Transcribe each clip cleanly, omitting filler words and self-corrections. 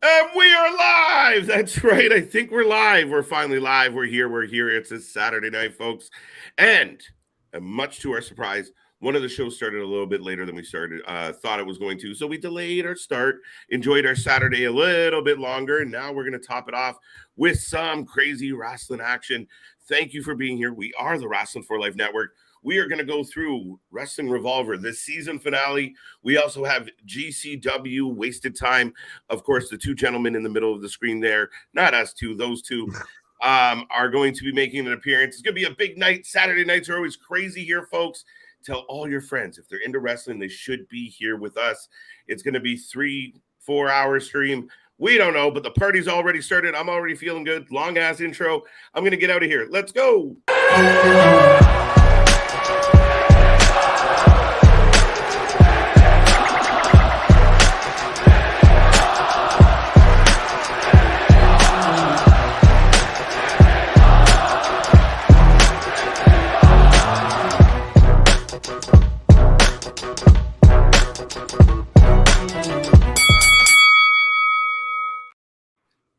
And we are live. That's right. I think we're live. We're finally live. We're here. It's a Saturday night, folks. And much to our surprise, one of the shows started a little bit later than we thought it was going to. So we delayed our start, enjoyed our Saturday a little bit longer. And now we're going to top it off with some crazy wrestling action. Thank you for being here. We are the Wrasslin for Life Network. We are going to go through Wrestling Revolver, the season finale. We also have GCW, Wasted Time. Of course, the two gentlemen in the middle of the screen there, not us two, those two, are going to be making an appearance. It's going to be a big night. Saturday nights are always crazy here, folks. Tell all your friends, if they're into wrestling, they should be here with us. It's going to be 3-4 hour stream. We don't know, but the party's already started. I'm already feeling good. Long ass intro. I'm going to get out of here. Let's go.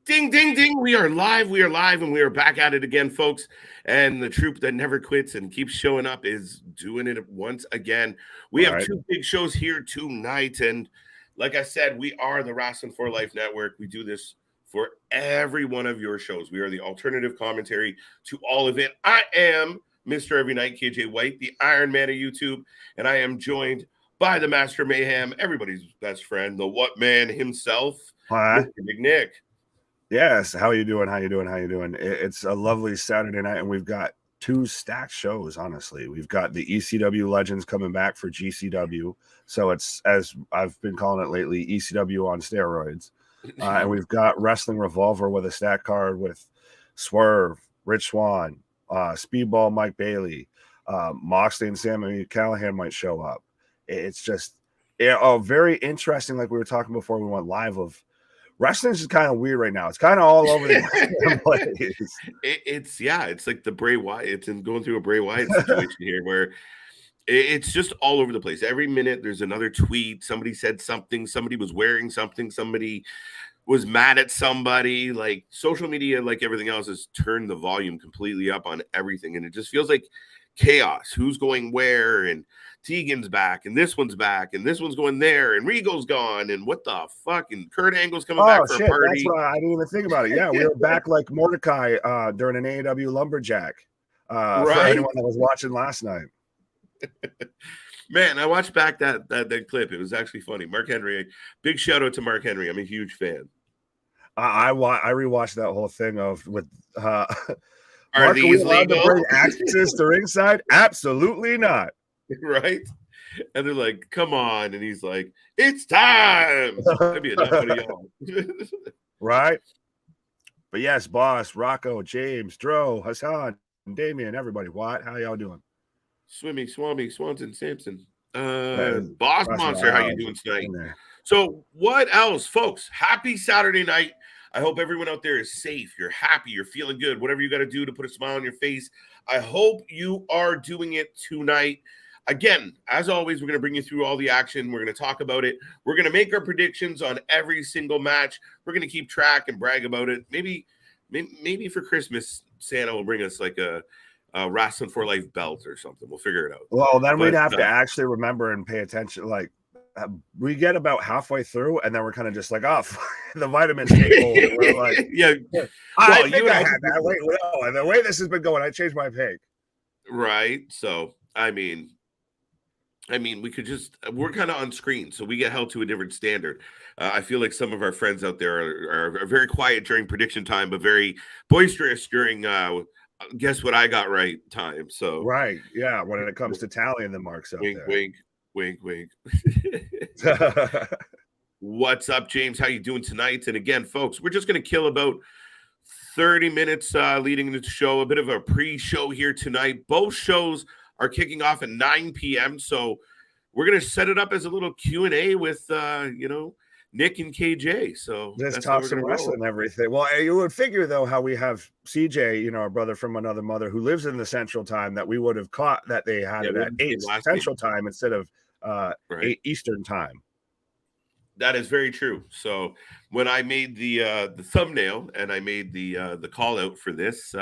Ding, ding, ding. We are live, and we are back at it again, folks. And the troop that never quits and keeps showing up is doing it once again. We have two big shows here tonight. And like I said, we are the Wrasslin for Life Network. We do this for every one of your shows. We are the alternative commentary to all of it. I am Mr. Every Night, KJ White, the Iron Man of YouTube. And I am joined by the Master Mayhem, everybody's best friend, the What Man himself, Mr. Big Nick. Yes. How you doing? It's a lovely Saturday night, and we've got two stacked shows, honestly. We've got the ECW Legends coming back for GCW. So it's, as I've been calling it lately, ECW on steroids. And we've got Wrestling Revolver with a stack card with Swerve, Rich Swann, Speedball, Mike Bailey, Moxley and Sammy Callahan might show up. It's just very interesting, like we were talking before we went live, of wrestling's just kind of weird right now. It's kind of all over the place. It's like the Bray Wyatt. It's going through a Bray Wyatt situation here where it's just all over the place. Every minute there's another tweet. Somebody said something. Somebody was wearing something. Somebody was mad at somebody. Like, social media, like everything else, has turned the volume completely up on everything. And it just feels like chaos. Who's going where? And Tegan's back, and this one's back, and this one's going there, and Regal's gone, and what the fuck? And Kurt Angle's coming back for a party. That's why I didn't even think about it. Yeah, we were back like Mordecai during an AEW Lumberjack. For anyone that was watching last night. Man, I watched back that clip. It was actually funny. Mark Henry, big shout out to Mark Henry. I'm a huge fan. I rewatched that whole thing with Are Mark, these allowed legal? to bring axes to ringside? Absolutely not. Right? And they're like, come on. And he's like, it's time. That'd be enough for y'all. Right? But yes, Boss, Rocco, James, Dro, Hassan, Damien, everybody. What? How y'all doing? Swimmy, Swami, Swanson, Sampson. Boss Monster, how you doing tonight? So what else? Folks, happy Saturday night. I hope everyone out there is safe. You're happy. You're feeling good. Whatever you got to do to put a smile on your face. I hope you are doing it tonight. Again, as always, we're going to bring you through all the action. We're going to talk about it. We're going to make our predictions on every single match. We're going to keep track and brag about it. Maybe for Christmas, Santa will bring us like a Wrasslin for Life belt or something. We'll figure it out. Well, then we'd have to actually remember and pay attention. Like, we get about halfway through, and then we're kind of just like, oh, the vitamins take over. We're like, yeah. I think I had that. Wait, no. And the way this has been going, I changed my pick. Right. So, I mean, we could we're kind of on screen, so we get held to a different standard. I feel like some of our friends out there are very quiet during prediction time, but very boisterous during guess what I got right time. So, right. Yeah. When it comes to tallying the marks out wink, there. Wink, wink. What's up, James? How you doing tonight? And again, folks, we're just going to kill about 30 minutes leading into the show, a bit of a pre-show here tonight. Both shows are kicking off at 9 p.m., so we're going to set it up as a little Q&A with, Nick and KJ. So just talk some wrestling and everything. Well, you would figure, though, how we have CJ, our brother from another mother who lives in the Central Time, that we would have caught that they had it at 8 Central Time instead of 8 Eastern Time. That is very true. So when I made the thumbnail and I made the call out for this,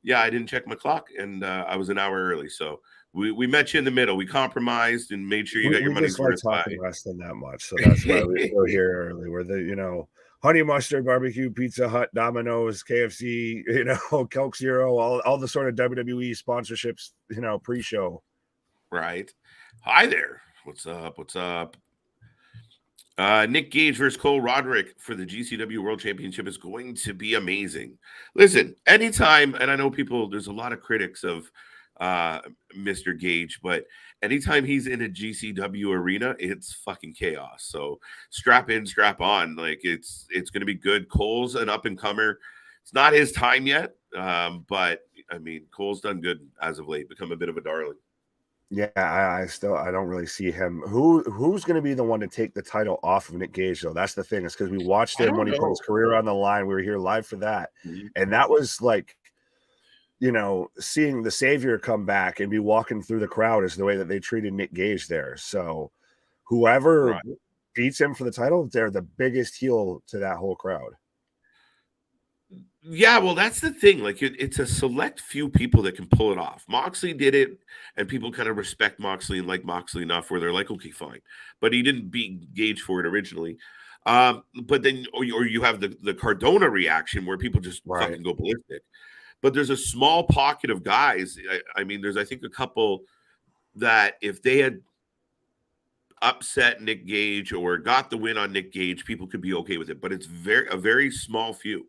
yeah, I didn't check my clock and I was an hour early. So we met you in the middle. We compromised and made sure you got your We just money's like worth by. talking wrestling that much, so that's why we're here early. We're the honey mustard barbecue, Pizza Hut, Domino's, KFC, Coke Zero, all the sort of WWE sponsorships, pre-show. Right. Hi there. What's up? What's up? Nick Gage versus Cole Roderick for the GCW World Championship is going to be amazing. Listen, anytime, and I know there's a lot of critics of Mr. Gage, but anytime he's in a GCW arena, it's fucking chaos. So strap in, strap on. Like it's going to be good. Cole's an up and comer. It's not his time yet, but I mean, Cole's done good as of late, become a bit of a darling. Yeah, I don't really see him. Who's going to be the one to take the title off of Nick Gage though? That's the thing. Is because we watched him when he put his career on the line. We were here live for that, and that was like, seeing the Savior come back and be walking through the crowd is the way that they treated Nick Gage there. So, whoever beats him for the title, they're the biggest heel to that whole crowd. Yeah, well, that's the thing. Like, it's a select few people that can pull it off. Moxley did it, and people kind of respect Moxley and like Moxley enough where they're like, okay, fine. But he didn't beat Gage for it originally. But then, or you have the Cardona reaction where people just fucking go ballistic. But there's a small pocket of guys. I mean, there's, I think, a couple that if they had upset Nick Gage or got the win on Nick Gage, people could be okay with it. But it's a very small few.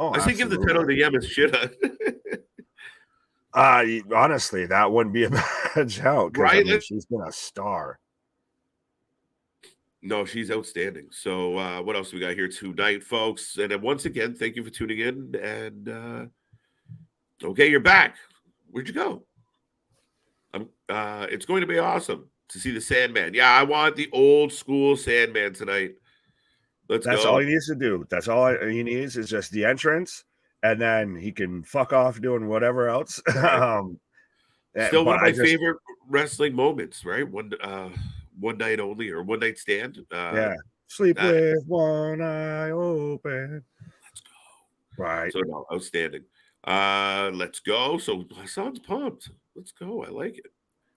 Oh, I think give the title to Yema Shida. Honestly, that wouldn't be a bad shout. Right? I mean, she's been a star. No, she's outstanding. So what else we got here tonight, folks? And then once again, thank you for tuning in. And okay, you're back. Where'd you go? It's going to be awesome to see the Sandman. Yeah, I want the old school Sandman tonight. That's all he needs to do. That's all he needs is just the entrance, and then he can fuck off doing whatever else. Still one of my favorite wrestling moments, right? One night only or one night stand. Yeah, sleep with one eye open. Let's go. Right. So no, outstanding. Let's go. So Hassan's pumped. Let's go. I like it.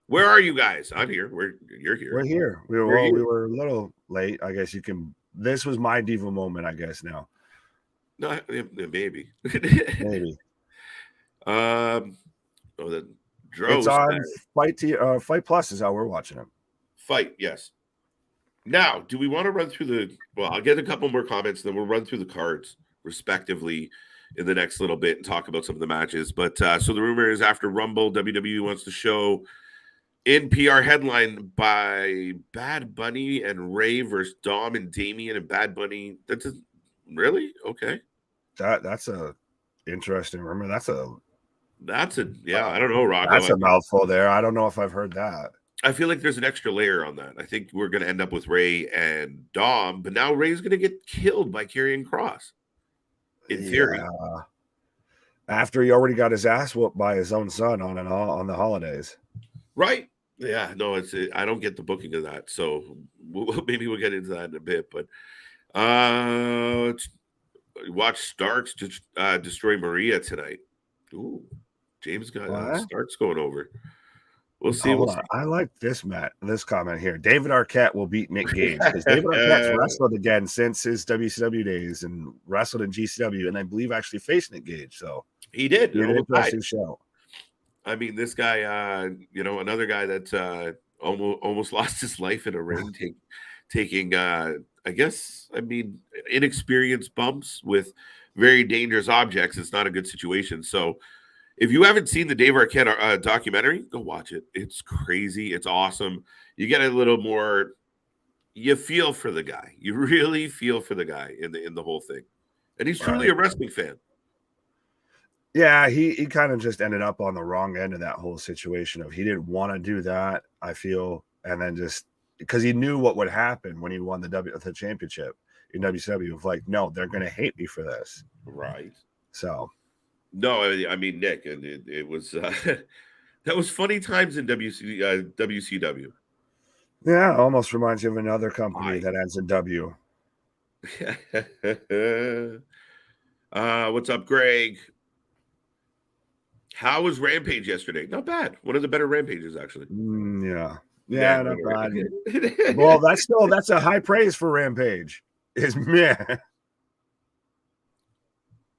Where are you guys? I'm here. You're here. We're here. We were a little late. I guess you can. This was my diva moment, I guess. Now, no, maybe. Maybe. The It's on Fight Plus is how we're watching it. Fight, yes. Now, do we want to run through the? Well, I'll get a couple more comments, then we'll run through the cards respectively in the next little bit and talk about some of the matches. But so the rumor is after Rumble, WWE wants to show in PR headline by Bad Bunny and Ray versus Dom and Damien and Bad Bunny. That's really okay. That's a interesting rumor. That's a I don't know, Rocco. That's a mouthful there. I don't know if I've heard that. I feel like there's an extra layer on that. I think we're going to end up with Ray and Dom, but now Ray's going to get killed by Karrion Kross. In theory, after he already got his ass whooped by his own son on the holidays. Right. Yeah, no, I don't get the booking of that. So maybe we'll get into that in a bit. But watch Starks destroy Maria tonight. Ooh, James got Starks going over. We'll see. I like this comment here. David Arquette will beat Nick Gage because David Arquette's wrestled again since his WCW days and wrestled in GCW, and I believe actually faced Nick Gage. So he did. An interesting show. I mean, this guy, another guy that almost lost his life in a ring, taking, inexperienced bumps with very dangerous objects. It's not a good situation. So if you haven't seen the Dave Arquette documentary, go watch it. It's crazy. It's awesome. You get a little more, you feel for the guy. You really feel for the guy in the whole thing. And he's truly a wrestling fan. Yeah, he kind of just ended up on the wrong end of that whole situation of he didn't want to do that, I feel, and then just because he knew what would happen when he won the championship in WCW of like, no, they're going to hate me for this. Right. So. No, I mean, Nick, and it was that was funny times in WCW. Yeah, almost reminds you of another company that ends in W. What's up, Greg? How was Rampage yesterday? Not bad. One of the better Rampages, actually. Yeah, Yeah, not bad. right. Well, that's a high praise for Rampage. Is meh.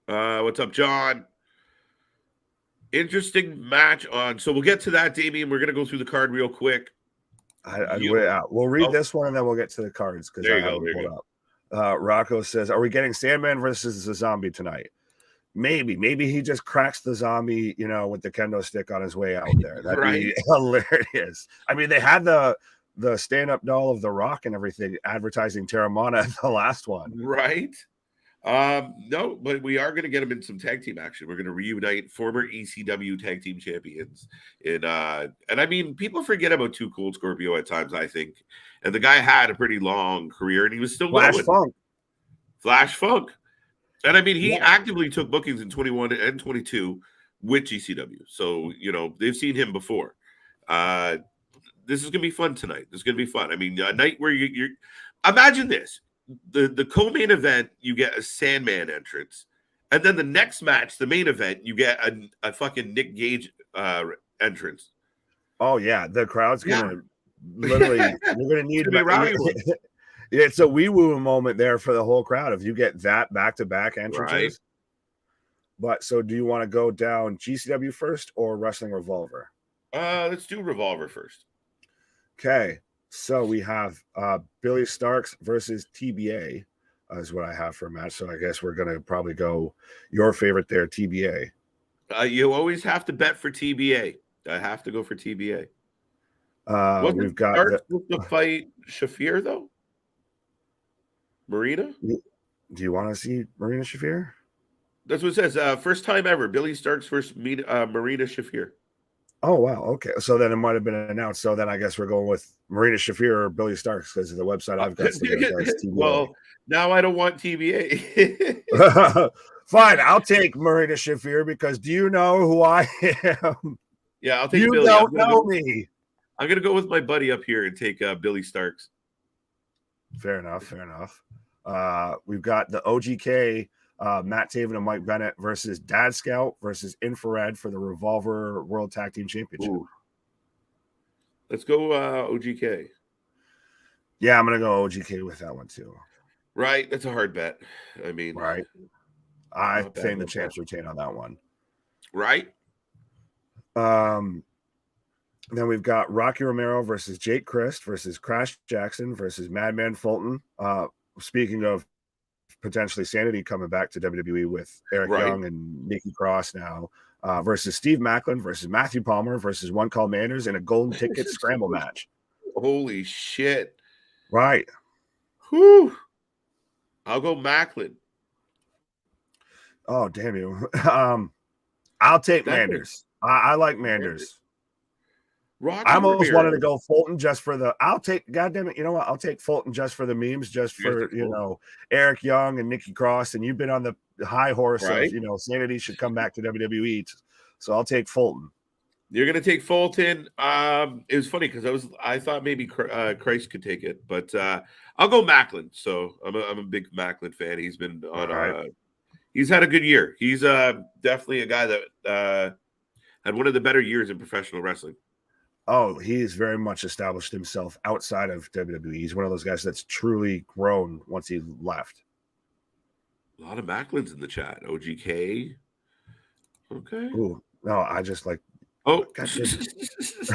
What's up, John? Interesting match on. So we'll get to that, Damien. We're gonna go through the card real quick. We'll read this one and then we'll get to the cards because I have them pulled up. Rocco says, "Are we getting Sandman versus the Zombie tonight?" Maybe he just cracks the Zombie, with the kendo stick on his way out there. That'd be hilarious. I mean, they had the stand-up doll of The Rock and everything advertising Terramana in the last one. Right. No, but we are going to get them in some tag team action. We're going to reunite former ECW tag team champions. And I mean, people forget about Too Cold Scorpio at times, I think. And the guy had a pretty long career and he was still going. Flash Funk. And I mean, he actively took bookings in 21 and 22 with GCW. So, they've seen him before. This is going to be fun tonight. This is going to be fun. I mean, a night where you're imagine this. The co-main event, you get a Sandman entrance. And then the next match, the main event, you get a fucking Nick Gage entrance. Oh, yeah. The crowd's going to literally, we're going to need a rowdy one. It's a wee woo moment there for the whole crowd if you get that back-to-back entrances. Right. But so do you want to go down GCW first or Wrestling Revolver? Let's do Revolver first. Okay. So we have Billy Starks versus TBA is what I have for a match. So I guess we're going to probably go your favorite there, TBA. You always have to bet for TBA. I have to go for TBA. We've got the fight Shafir, though? Marina? Do you want to see Marina Shafir? That's what it says. First time ever. Billy Starks versus Marina Shafir. Oh, wow. Okay. So then it might have been announced. So then I guess we're going with Marina Shafir or Billy Starks because of the website I've got. Well, now I don't want TBA. Fine. I'll take Marina Shafir because do you know who I am? Yeah, I'll take you Billy. You don't know me. I'm going to go with my buddy up here and take Billy Starks. Fair enough. We've got the OGK, Matt Taven and Mike Bennett versus Dad Scout versus Infrared for the Revolver World Tag Team Championship. Ooh. Let's go OGK. Yeah, I'm going to go OGK with that one too. Right. That's a hard bet. I mean. Right. I think the champs retain on that one. Right. Then we've got Rocky Romero versus Jake Christ versus Crash Jackson versus Madman Fulton. Speaking of potentially Sanity coming back to WWE with Eric Young and Nikki Cross now versus Steve Macklin versus Matthew Palmer versus One Call Manners in a golden ticket scramble match. Holy shit. Right. Whew. I'll go Macklin. Oh, damn you. I'll take Manders. I like Manders. I almost wanted to go Fulton just for the. Goddamn it! You know what? I'll take Fulton just for the memes, just for Eric Young and Nikki Cross, and you've been on the high horse of Sanity should come back to WWE, so I'll take Fulton. You're gonna take Fulton. It was funny because I thought maybe Christ could take it, but I'll go Macklin. So I'm a big Macklin fan. He's been on. He's had a good year. He's definitely a guy that had one of the better years in professional wrestling. Oh, he's very much established himself outside of WWE. He's one of those guys that's truly grown once he left. A lot of Macklins in the chat. OGK. Okay. Ooh, no, I just like. Oh,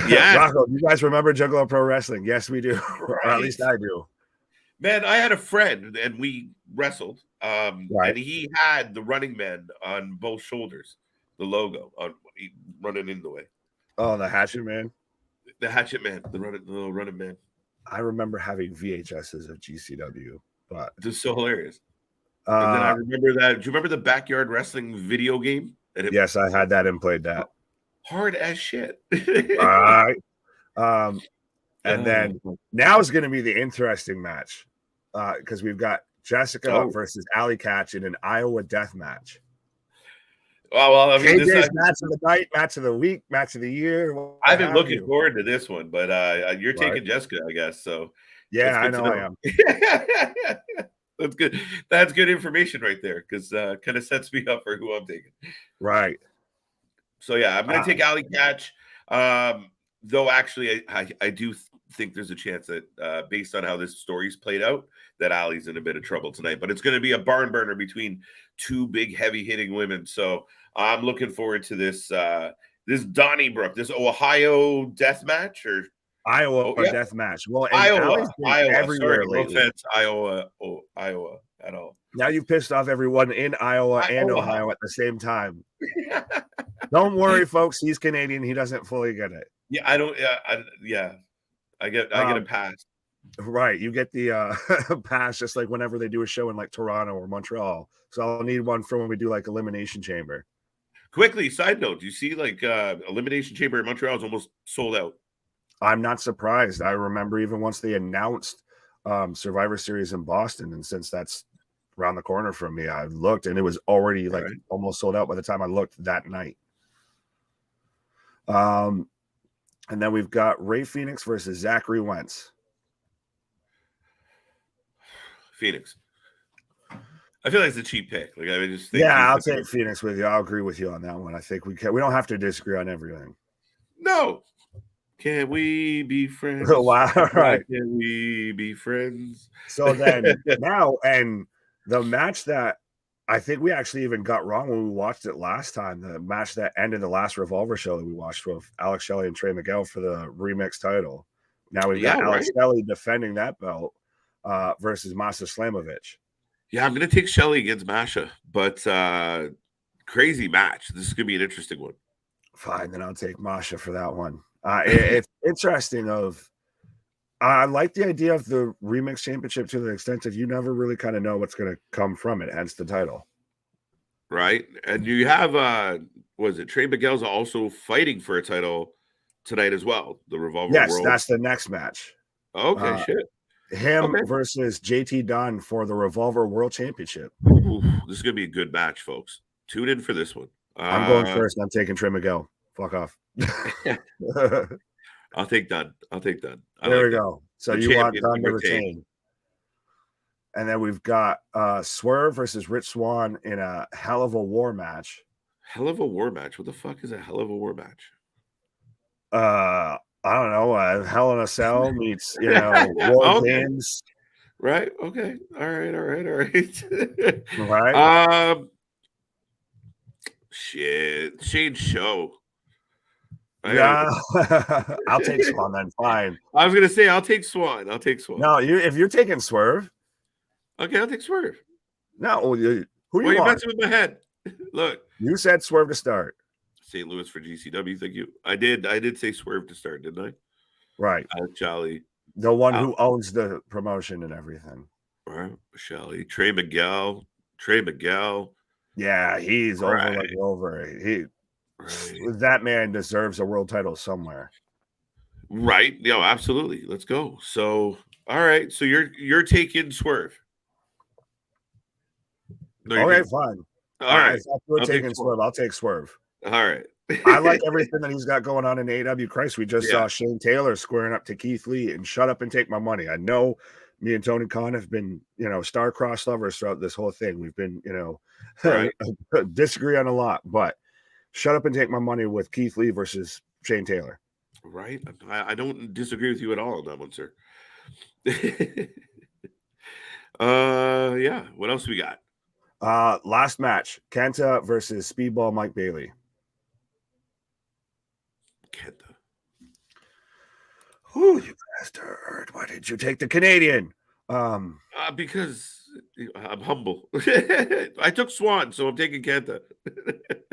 yeah. Rocco, you guys remember Juggalo Pro Wrestling? Yes, we do. Or at least I do. Man, I had a friend and we wrestled. And he had the Running Man on both shoulders, the logo running in the way. Oh, the Hatchet Man. The Hatchet Man, the little running man. I remember having VHSs of GCW, but it's so hilarious. And then I remember that. Do you remember the Backyard Wrestling video game? Yes, I had that and played that. Hard as shit. All right. And then now is going to be the interesting match because we've got Jessica versus Alley Catch in an Iowa death match. Well, I mean, KJ's match of the night, match of the week, match of the year. I've been looking forward to this one, but you're Right. taking Jessica, I guess. So yeah, I know I am. That's good. That's good information right there, because kind of sets me up for who I'm taking. Right. So yeah, I'm going to take Alley Catch. Though actually, I do think there's a chance that based on how this story's played out, that Allie's in a bit of trouble tonight. But it's going to be a barn burner between two big, heavy hitting women. So I'm looking forward to this. This Donnybrook, this Ohio death match, or Iowa death match. Well, Iowa everywhere sorry, lately. No offense, Iowa at all. Now you've pissed off everyone in Iowa and Ohio at the same time. Don't worry, folks. He's Canadian. He doesn't fully get it. Yeah, I don't. I get a pass. Right, you get the pass just like whenever they do a show in like Toronto or Montreal. So I'll need one for when we do like Elimination Chamber. Quickly, side note: do you see like Elimination Chamber in Montreal is almost sold out? I'm not surprised. I remember even once they announced Survivor Series in Boston, and since that's around the corner from me, I looked and it was already like almost sold out by the time I looked that night. And then we've got Ray Fenix versus Zachary Wentz. Phoenix. I feel like it's a cheap pick. Like I just think I'll take Phoenix with you. I'll agree with you on that one. I think we don't have to disagree on everything. No. Can we be friends? Wow. All right. Can we be friends? So then now, and the match that I think we actually even got wrong when we watched it last time, the match that ended the last Revolver show that we watched with Alex Shelley and Trey Miguel for the remix title. Now we've got Alex Shelley defending that belt versus Masha Slamovich. Yeah, I'm going to take Shelley against Masha, but crazy match. This is going to be an interesting one. Fine, then I'll take Masha for that one. It's interesting I like the idea of the remix championship to the extent that you never really kind of know what's going to come from it, hence the title. Right. And you have, was it Trey Miguel's also fighting for a title tonight as well? The Revolver World. Yes, that's the next match. Okay, shit. Him versus JT Dunn for the Revolver World Championship. Ooh, this is going to be a good match, folks. Tune in for this one. I'm going first. I'm taking Trey Miguel. Fuck off. I'll take Dunn. There we go. So you want Dunn to retain. And then we've got Swerve versus Rich Swann in a Hell of a War match. Hell of a War match? What the fuck is a Hell of a War match? I don't know. Hell in a Cell meets, War Games. Right. Okay. All right. Right. Shit. Shane Show. Yeah, I'll take Swann then. Fine. I was gonna say I'll take Swann. No, if you're taking Swerve, okay, I'll take Swerve. No, who you want? Messing with my head. Look, you said Swerve to start. St. Louis for GCW. Thank you. I did say Swerve to start, didn't I? Right. Shelley, the one who owns the promotion and everything. Right, Shelley, Trey Miguel. Yeah, he's over. That man deserves a world title somewhere. Right. Yeah, absolutely. Let's go. So, all right. So you're taking Swerve. No, okay, fine. All right. We're taking Swerve. I'll take Swerve. All right. I like everything that he's got going on in AEW. Christ, we just saw Shane Taylor squaring up to Keith Lee and shut up and take my money. I know me and Tony Khan have been, star-crossed lovers throughout this whole thing. We've been, disagree on a lot, but shut up and take my money with Keith Lee versus Shane Taylor. Right. I don't disagree with you at all on that one, sir. Yeah. What else we got? Last match, Kenta versus Speedball Mike Bailey. Kenta. Oh, you bastard. Why did you take the Canadian? Because I'm humble. I took Swann, so I'm taking Kenta.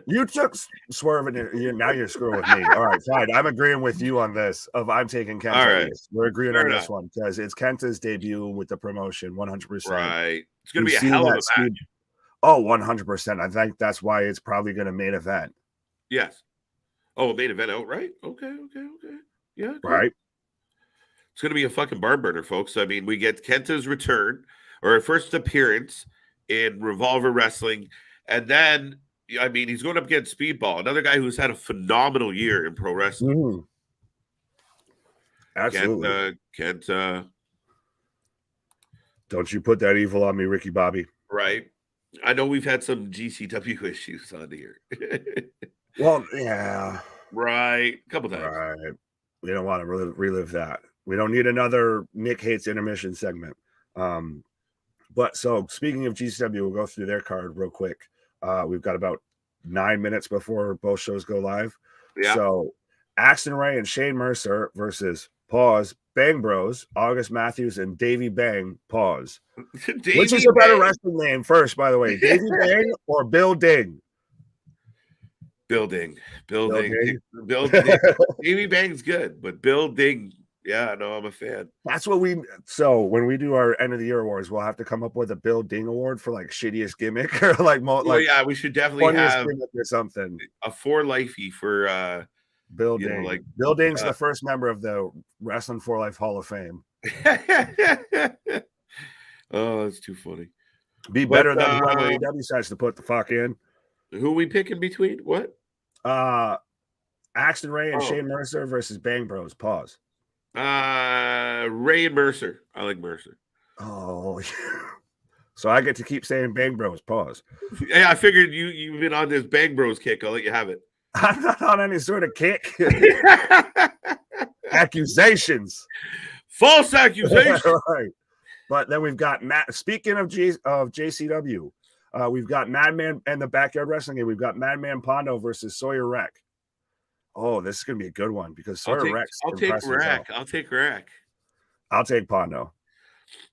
You took Swerve, and now you're screwing with me. All right, fine. I'm agreeing with you on this. I'm taking Kenta. All right. We're agreeing on this one because it's Kenta's debut with the promotion, 100%. Right. It's going to be a hell of a match. Oh, 100%. I think that's why it's probably going to main event. Yes. Oh, main event outright? Okay. Yeah. Cool. Right. It's going to be a fucking barn burner, folks. I mean, we get Kenta's return or first appearance in Revolver Wrestling, and then I mean, he's going up against Speedball, another guy who's had a phenomenal year in pro wrestling. Mm-hmm. Absolutely. Kenta. Don't you put that evil on me, Ricky Bobby. Right. I know we've had some GCW issues on here. Well, yeah. Right. A couple times. Right. We don't want to relive that. We don't need another Nick Hates intermission segment. But so speaking of GCW, we'll go through their card real quick. We've got about 9 minutes before both shows go live. Yeah. So Axton Ray and Shane Mercer versus pause Bang Bros, August Matthews and Davey Bang, pause. Which is a better wrestling name first, by the way? Davey Bang or Bill Ding? Bill Ding. Davey Bang's good, but Bill Ding, yeah, no, I'm a fan. That's what so when we do our end of the year awards, we'll have to come up with a Bill Ding award for like shittiest gimmick or like yeah, we should definitely have or something. A for lifey for Bill Ding. Bill Ding's the first member of the Wrestling for Life Hall of Fame. Oh, that's too funny. Be better than whoever he decides to put the fuck in. Who we picking between? What? Axton Ray and Shane Mercer versus Bang Bros. Pause. Ray and Mercer. I like Mercer. Oh, so I get to keep saying Bang Bros. Pause. Yeah, I figured you've been on this Bang Bros kick. I'll let you have it. I'm not on any sort of kick. Accusations. False accusations. Right. But then we've got Matt. Speaking of JCW, we've got Madman and the Backyard Wrestling Game. We've got Madman Pondo versus Sawyer Wreck. Oh, this is gonna be a good one because Sawyer Wreck. I'll take Wreck. I'll take Pondo.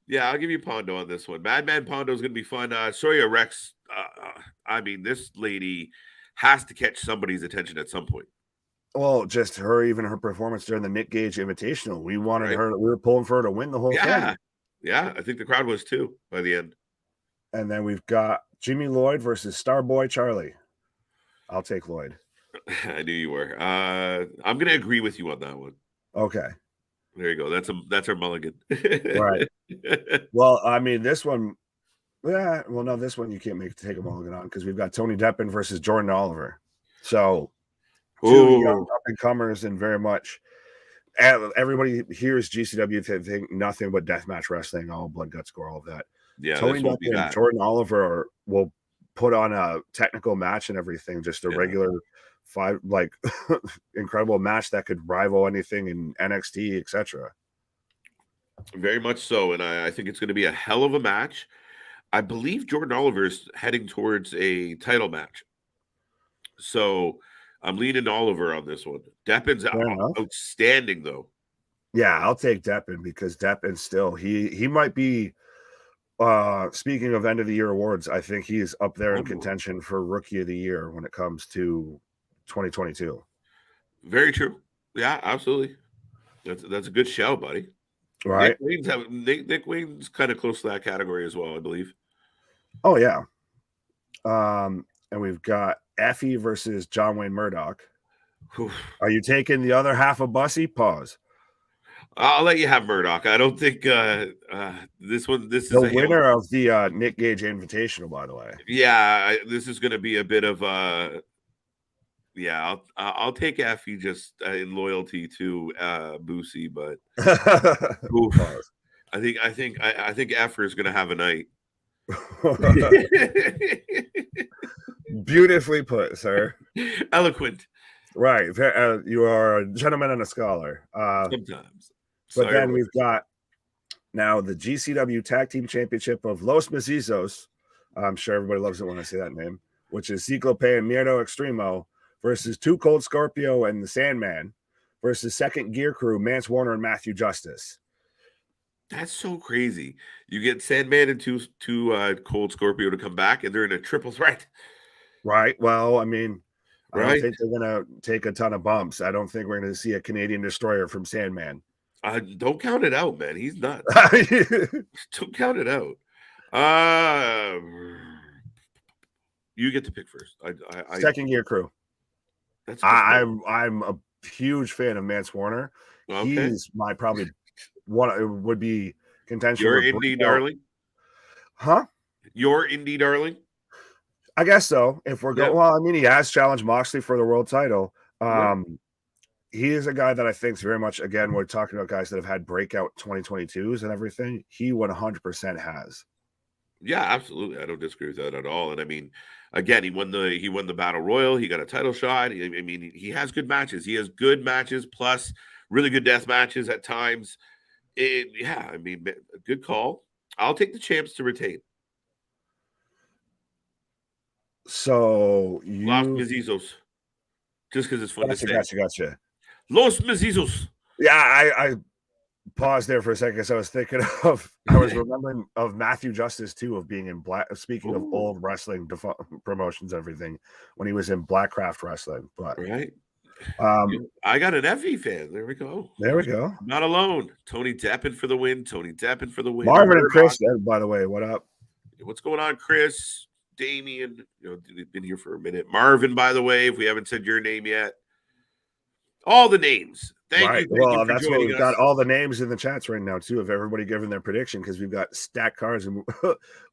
Yeah, I'll give you Pondo on this one. Madman Pondo is gonna be fun. Sawyer Wreck's. I mean, this lady has to catch somebody's attention at some point. Well, just her performance during the Nick Gage Invitational. We wanted her. We were pulling for her to win the whole thing. Yeah, I think the crowd was too by the end. And then we've got Jimmy Lloyd versus Starboy Charlie. I'll take Lloyd. I knew you were. I'm going to agree with you on that one. Okay. There you go. That's our mulligan. Right. Well, I mean, this one. Yeah. Well, no, this one you can't take a mulligan on because we've got Tony Deppen versus Jordan Oliver. So two young up and comers and very much. Everybody hears GCW to think nothing but deathmatch wrestling, all blood, guts, gore, all of that. Yeah, Tony Deppen and Jordan Oliver will put on a technical match and everything, just a regular incredible match that could rival anything in NXT, etc. Very much so, and I think it's going to be a hell of a match. I believe Jordan Oliver is heading towards a title match, so I'm leaning Oliver on this one. Deppen's outstanding, though. Yeah, I'll take Deppen because Deppen still he might be. Speaking of end of the year awards, I think he's up there in contention for Rookie of the Year when it comes to 2022. Very true. Yeah, absolutely. That's a good show, buddy. Right. Nick Wayne's kind of close to that category as well, I believe. Oh yeah. And we've got Effie versus John Wayne Murdoch. Are you taking the other half of Bussy? Pause. I'll let you have Murdoch. I don't think this is the winner of the Nick Gage Invitational, by the way. Yeah, this is going to be a bit of yeah. I'll take Effie just in loyalty to Boosie, but I think Effer is going to have a night. Beautifully put, sir. Eloquent. Right. You are a gentleman and a scholar. Sometimes. But then we've got now the GCW Tag Team Championship of Los Macizos. I'm sure everybody loves it when I say that name, which is Ciclope and Miedo Extremo versus Two Cold Scorpio and the Sandman versus Second Gear Crew, Mance Warner and Matthew Justice. That's so crazy. You get Sandman and two Cold Scorpio to come back, and they're in a triple threat. Right. Well, I mean, I don't think they're going to take a ton of bumps. I don't think we're going to see a Canadian Destroyer from Sandman. Don't count it out, man. He's nuts. Don't count it out. You get to pick first. Second Gear Crew. I'm a huge fan of Mance Warner. Okay. He's my probably one would be contention. Your indie darling, huh? Your indie darling. I guess so. If we're going, well, I mean, he has challenged Moxley for the world title. He is a guy that I think is very much, again, we're talking about guys that have had breakout 2022s and everything. He 100% has. Yeah, absolutely. I don't disagree with that at all. And I mean, again, he won the battle royal. He got a title shot. I mean, he has good matches. He has good matches plus really good death matches at times. I mean, a good call. I'll take the champs to retain. So Los Mezizos. Just because it's fun to say. Gotcha. Los Mezizos. Yeah, I paused there for a second because I was thinking of, I was remembering of Matthew Justice too, of being in Black. Speaking of old wrestling promotions, everything when he was in Blackcraft Wrestling, but right. I got an Effie fan. There we go. Not alone. Tony Deppen for the win. Marvin and Chris, by the way, what up? What's going on, Chris? Damien, they've been here for a minute. Marvin, by the way, if we haven't said your name yet. All the names. Thank you. Well, that's what we've got all the names in the chats right now, too, of everybody giving their prediction because we've got stacked cards and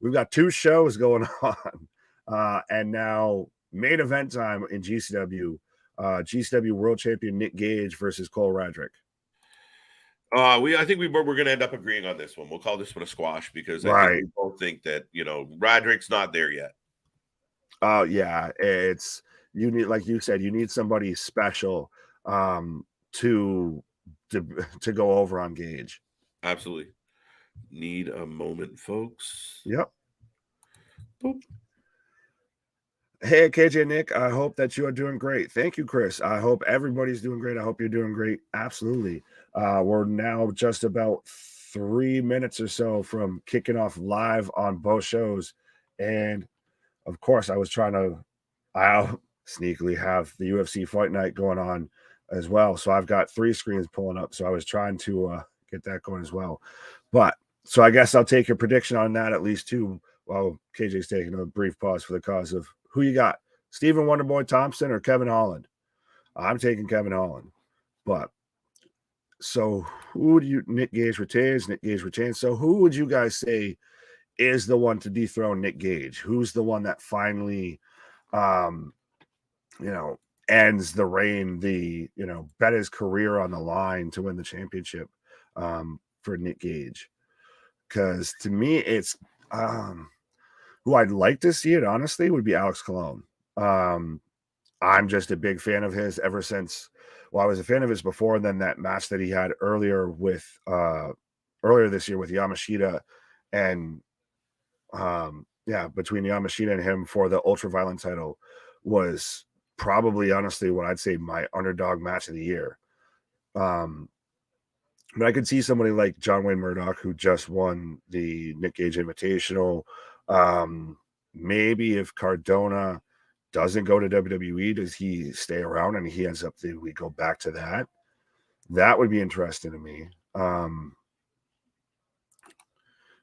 we've got 2 shows going on. And now main event time in GCW. GCW World Champion Nick Gage versus Cole Radrick. I think we're going to end up agreeing on this one. We'll call this one a squash because I think we both think that Radrick's not there yet. Oh yeah, it's you need, like you said, you need somebody special to go over on Gage. Absolutely. Need a moment, folks. Yep. Boop. Hey, KJ Nick, I hope that you are doing great. Thank you, Chris. I hope everybody's doing great. I hope you're doing great. Absolutely. We're now just about 3 minutes or so from kicking off live on both shows. And of course, I'll sneakily have the UFC Fight Night going on as well. So I've got 3 screens pulling up. So I was trying to get that going as well. But so I guess I'll take your prediction on that at least too. While KJ's taking a brief pause for the cause of who you got, Stephen Wonderboy Thompson or Kevin Holland? I'm taking Kevin Holland. But so who do you, Nick Gage retains? So who would you guys say is the one to dethrone Nick Gage? Who's the one that finally, ends the reign, bet his career on the line to win the championship for Nick Gage? Because to me, it's who I'd like to see it, honestly, would be Alex Colon. I'm just a big fan of his ever since. Well, I was a fan of his before, and then that match that he had earlier this year with Yamashita, and between Yamashita and him for the Ultraviolent title was probably, honestly, what I'd say my underdog match of the year. But I could see somebody like John Wayne Murdoch, who just won the Nick Gage Invitational. Maybe if Cardona doesn't go to WWE, does he stay around and he ends up, we go back to that? That would be interesting to me.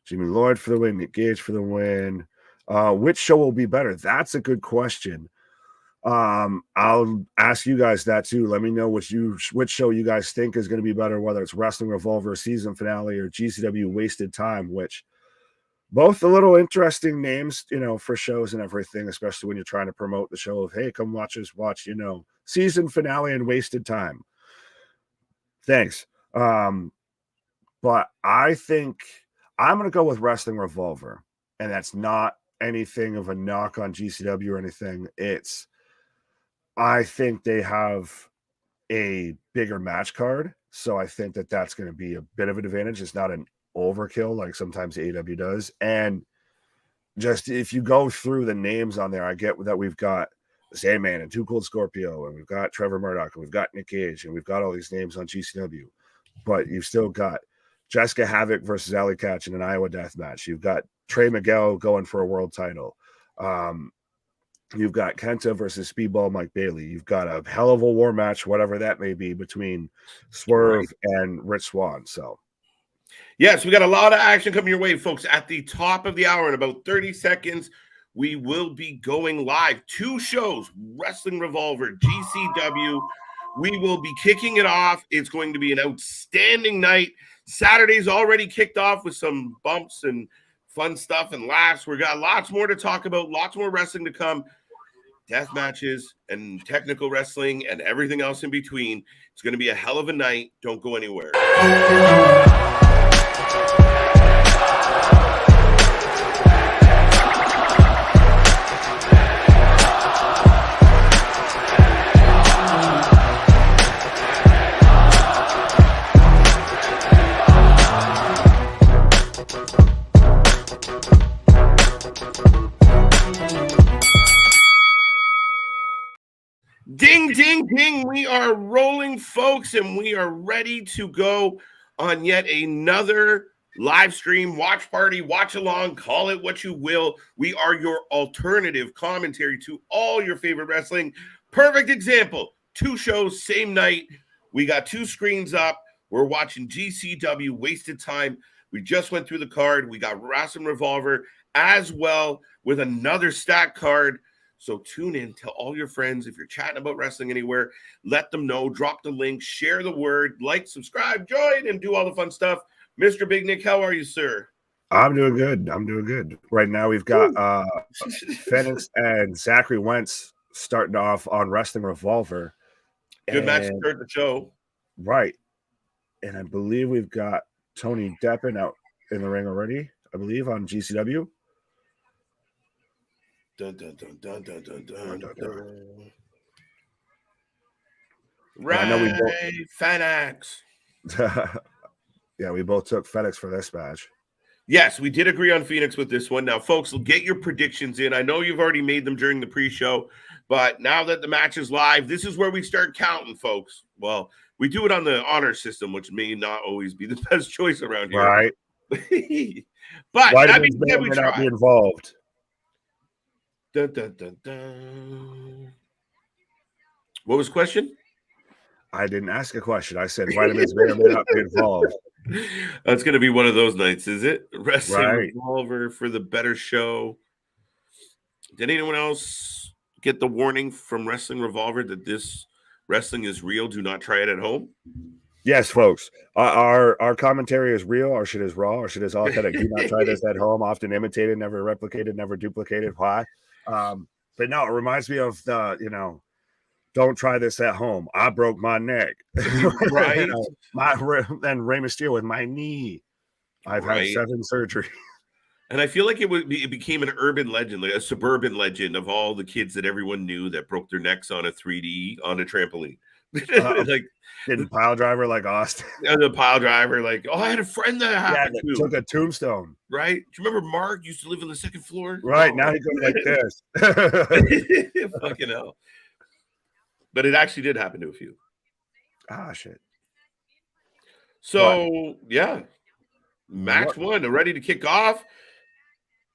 Jimmy Lloyd for the win, Nick Gage for the win. Which show will be better? That's a good question. I'll ask you guys that too. Let me know which show you guys think is going to be better, whether it's Wrestling Revolver season finale or GCW Wasted Time, which both a little interesting names, for shows and everything, especially when you're trying to promote the show of, hey, come watch season finale and Wasted Time. Thanks. But I think I'm going to go with Wrestling Revolver, and that's not anything of a knock on GCW or anything. I think they have a bigger match card, so I think that that's going to be a bit of an advantage. It's not an overkill like sometimes AEW does. And just if you go through the names on there, I get that we've got the Sandman and Too Cold Scorpio, and we've got Trevor Murdoch, and we've got Nick Gage, and we've got all these names on GCW. But you've still got Jessica Havoc versus Allie Katch in an Iowa death match. You've got Trey Miguel going for a world title. You've got Kenta versus Speedball Mike Bailey. You've got a hell of a war match, whatever that may be, between Swerve and Rich Swann. So, yes, we got a lot of action coming your way, folks. At the top of the hour, in about 30 seconds, we will be going live. 2 shows, Wrestling Revolver, GCW. We will be kicking it off. It's going to be an outstanding night. Saturday's already kicked off with some bumps and fun stuff and laughs. We got lots more to talk about, lots more wrestling to come. Death matches and technical wrestling and everything else in between. It's going to be a hell of a night. Don't go anywhere. Ding, ding, ding. We are rolling, folks, and we are ready to go on yet another live stream, watch party, watch along, call it what you will. We are your alternative commentary to all your favorite wrestling. Perfect example. 2 shows, same night. We got 2 screens up. We're watching GCW, wasted time. We just went through the card. We got Wrasslin Revolver as well with another stacked card. So tune in, tell all your friends. If you're chatting about wrestling anywhere, let them know, drop the link, share the word, like, subscribe, join, and do all the fun stuff. Mr. Big Nick, how are you, sir? I'm doing good. Right now we've got Fenix and Zachary Wentz starting off on Wrestling Revolver. Good match to start the show. Right. And I believe we've got Tony Deppen out in the ring already, I believe, on GCW. Dun, dun, dun, dun, dun, dun, dun, dun. Right, Fenix. Yeah, we both took Fenix for this match. Yes, we did agree on Phoenix with this one. Now, folks, get your predictions in. I know you've already made them during the pre-show, but now that the match is live, this is where we start counting, folks. Well, we do it on the honor system, which may not always be the best choice around here. Right. But why that means we may not be involved. Dun, dun, dun, dun. What was the question? I didn't ask a question. I said vitamins may or may not be involved. That's going to be one of those nights, is it? Wrestling right. Revolver for the better show. Did anyone else get the warning from Wrestling Revolver that this wrestling is real? Do not try it at home. Yes, folks. Our commentary is real. Our shit is raw. Our shit is authentic. Do not try this at home. Often imitated, never replicated, never duplicated. Why? But no, it reminds me of the, don't try this at home. I broke my neck. Right. And Rey Mysterio with my knee. I've had 7 surgeries. And I feel like it became an urban legend, like a suburban legend of all the kids that everyone knew that broke their necks on a 3D on a trampoline. Like didn't pile driver like Austin. The pile driver, like, I had a friend that happened to. Took a tombstone. Right? Do you remember Mark used to live on the 2nd floor? Right, now he goes like this. Fucking hell. But it actually did happen to a few. Ah, shit. So, yeah. Match 1, ready to kick off.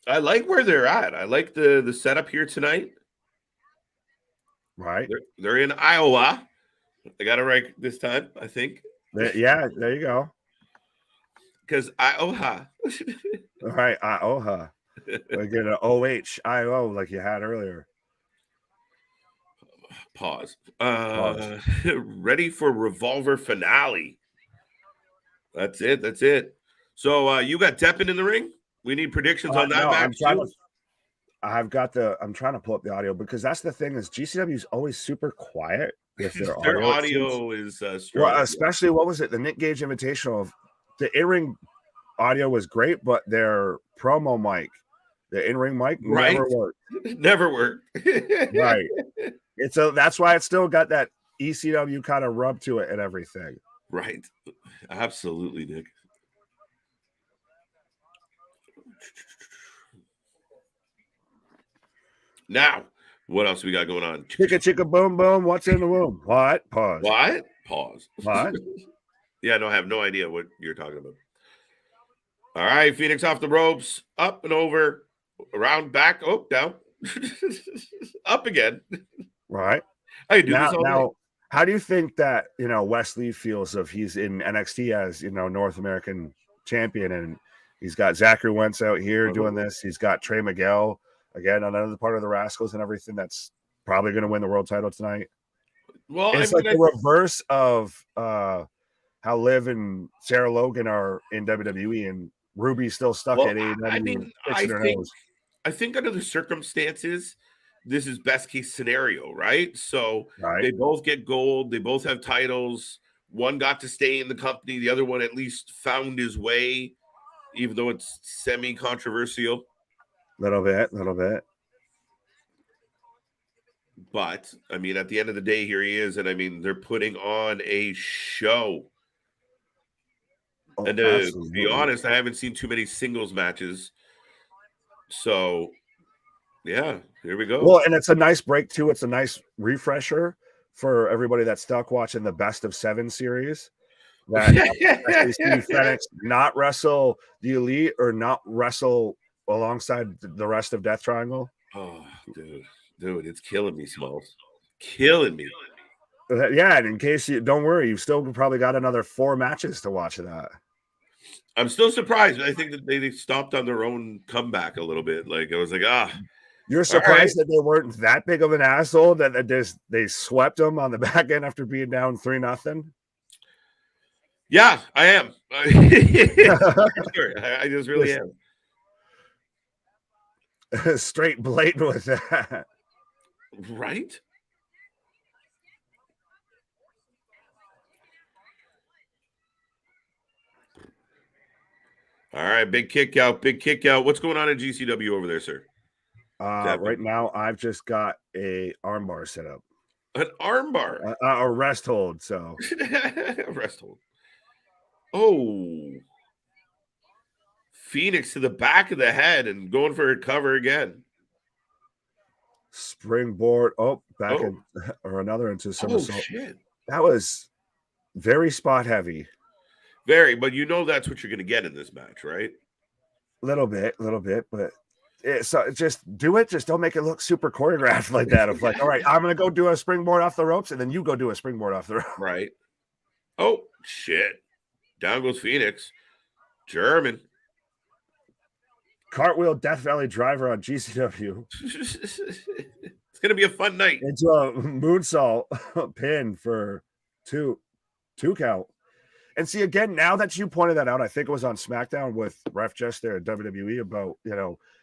I like where they're at. I like the setup here tonight. Right. They're in Iowa. I got it right this time, I think. Yeah, there you go. Because Iowa. All right, Iowa. We get an OHIO like you had earlier. Pause. Ready for Revolver finale. That's it. So you got Deppen in the ring? We need predictions on that match too. I'm trying to pull up the audio because that's the thing is GCW is always super quiet with their audio is strong. Well, especially what was it? The Nick Gage Invitational. The in-ring audio was great, but their promo mic, the in-ring mic, never worked. Never worked. Right. That's why it's still got that ECW kind of rub to it and everything. Right. Absolutely, Nick. Now, what else we got going on? Chicka boom boom. What's in the womb? What? Pause. What? Pause. What? Yeah, no, I have no idea what you're talking about. All right, Phoenix off the ropes, up and over, around, back, down, up again. Right. I do this all now, how do you think that Wesley feels if he's in NXT as North American champion and he's got Zachary Wentz out here doing this? He's got Trey Miguel. Again, another part of the Rascals and everything that's probably going to win the world title tonight. Well, it's the reverse of how Liv and Sarah Logan are in WWE, and Ruby's still stuck Well, at AEW, I mean, fixing her nose. I think under the circumstances, this is best case scenario, right? So Right. they both get gold, they both have titles. One got to stay in the company, the other one at least found his way, even though it's semi-controversial. Little bit. But I mean, at the end of the day, here he is, and I mean, they're putting on a show. Oh, And to absolutely. be honest, I haven't seen too many singles matches. So, yeah, here we go. Well, and it's a nice break too. It's a nice refresher for everybody that's stuck watching the Best of 7 series. That they see Fenix not wrestle the Elite or not wrestle alongside the rest of Death Triangle. Oh, dude, it's killing me, Smalls. Killing me. Yeah, and in case you don't worry, you've still probably got another 4 matches to watch of that. I'm still surprised. I think that they stopped on their own comeback a little bit. Like I was like, You're surprised that they weren't that big of an asshole that they swept them on the back end after being down 3-0. Yeah, I am. Sure, I just really am. Straight blatant with that. Right? All right, big kick out. What's going on in GCW over there, sir? Right now, I've just got a armbar set up. An armbar? A rest hold, so. Rest hold. Oh. Fenix to the back of the head and going for a cover again. Springboard. In, or another into somersault. Oh, shit. That was very spot heavy. Very, but you know that's what you're going to get in this match, right? Little bit, but so just do it. Just don't make it look super choreographed like that. Of like, all right, I'm going to go do a springboard off the ropes, and then you go do a springboard off the ropes. Right. Oh, shit. Down goes Fenix. German. Cartwheel Death Valley driver on GCW. It's going to be a fun night. Into a moonsault pin for two count. And see, again, now that you pointed that out, I think it was on SmackDown with Ref Just there at WWE about,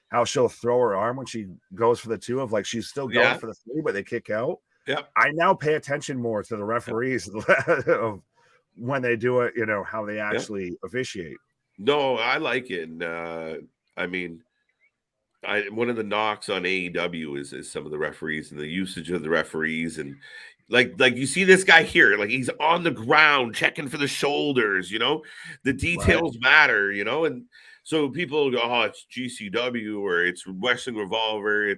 how she'll throw her arm when she goes for the 2 of like she's still going for the 3, but they kick out. Yeah. I now pay attention more to the referees of when they do it, how they actually officiate. No, I like it. And I mean, one of the knocks on AEW is some of the referees and the usage of the referees. And like you see this guy here, like he's on the ground checking for the shoulders, the details matter, and so people go, oh, it's GCW or it's Wrestling Revolver.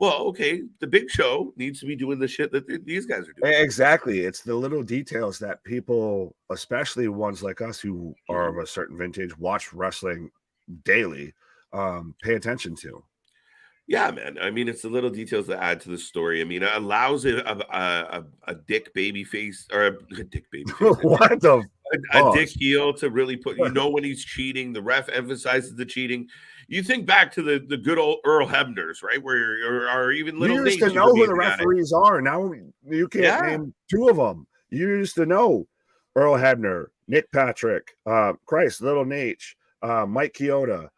Okay, the big show needs to be doing the shit that these guys are doing. Exactly. It's the little details that people, especially ones like us who are of a certain vintage, watch wrestling daily, pay attention to. Yeah, man. I mean, it's the little details that add to the story. I mean, it allows a dick baby face or a dick baby face. What the a dick heel to really put, when he's cheating. The ref emphasizes the cheating. You think back to the good old Earl Hebners, right? Or even little. You used to know who the referees are. Now you can't name 2 of them. You used to know Earl Hebner, Nick Patrick, Little Nate, Mike Chioda,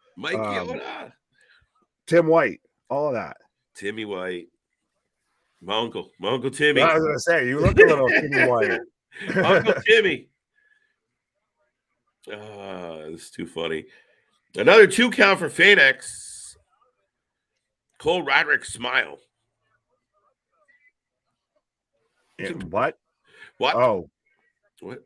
Tim White. All of that. Timmy White. My uncle Timmy. I was going to say, you look a little Timmy White. Uncle Timmy. This is too funny. Another 2 count for Fenix. Cole Radrick smile. What? Oh. What?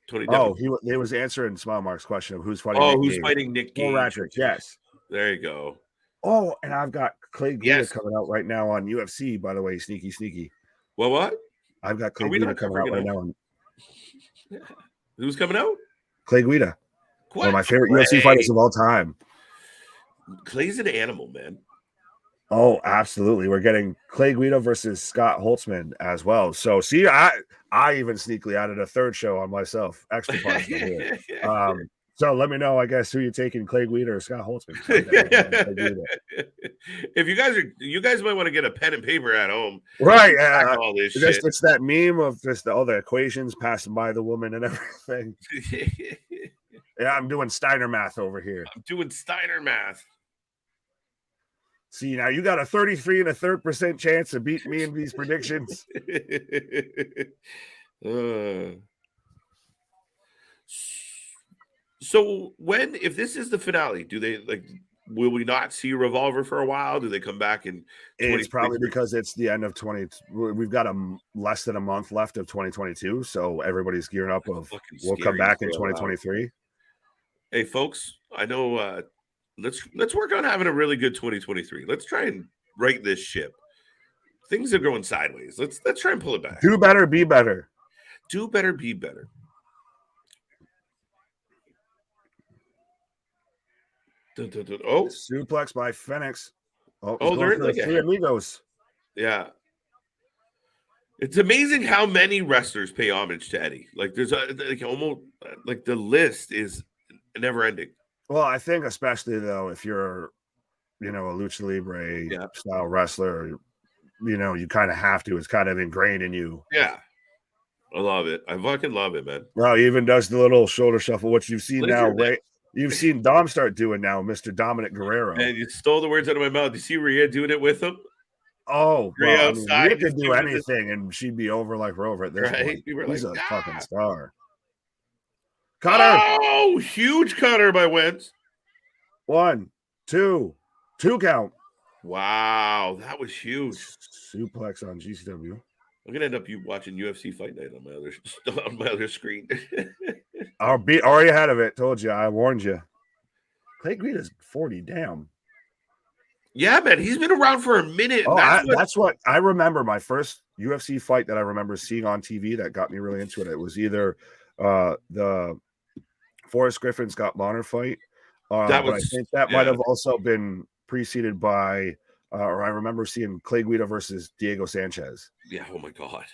Tony he was answering Smile Mark's question of who's fighting fighting Nick Gage. Cole Radrick, yes. There you go. Oh, and I've got Clay Guida coming out right now on UFC, by the way. Sneaky. Well, what? I've got Clay Guida coming out right now. Who's coming out? Clay Guida. One of my favorite UFC fighters of all time. Clay's an animal, man. Oh, absolutely. We're getting Clay Guida versus Scott Holtzman as well. So, see, I even sneakily added a 3rd show on myself. Extra fun. So let me know, I guess, who you're taking, Clay Guida or Scott Holtzman. If you guys might want to get a pen and paper at home. Right. All this shit. It's that meme of just all the equations passing by the woman and everything. Yeah, I'm doing Steiner math over here. I'm doing Steiner math. See, now you got a 33 1/3% chance of beating me in these predictions. So if this is the finale, do they will we not see Revolver for a while? Do they come back in? It's probably because it's the end of 20. We've got less than a month left of 2022, so everybody's gearing up. We'll come back in 2023. Hey, folks, I know. Let's work on having a really good 2023. Let's try and right this ship. Things are going sideways. Let's try and pull it back. Do better, be better. Do better, be better. Oh, suplex by Fenix. They're in the three amigos. Yeah. It's amazing how many wrestlers pay homage to Eddie. Like there's almost like the list is never ending. Well, I think especially though, if you're, a lucha libre style wrestler, you kind of have to. It's kind of ingrained in you. Yeah. I love it. I fucking love it, man. Well, he even does the little shoulder shuffle, which you've seen now, right? You've seen Dom start doing now, Mr. Dominic Guerrero. And you stole the words out of my mouth. You see Rhea doing it with him? Oh, well, Rhea could do anything, and she'd be over like Rover at this point. He's a fucking star. Cutter! Oh, huge cutter by Wentz. 1, 2 count. Wow, that was huge. Suplex on GCW. I'm gonna end up watching UFC Fight Night on my other screen. I'll be already ahead of it. Told you, I warned you. Clay Guida's 40. Damn. Yeah, man, he's been around for a minute. Oh, that's what I remember. My first UFC fight that I remember seeing on TV that got me really into it. It was either the Forrest Griffin Scott Bonner fight. But I think that might have also been preceded by. Or I remember seeing Clay Guida versus Diego Sanchez. Yeah. Oh my God.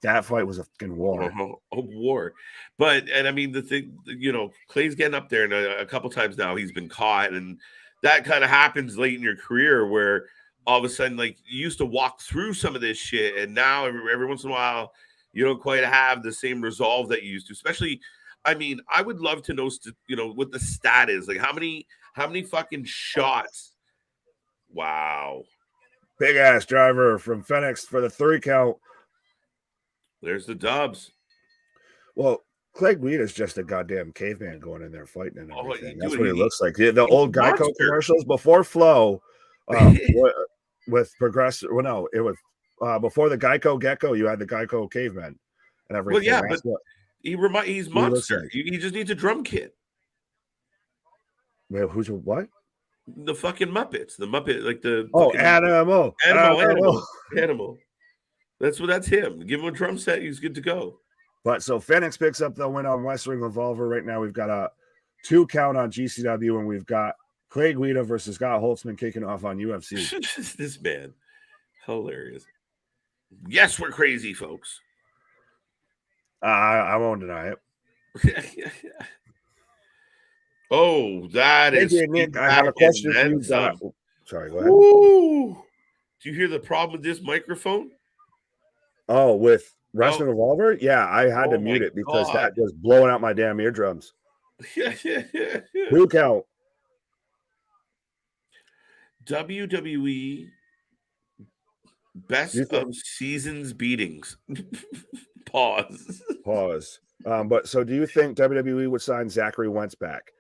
That fight was a fucking war. A war. And I mean, the thing, Clay's getting up there, and a couple times now he's been caught, and that kind of happens late in your career where all of a sudden, like, you used to walk through some of this shit, and now every once in a while you don't quite have the same resolve that you used to. Especially, I mean, I would love to know, what the stat is. Like, how many fucking shots. Wow. Big ass driver from Fenix for the 3 count. There's the dubs. Well, Clay Guida is just a goddamn caveman going in there fighting and everything. That's what he looks like. The old Geico commercials before Flow with Progressive. Well, no, it was before the Geico Gecko. You had the Geico caveman and everything. Well, yeah, but he's monster. He just needs a drum kit. Wait, who's what? The fucking Muppets. The Muppet, like the Animal. That's him. Give him a drum set. He's good to go. But so Fenix picks up the win on Wrestling Revolver. Right now we've got a 2 count on GCW, and we've got Clay Guida versus Scott Holtzman kicking off on UFC. This man, hilarious. Yes, we're crazy, folks. I won't deny it. Oh, that is. Nick, I have a question for you. Sorry, go ahead. Ooh. Do you hear the problem with this microphone? Oh, with Wrestling Revolver? Yeah, I had to mute it because that was blowing out my damn eardrums. Yeah. 2 count. WWE best of seasons beatings. Pause. But so do you think WWE would sign Zachary Wentz back?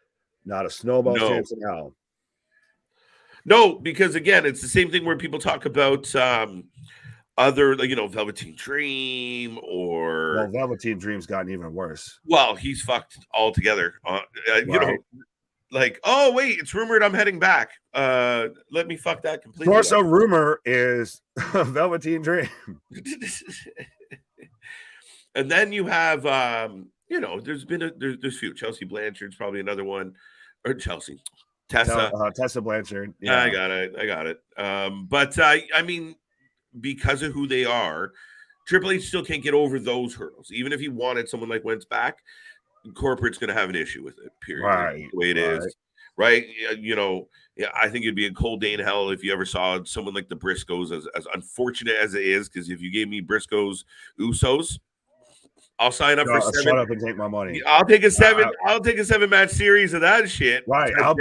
Not a snowball chance in hell. No, because again, it's the same thing where people talk about other, Velveteen Dream or. Well, Velveteen Dream's gotten even worse. Well, he's fucked altogether. Oh wait, it's rumored I'm heading back. Let me fuck that completely. Torso rumor is Velveteen Dream. And then you have, there's been there's few. Chelsea Blanchard's probably another one, or Tessa Blanchard. Yeah, I got it. But I mean, because of who they are, Triple H still can't get over those hurdles. Even if he wanted someone like Wentz back, corporate's going to have an issue with it. Period. Right. The way it is. Right. I think it'd be a cold day in hell if you ever saw someone like the Briscoes, as unfortunate as it is, because if you gave me Briscoes, Usos, I'll sign up for 7. Shut up and take my money. I'll take a 7. I'll take a 7-match series of that shit. Right. I'll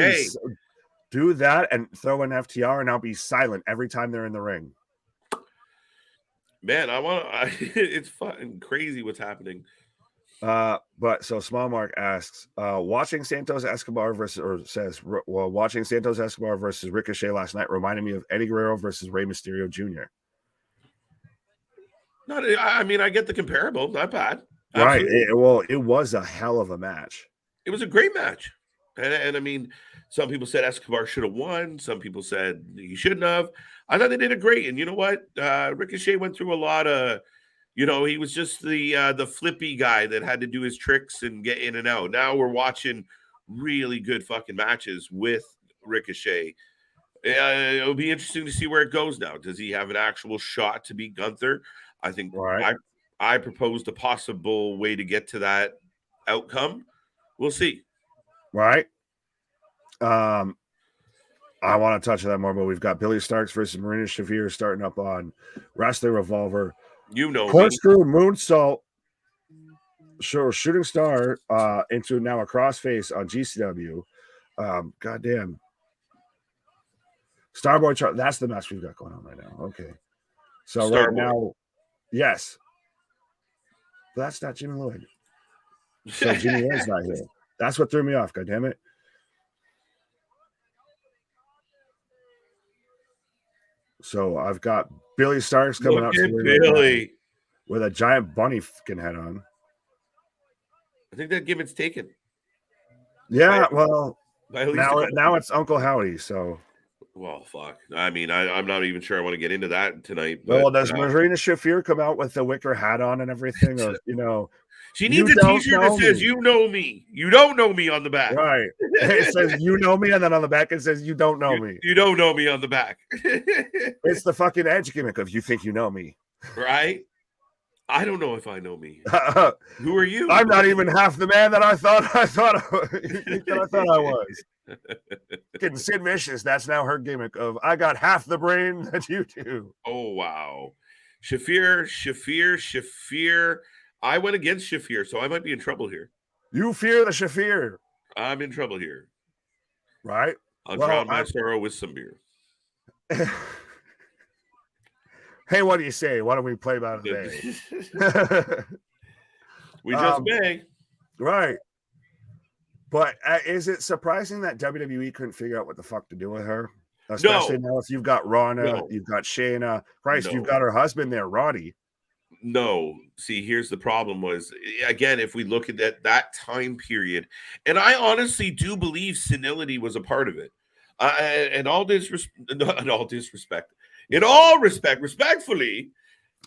do that and throw an FTR, and I'll be silent every time they're in the ring. Man, it's fucking crazy what's happening. But so Small Mark asks, watching Santos Escobar versus Ricochet last night reminded me of Eddie Guerrero versus Rey Mysterio Jr. I mean, I get the comparable, not bad. Right. It was a hell of a match. It was a great match. And I mean, some people said Escobar should have won. Some people said he shouldn't have. I thought they did it great. And you know what? Ricochet went through a lot of, he was just the flippy guy that had to do his tricks and get in and out. Now we're watching really good fucking matches with Ricochet. It'll be interesting to see where it goes now. Does he have an actual shot to beat Gunther? I think I proposed a possible way to get to that outcome. We'll see. Right. I want to touch on that more, but we've got Billy Starks versus Marina Shafir starting up on Wrasslin Revolver. Corkscrew moonsault, shooting star into now a crossface on GCW. Goddamn. Starboy Charlie. That's the match we've got going on right now. Okay. So Starboy. Right now, yes. But that's not Jimmy Lloyd. So Jimmy Lloyd's not here. That's what threw me off. God damn it. So I've got Billy Starks coming up. Billy with a giant bunny fucking head on. I think that gimmick's taken. Yeah, now it's Uncle Howdy. So, well, fuck. I mean, I'm not even sure I want to get into that tonight. But, well, does Marina Shafir come out with the wicker hat on and everything, or She needs a T-shirt that says "You know me." You don't know me on the back. Right. It says "You know me," and then on the back it says "You don't know me." You don't know me on the back. It's the fucking edge gimmick of "You think you know me." Right. I don't know if I know me. Who are you? I'm not even half the man that I thought I was. Getting Sid Vicious. That's now her gimmick of "I got half the brain that you do." Oh wow, Shafir. I went against Shafir, so I might be in trouble here. You fear the Shafir. I'm in trouble here. Right? I'll drown my sorrow with some beer. Hey, what do you say? Why don't we play by the day? We just may. Right. But is it surprising that WWE couldn't figure out what the fuck to do with her? Especially now if you've got Rana, you've got Shayna. Christ, you've got her husband there, Roddy. No. See, here's the problem was, again, if we look at that time period, and I honestly do believe senility was a part of it. And all disrespect, respectfully.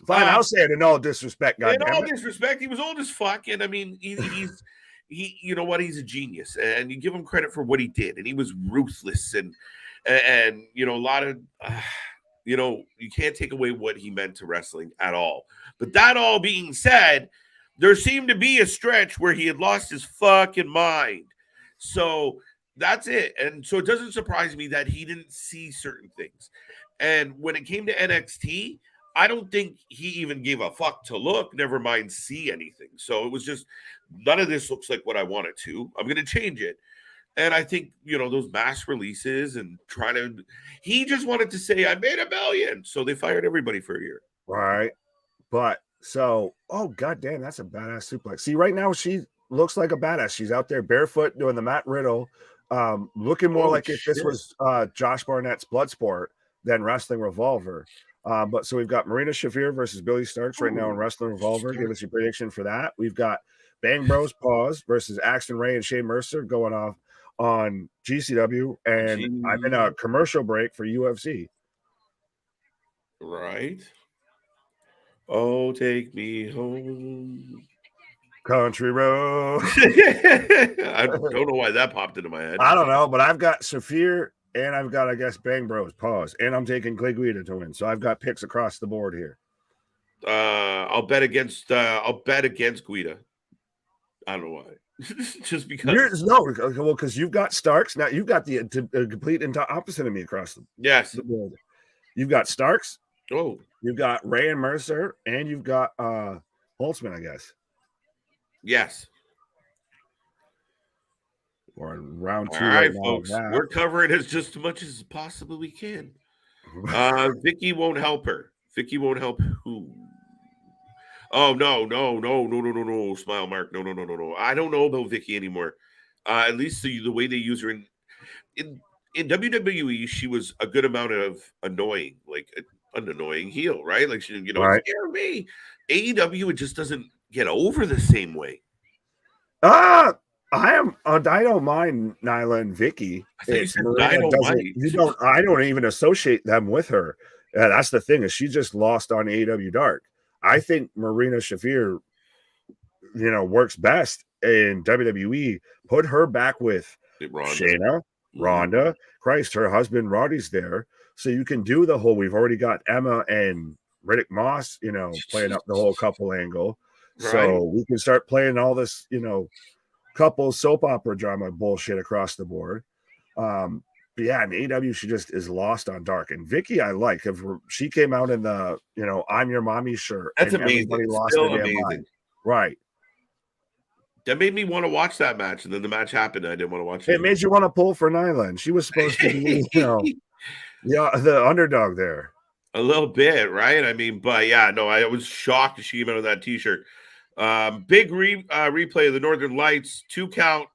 Fine, I'll say it in all disrespect. Disrespect, he was old as fuck. And I mean, he's you know what? He's a genius. And you give him credit for what he did. And he was ruthless. And a lot of... you can't take away what he meant to wrestling at all. But that all being said, there seemed to be a stretch where he had lost his fucking mind. So that's it. And so it doesn't surprise me that he didn't see certain things. And when it came to NXT, I don't think he even gave a fuck to look, never mind see anything. So it was just, none of this looks like what I want it to. I'm going to change it. And I think, those mass releases and he just wanted to say, I made $1 million. So they fired everybody for a year. Right. But goddamn, that's a badass suplex. See, right now she looks like a badass. She's out there barefoot doing the Matt Riddle, looking more like if this was Josh Barnett's Bloodsport than Wrasslin Revolver. But so we've got Marina Shafir versus Billy Starks right now in Wrasslin Revolver. Give us your prediction for that. We've got Bang Bros Pause versus Axton Ray and Shea Mercer going off on GCW, and I'm in a commercial break for UFC. Right. Oh, take me home, country road. I don't know why that popped into my head. I don't know, but I've got Shafir and I've got, I guess, Bang Bros Pause, and I'm taking Clay Guida to win. So I've got picks across the board here. I'll bet against Guida. I don't know why. Just because because you've got Starks. Now you've got the complete opposite of me across the board. You've got Starks. Oh, you've got Ray and Mercer, and you've got Holtzman, I guess. Yes. We're in round All 2 right right, now of folks. that. We're covering as just much as possibly we can. Vicky won't help her. Vicky won't help who? Oh no! Smile mark. No. I don't know about Vicky anymore. At least the way they use her in in WWE, she was a good amount of annoying, like an annoying heel, right? Like she, Right. scare me. AEW, it just doesn't get over the same way. I don't mind Nyla and Vicky. I thought you It's said Marina doesn't. dynamite. You don't. I don't even associate them with her. That's the thing, is she just lost on AEW Dark. I think Marina Shafir, works best in WWE. Put her back with Ronda. Shayna, Ronda. Christ, her husband Roddy's there, so you can do the whole. We've already got Emma and Riddick Moss, playing up the whole couple angle. Right. So we can start playing all this, couple soap opera drama bullshit across the board. But yeah, in AEW, she just is lost on Dark. And Vicky, I like. If she came out in the, I'm your mommy shirt, That's and amazing. everybody lost Still their damn amazing. mind. Right. That made me want to watch that match, and then the match happened. And I didn't want to watch it. It made you want to pull for Nyla, and she was supposed to be, the underdog there. A little bit, right? I mean, but yeah, no, I was shocked she came out of that T-shirt. Big replay of the Northern Lights, 2 count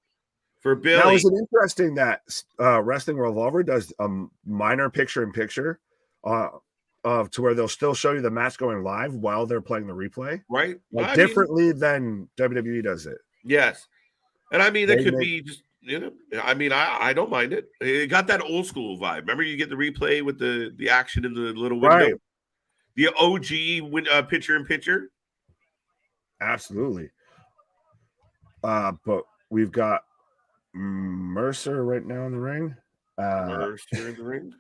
for Billy. Now, is it interesting that Wrestling Revolver does a minor picture-in-picture to where they'll still show you the match going live while they're playing the replay? Right. Like, differently than WWE does it. Yes. And I mean, that could be just, I mean, I don't mind it. It got that old school vibe. Remember, you get the replay with the action in the little window? Right. The OG picture-in-picture? Absolutely. But we've got Mercer right now in the ring. Mercer in the ring.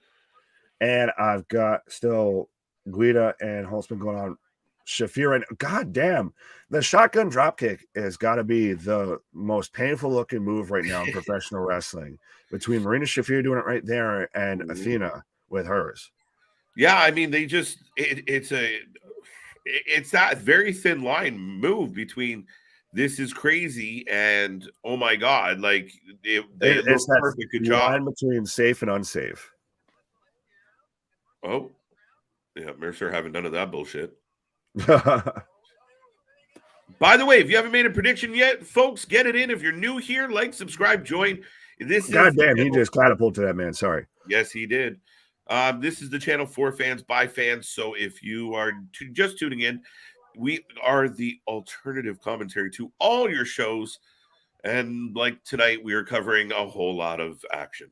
And I've got still Guida and Holtzman going on. Shafir, and god damn, the shotgun dropkick has got to be the most painful looking move right now in professional wrestling, between Marina Shafir doing it right there and Athena with hers. Yeah, I mean, they just it's that very thin line move between this is crazy and oh my god, like it's that perfect. Good job. Line between safe and unsafe. Oh, yeah, Mercer haven't done that bullshit. By the way, if you haven't made a prediction yet, folks, get it in. If you're new here, like, subscribe, join. God damn, he just catapulted to that man. Sorry. Yes, he did. This is the channel for fans by fans. So if you are just tuning in, we are the alternative commentary to all your shows. And like tonight, we are covering a whole lot of action.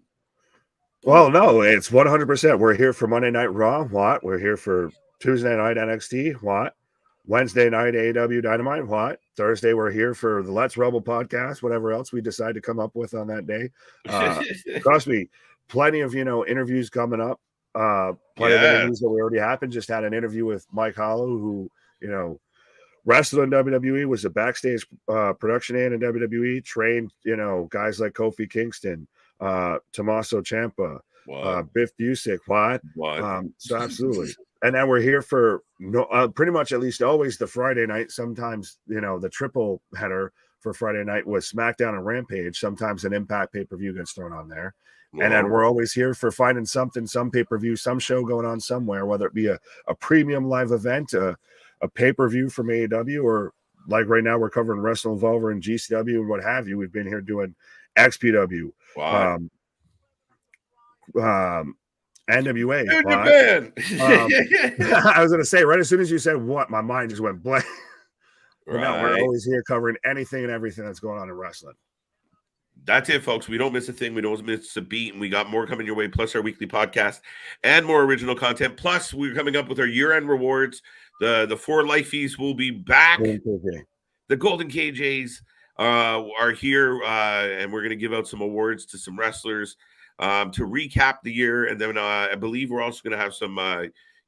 Well, no, it's 100%. We're here for Monday Night Raw. What? We're here for Tuesday night NXT. What? Wednesday night AEW Dynamite. What? Thursday we're here for the Let's Rebel podcast. Whatever else we decide to come up with on that day. Trust me, plenty of interviews coming up. Plenty of interviews that we already happened. Just had an interview with Mike Hollow, who wrestled in WWE, was a backstage production hand in WWE, trained guys like Kofi Kingston, Tommaso Ciampa, Biff Busick. What? So absolutely. And then we're here for pretty much at least always the Friday night. Sometimes, the triple header for Friday night was SmackDown and Rampage. Sometimes an Impact pay-per-view gets thrown on there. Whoa. And then we're always here for finding something, some pay-per-view, some show going on somewhere, whether it be a premium live event, a pay-per-view from AEW, or like right now we're covering Wrestling Revolver and GCW and what have you. We've been here doing XPW. Wow. NWA. I was going to say, right as soon as you said what, my mind just went blank. Right. No, we're always here covering anything and everything that's going on in wrestling. That's it, folks. We don't miss a thing. We don't miss a beat. And we got more coming your way, plus our weekly podcast and more original content. Plus, we're coming up with our year-end rewards. The 4 lifeies will be back. The Golden KJs are here, and we're going to give out some awards to some wrestlers to recap the year. And then I believe we're also going to have some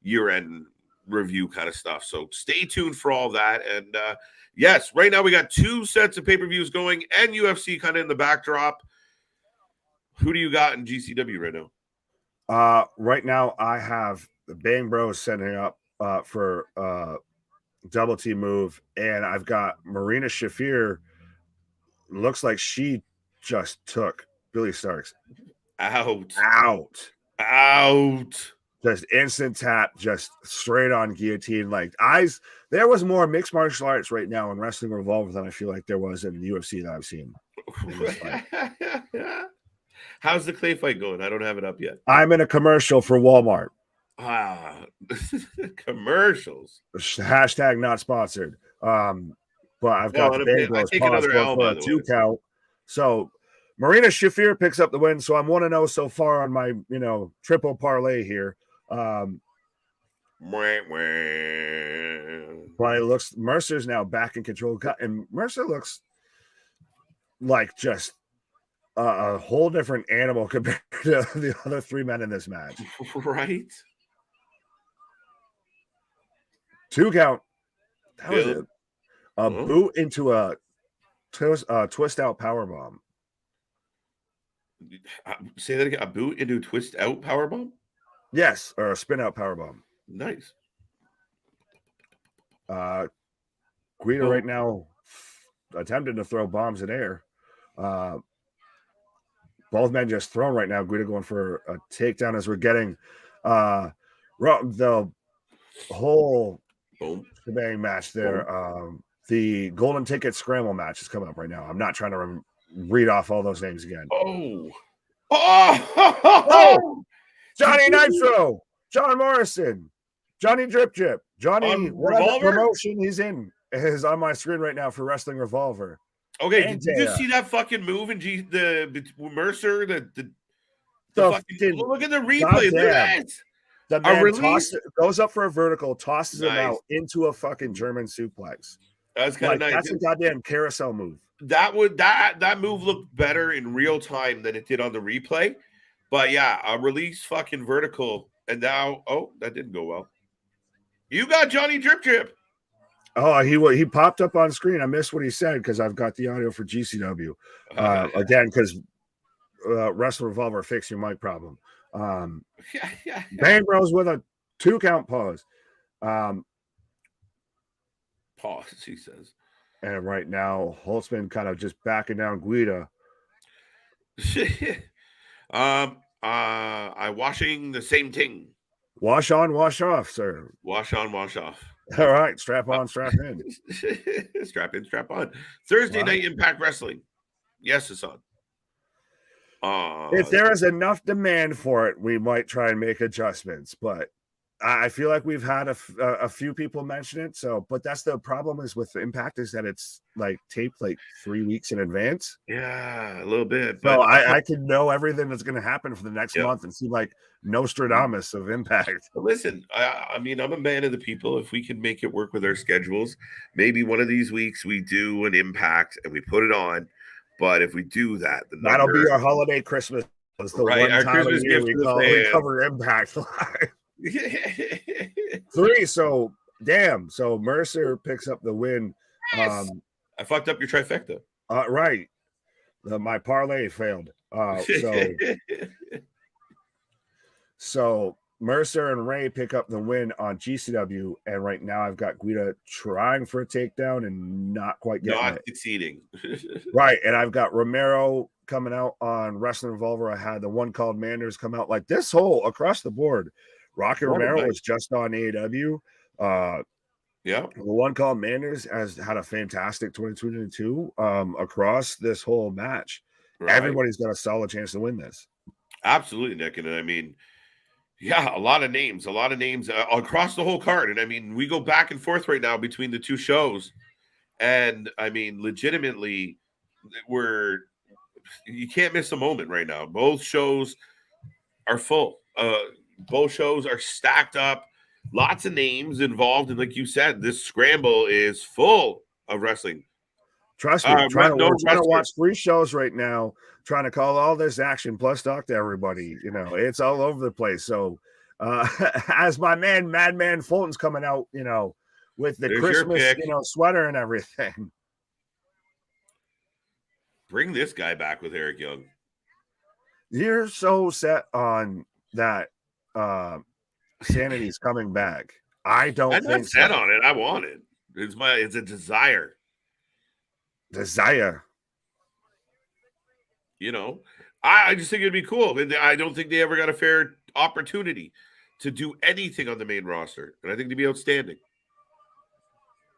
year-end review kind of stuff. So stay tuned for all that. And yes, right now we got 2 sets of pay-per-views going and UFC kind of in the backdrop. Who do you got in GCW right now? Right now I have the Bang Bros setting up for double team move, and I've got Marina Shafir. Looks like she just took Billy Starks Out. just instant tap, just straight on guillotine. Like eyes, there was more mixed martial arts right now in Wrestling Revolver than I feel like there was in the UFC that I've seen in this fight. How's the clay fight going? I don't have it up yet. I'm in a commercial for Walmart. Commercials. Hashtag not sponsored. But I've got the Bang Bros pause for a 2 count. So Marina Shafir picks up the win. So I'm 1-0 so far on my, triple parlay here. But it looks Mercer's now back in control, and Mercer looks like just a whole different animal compared to the other 3 men in this match. Right? 2 count. That was it. Boot into a twist out power bomb. Say that again. A boot into a twist out power bomb? Yes, or a spin out power bomb. Nice. Guido right now attempting to throw bombs in air. Both men just thrown right now. Guido going for a takedown as we're getting the whole shebang match there. The golden ticket scramble match is coming up right now. I'm not trying to read off all those names again. Oh! Johnny Nitro, John Morrison, Johnny Drip Drip, Johnny whatever promotion he's in is on my screen right now for Wrestling Revolver. Okay, did you just see that fucking move in the Mercer? The fucking, look at the replay. Look at that. The man goes up for a vertical, tosses him out into a fucking German suplex. That's kind of nice. That's a goddamn carousel move. That move looked better in real time than it did on the replay. But yeah, a release fucking vertical, and now that didn't go well. You got Johnny Drip Drip. Oh, he popped up on screen. I missed what he said because I've got the audio for GCW. Again, because Wrestling Revolver fix your mic problem. Bang Bros with a 2 count pause. Pause, he says. And right now, Holtzman kind of just backing down Guida. I washing the same thing. Wash on, wash off, sir. Wash on, wash off. All right, strap on, strap in. Strap in, strap on. Thursday night Impact Wrestling. Yes, it's on. If there is enough demand for it, we might try and make adjustments, but I feel like we've had a few people mention it. So, but that's the problem is with Impact is that it's like taped like 3 weeks in advance. Yeah, a little bit. So I can know everything that's going to happen for the next month and seem like Nostradamus of Impact. Listen, I mean, I'm a man of the people. If we can make it work with our schedules, maybe one of these weeks we do an Impact and we put it on. But if we do that, that'll be our holiday Christmas. It's the one time Christmas of year we cover Impact live. 3, so damn. So Mercer picks up the win. Yes. I fucked up your trifecta. Right. My parlay failed. So Mercer and Ray pick up the win on GCW, and right now I've got Guida trying for a takedown and not quite getting it. Succeeding. Right, and I've got Romero coming out on Wrestling Revolver. I had the one called Manders come out like this whole across the board. Rocky Romero was just on AEW. The one called Manders has had a fantastic 2022 across this whole match. Right. Everybody's got a solid chance to win this. Absolutely, Nick. And I mean, a lot of names across the whole card. And I mean, we go back and forth right now between the two shows. And I mean, legitimately, you can't miss a moment right now. Both shows are full. Both shows are stacked up. Lots of names involved. And like you said, this scramble is full of wrestling. Trust me, trying to watch 3 shows right now, trying to call all this action, plus talk to everybody. It's all over the place. So as my man, Madman Fulton's coming out, with the Christmas, sweater and everything. Bring this guy back with Eric Young. You're so set on that Sanity's coming back. I don't think set on it. I want it. It's a desire. Desire. You know, I just think it'd be cool. And I don't think they ever got a fair opportunity to do anything on the main roster. And I think they'd be outstanding.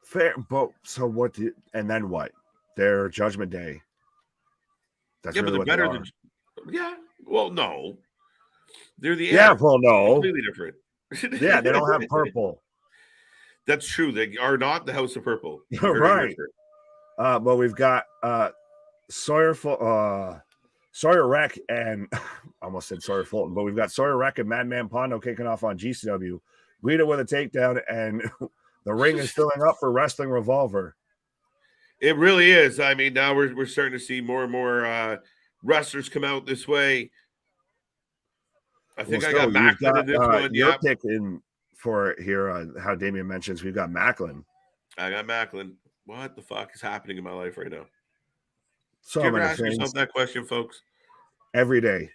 Fair, but so what? And then what? Their Judgment Day. That's really what better they are. Yeah. Well, no. They're the Yeah. Heirs. Well, no. Completely different. Yeah, they don't have purple. That's true. They are not the House of Purple. Right. But we've got Sawyer Wreck and I almost said Sawyer Fulton, but we've got Sawyer Wreck and Madman Pondo kicking off on GCW. Guido with a takedown, and the ring is filling up for Wrestling Revolver. It really is. I mean, now we're starting to see more and more wrestlers come out this way. I think I got Macklin in this one. Your pick in for here, how Damian mentions, we've got Macklin. I got Macklin. What the fuck is happening in my life right now? So Do you ever ask yourself that question, folks? Every day.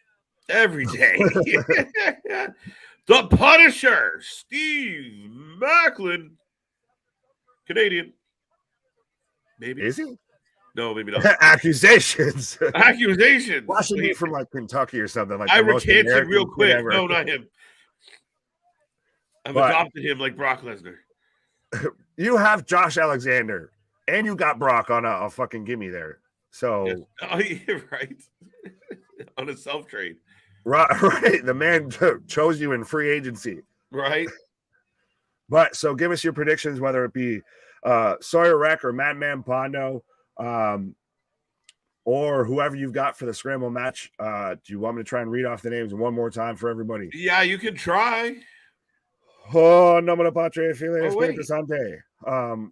Every day. The Punisher, Steve Macklin. Canadian. Maybe. Is he? No, maybe not. Accusations. Accusations. Why should be from like Kentucky or something? Like I recanted real quick. Ever. No, not him. I've adopted him like Brock Lesnar. You have Josh Alexander, and you got Brock on a fucking gimme there. So, yes. Oh, yeah, right. On a self trade. Right. The man chose you in free agency. Right. But so give us your predictions, whether it be Sawyer Wreck or Madman Pondo, or whoever you've got for the scramble match. Do you want me to try and read off the names one more time for everybody? Yeah, you can try. Oh, no me patria, Felix, Sante.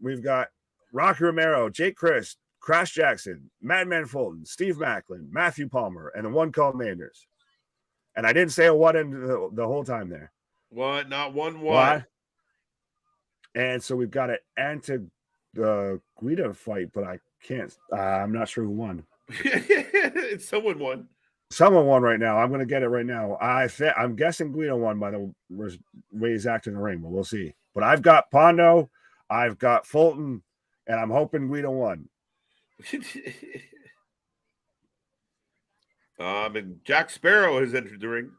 We've got Rocky Romero, Jake Christ, Crash Jackson, Madman Fulton, Steve Macklin, Matthew Palmer, and the one called Manders. And I didn't say a what in the whole time there. What? Not one what? And so we've got an Guida fight, but I can't. I'm not sure who won. Someone won. Someone won right now. I'm going to get it right now. I'm guessing Guido won by the way he's acting in the ring, but we'll see. But I've got Pondo, I've got Fulton, and I'm hoping Guido won. And Jack Sparrow has entered the ring.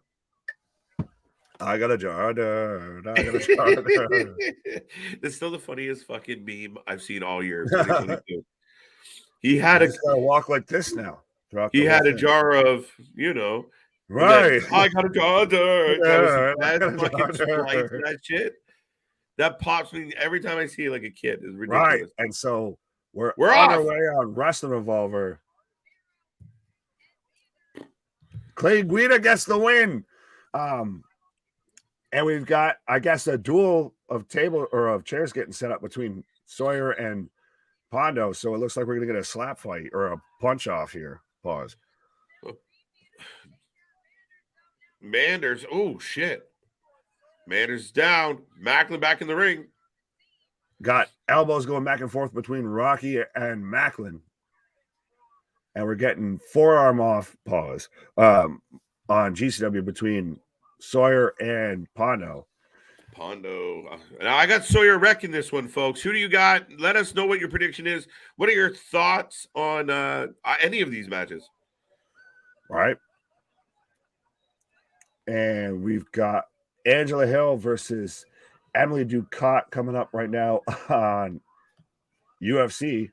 I got a jar. That's still the funniest fucking meme I've seen all year. 2022. He had a walk like this now. He had a jar of, right. I got a jar. That shit. That pops me every time I see like a kid. It's ridiculous. Right. And so we're on our way on Wrestling Revolver. Clay Guida gets the win. And we've got, I guess, a duel of chairs getting set up between Sawyer and Pondo. So it looks like we're going to get a slap fight or a punch off here. Pause. Manders. Oh, shit. Manders down. Macklin back in the ring. Got elbows going back and forth between Rocky and Macklin. And we're getting forearm off, pause, on GCW between Sawyer and Pondo. Now I got Sawyer Wreck in this one, folks. Who do you got? Let us know what your prediction is. What are your thoughts on any of these matches? All right. And we've got Angela Hill versus Emily Ducat coming up right now on UFC.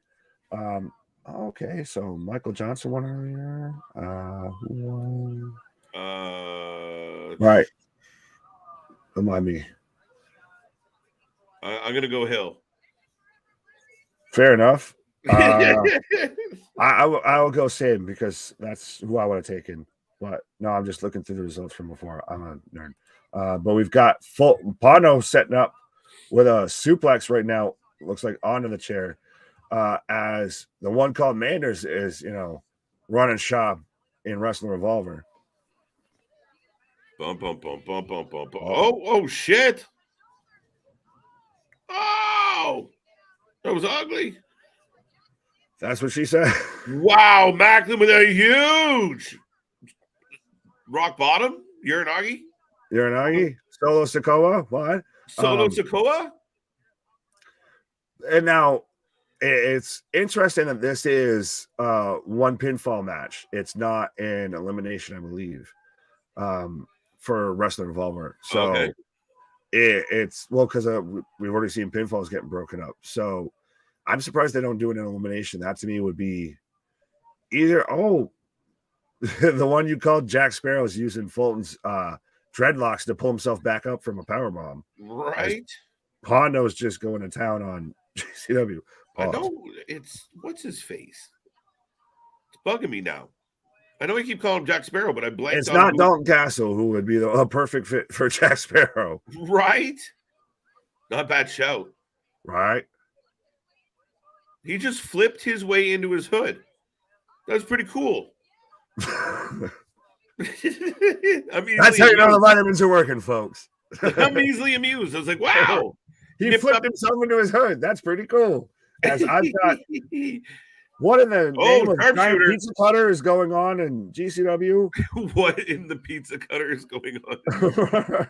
Okay, so Michael Johnson won earlier. Who won? Right. Remind me. I'm gonna go Hill. Fair enough. I will go Sam because that's who I would have taken. But no, I'm just looking through the results from before. I'm a nerd. But we've got Pondo setting up with a suplex right now. Looks like onto the chair. As the one called Manders is, running shop in Wrestling Revolver. Bum, bum, bum, bum, bum, bum, bum. Oh, shit. Oh, that was ugly. That's what she said. Wow, Macklin with a huge rock bottom. Uranagi? Solo Sokoa? What? Solo Sokoa? And now it's interesting that this is one pinfall match. It's not an elimination, I believe, for Wrestling Revolver. So Okay. it's well because we've already seen pinfalls getting broken up. So I'm surprised they don't do an elimination. That to me would be either the one you called Jack Sparrow is using Fulton's dreadlocks to pull himself back up from a powerbomb. Right. Pondo's just going to town on GCW. I know it's what's his face. It's bugging me now. I know I keep calling him Jack Sparrow, but I blanked. It's not Dalton Castle who would be a perfect fit for Jack Sparrow. Right? Not bad shout. Right? He just flipped his way into his hood. That was pretty cool. That's how you know the vitamins are working, folks. I'm easily amused. I was like, wow. He flipped himself into his hood. That's pretty cool. As I've got what in the name of giant pizza cutter is going on in GCW? What in the pizza cutter is going on?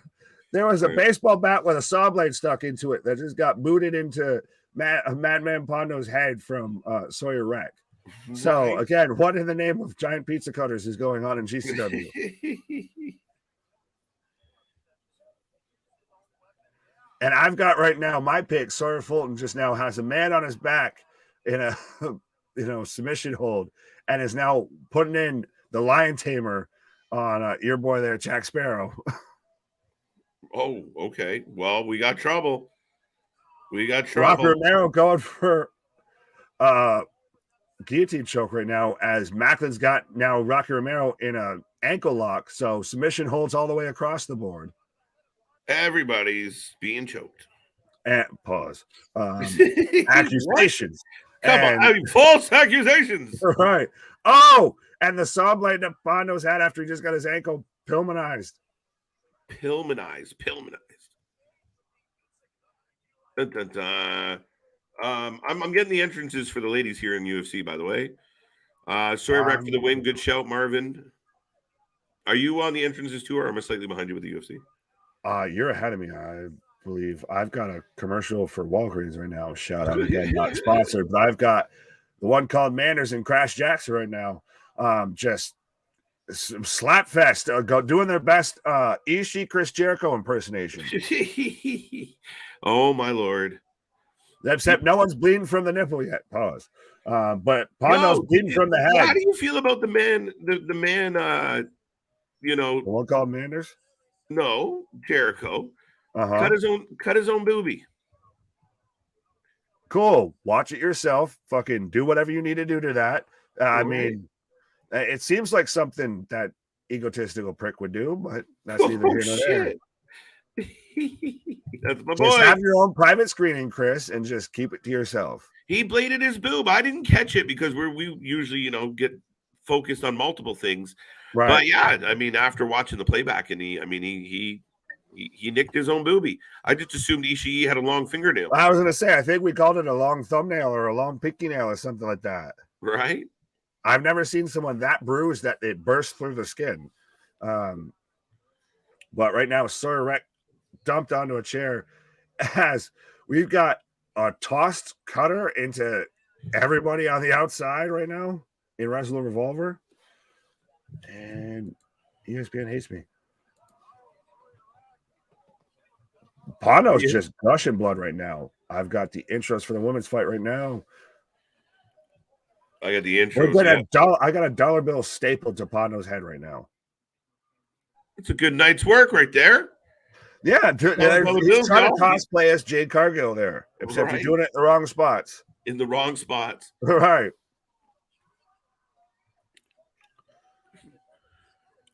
There was a baseball bat with a saw blade stuck into it that just got booted into Madman Pondo's head from Sawyer Wreck. Right. So again, what in the name of giant pizza cutters is going on in GCW? And I've got right now my pick. Sawyer Fulton just now has a man on his back in a submission hold and is now putting in the lion tamer on your boy there, Jack Sparrow. Oh, okay. Well, we got trouble. Rocky Romero going for guillotine choke right now as Macklin's got now Rocky Romero in an ankle lock. So submission holds all the way across the board. Everybody's being choked. And pause. Accusations. Come on, false accusations. Right. Oh, and the saw blade that Pondo's had after he just got his ankle Pillmanized. Dun, dun, dun. I'm getting the entrances for the ladies here in UFC, by the way. Sawyer Wreck for the win. Good shout, Marvin. Are you on the entrances too, or am I slightly behind you with the UFC? You're ahead of me, I believe. I've got a commercial for Walgreens right now. Shout out again, not sponsored, but I've got the one called Manners and Crash Jackson right now. Just Slapfest doing their best Ishii Chris Jericho impersonation. Oh my lord. Except no one's bleeding from the nipple yet. Pause. But Pondo's bleeding from the head. How do you feel about the man, the man the one called Manners? No, Jericho. Cut his own boobie. Cool. Watch it yourself. Fucking do whatever you need to do to that. I mean, it seems like something that egotistical prick would do, but that's neither here nor there. That's my just boy. Have your own private screening, Chris, and just keep it to yourself. He bladed his boob. I didn't catch it because we usually, get focused on multiple things. Right. But yeah, I mean, after watching the playback, and he nicked his own boobie. I just assumed Ishii had a long fingernail. I was gonna say, I think we called it a long thumbnail or a long pinky nail or something like that. Right. I've never seen someone that bruised that it burst through the skin. But right now, Sawyer Wreck dumped onto a chair as we've got a tossed cutter into everybody on the outside right now in Wrestling Revolver. And ESPN hates me. Pondo's just gushing blood right now. I've got the intros for the women's fight right now. I got the intros. I got a dollar bill stapled to Pondo's head right now. It's a good night's work right there. Yeah, he's trying to cosplay as Jade Cargill there, except you're doing it in the wrong spots. In the wrong spots. Right.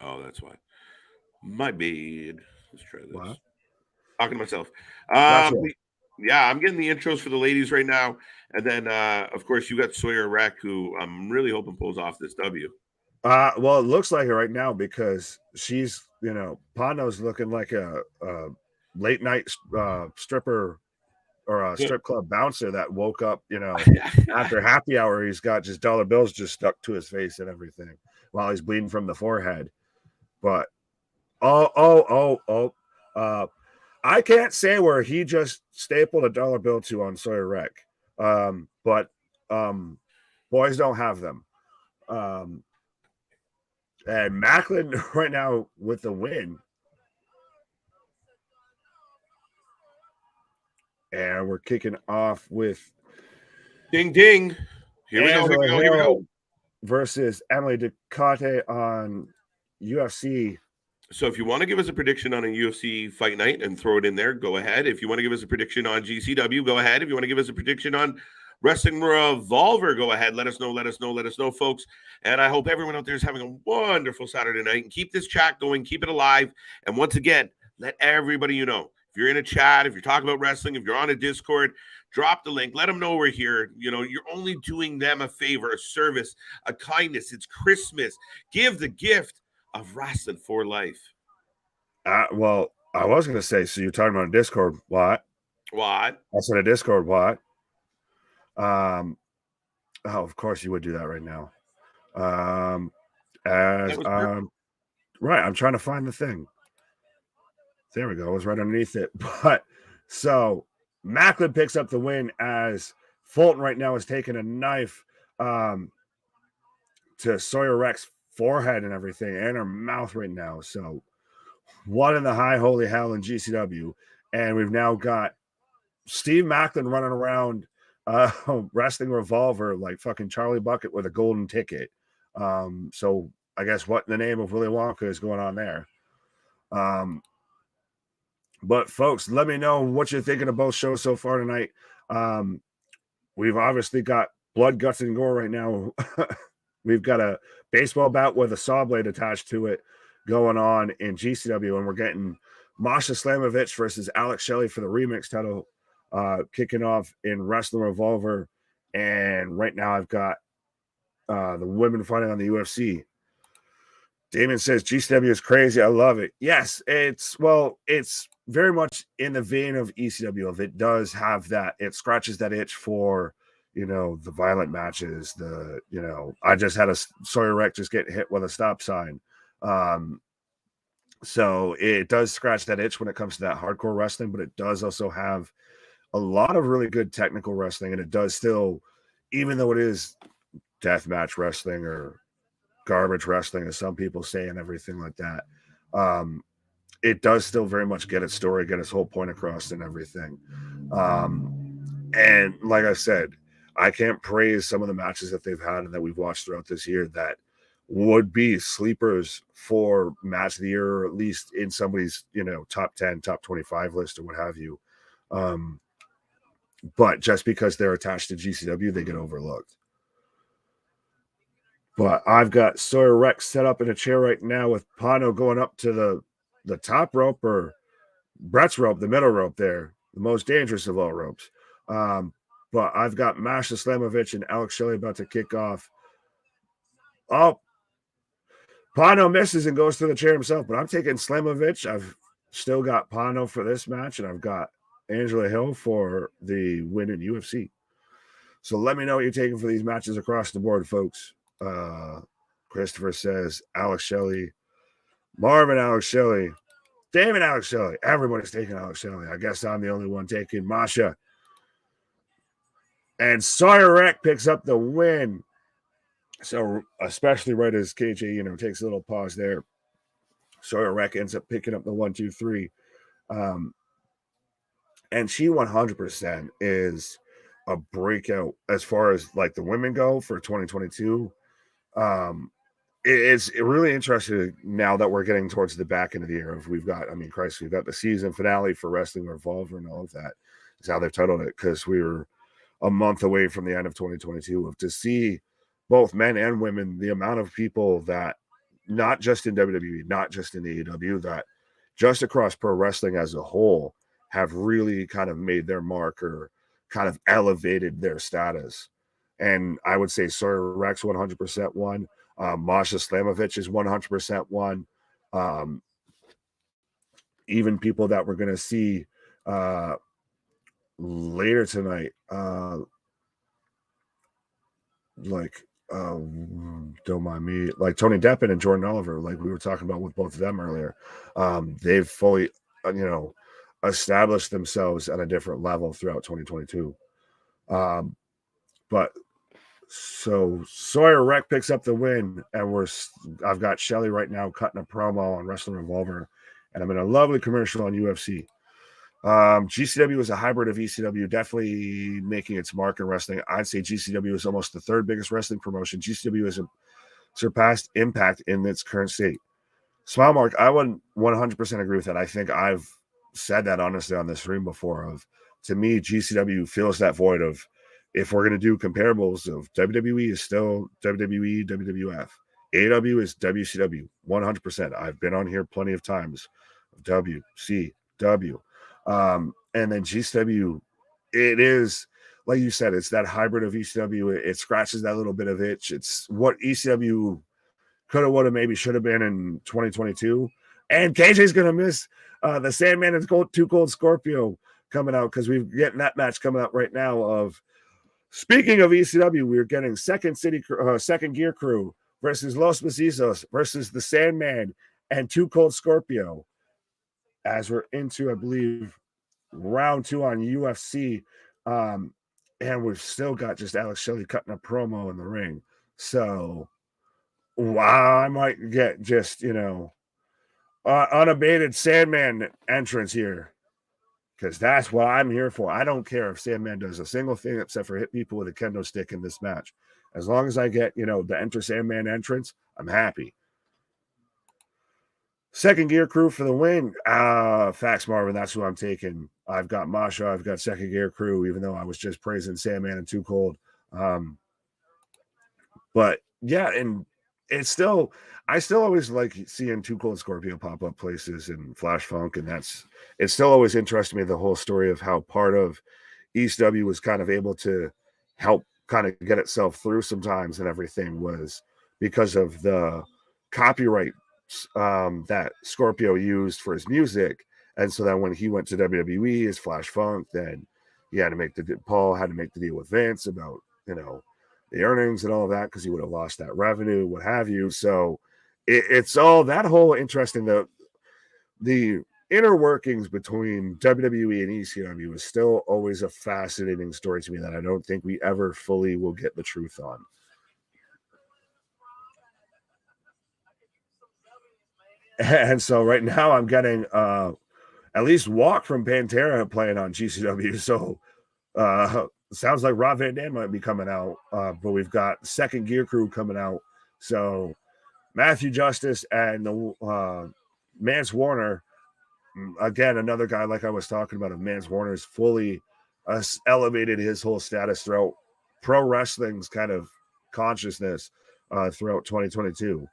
Oh, that's why. My bad. Let's try this. What? Talking to myself. Yeah, I'm getting the intros for the ladies right now. And then, of course, you got Sawyer Wreck, who I'm really hoping pulls off this W. Well, it looks like it right now because she's, Pondo's looking like a late night stripper or a strip club bouncer that woke up, after happy hour. He's got just dollar bills just stuck to his face and everything while he's bleeding from the forehead. But I can't say where he just stapled a dollar bill to on Sawyer Wreck. But boys don't have them. And Macklin right now with the win. And we're kicking off with Ding, ding. Here we go. Versus Emily Ducote on UFC. So if you want to give us a prediction on a UFC fight night and throw it in there, go ahead. If you want to give us a prediction on GCW, go ahead. If you want to give us a prediction on Wrestling Revolver, go ahead. Let us know, folks. And I hope everyone out there is having a wonderful Saturday night. And keep this chat going. Keep it alive. And once again, let everybody know. If you're in a chat, if you're talking about wrestling, if you're on a Discord, drop the link. Let them know we're here. You're only doing them a favor, a service, a kindness. It's Christmas. Give the gift of wrestling for life. Well, I was going to say, so you're talking about a Discord. What? That's what a Discord. What? Of course you would do that right now. Right. I'm trying to find the thing. There we go. It was right underneath it. But so Macklin picks up the win as Fulton right now is taking a knife to Sawyer Rex forehead and everything and her mouth right now. So what in the high holy hell in GCW? And we've now got Steve Macklin running around Wrestling Revolver like fucking Charlie Bucket with a golden ticket. So I guess what in the name of Willy Wonka is going on there? But folks, let me know what you're thinking of both shows so far tonight. We've obviously got blood, guts, and gore right now. We've got a baseball bat with a saw blade attached to it going on in GCW, and we're getting Masha Slamovich versus Alex Shelley for the remix title kicking off in Wrestling Revolver. And right now I've got the women fighting on the UFC. Damon says GCW is crazy. I love it. Yes, it's very much in the vein of ECW. It does have that. It scratches that itch for, the violent matches. I just had a Sawyer Wreck just get hit with a stop sign. So it does scratch that itch when it comes to that hardcore wrestling, but it does also have a lot of really good technical wrestling. And it does still, even though it is deathmatch wrestling or garbage wrestling, as some people say, and everything like that, it does still very much get its story, get its whole point across and everything. And like I said, I can't praise some of the matches that they've had and that we've watched throughout this year that would be sleepers for match of the year, or at least in somebody's, top 10, top 25 list or what have you. But just because they're attached to GCW, they get overlooked. But I've got Sawyer Rex set up in a chair right now with Pano going up to the top rope, or Brett's rope, the middle rope there, the most dangerous of all ropes. But I've got Masha Slamovich and Alex Shelley about to kick off. Oh, Pano misses and goes to the chair himself, but I'm taking Slamovich. I've still got Pano for this match, and I've got Angela Hill for the win in UFC. So let me know what you're taking for these matches across the board, folks. Christopher says Alex Shelley, Marvin Alex Shelley, Damon Alex Shelley. Everybody's taking Alex Shelley. I guess I'm the only one taking Masha. And Sawyer Wreck picks up the win. So especially right as KJ, takes a little pause there, Sawyer Wreck ends up picking up the 1, 2, 3. And she 100% is a breakout as far as like the women go for 2022. It's really interesting now that we're getting towards the back end of the year. We've got the season finale for Wrestling Revolver and all of that is how they've titled it, because we were a month away from the end of 2022. To see both men and women, the amount of people that, not just in WWE, not just in AEW, that just across pro wrestling as a whole have really kind of made their mark or kind of elevated their status. And I would say Sawyer Rex 100% won. Masha Slamovich is 100% one. Even people that we're going to see later tonight, don't mind me, like Tony Deppen and Jordan Oliver, like we were talking about with both of them earlier. They've fully, established themselves at a different level throughout 2022. But so Sawyer Wreck picks up the win, and I've got Shelley right now cutting a promo on Wrestling Revolver, and I'm in a lovely commercial on UFC. GCW is a hybrid of ECW, definitely making its mark in wrestling. I'd say GCW is almost the third biggest wrestling promotion. GCW has surpassed Impact in its current state. Smile Mark, I would 100% agree with that. I think I've said that honestly on this stream before. To me, GCW fills that void of, if we're going to do comparables, of WWE is still WWE, WWF. AEW is WCW, 100%. I've been on here plenty of times. WCW. And then GCW, it is, like you said, it's that hybrid of ECW. It scratches that little bit of itch. It's what ECW could have, would have, maybe should have been in 2022. And KJ's going to miss the Sandman and Too Cold Scorpio coming out, because we're getting that match coming out right now. Of speaking of ECW, we're getting Second Gear Crew versus Los Macizos versus the Sandman and Too Cold Scorpio, as we're into, I believe, round 2 on UFC. And we've still got just Alex Shelley cutting a promo in the ring. So I might get just, unabated Sandman entrance here, because that's what I'm here for. I don't care if Sandman does a single thing except for hit people with a kendo stick in this match. As long as I get, the Enter Sandman entrance, I'm happy. Second Gear Crew for the win. Facts, Marvin. That's who I'm taking. I've got Masha. I've got Second Gear Crew, even though I was just praising Sandman and Too Cold. But yeah, and I still always like seeing Too Cold Scorpio pop up places in Flash Funk, and it still always interests me, the whole story of how part of ECW was kind of able to help kind of get itself through sometimes, and everything was because of the copyright that Scorpio used for his music. And so that when he went to WWE as Flash Funk, then Paul had to make the deal with Vince about, the earnings and all of that, because he would have lost that revenue, what have you. So it's all that whole interesting, the inner workings between WWE and ECW is still always a fascinating story to me that I don't think we ever fully will get the truth on. And so right now I'm getting at least Walk from Pantera playing on GCW. So sounds like Rob Van Dam might be coming out, but we've got Second Gear Crew coming out. So Matthew Justice and the Mance Warner, again, another guy like I was talking about, of Mance Warner's fully elevated his whole status throughout pro wrestling's kind of consciousness throughout 2022.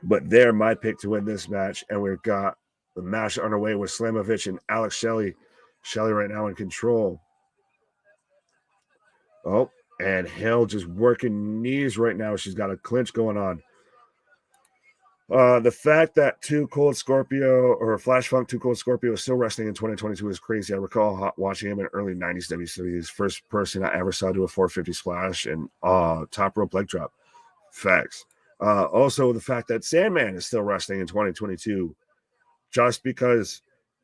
But they're my pick to win this match, and we've got the match underway with Slamovich and Alex Shelley. Shelley right now in control. Oh, and Hill just working knees right now. She's got a clinch going on. The fact that Too Cold Scorpio, or Flash Funk Too Cold Scorpio, is still wrestling in 2022 is crazy. I recall watching him in early 90s WCW. He's the first person I ever saw do a 450 splash and top rope leg drop. Facts. Also, the fact that Sandman is still wrestling in 2022, just because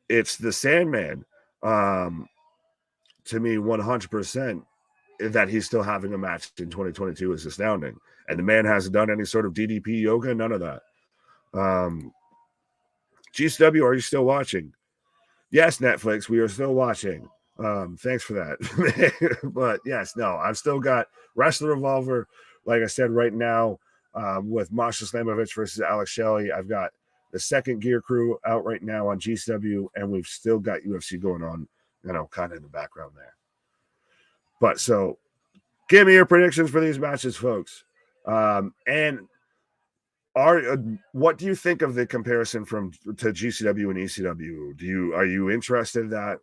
it's the Sandman, to me, 100%, that he's still having a match in 2022 is astounding. And the man hasn't done any sort of DDP yoga, none of that. GCW, are you still watching? Yes, Netflix, we are still watching. Thanks for that. But yes, no, I've still got Wrestling Revolver, like I said, right now, with Masha Slamovich versus Alex Shelley. I've got the Second Gear Crew out right now on GCW, and we've still got UFC going on, kind of in the background there. But so give me your predictions for these matches, folks. And what do you think of the comparison to GCW and ECW? Are you interested that,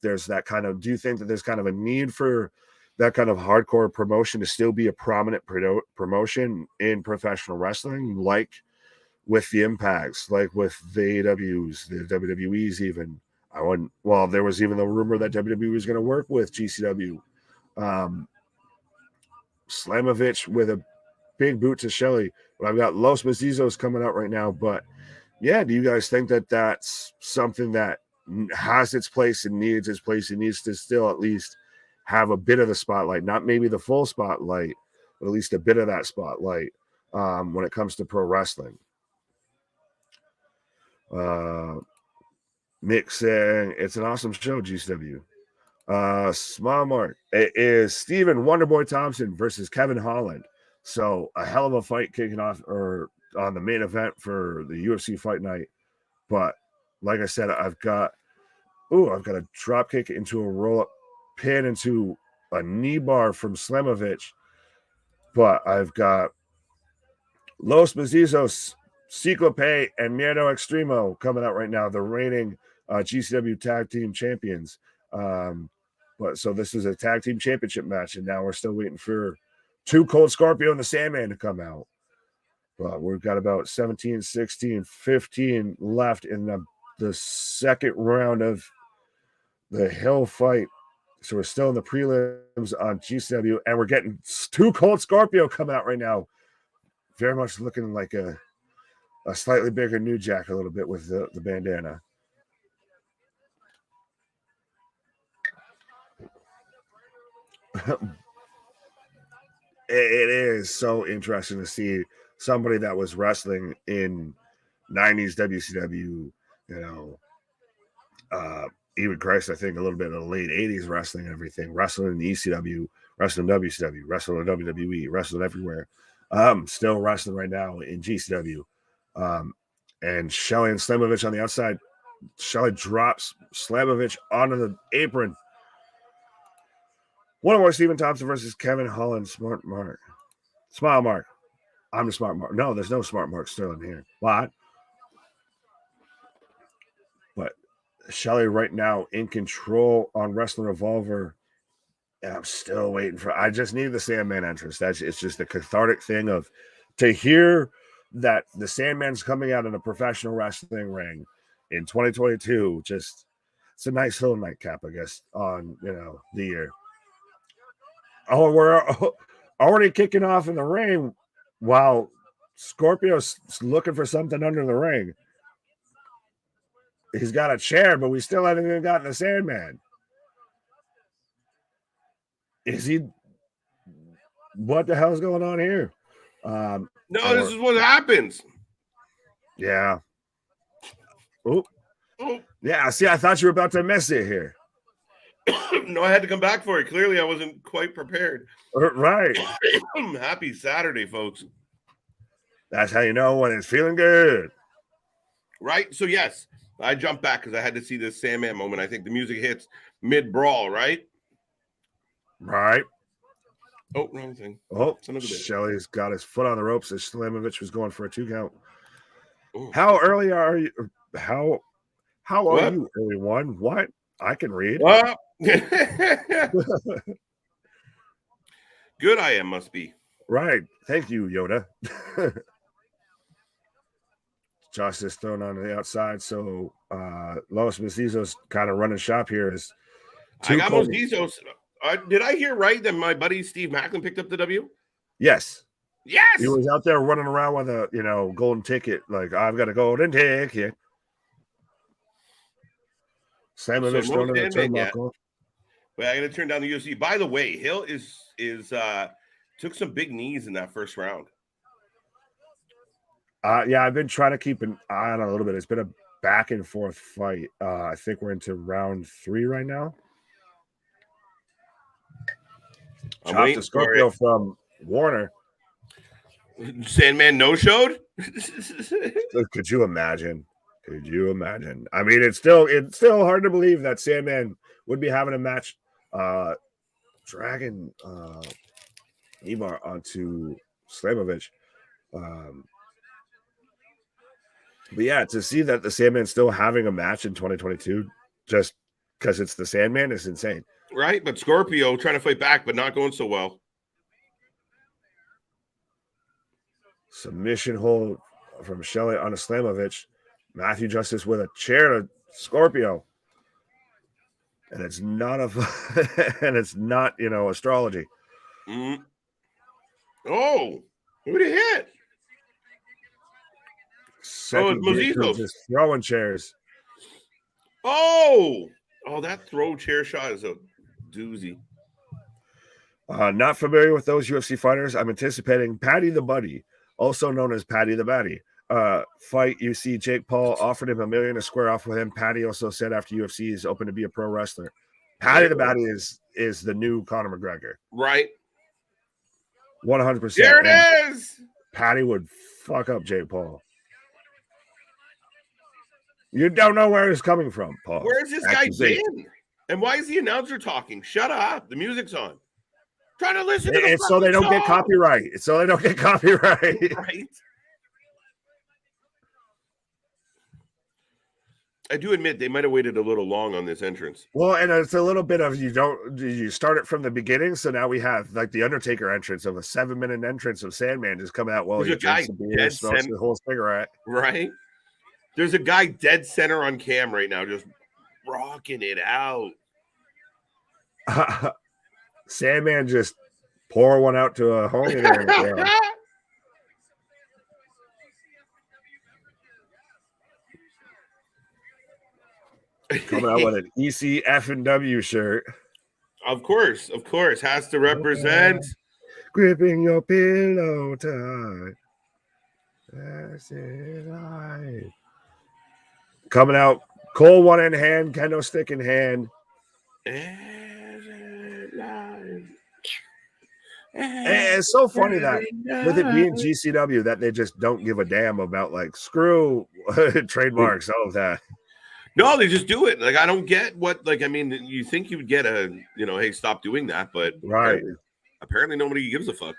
there's that kind of, do you think that there's kind of a need for that kind of hardcore promotion to still be a prominent promotion in professional wrestling, like with the Impacts, like with the AEWs, the WWEs even? There was even the rumor that WWE was going to work with GCW. Slamovich with a big boot to Shelley. But I've got Los Macizos coming out right now. But yeah, do you guys think that that's something that has its place and needs its place. He needs to still at least have a bit of the spotlight, not maybe the full spotlight, but at least a bit of that spotlight when it comes to pro wrestling. Nick saying it's an awesome show, GCW. Small mark. It is Stephen Wonderboy Thompson versus Kevin Holland. So a hell of a fight kicking off or on the main event for the UFC fight night. But like I said, I've got a drop kick into a roll up pin into a knee bar from Slamovich. But I've got Los Macizos, Ciclope, and Miedo Extremo coming out right now, the reigning GCW tag team champions. But so this is a tag team championship match, and now we're still waiting for 2 Cold Scorpio and the Sandman to come out. But we've got about 17, 16, 15 left in the second round of the Hill fight. So we're still in the prelims on GCW, and we're getting 2 Cold Scorpio coming out right now. Very much looking like a slightly bigger New Jack a little bit with the bandana. It is so interesting to see somebody that was wrestling in 90s WCW, even Christ, I think a little bit of the late 80s wrestling and everything, wrestling in the ECW, wrestling in WCW, wrestling in WWE, wrestling everywhere. Still wrestling right now in GCW. And Shelley and Slamovich on the outside. Shelley drops Slamovich onto the apron. One more Stephen Thompson versus Kevin Holland. Smart mark. Smile mark. I'm the smart mark. No, there's no smart mark still in here. What? But Shelley right now in control on Wrestling Revolver. And I'm still waiting for. I just need the Sandman entrance. It's just a cathartic thing of to hear that the Sandman's coming out in a professional wrestling ring in 2022. Just it's a nice little nightcap, I guess, on the year. Oh, we're already kicking off in the ring while Scorpio's looking for something under the ring. He's got a chair, but we still haven't even gotten the Sandman. Is he? What the hell's going on here? This is what happens. Yeah. Oh. Yeah. See, I thought you were about to miss it here. No, I had to come back for it. Clearly, I wasn't quite prepared. Right. Happy Saturday, folks. That's how you know when it's feeling good. Right? So, yes, I jumped back because I had to see this Sandman moment. I think the music hits mid-brawl, right? Right. Oh, wrong thing. Oh, Shelley's got his foot on the ropes as Slamovich was going for a 2 count. Oh. How early are you? How are you, early one? What? I can read. Good I am, must be. Right. Thank you, Yoda. Josh is thrown on the outside, so Los Macizos kind of running shop here. I got Macizos. Did I hear right that my buddy Steve Macklin picked up the W? Yes. Yes. He was out there running around with a golden ticket. Like, I've got a golden ticket. Slamovich thrown in the turnbuckle. Wait, I got to turn down the UFC. By the way, Hill is took some big knees in that first round. Yeah, I've been trying to keep an eye on it a little bit. It's been a back and forth fight. I think we're into round 3 right now. Chopped a Scorpio from Warner. Sandman no-showed? Could you imagine? Could you imagine? I mean, it's still hard to believe that Sandman would be having a match dragging Neymar onto Slamovich. But yeah, to see that the Sandman's still having a match in 2022 just because it's the Sandman is insane. Right, but Scorpio trying to fight back, but not going so well. Submission hold from Shelley on a Slamovich. Matthew Justice with a chair to Scorpio. And it's not astrology. Mm. Oh, who'd he hit? Second just throwing chairs. Oh, that throw chair shot is a doozy. Not familiar with those UFC fighters. I'm anticipating Patty the Buddy, also known as Patty the Batty. Fight. You see, Jake Paul offered him $1 million to square off with him. Patty also said after UFC is open to be a pro wrestler. Patty the Batty is the new Conor McGregor. Right. 100%. There it is. Patty would fuck up Jake Paul. You don't know where it's coming from, Paul. Where's this guy been? And why is the announcer talking? Shut up. The music's on. Trying to listen to the It's so they don't get copyright. It's so they don't get copyright. Right. I do admit they might have waited a little long on this entrance. Well, and it's a little bit of you start it from the beginning. So now we have like the Undertaker entrance of a 7-minute entrance of Sandman just coming out while he drinks a beer, smokes the whole cigarette. Right. There's a guy dead center on cam right now, just rocking it out. Sandman just pour one out to a homie there. Coming out with an ECF&W shirt. Of course. Has to represent. Gripping your pillow tight. That's it. Right. Coming out, Cole one in hand, kendo stick in hand. It's so funny that with it being GCW that they just don't give a damn about like screw trademarks, all of that. No, they just do it. Like, I don't get what, like, I mean, you think you would get a, hey, stop doing that, but right. Apparently nobody gives a fuck.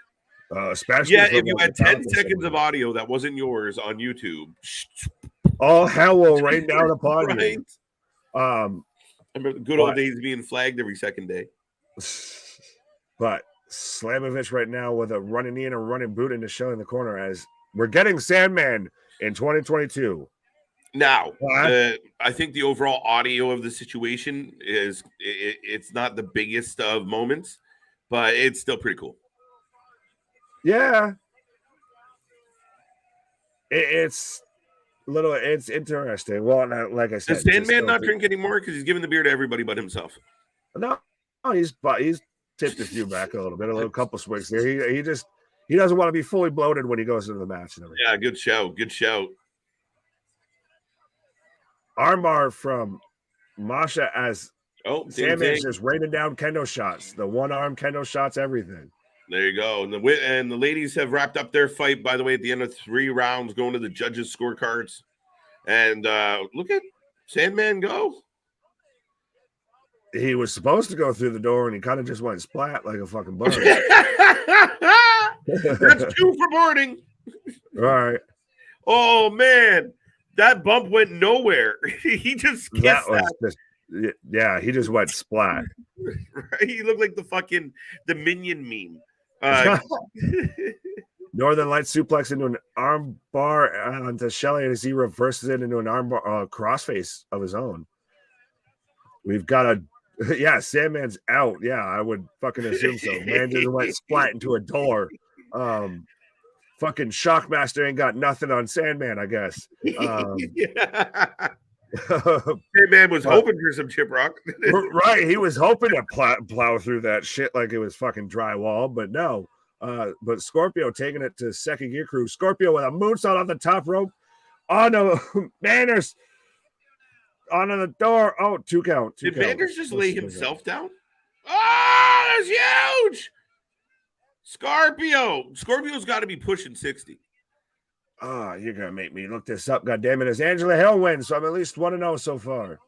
Especially if you had 10 seconds of audio that wasn't yours on YouTube, all hell will rain down upon you. I remember the good old days being flagged every second day. But Slamovich right now with a running knee and a running boot in the show in the corner as we're getting Sandman in 2022. Now, I think the overall audio of the situation is it's not the biggest of moments, but it's still pretty cool. Yeah. It's interesting. Well, like I said, does Sandman not drink anymore because he's giving the beer to everybody but himself? No, he's tipped a few back a little couple swigs there. He doesn't want to be fully bloated when he goes into the match and everything. Yeah, good shout. Armbar from Masha as Sandman's just raining down kendo shots. The one arm kendo shots, everything. There you go. And the ladies have wrapped up their fight, by the way, at the end of 3 rounds, going to the judges' scorecards. And look at Sandman go. He was supposed to go through the door, and he kind of just went splat like a fucking bug. That's 2 for boarding. All right. Oh, man. That bump went nowhere. He just kissed that. He just went splat. Right? He looked like the Minion meme. Northern Light suplex into an arm bar onto Shelley as he reverses it into an arm bar crossface of his own. We've got Sandman's out. Yeah, I would fucking assume so. Man just went splat into a door. Fucking Shockmaster ain't got nothing on Sandman, I guess. Sandman was hoping for some chip rock. Right. He was hoping to plow through that shit like it was fucking drywall, but no. But Scorpio taking it to second gear crew. Scorpio with a moonsault on the top rope. On the Manners. Onto the door. Oh, 2 count. Did Manners just lay himself down? Oh, that's huge. Scorpio's got to be pushing 60. Oh, you're going to make me look this up. God damn it. As Angela Hill wins, so I'm at least 1-0 so far.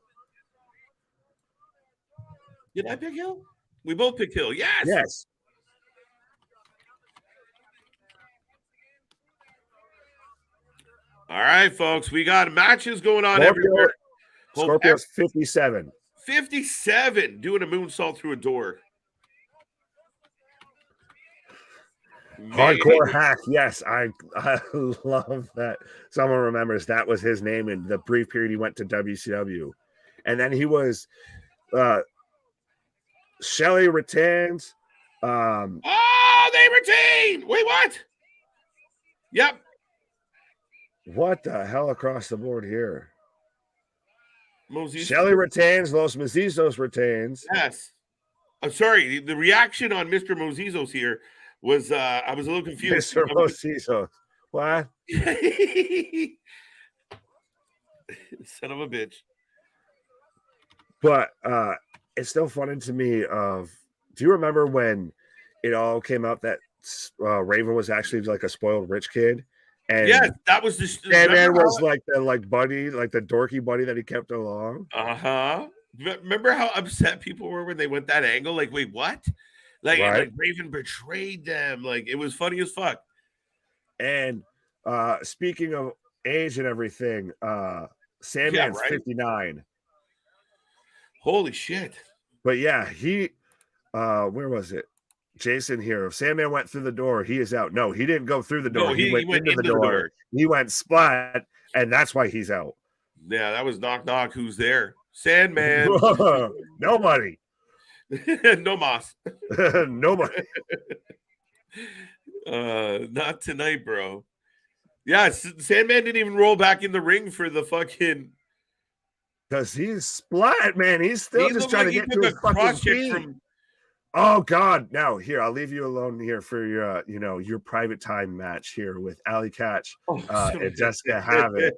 Did I pick Hill? We both picked Hill. Yes. All right, folks. We got matches going on everywhere. Scorpio's 57. 57 doing a moonsault through a door. Hardcore hack. Yes, I love that. Someone remembers that was his name in the brief period he went to WCW. And then he was Shelley retains. They retain. Wait, what? Yep. What the hell across the board here? Shelley retains. Los Mezizos retains. Yes. I'm sorry. The reaction on Mr. Mozizos here was I was a little confused. Mr. Mozizos. What? Son of a bitch. But it's still funny to me do you remember when it all came out that Raven was actually like a spoiled rich kid? And yes, that was the SANDMAN was like the buddy, like the dorky buddy that he kept along. Remember how upset people were when they went that angle? Like, wait, what? Like, right. Like Raven betrayed them. Like, it was funny as fuck. And speaking of age and everything, SANDMAN's 59. Holy shit. But yeah, he where was it? Jason here. If SANDMAN went through the door, he is out. No, he didn't go through the door. No, he went into the door. He went splat, and that's why he's out. Yeah, that was knock knock. Who's there? SANDMAN. Nobody. No mas. Nobody. Not tonight, bro. Yeah, SANDMAN didn't even roll back in the ring for the fucking. Because he's splat, man. He's still just trying to get to his fucking feet. Oh God! Now here, I'll leave you alone here for your, your private time match here with Ali Catch and Jessica Havoc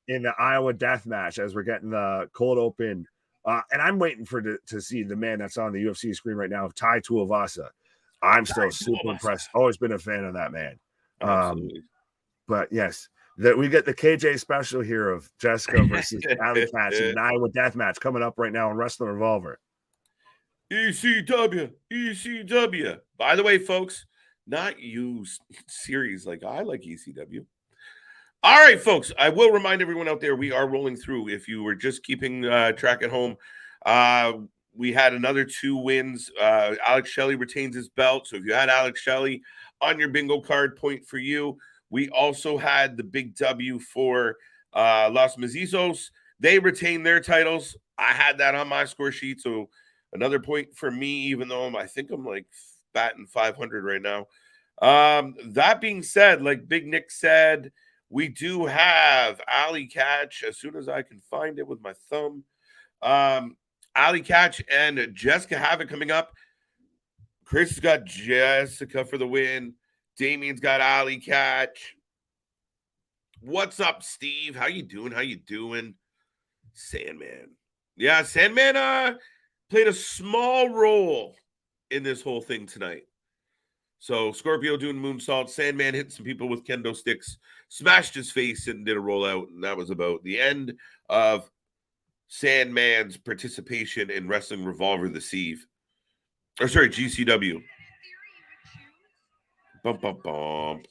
in the Iowa Death Match as we're getting the cold open. And I'm waiting to see the man that's on the UFC screen right now, Tai Tuivasa. I'm still super impressed. Always been a fan of that man. But yes, that we get the KJ special here of Jessica versus Ali Catch in an Iowa Death Match coming up right now on Wrestling Revolver. ECW. By the way, folks, not you series like I like ECW. All right, folks, I will remind everyone out there we are rolling through. If you were just keeping track at home, we had another 2 wins. Alex Shelley retains his belt. So if you had Alex Shelley on your bingo card, point for you. We also had the big W for Los Mezizos. They retained their titles. I had that on my score sheet, so another point for me, even though I think I'm like batting 500 right now. That being said, like Big Nick said, we do have Ali Catch as soon as I can find it with my thumb. Ali Catch and Jessica Havoc coming up. Chris has got Jessica for the win. Damien's got Ali Catch. What's up, Steve? How you doing? SANDMAN. Yeah, SANDMAN played a small role in this whole thing tonight. So Scorpio doing moonsault, SANDMAN hitting some people with kendo sticks, smashed his face and did a rollout, and that was about the end of SANDMAN's participation in Wrestling Revolver this eve. Or sorry, GCW. Bump, bump, bump.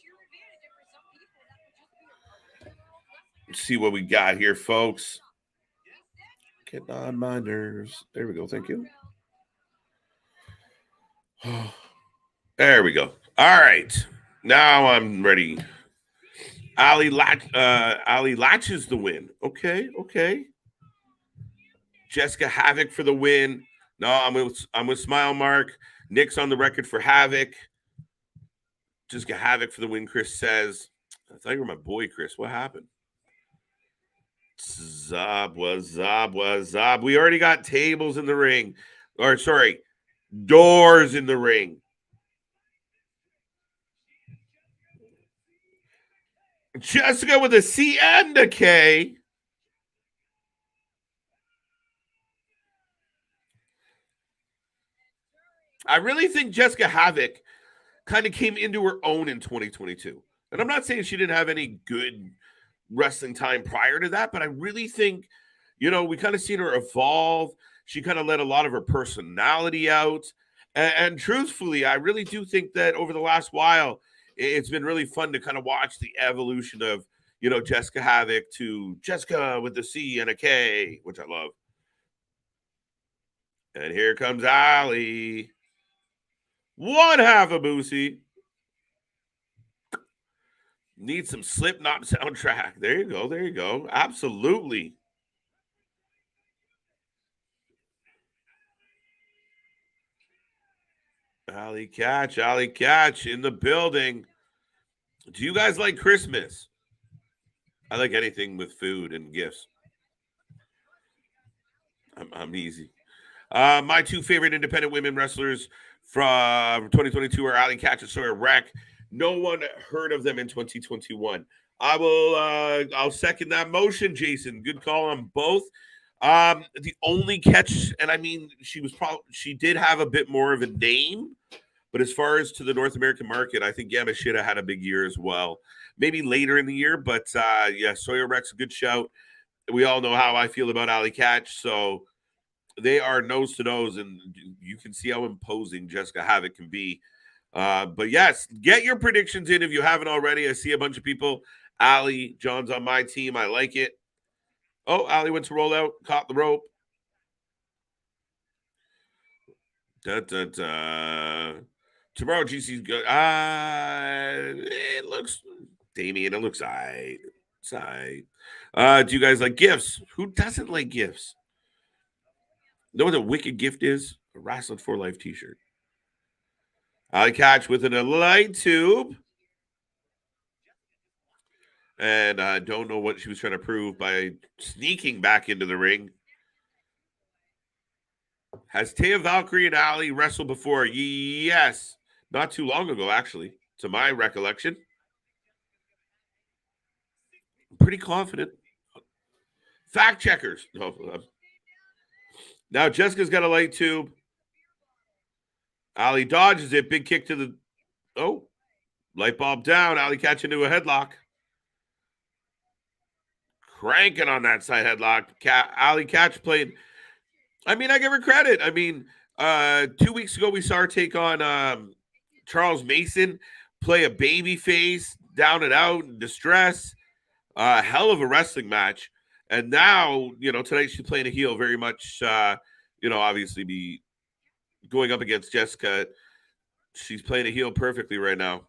Let's see what we got here, folks. Get on my nerves. There we go. Thank you. There we go. All right. Now I'm ready. Ali latches the win. Okay. Jessica Havoc for the win. No, I'm with Smile Mark. Nick's on the record for Havoc. Jessica Havoc for the win, Chris says. I thought you were my boy, Chris. What happened? Zob. We already got tables in the ring. Or, sorry, doors in the ring. Jessica with a C and a K. I really think Jessica Havoc kind of came into her own in 2022. And I'm not saying she didn't have any good wrestling time prior to that, but I really think, we kind of seen her evolve. She kind of let a lot of her personality out. And truthfully, I really do think that over the last while, it's been really fun to kind of watch the evolution of, Jessica Havoc to Jessica with the C and a K, which I love. And here comes Ali. One half a Boosie. Need some Slipknot soundtrack. There you go. Absolutely. Ali Catch in the building. Do you guys like Christmas? I like anything with food and gifts. I'm easy. My two favorite independent women wrestlers from 2022 are Ali Catch and Sawyer Wreck. No one heard of them in 2021. I'll second that motion, Jason. Good call on both. The only catch, and I mean, she did have a bit more of a name, but as far as to the North American market, I think Yamashita had a big year as well. Maybe later in the year, but yeah, Sawyer Wreck's a good shout. We all know how I feel about Ali Catch, so they are nose to nose, and you can see how imposing Jessica Havoc can be. But yes, get your predictions in if you haven't already. I see a bunch of people. Ali, John's on my team. I like it. Oh, Ali went to roll out, caught the rope. Da, da, da. Tomorrow, GC's good. It looks, Damien, it looks all right. It's all right. Do you guys like gifts? Who doesn't like gifts? Know what a wicked gift is? A Wrasslin for Life t-shirt. Ali Catch with a light tube. And I don't know what she was trying to prove by sneaking back into the ring. Has Taya Valkyrie and Ali wrestled before? Yes. Not too long ago, actually, to my recollection. I'm pretty confident. Fact checkers. No. Now Jessica's got a light tube. Ali dodges it. Big kick to the... Oh. Light bulb down. Ali Catch into a headlock. Cranking on that side headlock. Ali Catch played. I mean, I give her credit. I mean, 2 weeks ago we saw her take on Charles Mason, play a baby face, down and out, in distress. Hell of a wrestling match. And now, tonight she's playing a heel, very much, obviously be going up against Jessica. She's playing a heel perfectly right now.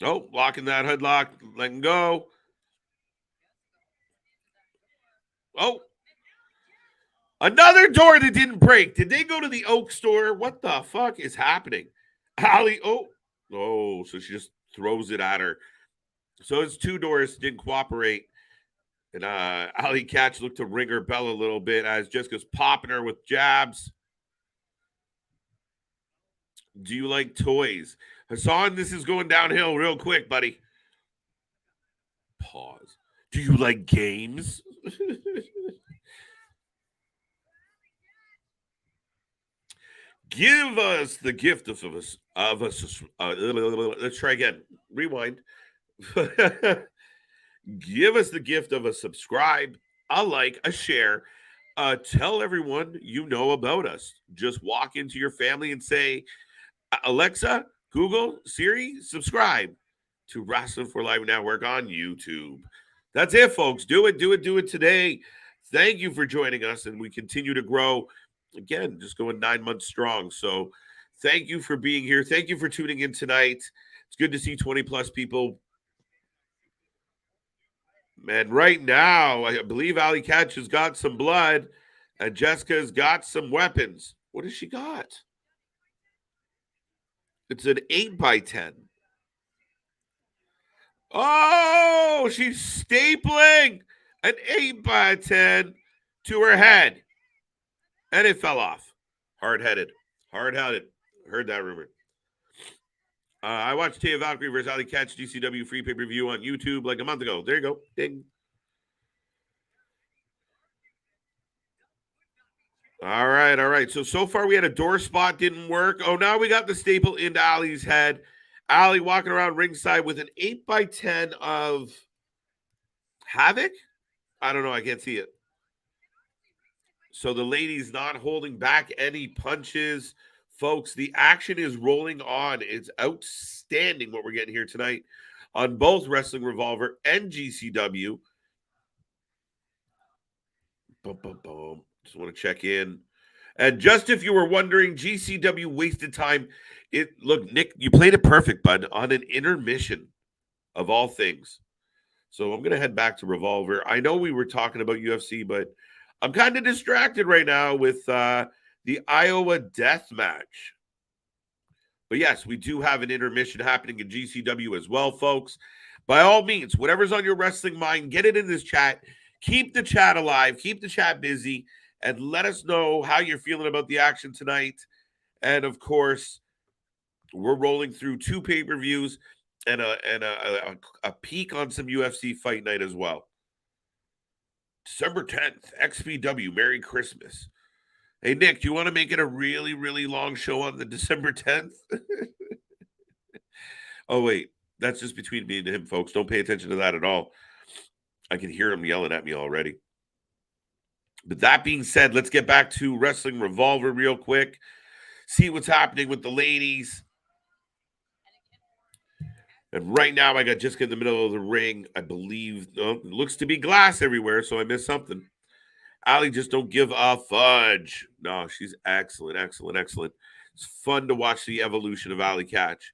Oh, locking that headlock, letting go. Oh, another door that didn't break. Did they go to the Oak store? What the fuck is happening? Ali, so she just throws it at her. So it's two doors, didn't cooperate. And Ali Catch looked to ring her bell a little bit as Jessica's popping her with jabs. Do you like toys? Hassan, this is going downhill real quick, buddy. Pause. Do you like games? Give us the gift of us. Let's try again. Rewind. Give us the gift of a subscribe, a like, a share. Tell everyone you know about us. Just walk into your family and say, Alexa, Google, Siri, subscribe to Wrasslin for Life Network on YouTube. That's it, folks. Do it today. Thank you for joining us, and we continue to grow. Again, just going 9 months strong. So thank you for being here. Thank you for tuning in tonight. It's good to see 20 plus people. Man, right now, I believe Ali Catch has got some blood and Jessica's got some weapons. What has she got? It's an 8x10. Oh, she's stapling an 8x10 to her head. And it fell off. Hard-headed. Heard that rumor. I watched Taya Valkyrie versus Ali Catch GCW free pay-per-view on YouTube like a month ago. There you go. Ding. All right. So far we had a door spot, didn't work. Oh, now we got the staple into Ali's head. Ali walking around ringside with an 8x10 of Havoc. I don't know. I can't see it. So the lady's not holding back any punches. Folks, the action is rolling on. It's outstanding what we're getting here tonight on both Wrestling Revolver and GCW. Boom, boom, boom. Just want to check in. And just if you were wondering, GCW wasted time. Look, Nick, you played it perfect, bud, on an intermission of all things. So I'm going to head back to Revolver. I know we were talking about UFC, but I'm kind of distracted right now with the Iowa death match. But yes, we do have an intermission happening in GCW as well, folks. By all means, whatever's on your wrestling mind, get it in this chat. Keep the chat alive. Keep the chat busy. And let us know how you're feeling about the action tonight. And, of course, we're rolling through 2 pay-per-views and a peek on some UFC Fight Night as well. December 10th, XPW, Merry Christmas. Hey, Nick, do you want to make it a really, really long show on the December 10th? Oh, wait. That's just between me and him, folks. Don't pay attention to that at all. I can hear him yelling at me already. But that being said, let's get back to Wrestling Revolver real quick. See what's happening with the ladies. And right now, I got Jessica in the middle of the ring. I believe it looks to be glass everywhere, so I missed something. Allie just don't give a fudge. No, she's excellent, excellent, excellent. It's fun to watch the evolution of Allie Catch.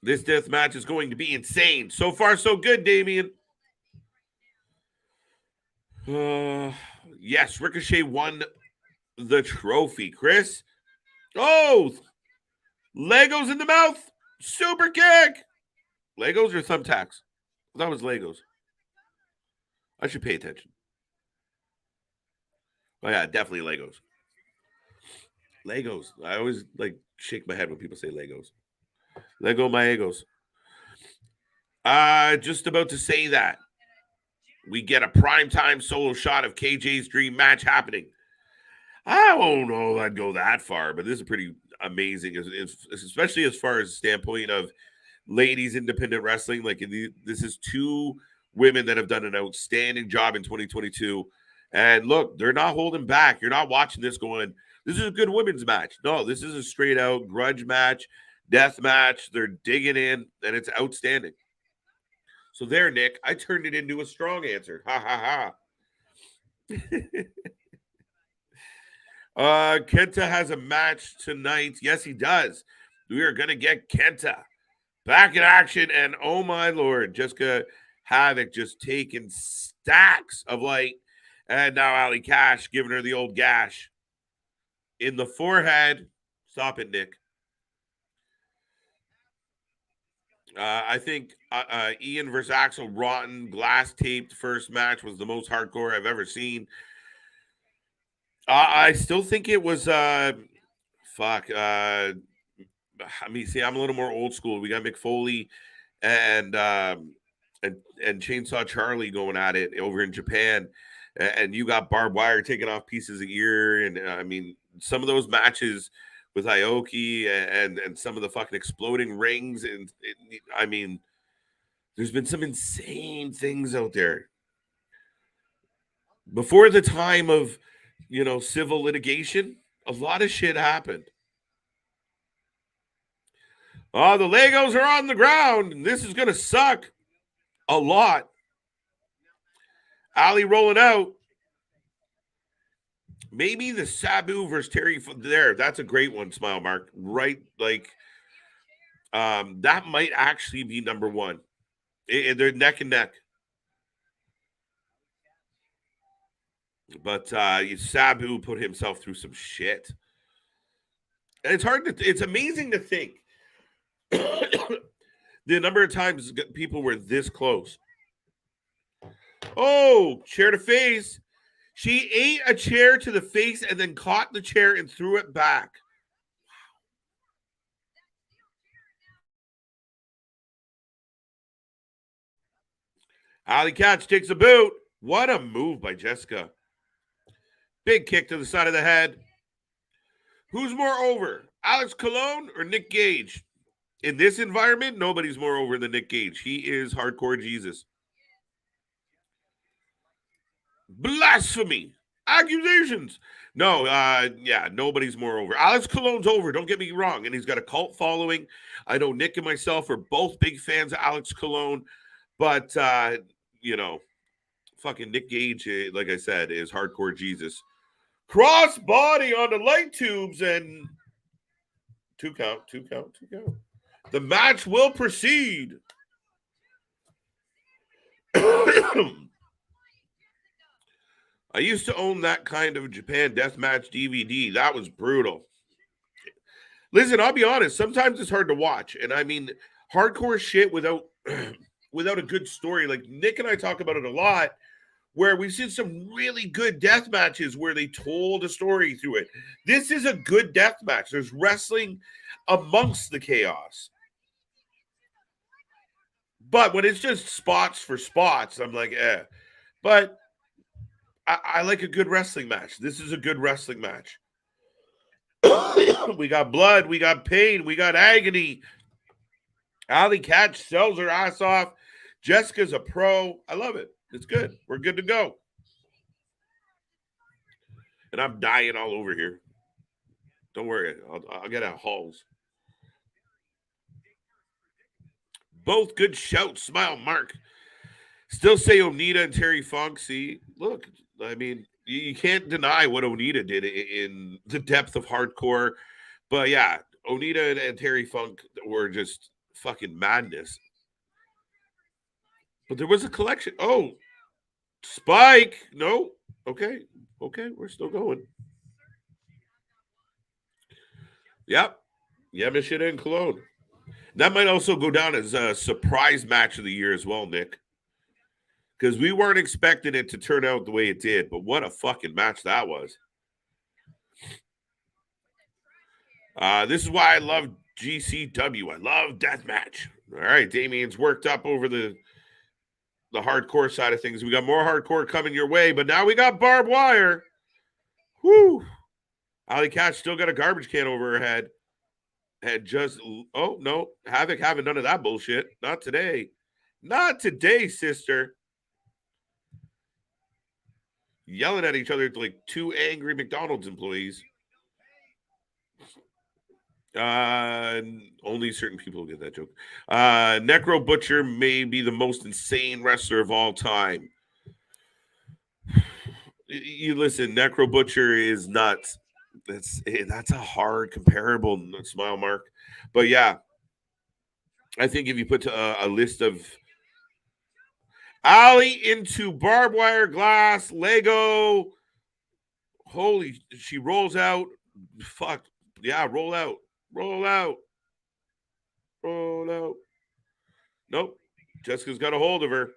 This death match is going to be insane. So far, so good, Damien. Yes, Ricochet won the trophy. Chris? Oh, Legos in the mouth. Super kick. Legos or thumbtacks? That was Legos. I should pay attention. Oh, yeah, definitely Legos. Legos. I always shake my head when people say Legos. Lego my egos. Just about to say that. We get a primetime solo shot of KJ's dream match happening. I don't know if I'd go that far, but this is pretty amazing, especially as far as the standpoint of ladies independent wrestling. This is 2 women that have done an outstanding job in 2022. And look, they're not holding back. You're not watching this going, this is a good women's match. No, this is a straight out grudge match, death match. They're digging in, and it's outstanding. So there, Nick, I turned it into a strong answer. Ha, ha, ha. Kenta has a match tonight. Yes, he does. We are going to get Kenta back in action. And oh, my Lord, Jessica Havoc just taking stacks of light. And now Allie Cash giving her the old gash in the forehead. Stop it, Nick. I think Ian versus Axel Rotten glass taped first match was the most hardcore I've ever seen. I still think it was fuck. I mean, see, I'm a little more old school. We got McFoley and Chainsaw Charlie going at it over in Japan, and you got barbed wire taking off pieces of ear, and I mean, some of those matches with Aoki and some of the fucking exploding rings, and I mean, there's been some insane things out there. Before the time of, civil litigation, a lot of shit happened. Oh, the Legos are on the ground, and this is going to suck a lot. Ali rolling out. Maybe the Sabu versus Terry there. That's a great one, Smile Mark. Right? That might actually be number 1. They're neck and neck. But Sabu put himself through some shit. And it's amazing to think the number of times people were this close. Oh, chair to face. She ate a chair to the face and then caught the chair and threw it back. Allie Katz takes a boot. What a move by Jessica. Big kick to the side of the head. Who's more over, Alex Colon or Nick Gage? In this environment, nobody's more over than Nick Gage. He is hardcore Jesus. Blasphemy. Accusations. No, nobody's more over. Alex Colon's over, don't get me wrong, and he's got a cult following. I know Nick and myself are both big fans of Alex Colon, but, fucking Nick Gage, like I said, is hardcore Jesus. Cross body on the light tubes, and 2 count. The match will proceed. I used to own that kind of Japan Deathmatch DVD. That was brutal. Listen, I'll be honest. Sometimes it's hard to watch. And I mean, hardcore shit without without a good story. Like Nick and I talk about it a lot, where we've seen some really good death matches where they told a story through it. This is a good death match. There's wrestling amongst the chaos. But when it's just spots for spots, I'm like, eh. But I like a good wrestling match. This is a good wrestling match. We got blood, we got pain, we got agony. Alley Cat sells her ass off. Jessica's a pro. I love it. It's good. We're good to go. And I'm dying all over here. Don't worry. I'll get out Halls. Both good shouts. Smile, Mark. Still say Onita and Terry Funk. See, look, I mean, you can't deny what Onita did in the depth of hardcore. But yeah, Onita and Terry Funk were just fucking madness. But there was a collection. Oh, Spike. No. Okay. We're still going. Yep. Yamashita and Cologne. That might also go down as a surprise match of the year as well, Nick. Because we weren't expecting it to turn out the way it did, but what a fucking match that was. This is why I love GCW. I love deathmatch. All right, Damien's worked up over the hardcore side of things. We got more hardcore coming your way, but now we got barbed wire. Whoo! Alley Cat still got a garbage can over her head. And just, oh, no. Havoc having none of that bullshit. Not today. Not today, sister. Yelling at each other like two angry McDonald's employees. Only certain people get that joke. Necro Butcher may be the most insane wrestler of all time. You listen, Necro Butcher is nuts. That's a hard comparable, Smile Mark. But yeah, I think if you put a list of Alley into barbed wire, glass, Lego. Holy, she rolls out. Fuck. Yeah, roll out. Roll out. Roll out. Nope. Jessica's got a hold of her.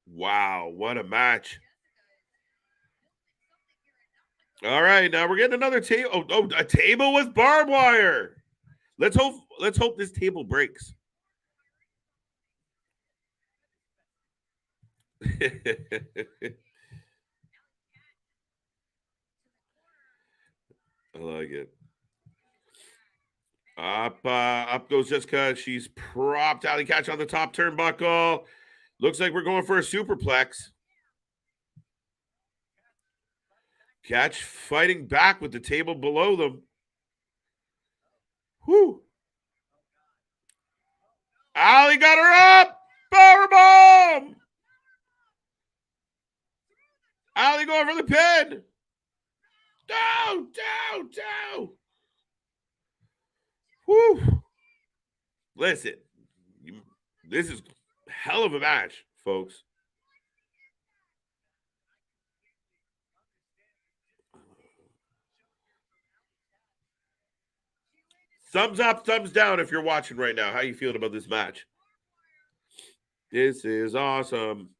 Wow, what a match. All right, now we're getting another table. Oh, a table with barbed wire. Let's hope this table breaks. I like it. Up goes Jessica. She's propped Alley Catch on the top turnbuckle. Looks like we're going for a superplex. Catch fighting back with the table below them. Whoo! Alley got her up. Powerbomb. Alley going for the pin. Down. Whoo! Listen, this is hell of a match, folks. Thumbs up, thumbs down if you're watching right now. How you feeling about this match? This is awesome.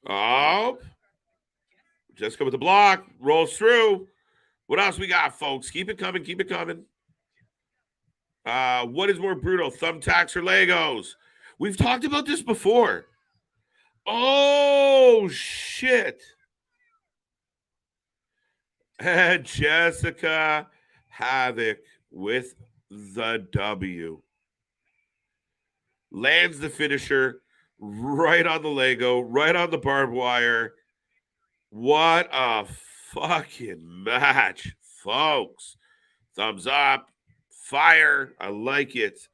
Oh, Jessica with the block, rolls through. What else we got, folks? Keep it coming, keep it coming. What is more brutal, thumbtacks or Legos? We've talked about this before. Oh, shit. And Jessica Havoc with the W. Lands the finisher right on the Lego, right on the barbed wire. What a fucking match, folks. Thumbs up. Fire. I like it.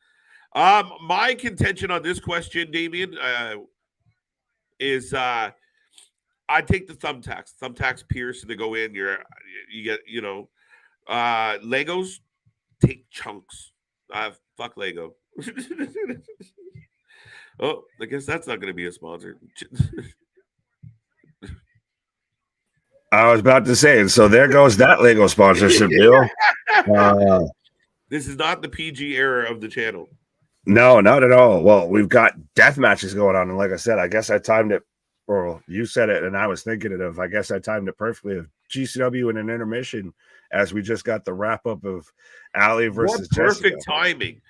My contention on this question, Damien, is I'd take the thumbtacks. Thumbtacks pierce and they go in. You get, Legos take chunks. Fuck Lego. Oh, I guess that's not going to be a sponsor. I was about to say, and so there goes that Lego sponsorship deal. This is not the PG era of the channel. No, not at all. Well, we've got death matches going on, and like I said, I guess I timed it, or you said it, and I was thinking it of. I guess I timed it perfectly. Of GCW in an intermission, as we just got the wrap up of Ali versus perfect Jessica. Timing.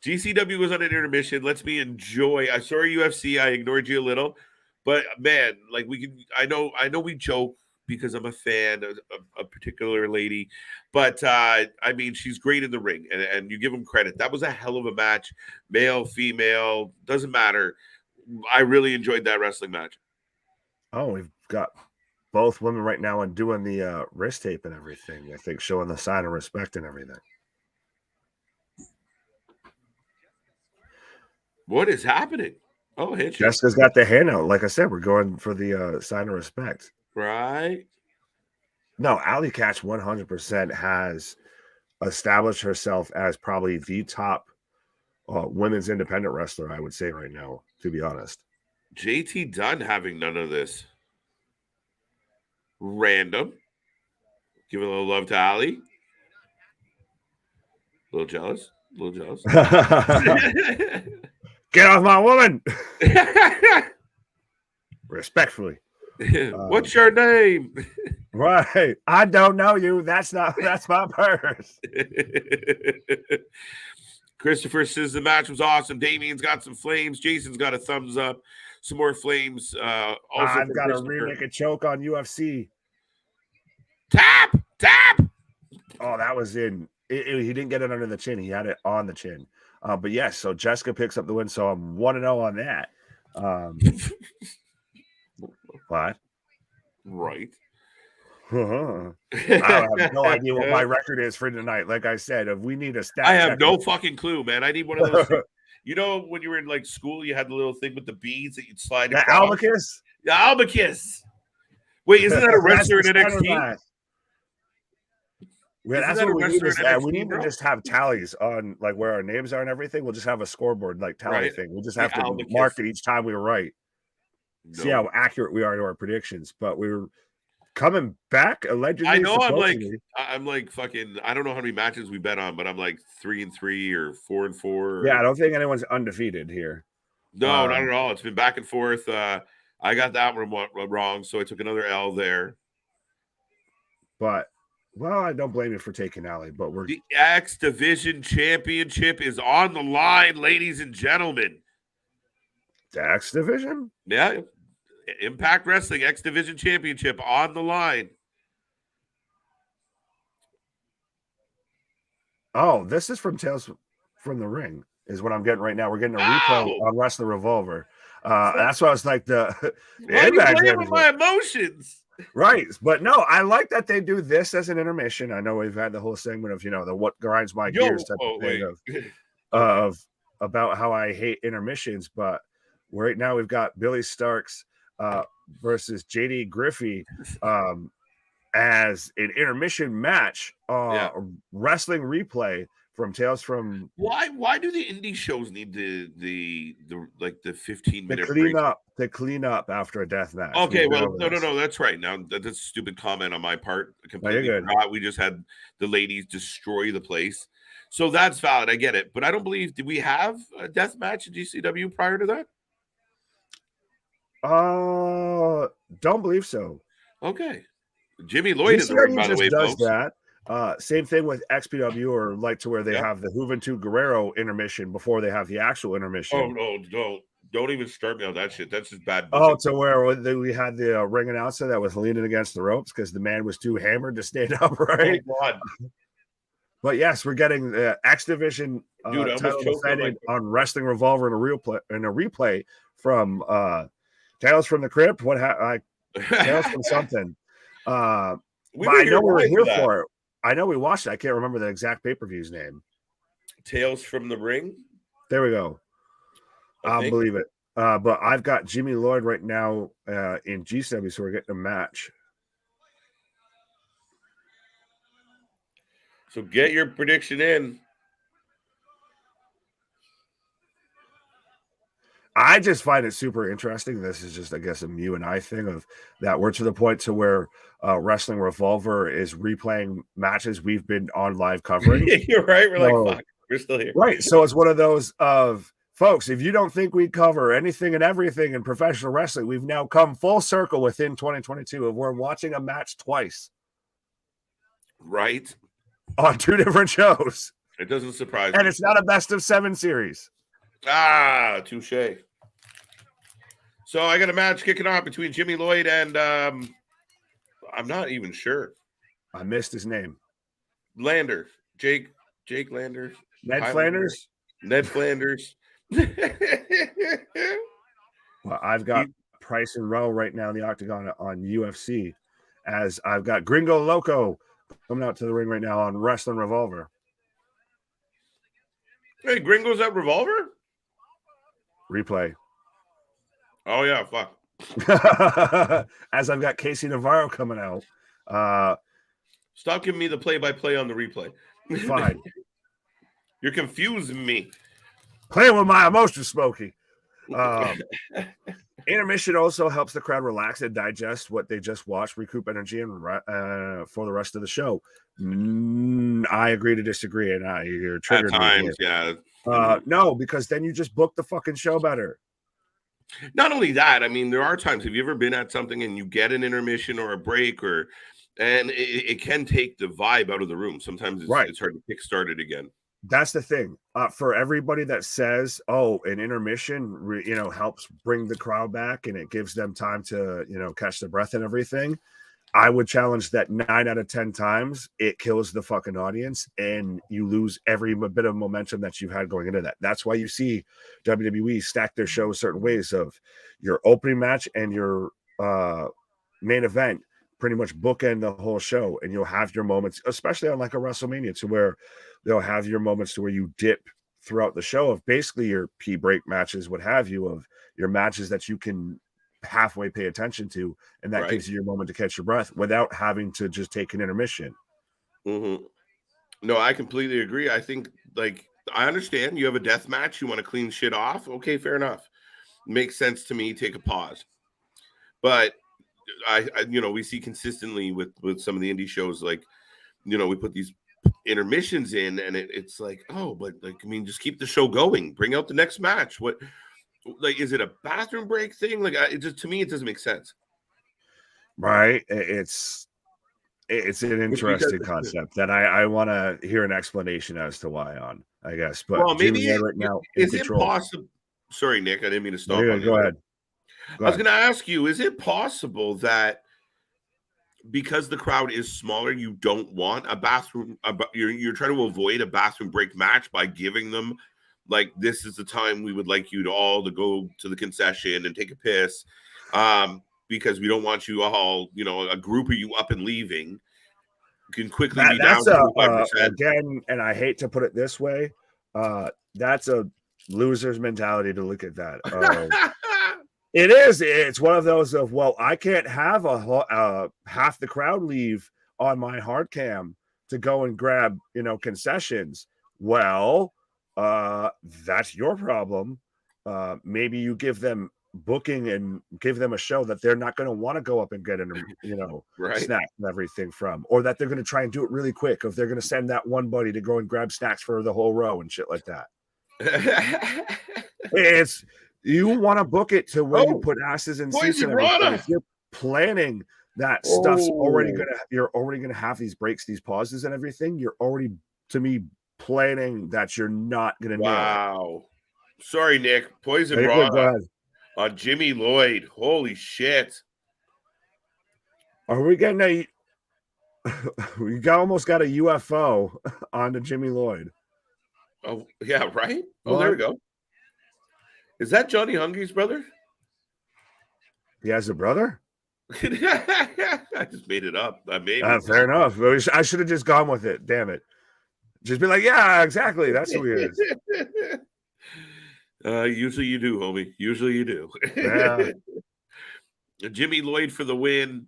GCW was on an intermission. Let's me enjoy. I saw UFC. I ignored you a little, but man, like we can. I know we joke because I'm a fan of a particular lady, but I mean she's great in the ring, and you give them credit. That was a hell of a match, male, female, doesn't matter. I really enjoyed that wrestling match. Oh, we've got both women right now and doing the wrist tape and everything. I think showing the sign of respect and everything. What is happening? Oh, hit you. Jessica's got the hand out. Like I said, we're going for the sign of respect. Right. No, Ali Catch 100% has established herself as probably the top women's independent wrestler, I would say right now, to be honest. JT Dunn having none of this. Random. Give a little love to Ali. A little jealous. A little jealous. Get off my woman. Respectfully. What's your name? Right. I don't know you. That's my purse. Christopher says the match was awesome. Damien's got some flames. Jason's got a thumbs up. Some more flames. Also, I've got to remake a choke on UFC. Tap. Oh, that was in. He didn't get it under the chin. He had it on the chin. But yes, so Jessica picks up the win. So I'm 1-0 on that. What? Right. I have no idea what my record is for tonight. Like I said, if we need a stat, I have no fucking clue, man. I need one of those things. You know, when you were in like school, you had the little thing with the beads that you'd slide across. Albacus? The Albacus. Wait, isn't that a wrestler in NXT? Yeah, that's what we need. We need to just have tallies on like where our names are and everything. We'll just have a scoreboard like tally thing. We'll just have to mark it each time we were right. No. See how accurate we are to our predictions. But we were coming back allegedly. I know I'm like fucking. I don't know how many matches we bet on, but I'm like 3-3 or 4-4. Yeah, I don't think anyone's undefeated here. No, not at all. It's been back and forth. I got that one wrong, so I took another L there. But well, I don't blame you for taking Ali. But the X Division Championship is on the line, ladies and gentlemen. The X Division? Yeah. Impact Wrestling X Division Championship on the line. Oh, this is from Tales from the Ring, is what I'm getting right now. We're getting a replay on Wrestling Revolver. That's why I was like the Impact with my emotions. Right. But no, I like that they do this as an intermission. I know we've had the whole segment of, the what grinds my gears type of thing of about how I hate intermissions. But right now we've got Billy Starks versus JD Griffey as an intermission match, wrestling replay from Tales from. Why do the indie shows need the 15-minute clean up after a death match? Okay, well, no, that's right. Now that's a stupid comment on my part. I completely forgot. We just had the ladies destroy the place, so that's valid. I get it, but I don't believe. Did we have a death match in GCW prior to that? Don't believe so. Okay, Jimmy Lloyd is the ring, by the way, does folks. that. Same thing with XPW, or like to where they have the Juventud Guerrero intermission before they have the actual intermission. Oh no, don't even start me on that shit. That's just bad. Oh, to where we had the ring announcer that was leaning against the ropes because the man was too hammered to stand upright. Oh God. But yes, we're getting the X Division title defended on Wrestling Revolver in a replay from Tales from the Crypt. Tales from something. I know we were here for it. I know we watched it. I can't remember the exact pay-per-view's name. Tales from the Ring? There we go. I'll believe it. But I've got Jimmy Lloyd right now in GCW, so we're getting a match. So get your prediction in. I just find it super interesting. This is just, I guess, a you and I thing of that we're to the point to where Wrestling Revolver is replaying matches we've been on live covering. You're right. We're So, like, fuck, we're still here. Right. So it's one of those of folks, if you don't think we cover anything and everything in professional wrestling, we've now come full circle within 2022 of we're watching a match twice. Right. On 2 different shows. It doesn't surprise me. And it's not a best of 7 series. Ah, touche. So I got a match kicking off between Jimmy Lloyd and I'm not even sure. I missed his name. Lander. Jake Lander. Ned Flanders? Ned Flanders. Well, I've got Price and Rowe right now in the Octagon on UFC, as I've got Gringo Loco coming out to the ring right now on Wrestling Revolver. Hey, Gringo's at Revolver? Replay. Oh, yeah, fuck. As I've got Casey Navarro coming out. Stop giving me the play-by-play on the replay. Fine. You're confusing me. Playing with my emotions, Smokey. Intermission also helps the crowd relax and digest what they just watched, recoup energy, and for the rest of the show. I agree to disagree, and you're triggered. At times, yeah. No, because then you just book the fucking show better. Not only that, I mean, there are times. Have you ever been at something and you get an intermission or a break, and it can take the vibe out of the room? Sometimes it's hard to kick start it again. That's the thing. For everybody that says, "Oh, an intermission, helps bring the crowd back and it gives them time to, catch their breath and everything," I would challenge that 9 out of 10 times it kills the fucking audience and you lose every bit of momentum that you've had going into that. That's why you see WWE stack their shows certain ways of your opening match and your main event pretty much bookend the whole show, and you'll have your moments, especially on like a WrestleMania, to where they'll have your moments to where you dip throughout the show of basically your pee break matches, what have you, of your matches that you can halfway pay attention to, and that gives you your moment to catch your breath without having to just take an intermission. Mm-hmm. No, I completely agree. I think, I understand you have a death match, you want to clean shit off. Okay, fair enough. Makes sense to me. Take a pause. But I we see consistently with some of the indie shows, we put these intermissions in, and it's like, oh, but just keep the show going. Bring out the next match. What, is it a bathroom break thing? To me, it doesn't make sense. Right. It's an interesting concept that I want to hear an explanation as to why on, I guess. But maybe right now, is it possible? Sorry, Nick, I didn't mean to stop. Go ahead. I was going to ask you, is it possible that because the crowd is smaller, you don't want a bathroom? You're trying to avoid a bathroom break match by giving them, this is the time we would like you to go to the concession and take a piss, because we don't want you all, a group of you up and leaving. You can quickly be down to 5%. Again, and I hate to put it this way, that's a loser's mentality to look at that. It is. It's one of those of, well, I can't have half the crowd leave on my hard cam to go and grab, concessions. Well, that's your problem. Maybe you give them booking and give them a show that they're not going to want to go up and get snacks and everything from, or that they're going to try and do it really quick. If they're going to send that one buddy to go and grab snacks for the whole row and shit like that. You want to book it to where you put asses in seats and everything. If you're planning that stuff's you're already gonna have these breaks, these pauses and everything. You're already, to me, planning that you're not gonna nail it. Sorry, Nick. Poison Raw on Jimmy Lloyd. Holy shit. Are we getting we almost got a UFO onto Jimmy Lloyd. Oh, yeah, right? Oh, there we go. Is that Johnny Hungry's brother? He has a brother? I just made it up. Fair enough. I should have just gone with it. Damn it. Just be like, yeah, exactly. That's who he is. Usually you do, homie. Usually you do. Yeah. Jimmy Lloyd for the win.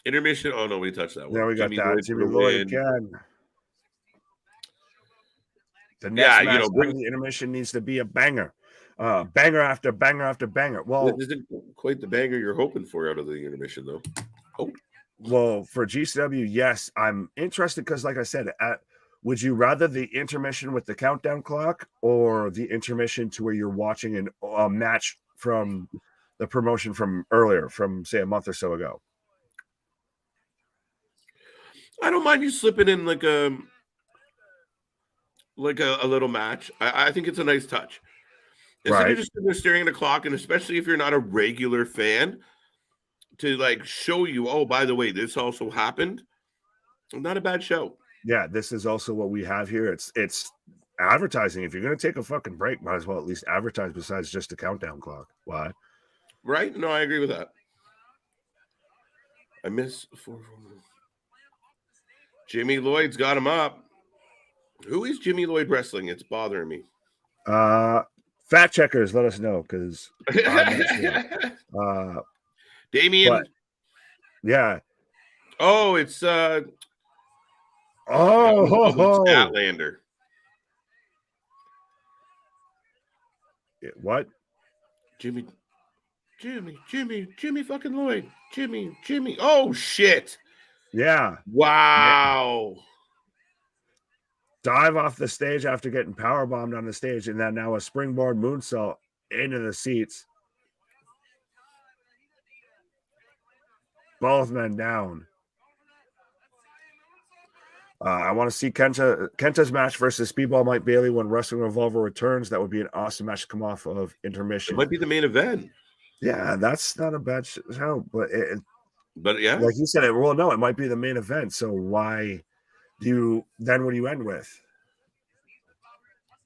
Intermission. Oh, no, we touched that one. Yeah, we got that. Jimmy Lloyd again. The next match, the intermission needs to be a banger. Banger after banger after banger. Well, this isn't quite the banger you're hoping for out of the intermission, though. Oh, well, for GCW, yes, I'm interested because, like I said, would you rather the intermission with the countdown clock or the intermission to where you're watching a match from the promotion from earlier, from say a month or so ago? I don't mind you slipping in like a little match. I think it's a nice touch. Instead Right. of just sitting there staring at the clock, and especially if you're not a regular fan, to like show you, oh, by the way, this also happened. Not a bad show. Yeah, this is also what we have here. It's advertising. If you're gonna take a fucking break, might as well at least advertise besides just a countdown clock. Why? Right? No, I agree with that. I miss Jimmy Lloyd's got him up. Who is Jimmy Lloyd wrestling? It's bothering me. Fact checkers, let us know because I'm not sure. Damien. But, yeah. Oh, it's Statlander. What? Jimmy fucking Lloyd. Jimmy. Oh shit. Yeah. Wow. Yeah. Dive off the stage after getting power bombed on the stage, and then now a springboard moonsault into the seats. Both men down. I want to see Kenta's match versus Speedball Mike Bailey when Wrestling Revolver returns. That would be an awesome match to come off of intermission. It might be the main event. Yeah, that's not a bad show, but yeah, like you said, it might be the main event. So why what do you end with?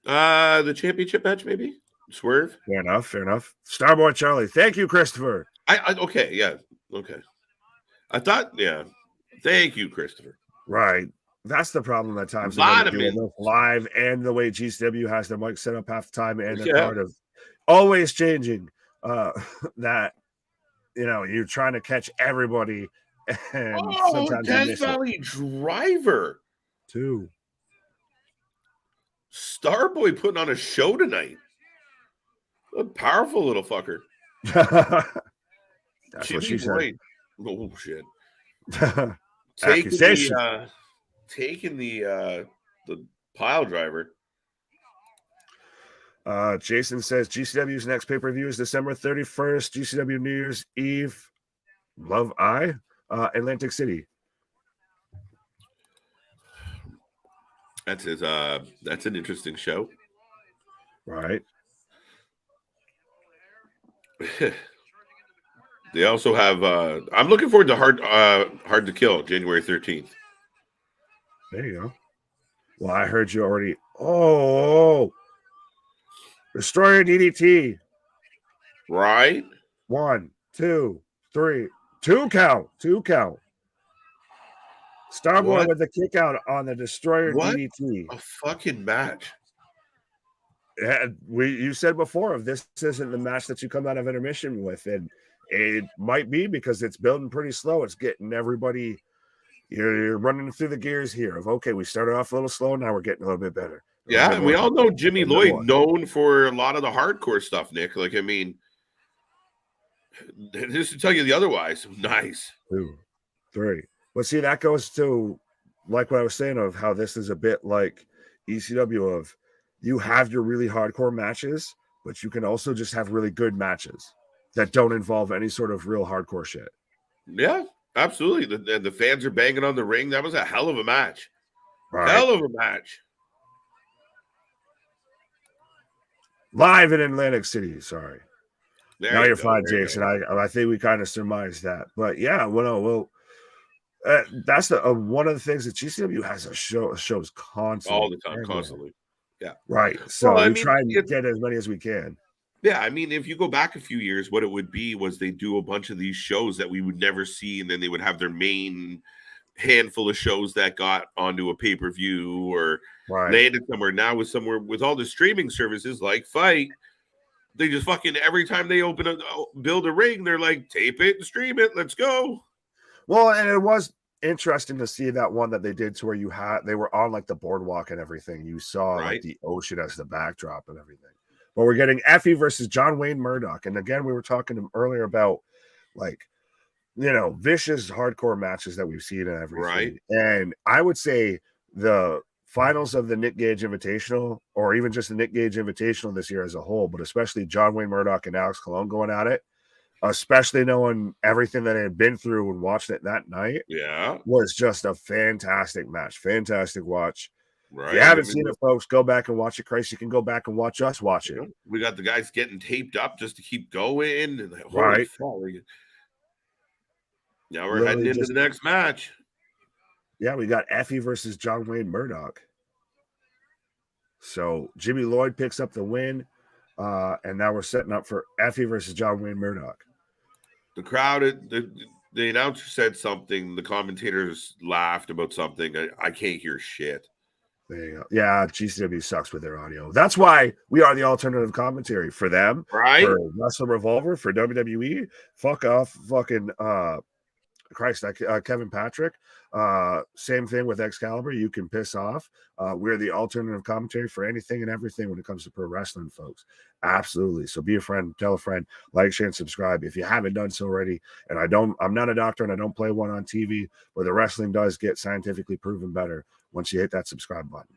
The championship match, maybe Swerve. Fair enough. Starboy Charlie, thank you, Christopher. Okay, yeah, okay. I thought, yeah, thank you, Christopher. Right. That's the problem at times. Live and the way GCW has their mic set up half the time and the card of always changing. That you're trying to catch everybody, and sometimes Death Valley Driver 2. Starboy putting on a show tonight. A powerful little fucker. That's what she said. Oh shit. Accusation. Taking the pile driver. Jason says GCW's next pay-per-view is December 31st. GCW New Year's Eve. Love I. Atlantic City. That's an interesting show. Right. They also have I'm looking forward to Hard to Kill, January 13th. There you go. Well, I heard you already. Oh, Destroyer DDT. Right. 1, 2, 3. 2 count. Starboy with the kick out on the Destroyer DDT. A fucking match. You said before, if this isn't the match that you come out of intermission with, and it might be because it's building pretty slow. It's getting everybody. You're running through the gears here of, okay, we started off a little slow. Now we're getting a little bit better. Yeah, and we all know Jimmy Lloyd known for a lot of the hardcore stuff, Nick. Like, I mean, just to tell you the otherwise, nice. 2, 3. But see, that goes to like what I was saying of how this is a bit like ECW of you have your really hardcore matches, but you can also just have really good matches that don't involve any sort of real hardcore shit. Yeah, absolutely. The fans are banging on the ring. That was a hell of a match. Right. Hell of a match. Live in Atlantic City. Sorry. Now you're fine, Jason. I think we kind of surmised that. But yeah, that's one of the things that GCW has shows constantly. All the time, constantly. Yeah. Right. So we try and get as many as we can. Yeah, I mean, if you go back a few years, what it would be was they do a bunch of these shows that we would never see, and then they would have their main handful of shows that got onto a pay-per-view or landed somewhere. Now with all the streaming services like Fight, they just fucking every time they build a ring, they're like, tape it and stream it. Let's go. Well, and it was interesting to see that one that they did to where they were on like the boardwalk and everything. You saw like the ocean as the backdrop and everything. But we're getting Effie versus John Wayne Murdoch. And again, we were talking earlier about like, vicious hardcore matches that we've seen and everything. Right. And I would say the finals of the Nick Gage Invitational, or even just the Nick Gage Invitational this year as a whole, but especially John Wayne Murdoch and Alex Colon going at it, especially knowing everything that I had been through and watched it that night, was just a fantastic match. Fantastic watch. Right. If you haven't seen it, folks, go back and watch it. Christ, you can go back and watch us watch it. We got the guys getting taped up just to keep going. And holy fuck. Now we're heading into the next match. Yeah, we got Effie versus John Wayne Murdoch. So Jimmy Lloyd picks up the win. And now we're setting up for Effie versus John Wayne Murdoch. The crowd, the announcer said something. The commentators laughed about something. I can't hear shit. There you go. Yeah, GCW sucks with their audio. That's why we are the alternative commentary for them. Right. For Wrestling Revolver, for WWE. Fuck off. Fucking Kevin Patrick. Same thing with Excalibur. You can piss off. We're the alternative commentary for anything and everything when it comes to pro wrestling, folks. Absolutely. So be a friend, tell a friend, like, share, and subscribe if you haven't done so already. And I'm not a doctor and I don't play one on TV, but the wrestling does get scientifically proven better once you hit that subscribe button.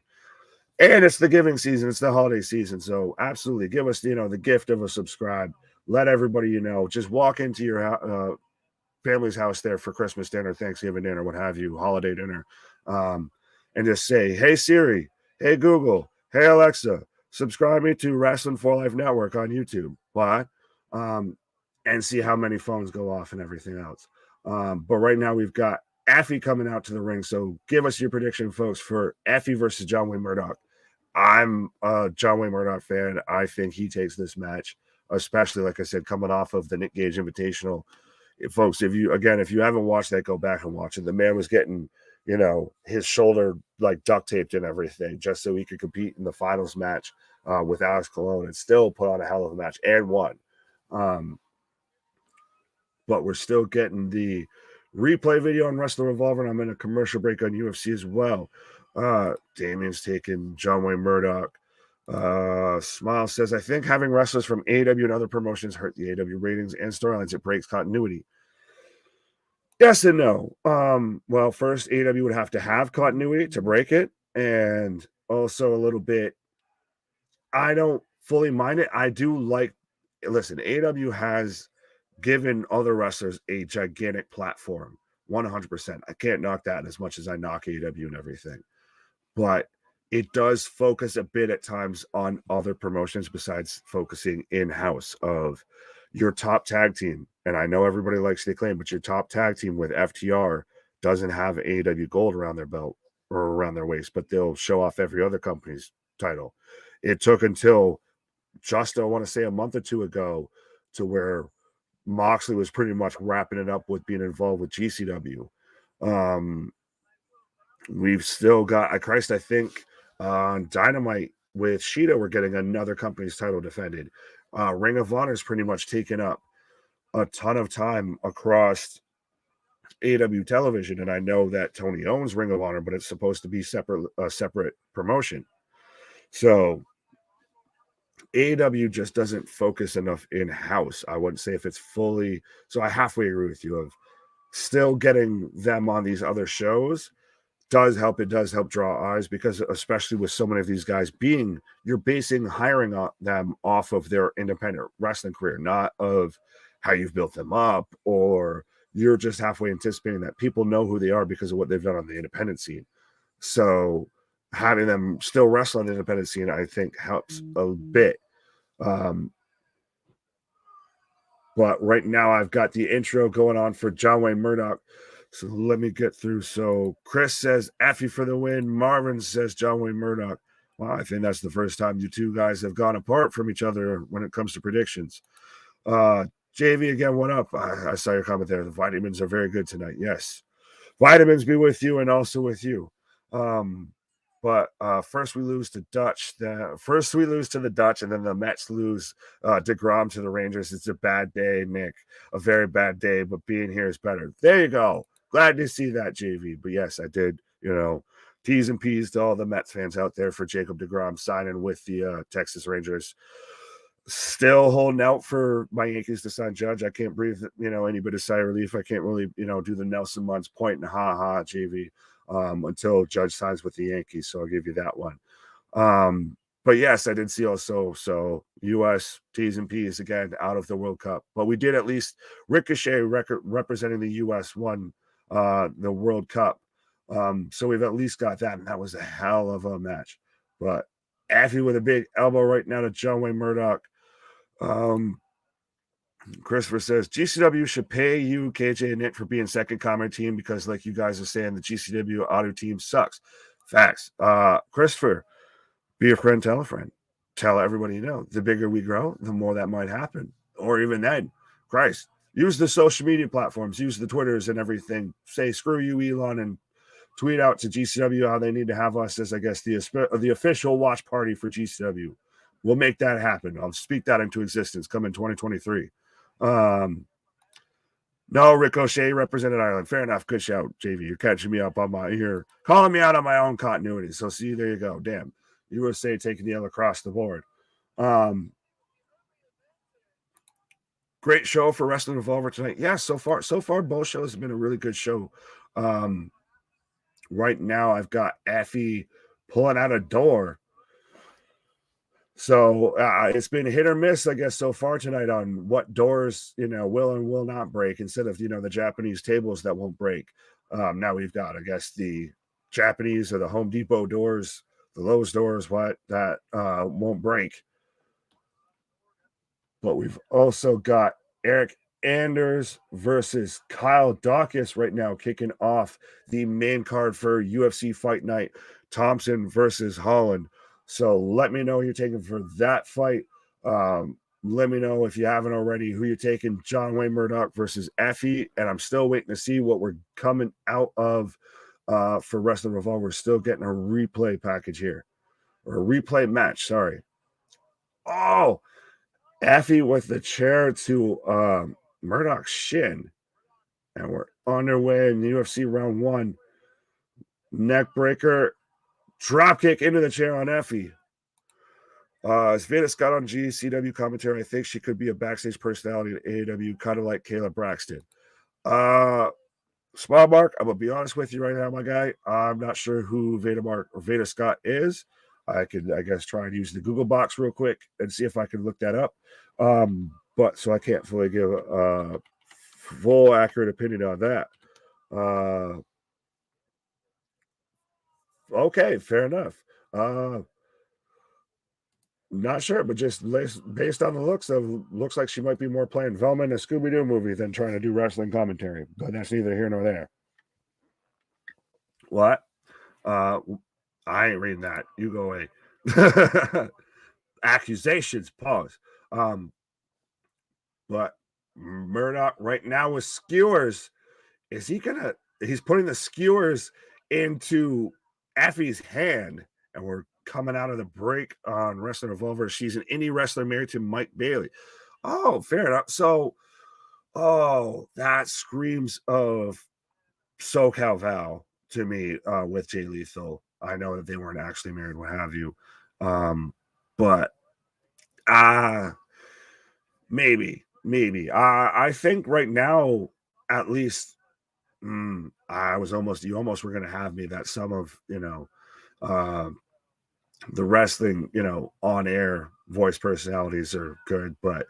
And it's the giving season. It's the holiday season. So absolutely give us, the gift of a subscribe. Let everybody, just walk into your family's house there for Christmas dinner, Thanksgiving dinner, what have you, holiday dinner, and just say, hey Siri, hey Google, hey Alexa, subscribe me to Wrestling for Life Network on YouTube. What? And see how many phones go off and everything else. But right now we've got Effie coming out to the ring. So give us your prediction, folks, for Effie versus John Wayne Murdoch. I'm a John Wayne Murdoch fan. I think he takes this match, especially, like I said, coming off of the Nick Gage Invitational. Folks, if you haven't watched that, go back and watch it. The man was getting, his shoulder like duct taped and everything just so he could compete in the finals match with Alex Colon, and still put on a hell of a match and won. But we're still getting the replay video on Wrestling Revolver, and I'm in a commercial break on UFC as well. Damien's taking John Wayne Murdoch. Smile says, I think having wrestlers from AEW and other promotions hurt the AEW ratings and storylines. It breaks continuity. Yes and no. Well, first, AEW would have to have continuity to break it. And also a little bit, I don't fully mind it. I do listen, AEW has given other wrestlers a gigantic platform. 100%. I can't knock that as much as I knock AEW and everything. But it does focus a bit at times on other promotions besides focusing in-house of your top tag team. And I know everybody likes the Acclaim, but your top tag team with FTR doesn't have AEW gold around their belt or around their waist, but they'll show off every other company's title. It took until just, I want to say, a month or two ago to where Moxley was pretty much wrapping it up with being involved with GCW. We've still got, I think on Dynamite with Shida, we're getting another company's title defended. Ring of Honor is pretty much taken up a ton of time across AEW television, and I know that Tony owns Ring of Honor, but it's supposed to be a separate promotion. So AEW just doesn't focus enough in-house. I wouldn't say if it's fully, so I halfway agree with you of still getting them on these other shows does help. It does help draw eyes because especially with so many of these guys you're basing hiring on them off of their independent wrestling career, not of how you've built them up, or you're just halfway anticipating that people know who they are because of what they've done on the independent scene. So having them still wrestle on the independent scene, I think helps a bit. But right now I've got the intro going on for John Wayne Murdoch. So let me get through. So Chris says Effie for the win. Marvin says John Wayne Murdoch. Well, I think that's the first time you two guys have gone apart from each other when it comes to predictions. JV again, what up? I saw your comment there. The vitamins are very good tonight. Yes. Vitamins be with you and also with you. But first we lose to Dutch. First we lose to the Dutch, and then the Mets lose DeGrom to the Rangers. It's a bad day, Nick. A very bad day, but being here is better. There you go. Glad to see that, JV. But yes, I did, T's and P's to all the Mets fans out there for Jacob DeGrom signing with the Texas Rangers. Still holding out for my Yankees to sign Judge. I can't breathe, any bit of sigh of relief. I can't really, do the Nelson Muntz point and ha JV until Judge signs with the Yankees. So I'll give you that one. But yes, I did see also, so U.S. T's and P's again out of the World Cup. But we did at least Ricochet representing the U.S. won the World Cup. So we've at least got that. And that was a hell of a match. But Affy with a big elbow right now to John Wayne Murdoch. Christopher says GCW should pay you, KJ, and Nick for being second comment team because, like you guys are saying, the GCW auto team sucks. Facts. Christopher, be a friend, tell a friend. Tell everybody you know. The bigger we grow, the more that might happen. Or even then, Christ, use the social media platforms, use the Twitters and everything. Say screw you, Elon, and tweet out to GCW how they need to have us as, I guess, the official watch party for GCW. We'll make that happen. I'll speak that into existence come in 2023. No, Ricochet represented Ireland. Fair enough. Good shout, JV. You're catching me up on you're calling me out on my own continuity. So see, there you go. Damn. USA taking the L across the board. Great show for Wrestling Revolver tonight. Yeah, so far both shows have been a really good show. Right now I've got Affy pulling out a door. So it's been hit or miss, I guess, so far tonight on what doors, will and will not break instead of, the Japanese tables that won't break. Now we've got, I guess, the Japanese or the Home Depot doors, the Lowe's doors, that won't break. But we've also got Eric Anders versus Kyle Dawkins right now kicking off the main card for UFC Fight Night. Thompson versus Holland. So let me know who you're taking for that fight. Let me know if you haven't already who you're taking. John Wayne Murdoch versus Affy. And I'm still waiting to see what we're coming out of for Wrestling Revolver. We're still getting a replay package here. Or a replay match, sorry. Oh, Affy with the chair to Murdoch's shin. And we're on our way in the UFC round 1. Neck breaker. Drop kick into the chair on Affy. As Fenix got on GCW commentary, I think she could be a backstage personality at AEW, kind of like Kayla Braxton. Small Mark, I'm going to be honest with you right now, my guy. I'm not sure who Veda Scott is. I could, I guess, try and use the Google box real quick and see if I can look that up. But so I can't fully give a full accurate opinion on that. Okay, fair enough. Not sure, but just based on the looks like she might be more playing Velma in a Scooby-Doo movie than trying to do wrestling commentary. But that's neither here nor there. What? I ain't reading that. You go away. Accusations, pause. But Murdoch right now with skewers. He's putting the skewers into Affy's hand, and we're coming out of the break on Wrestling Revolver. She's an indie wrestler married to Mike Bailey. Oh, fair enough. So, that screams of SoCal Val to me with Jay Lethal. I know that they weren't actually married, what have you. But maybe. I think right now, at least, you almost were going to have me that some of, the wrestling, on air voice personalities are good, but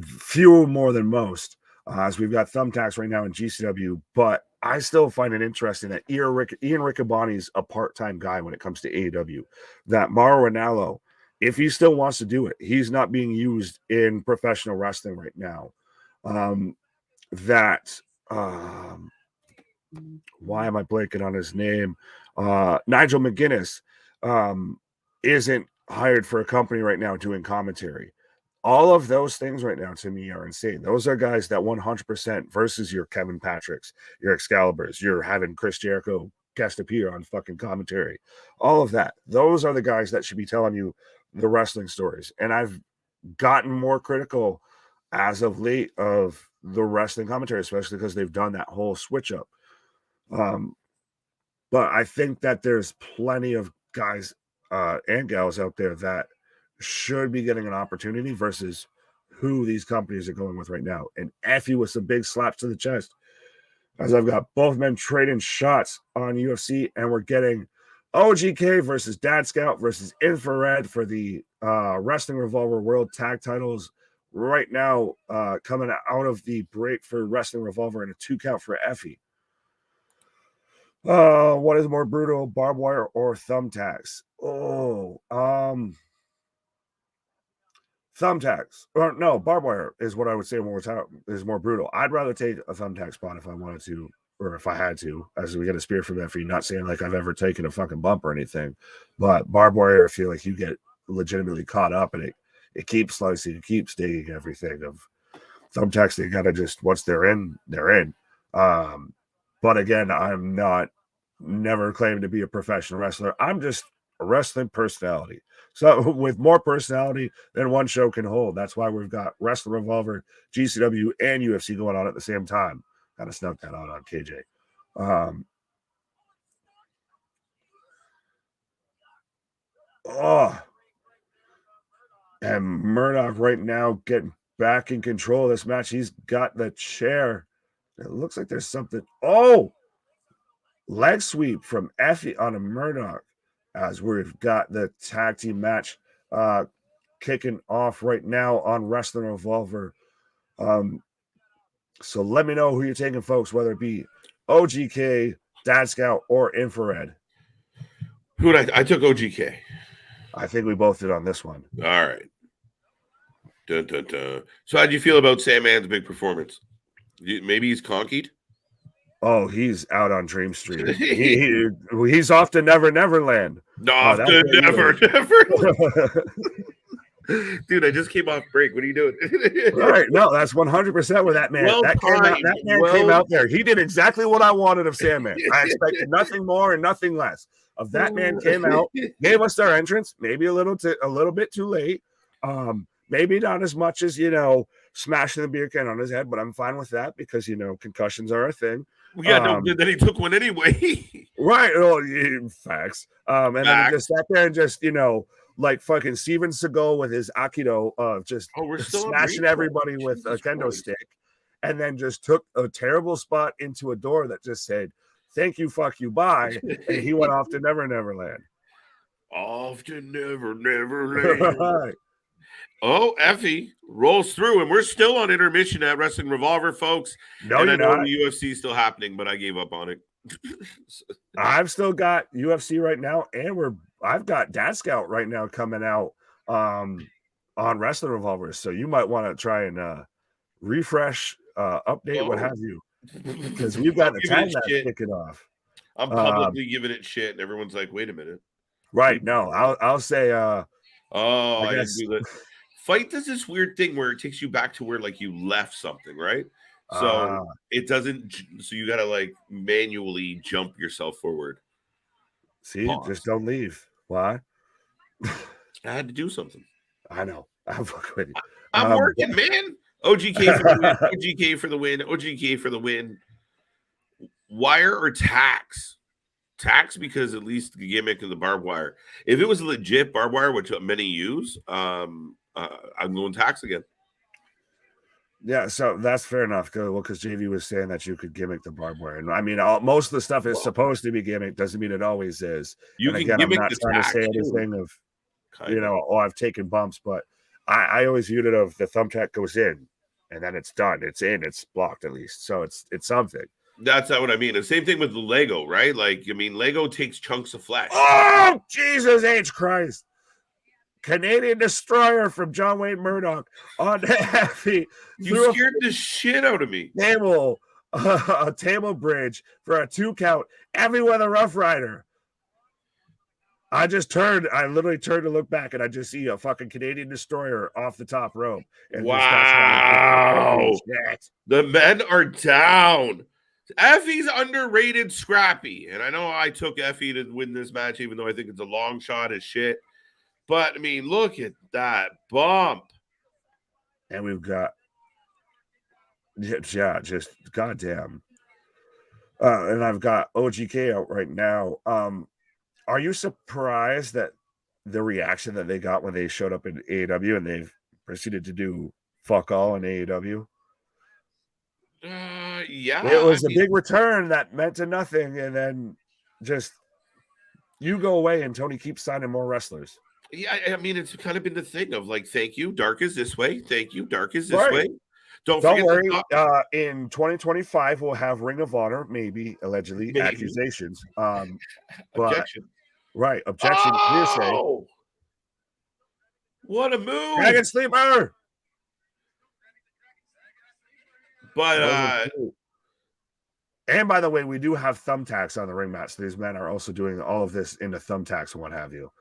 few more than most. As we've got thumbtacks right now in GCW, but I still find it interesting that Ian Riccaboni's a part-time guy when it comes to AEW. That Mauro Ranallo, if he still wants to do it, he's not being used in professional wrestling right now. Why am I blanking on his name? Nigel McGuinness isn't hired for a company right now doing commentary. All of those things right now to me are insane. Those are guys that 100% versus your Kevin Patricks, your Excaliburs, you're having Chris Jericho guest appear on fucking commentary. All of that. Those are the guys that should be telling you the wrestling stories. And I've gotten more critical as of late of the wrestling commentary, especially because they've done that whole switch up. But I think that there's plenty of guys and gals out there that should be getting an opportunity versus who these companies are going with right now. And Effie with some big slaps to the chest, as I've got both men trading shots on UFC, and we're getting OGK versus Dad Scout versus Infrared for the Wrestling Revolver World Tag Titles right now, coming out of the break for Wrestling Revolver and a 2 count for Effie. What is more brutal, barbed wire or thumbtacks? Thumbtacks. Or no, barbed wire is what I would say is more brutal. I'd rather take a thumbtack spot if I wanted to, or if I had to, as we get a spear from Effie. Not saying like I've ever taken a fucking bump or anything, but barbed wire, I feel like you get legitimately caught up, and it keeps slicing, it keeps digging everything. Of thumbtacks, they gotta just, once they're in, they're in. But again, I'm never claimed to be a professional wrestler. I'm just a wrestling personality. So with more personality than one show can hold. That's why we've got Wrestling Revolver, GCW, and UFC going on at the same time. Kind of snuck that out on KJ. And Murdoch right now getting back in control of this match. He's got the chair. It looks like there's something. Oh, leg sweep from Effie on a Murdoch, as we've got the tag team match kicking off right now on Wrestling Revolver. So let me know who you're taking, folks, whether it be OGK, Dad Scout, or Infrared. Who did I took OGK. I think we both did on this one. All right. Dun, dun, dun. So how do you feel about SANDMAN's big performance? Maybe he's conkied? Oh, he's out on Dream Street. He's off to Neverland. Off to Neverland. Dude, I just came off break. What are you doing? Right. No, that's 100% where that man, came out there. He did exactly what I wanted of SANDMAN. I expected nothing more and nothing less. Of that man came out, gave us our entrance, maybe a little bit too late. Maybe not as much as, smashing the beer can on his head, but I'm fine with that because, concussions are a thing. Yeah, then he took one anyway. Right. Oh, facts. And then he just sat there and just, like fucking Steven Seagal with his Aikido, just smashing everybody with a kendo stick, and then just took a terrible spot into a door that just said, "Thank you, fuck you, bye," and he went off to Neverland. Off to Neverland. Right. Oh, Effie rolls through, and we're still on intermission at Wrestling Revolver, folks. No, and you're I know not. the UFC is still happening, but I gave up on it. I've still got UFC right now, and I've got Dad Scout right now coming out on Wrestling Revolvers. So you might want to try and refresh, update, what have you, because we've got the tag match kicking off. I'm publicly giving it shit, and everyone's like, "Wait a minute." Right? No, I'll say. I didn't do that. Fight does this weird thing where it takes you back to where like you left something, right? So it doesn't. So you got to like manually jump yourself forward. See, just don't leave. Why? I had to do something. I know. I'm working, man. OGK for the win. OGK for the win. OGK for the win. Wire or tax? Tax, because at least the gimmick of the barbed wire. If it was legit barbed wire, which many use, I'm going tax again. Yeah, so that's fair enough. Well, because JV was saying that you could gimmick the barbed wire, and I mean, most of the stuff is supposed to be gimmick. Doesn't mean it always is. You can gimmick I'm not trying to say anything of, I've taken bumps, but I always viewed it of the thumbtack goes in, and then it's done. It's in. It's blocked at least, so it's something. That's not what I mean. The same thing with the Lego, right? Like, I mean, Lego takes chunks of flesh. Oh, Jesus H. Christ. Canadian Destroyer from John Wayne Murdoch on Effie. You scared the shit out of me. A table bridge for a 2 count. Effie with a Rough Rider. I literally turned to look back, and I just see a fucking Canadian Destroyer off the top rope. And wow. The men are down. Effie's underrated scrappy. And I know I took Effie to win this match, even though I think it's a long shot as shit. But, I mean, look at that bump. And we've got, just goddamn. And I've got OGK out right now. Are you surprised that the reaction that they got when they showed up in AEW and they've proceeded to do fuck all in AEW? Yeah. It was a big return that meant to nothing, and then just you go away and Tony keeps signing more wrestlers. Yeah, I mean, it's kind of been the thing of like, thank you, dark is this way. Thank you, dark is this Right. way. Don't Don't forget worry. the top. In 2025, we'll have Ring of Honor, maybe allegedly Maybe. accusations. But Objection. right, objection, hearsay. Oh, what a move! Dragon Sleeper. But and by the way, we do have thumbtacks on the ring mat. So these men are also doing all of this into thumbtacks and what have you.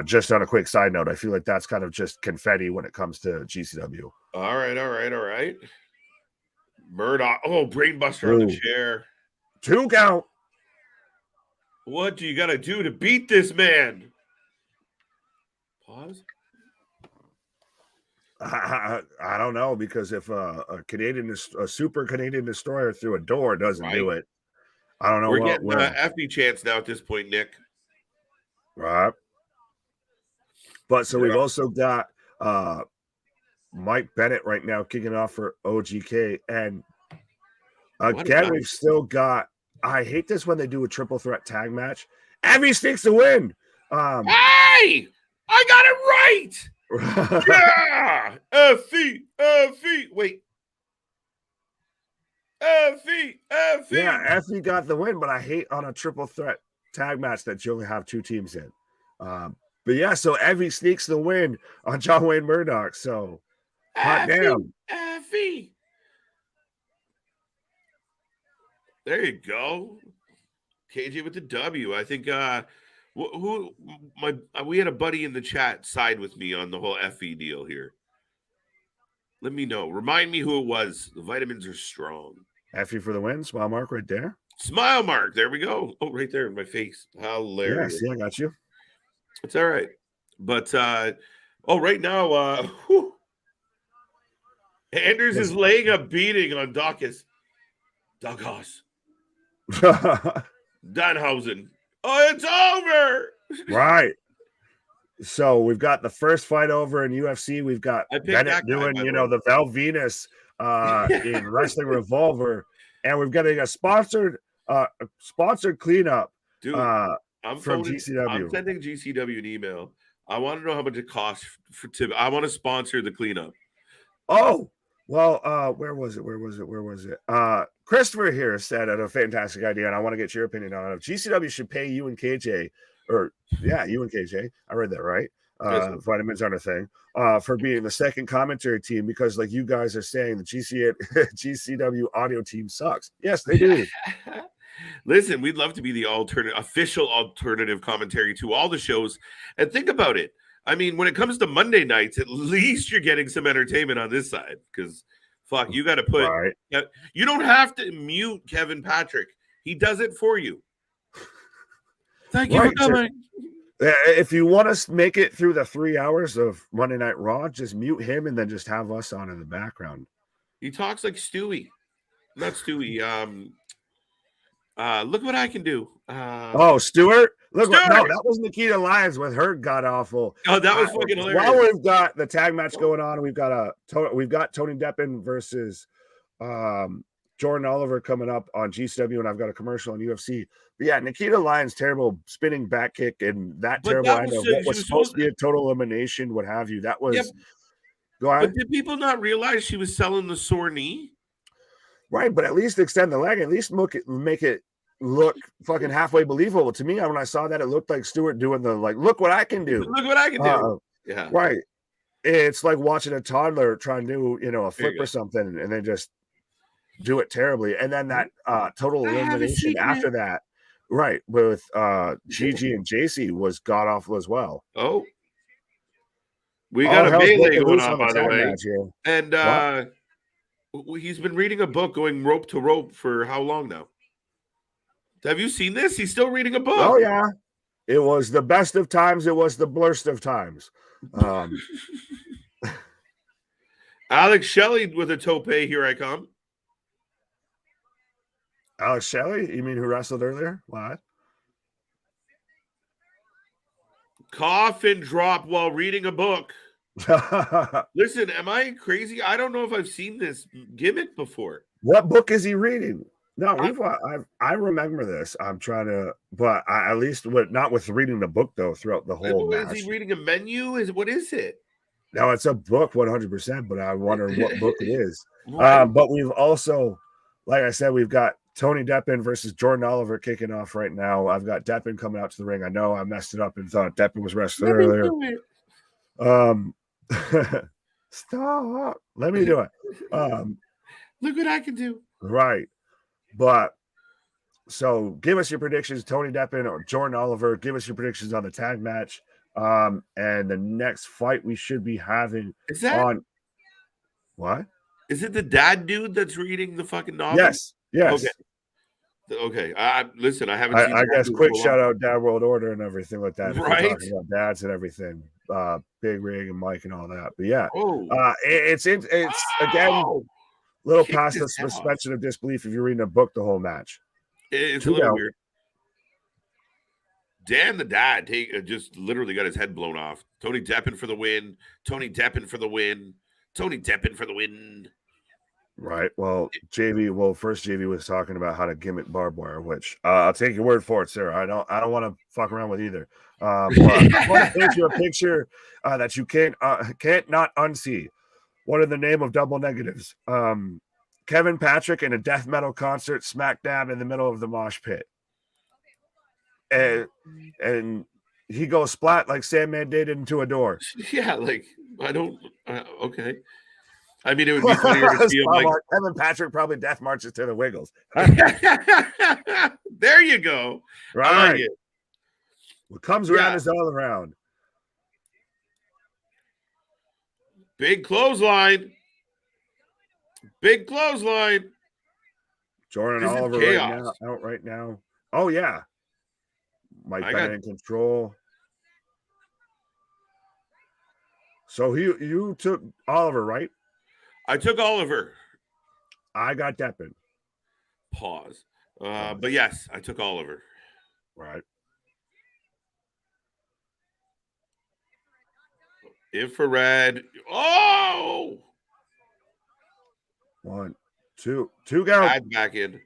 Just on a quick side note, I feel like that's kind of just confetti when it comes to GCW. All right. Murdoch. Oh, brainbuster on the chair. 2 count. What do you got to do to beat this man? Pause. I don't know, because if a super Canadian destroyer through a door doesn't do it, I don't know. We're getting FB chance now at this point, Nick. Right. But so we've also got Mike Bennett right now kicking off for OGK. And again, we've still got, I hate this when they do a triple threat tag match. Evie Sticks to win. Hey! I got it right! Yeah! Effie! Wait. Effie! Yeah, Effie got the win, but I hate on a triple threat tag match that you only have 2 teams in. But yeah, so Effie sneaks the win on John Wayne Murdoch. So hot damn. Effie! There you go. KJ with the W. I think we had a buddy in the chat side with me on the whole FE deal here. Let me know. Remind me who it was. The vitamins are strong. FE for the win. Smile mark right there. Smile mark. There we go. Oh, right there in my face. Hilarious. Yes, yeah, I got you. It's all right. But right now, Anders is laying a beating on Dawkins. Danhausen. Oh, it's over. Right. So we've got the first fight over in UFC. We've got Bennett doing, the Val Venus in Wrestling Revolver, and we've got a sponsored cleanup. Dude, from GCW. I'm sending GCW an email. I want to know how much it costs I want to sponsor the cleanup. Oh, well, where was it? Christopher here said a fantastic idea, and I want to get your opinion on it. GCW should pay you and KJ, you and KJ. I read that right. Vitamins aren't a thing. For being the second commentary team, because like you guys are saying, the GCW audio team sucks. Yes, they do. Listen, we'd love to be the official alternative commentary to all the shows. And think about it. I mean, when it comes to Monday nights, at least you're getting some entertainment on this side. Because, you got to put... Right. You don't have to mute Kevin Patrick. He does it for you. Thank you for coming. If you want to make it through the 3 hours of Monday Night Raw, just mute him and then just have us on in the background. He talks like Stewie. Not Stewie. Look what I can do. Stuart? No, that was Nikita Lyons with her god awful. Oh, that was fucking hilarious. While we've got the tag match going on, we've got Tony Deppen versus Jordan Oliver coming up on GCW, and I've got a commercial on UFC. But yeah, Nikita Lyons' terrible spinning back kick and that terrible end of what was supposed to be a total elimination, what have you. That was. Yep. Go ahead. But did people not realize she was selling the sore knee? Right, but at least extend the leg. At least make it look fucking halfway believable. To me, when I saw that, it looked like Stewart doing the look what I can do. Look what I can do. Yeah. Right. It's like watching a toddler try and do, a flip or something, and then just do it terribly. And then that total elimination after that, right, with Gigi and JC was god awful as well. Oh. We got a melee going on, by the way. And he's been reading a book going rope to rope for how long now? Have you seen this? He's still reading a book. Oh, yeah. It was the best of times. It was the blurst of times. Alex Shelley with a tope. Here I come. Alex Shelley? You mean who wrestled earlier? What? Cough and drop while reading a book. Listen, am I crazy? I don't know if I've seen this gimmick before. What book is he reading? No, I remember this. I'm trying to, but at least not with reading the book though throughout the whole match. Is he reading a menu? What is it? No, it's a book 100%, but I wonder what book it is. Right. But we've also, like I said, we've got Tony Deppen versus Jordan Oliver kicking off right now. I've got Deppen coming out to the ring. I know I messed it up and thought Deppen was wrestling earlier. Stop. Let me do it. Look what I can do. Right. But so give us your predictions, Tony Deppen or Jordan Oliver. Give us your predictions on the tag match. And the next fight we should be having on what? Is it the dad dude that's reading the fucking novel? Yes. Okay. Listen, I haven't seen I guess quick shout out Dad World Order and everything like that. Right. Talking about dads and everything. Big Rig and Mike and all that. But yeah. It's again little past the suspension of disbelief if you're reading a book the whole match. It's a little weird. Dan the dad just literally got his head blown off. Tony Deppen for the win. Tony Deppen for the win. Tony Deppen for the win. Right. Well, first JV was talking about how to gimmick barbed wire, which I'll take your word for it, sir. I don't want to fuck around with either. But I want to paint you a picture that you can't not unsee. What are the name of double negatives? Kevin Patrick in a death metal concert smack dab in the middle of the mosh pit. And he goes splat like Sandman did into a door. Yeah, like I don't. Okay. I mean, it would be funnier to see him like Kevin Patrick probably death marches to the Wiggles. There you go. Right. I like it. What comes around is all around. Big clothesline. Big clothesline. Jordan Oliver out right now. Oh yeah. Mike Bennett in control. So you took Oliver, right? I took Oliver. I got Deppen. Pause. But yes, I took Oliver. Right. Infrared. Oh! 1, 2 go. Add back in.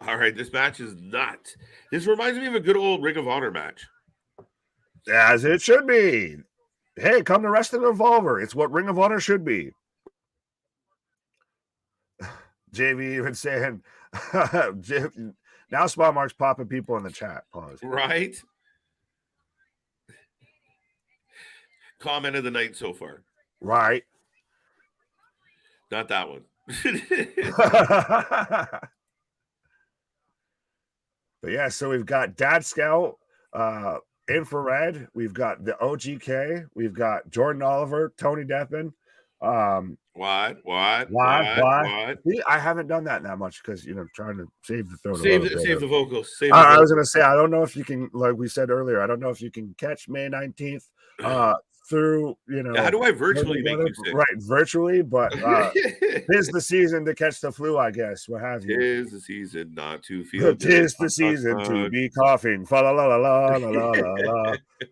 All right, this match is nuts. This reminds me of a good old Ring of Honor match. As it should be. Hey, come to Wrestling Revolver. It's what Ring of Honor should be. JV even saying, now Spot Mark's popping people in the chat. Pause. Right? Comment of the night so far. Right. Not that one. But yeah, so we've got Dad Scout, Infrared. We've got the OGK. We've got Jordan Oliver, Tony Deppen. What? See, I haven't done that much because trying to save the throat. Save the vocals. I was gonna say I don't know if you can, like we said earlier, I don't know if you can catch May 19th through how do I virtually make you sick? Right, virtually, but tis the season to catch the flu, I guess. What have you? Tis the season not to feel. Tis the season to be coughing. Fa la la la la la la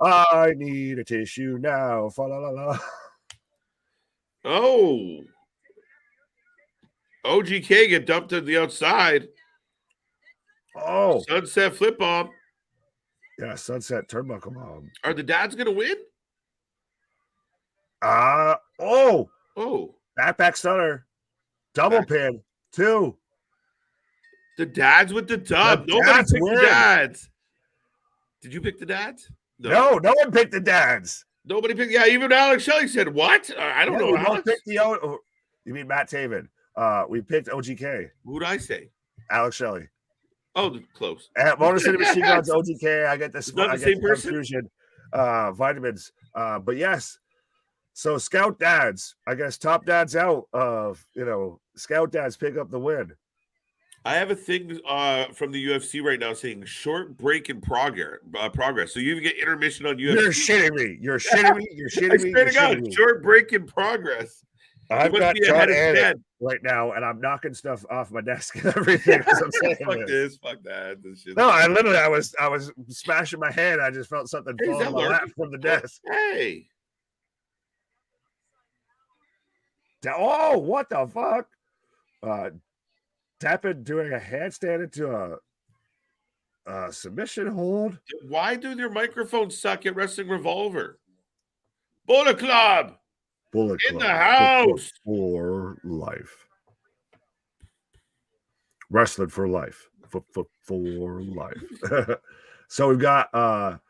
la. I need a tissue now. Fa la la la. Oh, OGK get dumped to the outside. Oh, sunset flip bomb. Yeah, sunset turnbuckle bomb. Are the dads gonna win? Back stunner, double pin, 2. The dads with the dub. Nobody picked the dads. Did you pick the dads? No one picked the dads. Nobody picked. Yeah, even Alex Shelley said what? I don't know. We both picked you mean Matt Taven? We picked OGK. Who'd I say? Alex Shelley. Oh, close. At Motor City Machine Guns, OGK. I get this. Not the same person. Confusion. Vitamins. But yes. So Scout dads, I guess top dads out of Scout dads pick up the win. I have a thing from the UFC right now saying short break in progress. So you even get intermission on UFC. You're shitting me. You're shitting me. I swear to God, short break in progress. I've got be John ahead of Anik Ted. right now, and I'm knocking stuff off my desk and everything as I'm saying Fuck this. this, fuck that. This shit. No, I literally, I was smashing my head. I just felt something Hey, is fall in that my lap working? from the desk. Hey. Oh, what the fuck? Deppen doing a handstand into a submission hold. Why do their microphones suck at Wrestling Revolver? Bullet Club Bullet in Club the house for life. Wrestling for life. For life. So we've got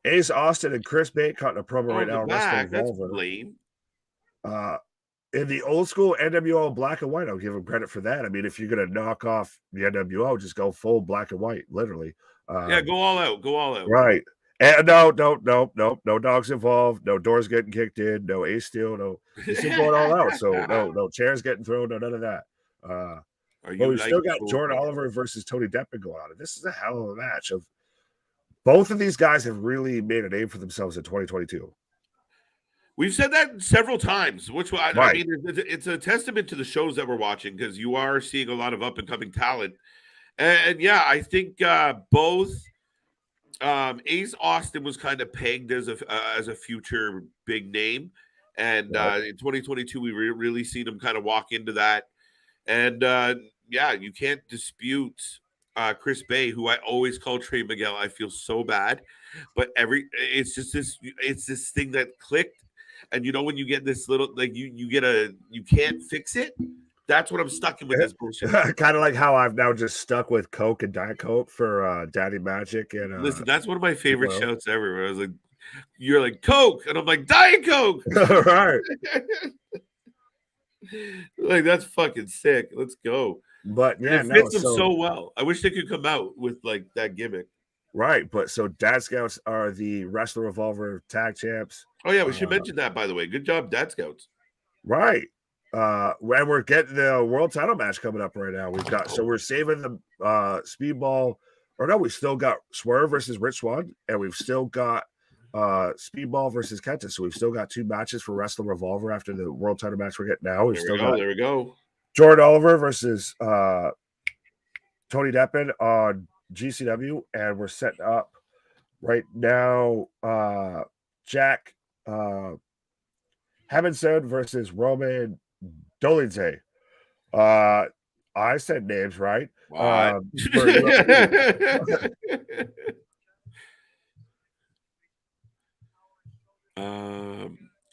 Ace Austin and Chris Bate cutting a promo right now. back. That's Revolver. lame. In the old school NWO black and white, I'll give him credit for that. I mean, if you're gonna knock off the NWO, just go full black and white, literally. Yeah, go all out. Go all out. Right. And no dogs involved, no doors getting kicked in, no ace steal, no. You're still going all out. So no chairs getting thrown, no none of that. But we've still got Jordan Oliver versus Tony Deppen going on. And this is a hell of a match. Of both of these guys have really made a name for themselves in 2022. We've said that several times, which I Right. mean, it's a testament to the shows that we're watching because you are seeing a lot of up and coming talent. And yeah, I think both Ace Austin was kind of pegged as a future big name, and in 2022 we really seen him kind of walk into that. And yeah, you can't dispute Chris Bay, who I always call Trey Miguel. I feel so bad, but it's this thing that clicked. And you know when you get this little like you can't fix it. That's what I'm stuck in with this bullshit. Kind of like how I've now just stuck with Coke and Diet Coke for Daddy Magic. And listen, that's one of my favorite shouts ever. Where I was like, "You're like Coke," and I'm like Diet Coke. Right. Like that's fucking sick. Let's go. But yeah, it fits them so well. I wish they could come out with like that gimmick. Right, but so Dad Scouts are the Wrestler Revolver tag champs. Oh yeah, we should mention that, by the way. Good job, Dad Scouts. Right. And we're getting the world title match coming up right now. We've got so we're saving the Speedball, or no, we still got Swerve versus Rich Swann, and we've still got Speedball versus KENTA. So we've still got two matches for Wrestler Revolver after the world title match we're getting now. There we go. Jordan Oliver versus Tony Deppen on GCW, and we're setting up right now Jack Hammonson versus Roman Dolidze. I said names right.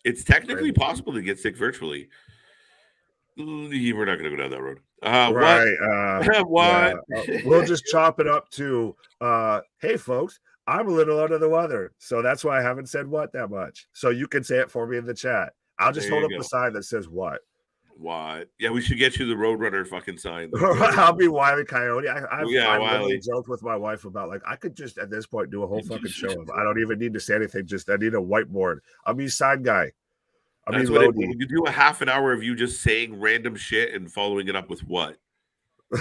It's technically possible to get sick virtually. We're not going to go down that road. Right. What? We'll just chop it up to, hey, folks, I'm a little under the weather. So that's why I haven't said what that much. So you can say it for me in the chat. I'll just hold up the sign that says what. What? Yeah, we should get you the Roadrunner fucking sign. I'll be Wile E. Coyote. I've Wiley. joked with my wife about, like, I could just at this point do a whole fucking show. I don't even need to say anything. Just I need a whiteboard. I'll be side guy. That's what you do a half an hour of you just saying random shit and following it up with what?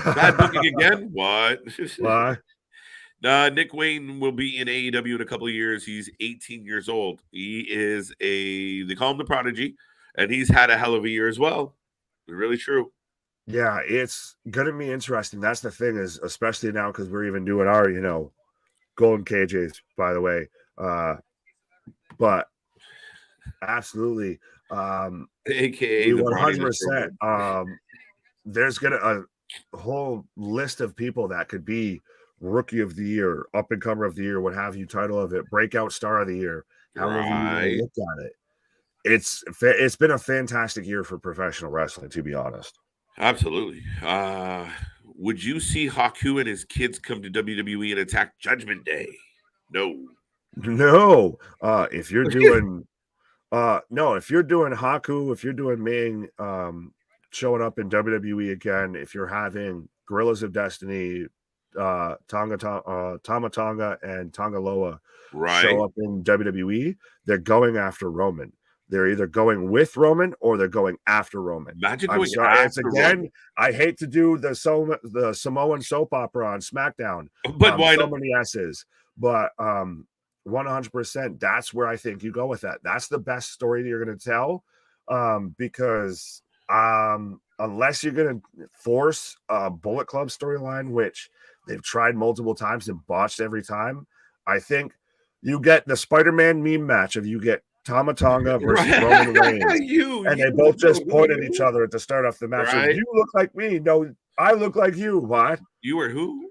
Bad booking again? What? Nick Wayne will be in AEW in a couple of years. He's 18 years old. He is they call him the Prodigy, and he's had a hell of a year as well. Really true. Yeah, it's gonna be interesting. That's the thing, is especially now because we're even doing our, golden KJs, by the way. But absolutely, AKA 100%. There's gonna a whole list of people that could be rookie of the year, up and comer of the year, what have you, title of it, breakout star of the year, however you want to look at it. It's been a fantastic year for professional wrestling, to be honest. Absolutely. Would you see Haku and his kids come to WWE and attack Judgment Day? No. If you're doing if you're doing Haku, if you're doing Ming showing up in WWE again, if you're having Gorillas of Destiny, Tama Tonga and Tonga Loa show up in WWE, they're going after Roman. They're either going with Roman or they're going after Roman. Roman. I hate to do the Samoan soap opera on SmackDown, but why so many S's. But 100%, that's where I think you go with that. That's the best story that you're going to tell. because unless you're going to force a Bullet Club storyline, which they've tried multiple times and botched every time, I think you get the Spider-Man meme match of you get Tama Tonga versus Roman Reigns. And they both just point at each other to start off the match. Right. You look like me. No, I look like you. What? You are who?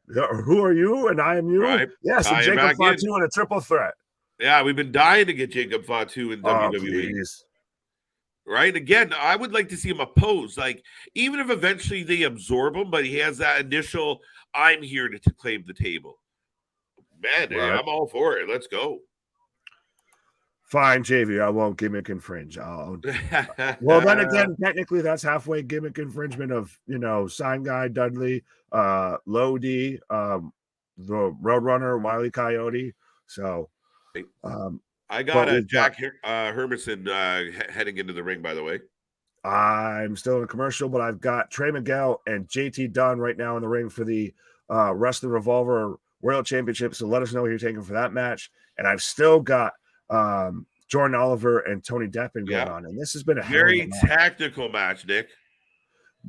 Who are you? And I am you? Right. Yes, and Jacob Fatu in a triple threat. Yeah, we've been dying to get Jacob Fatu in WWE. Please. Right? Again, I would like to see him oppose. Like, even if eventually they absorb him, but he has that initial, I'm here to claim the table. Man, right. I'm all for it. Let's go. Fine, JV. I won't gimmick infringe. Well, then again, technically that's halfway gimmick infringement of, Sign Guy, Dudley, Lodi, the Roadrunner, Wile E. Coyote. So I got Jack Hermanson heading into the ring, by the way. I'm still in a commercial, but I've got Trey Miguel and JT Dunn right now in the ring for the Wrasslin Revolver World Championship. So let us know who you're taking for that match. And I've still got Jordan Oliver and Tony Deppen going on. And this has been a very tactical match, Nick.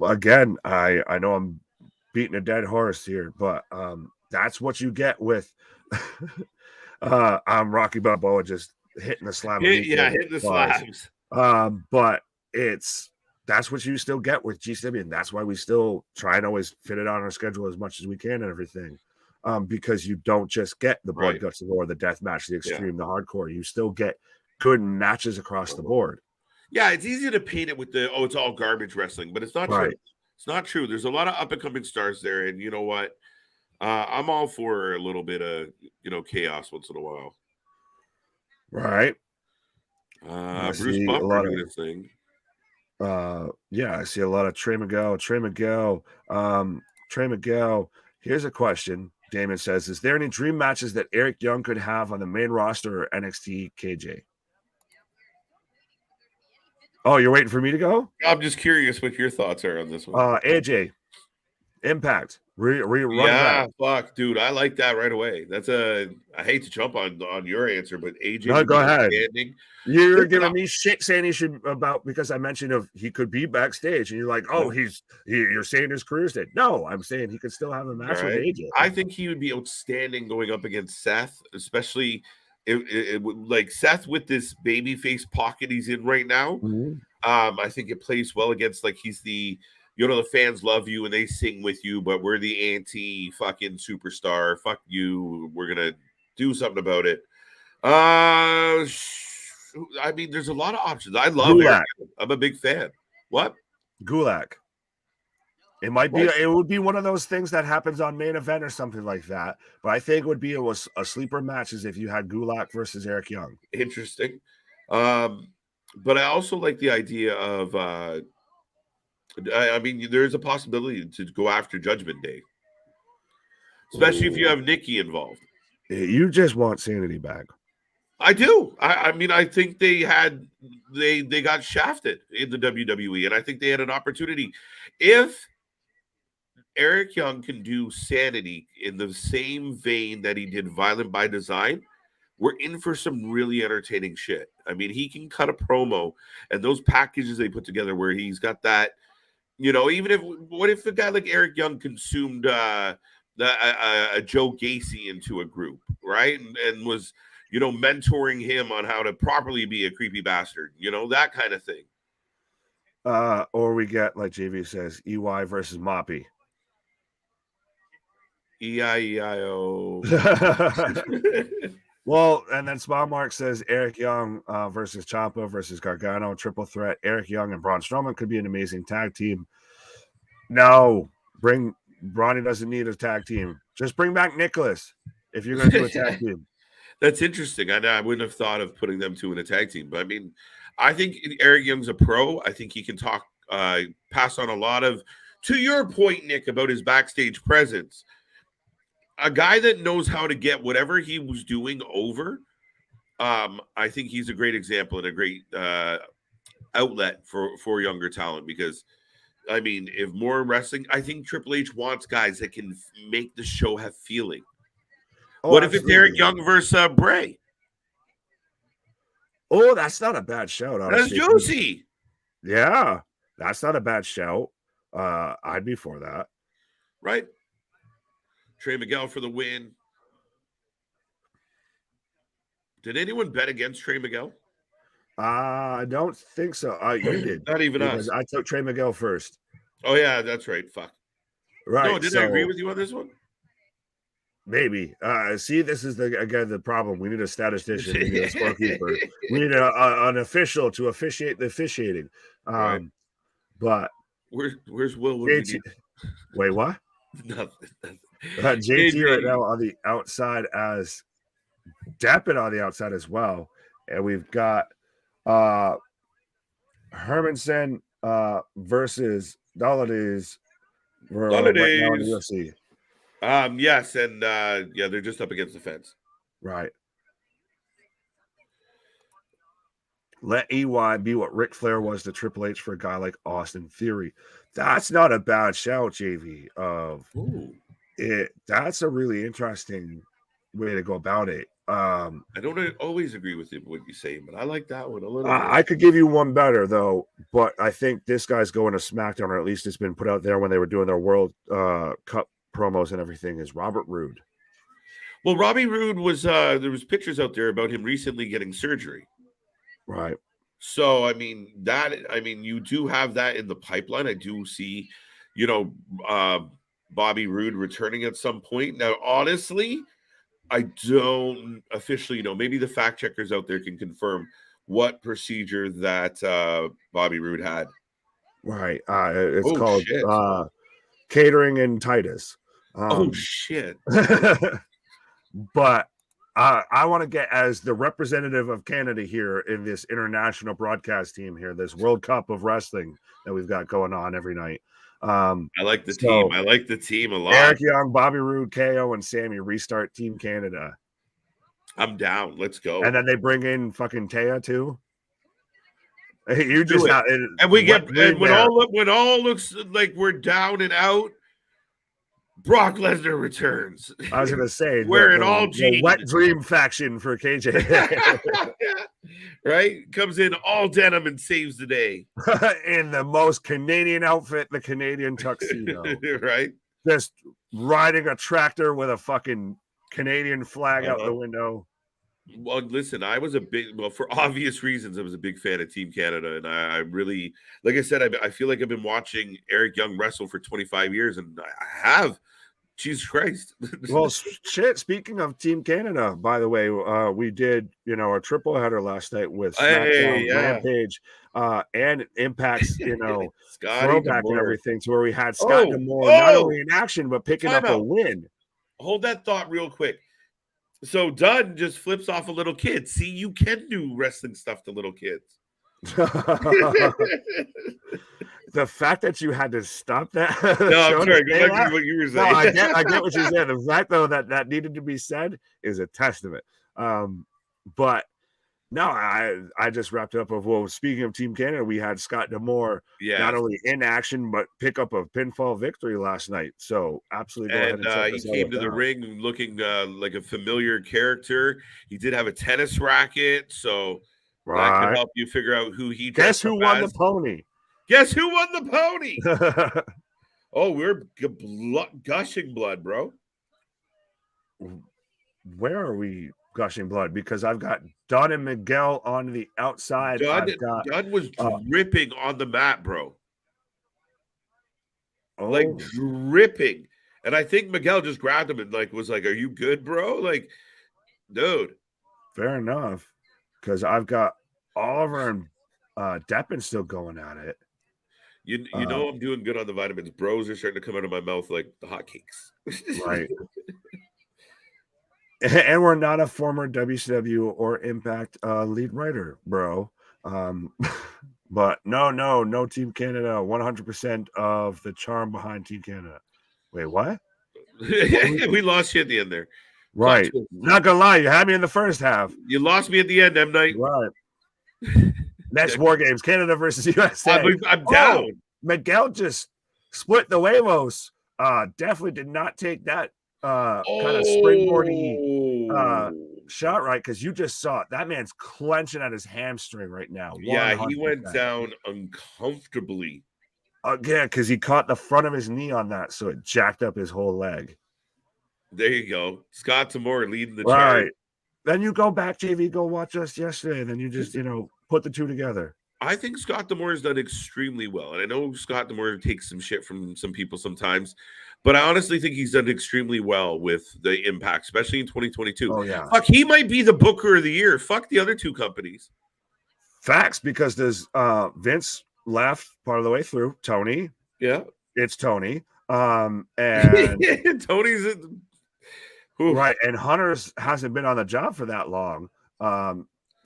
Again, I know I'm beating a dead horse here, but that's what you get with I'm Rocky Balboa just hitting the slam. Hitting the slams. But that's what you still get with GCW, and that's why we still try and always fit it on our schedule as much as we can and everything. Because you don't just get the blood, guts, and gore, the death match, the extreme, the hardcore. You still get good matches across the board. Yeah, it's easy to paint it with it's all garbage wrestling, but it's not true. It's not true. There's a lot of up and coming stars there, and you know what? I'm all for a little bit of chaos once in a while. Right. Bruce Buffer doing his thing. I see a lot of Trey Miguel. Trey Miguel. Here's a question. Damon says, is there any dream matches that Eric Young could have on the main roster or NXT KJ? Oh, you're waiting for me to go? I'm just curious what your thoughts are on this one. AJ, Impact. Fuck, dude. I like that right away. I hate to jump on your answer, but AJ. No, go ahead. You're giving me shit saying he should because I mentioned he could be backstage, and you're like, oh, you're saying his career's dead. No, I'm saying he could still have a match with AJ. I think he would be outstanding going up against Seth, especially like Seth with this babyface pocket he's in right now. Mm-hmm. I think it plays well against he's the. The fans love you and they sing with you, but we're the anti-fucking superstar. Fuck you. We're going to do something about it. I mean, there's a lot of options. I love it. I'm a big fan. What? Gulak. It might be. It would be one of those things that happens on main event or something like that. But I think it would be a sleeper match as if you had Gulak versus Eric Young. Interesting. But I also like the idea of... I mean, there's a possibility to go after Judgment Day, especially if you have Nikki involved. You just want sanity back. I do. I mean, I think they got shafted in the WWE, and I think they had an opportunity. If Eric Young can do sanity in the same vein that he did Violent by Design, we're in for some really entertaining shit. I mean, he can cut a promo, and those packages they put together where he's got that. What if a guy like Eric Young consumed a Joe Gacy into a group, right? And was, mentoring him on how to properly be a creepy bastard, that kind of thing. Or we get, like JV says, EY versus Moppy. E-I-E-I-O. Well, and then Smile Mark says Eric Young versus Ciampa versus Gargano, triple threat. Eric Young and Braun Strowman could be an amazing tag team. No, Brawny doesn't need a tag team. Just bring back Nicholas if you're going to do a tag team. That's interesting. I wouldn't have thought of putting them two in a tag team, but I mean, I think Eric Young's a pro. I think he can pass on a lot of, to your point, Nick, about his backstage presence. A guy that knows how to get whatever he was doing over. I think he's a great example and a great outlet for younger talent because, I mean, if more wrestling, I think Triple H wants guys that can make the show have feeling. What if it's Eric Young versus Bray? Oh, that's not a bad shout, That's honestly. juicy. Yeah, that's not a bad shout. I'd be for that. Right? Trey Miguel for the win. Did anyone bet against Trey Miguel? I don't think so. You did. Not even because us. I took Trey Miguel first. Oh, yeah, that's right. Fuck. Right. No, did I agree with you on this one? Maybe. See, this is the problem. We need a statistician. We need a scorekeeper. We need an official to officiate the officiating. Right. But where's Will? JT, wait, what? Nothing. JT right now on the outside as Deppin on the outside as well. And we've got Hermanson versus Dolades right now in the UFC. Yes, and they're just up against the fence. Right. Let EY be what Ric Flair was to Triple H for a guy like Austin Theory. That's not a bad shout, JV. That's a really interesting way to go about it. I don't always agree with what you say, but I like that one a little bit. I could give you one better though, but I think this guy's going to SmackDown, or at least it's been put out there when they were doing their World Cup promos and everything. Is Robert Roode? Well, Robbie Roode was there was pictures out there about him recently getting surgery. Right. So I mean you do have that in the pipeline. I do see, Bobby Roode returning at some point. Now, honestly, I don't officially know. Maybe the fact checkers out there can confirm what procedure that Bobby Roode had. Right. It's called catering and Titus. Oh shit. But I want to get, as the representative of Canada here in this international broadcast team here, this World Cup of wrestling that we've got going on every night. I like the team. I like the team a lot. Eric Young, Bobby Roode, KO, and Sammy restart Team Canada. I'm down. Let's go. And then they bring in fucking Taya too. You just and we get when all looks like we're down and out. Brock Lesnar returns. I was gonna say wearing all jeans. Wet dream faction for KJ. Right? Comes in all denim and saves the day. In the most Canadian outfit, the Canadian tuxedo. Right? Just riding a tractor with a fucking Canadian flag out the window. Well, listen, for obvious reasons, I was a big fan of Team Canada. And I really, like I said, I feel like I've been watching Eric Young wrestle for 25 years, and I have. Jesus Christ. Well, shit. Speaking of Team Canada, by the way, we did, a triple header last night with SmackDown, Rampage, and Impact's, throwback and everything, to where we had Scott D'Amore not only in action, but picking up a win. Hold that thought real quick. So Dunn just flips off a little kid. See, you can do wrestling stuff to little kids. The fact that you had to stop that. No, I'm sorry. Go back to what you were saying. No, I get what you said. The fact, though, that needed to be said is a testament. But no, I just wrapped up of, well, speaking of Team Canada, we had Scott D'Amore not only in action, but pick up a pinfall victory last night. So absolutely go ahead and check he came to the ring looking like a familiar character. He did have a tennis racket, so that can help you figure out who he. Guess who won the pony? Guess who won the pony? Oh, we're gushing blood, bro. Where are we gushing blood? Because I've got Dunn and Miguel on the outside. Dunn was dripping on the mat, bro. Like dripping. And I think Miguel just grabbed him and was like, "Are you good, bro?" Like, dude. Fair enough. Because I've got Oliver and Deppin still going at it. You know I'm doing good on the vitamins. Bros are starting to come out of my mouth like the hotcakes. Right. And we're not a former WCW or Impact lead writer, bro. But no Team Canada. 100% of the charm behind Team Canada. Wait, what? We lost you at the end there. Right. Not gonna lie, you had me in the first half. You lost me at the end, M. Night. Right. Next War Games, Canada versus USA. I'm down. Miguel just split the Huevos. Definitely did not take that kind of springboardy shot right because you just saw it. That man's clenching at his hamstring right now. 100%. Yeah, he went down uncomfortably. Yeah, because he caught the front of his knee on that, so it jacked up his whole leg. There you go. Scott D'Amore leading the Right. charge. Then you go back, JV, go watch us yesterday, and then you just, put the two together. I think Scott D'Amore has done extremely well. And I know Scott D'Amore takes some shit from some people sometimes, but I honestly think he's done extremely well with the Impact, especially in 2022. Oh, yeah. Fuck, he might be the Booker of the Year. Fuck the other two companies. Facts, because there's Vince left part of the way through. Tony. Yeah. It's Tony. And Tony's right. And Hunter's hasn't been on the job for that long.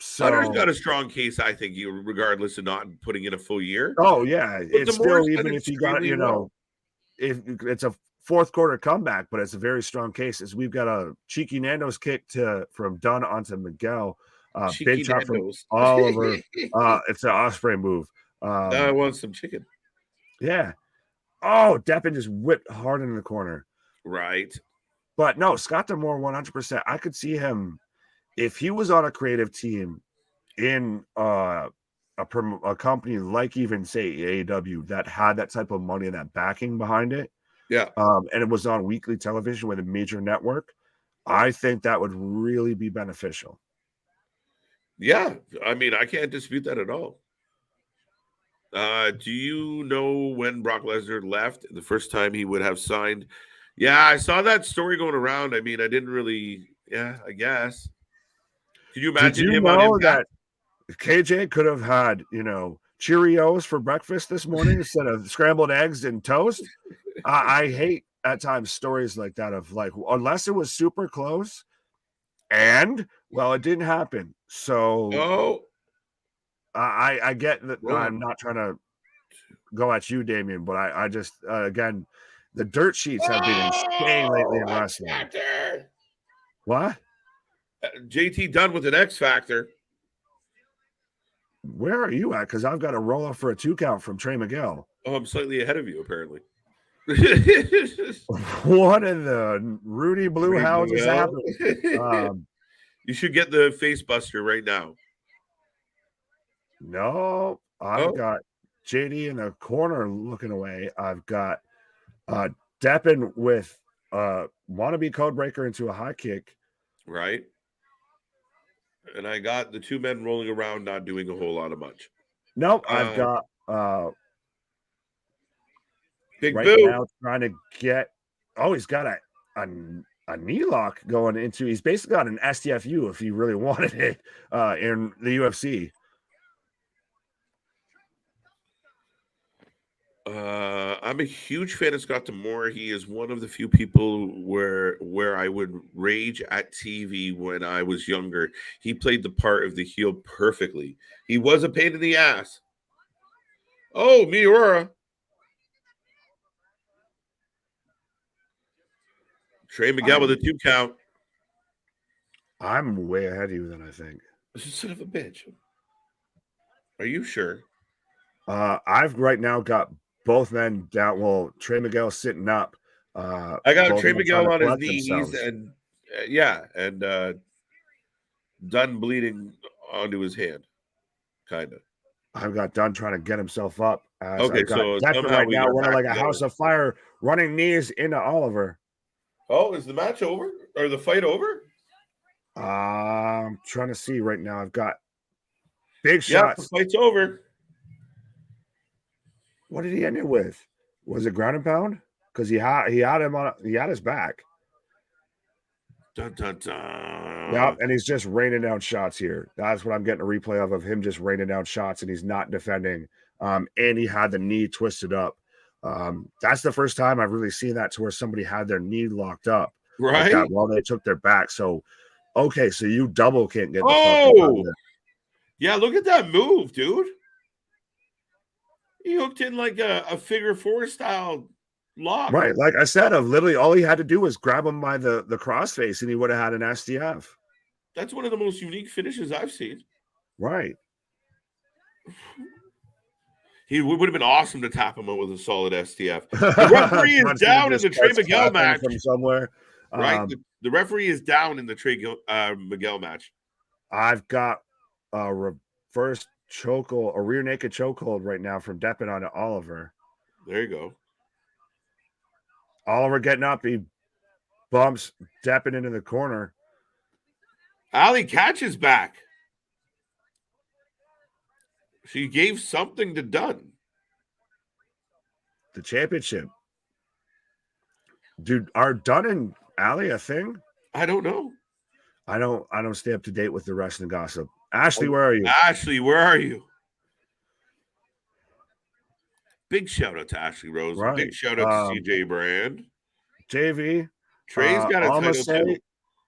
So Hunter's got a strong case, I think, regardless of not putting in a full year. Oh, yeah. But it's still, even if you got, well. if it's a fourth quarter comeback, but it's a very strong case. As we've got a cheeky Nando's kick from Dunn onto Miguel. Big shot from Oliver. It's an Osprey move. I want some chicken. Yeah. Oh, Deppen just whipped hard into the corner. Right. But no, Scott D'Amore 100%. I could see him if he was on a creative team in a company like even say AEW that had that type of money and that backing behind it. Yeah. And it was on weekly television with a major network. I think that would really be beneficial. Yeah. I mean, I can't dispute that at all. Do you know when Brock Lesnar left? The first time he would have signed? Yeah, I saw that story going around. I mean, I didn't really. Yeah, I guess. Can you imagine him on Impact? That KJ could have had, Cheerios for breakfast this morning instead of scrambled eggs and toast? I hate at times stories like that of like, unless it was super close, and well, it didn't happen. So I get that. I'm not trying to go at you, Damien, but I just again, the dirt sheets have been insane lately in wrestling. Factor. What? JT Dunn with an X Factor. Where are you at? Because I've got a roll up for a 2 count from Trey Miguel. Oh, I'm slightly ahead of you, apparently. What in the Rudy Blue House is happening? You should get the face buster right now. No, I've got JD in the corner looking away. I've got Deppen with wannabe codebreaker into a high kick. Right. And I got the two men rolling around, not doing a whole lot of much. Nope, I've got Big right Boo now trying to get. Oh, he's got a knee lock going into. He's basically got an STFU if he really wanted it in the UFC. I'm a huge fan of Scott D'Amore. He is one of the few people where I would rage at TV when I was younger. He played the part of the heel perfectly. He was a pain in the ass. Oh, Miura. Trey Miguel with a 2 count. I'm way ahead of you than I think. Son of a bitch. Are you sure? I've right now got both men down. Well, Trey Miguel sitting up. I got Trey Miguel on his knees and Dunn bleeding onto his hand, kind of. I've got Dunn trying to get himself up. Okay, so right now running like a house of fire, running knees into Oliver. Oh, is the match over or the fight over? I'm trying to see right now. I've got big shots. The fight's over. What did he end it with? Was it ground and pound? Because he had his back. Dun, dun, dun. Yeah, and he's just raining down shots here. That's what I'm getting a replay of him just raining down shots, and he's not defending. And he had the knee twisted up. That's the first time I've really seen that to where somebody had their knee locked up. Right. Like that while they took their back. So, okay, so you double can't get the fuck out. Yeah, look at that move, dude. He hooked in like a figure 4 style lock. Right. Like I said, literally all he had to do was grab him by the crossface and he would have had an STF. That's one of the most unique finishes I've seen. Right. He would have been awesome to tap him out with a solid STF. The referee is down in the Trey Miguel match. From somewhere. Right? The referee is down in the Trey Miguel match. I've got a reverse chokehold, a rear naked chokehold right now from Deppin onto Oliver. There you go. Oliver getting up, he bumps Deppin into the corner. Ali catches back. She gave something to Dunn. The championship. Dude, are Dunn and Ali a thing? I don't know. I don't stay up to date with the wrestling gossip. Ashley, where are you? Ashley, where are you? Big shout out to Ashley Rose. Right. Big shout out to CJ Brand. JV. Trey's got a title too.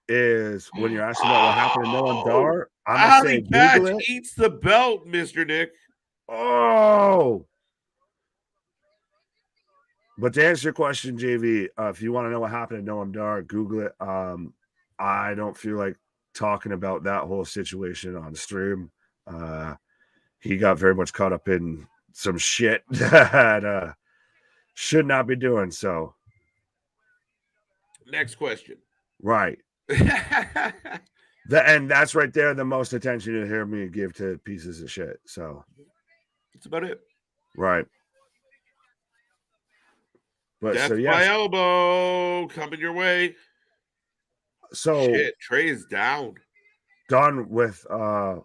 Is when you're asking about what happened to Noam Dar, I'm Ali gonna say Catch Google it. eats the belt, Mr. Nick. Oh. But to answer your question, JV, if you want to know what happened to Noam Dar, Google it. I don't feel like talking about that whole situation on stream. He got very much caught up in some shit that should not be doing so. Next question. Right. And that's right there the most attention you hear me give to pieces of shit. So that's about it. Right. But Death so yes. by elbow coming your way. So shit, Trey is down. Done with they're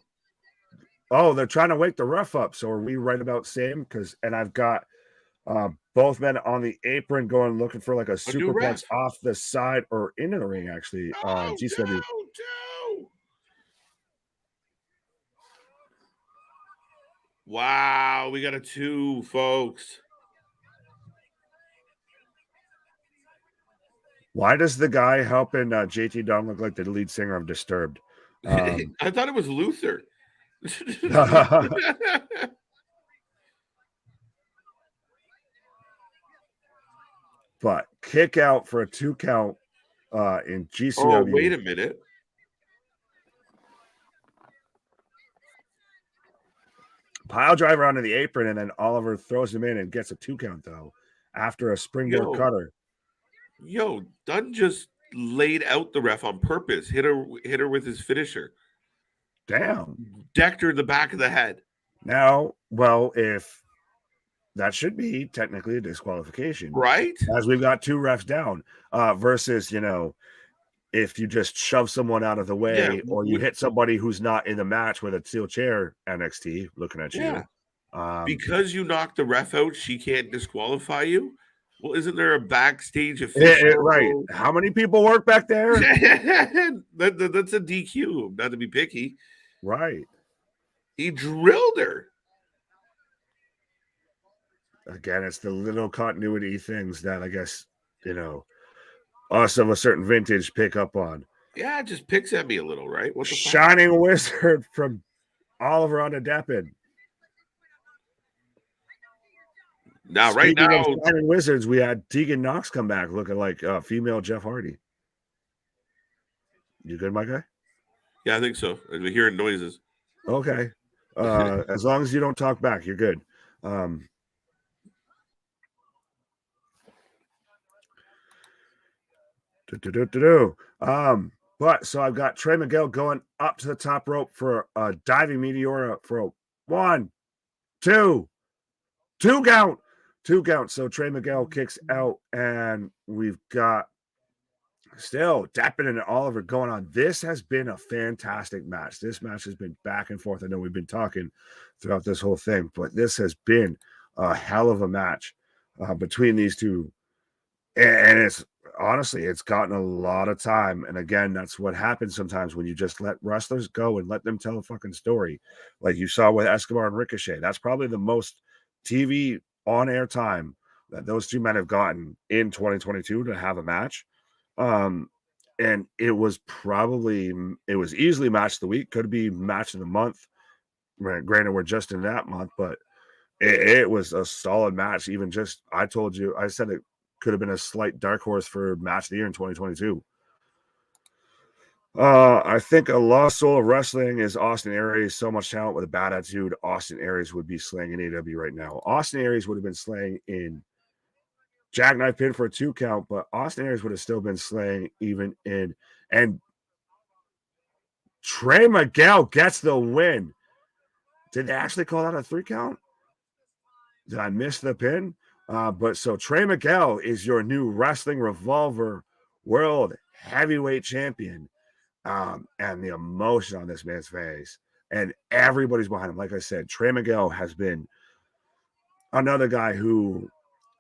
trying to wake the ref up. So are we right about same? And I've got both men on the apron going looking for like a superplex off the side or into the ring, actually. GCW. No. Wow, we got a 2, folks. Why does the guy helping JT Dunn look like the lead singer of Disturbed? I thought it was Luther. But kick out for a 2 count in GCW. Oh, wait a minute. Pile driver onto the apron, and then Oliver throws him in and gets a 2 count, though, after a springboard cutter. Yo, Dunn just laid out the ref on purpose. Hit her with his finisher. Damn. Decked her in the back of the head. Now, well, if that should be technically a disqualification. Right? As we've got 2 refs down versus, if you just shove someone out of the way or you hit somebody who's not in the match with a steel chair, NXT looking at you. Because you knocked the ref out, she can't disqualify you? Well, isn't there a backstage official? Right. How many people work back there? That's a DQ, not to be picky. Right. He drilled her. Again, it's the little continuity things that I guess, us of a certain vintage pick up on. Yeah, it just picks at me a little, right? What the Shining Wizard from Oliver onto Deppin. Now, right now, Shining Wizards, we had Tegan Knox come back looking like female Jeff Hardy. You good, my guy? Yeah, I think so. I'm hearing noises. Okay. As long as you don't talk back, you're good. But so I've got Trey Miguel going up to the top rope for a diving meteora for a 1, 2 count. 2 count. So Trey Miguel kicks out, and we've got still Deppin and Oliver going on. This has been a fantastic match. This match has been back and forth. I know we've been talking throughout this whole thing, but this has been a hell of a match between these two. And it's honestly, it's gotten a lot of time. And again, that's what happens sometimes when you just let wrestlers go and let them tell a fucking story. Like you saw with Escobar and Ricochet. That's probably the most TV on-air time that those 2 men have gotten in 2022 to have a match. And it was easily match of the week. Could be match of the month. Granted, we're just in that month, but it was a solid match. Even just, I said it could have been a slight dark horse for match of the year in 2022. I think a lost soul of wrestling is Austin Aries. So much talent with a bad attitude. Austin Aries would be slaying in AEW right now. Austin Aries would have been slaying in Jackknife pin for a 2 count, but Austin Aries would have still been slaying even in. And Trey Miguel gets the win. Did they actually call that a 3 count? Did I miss the pin? But so Trey Miguel is your new Wrestling Revolver World Heavyweight Champion. And the emotion on this man's face. And everybody's behind him. Like I said, Trey Miguel has been another guy who,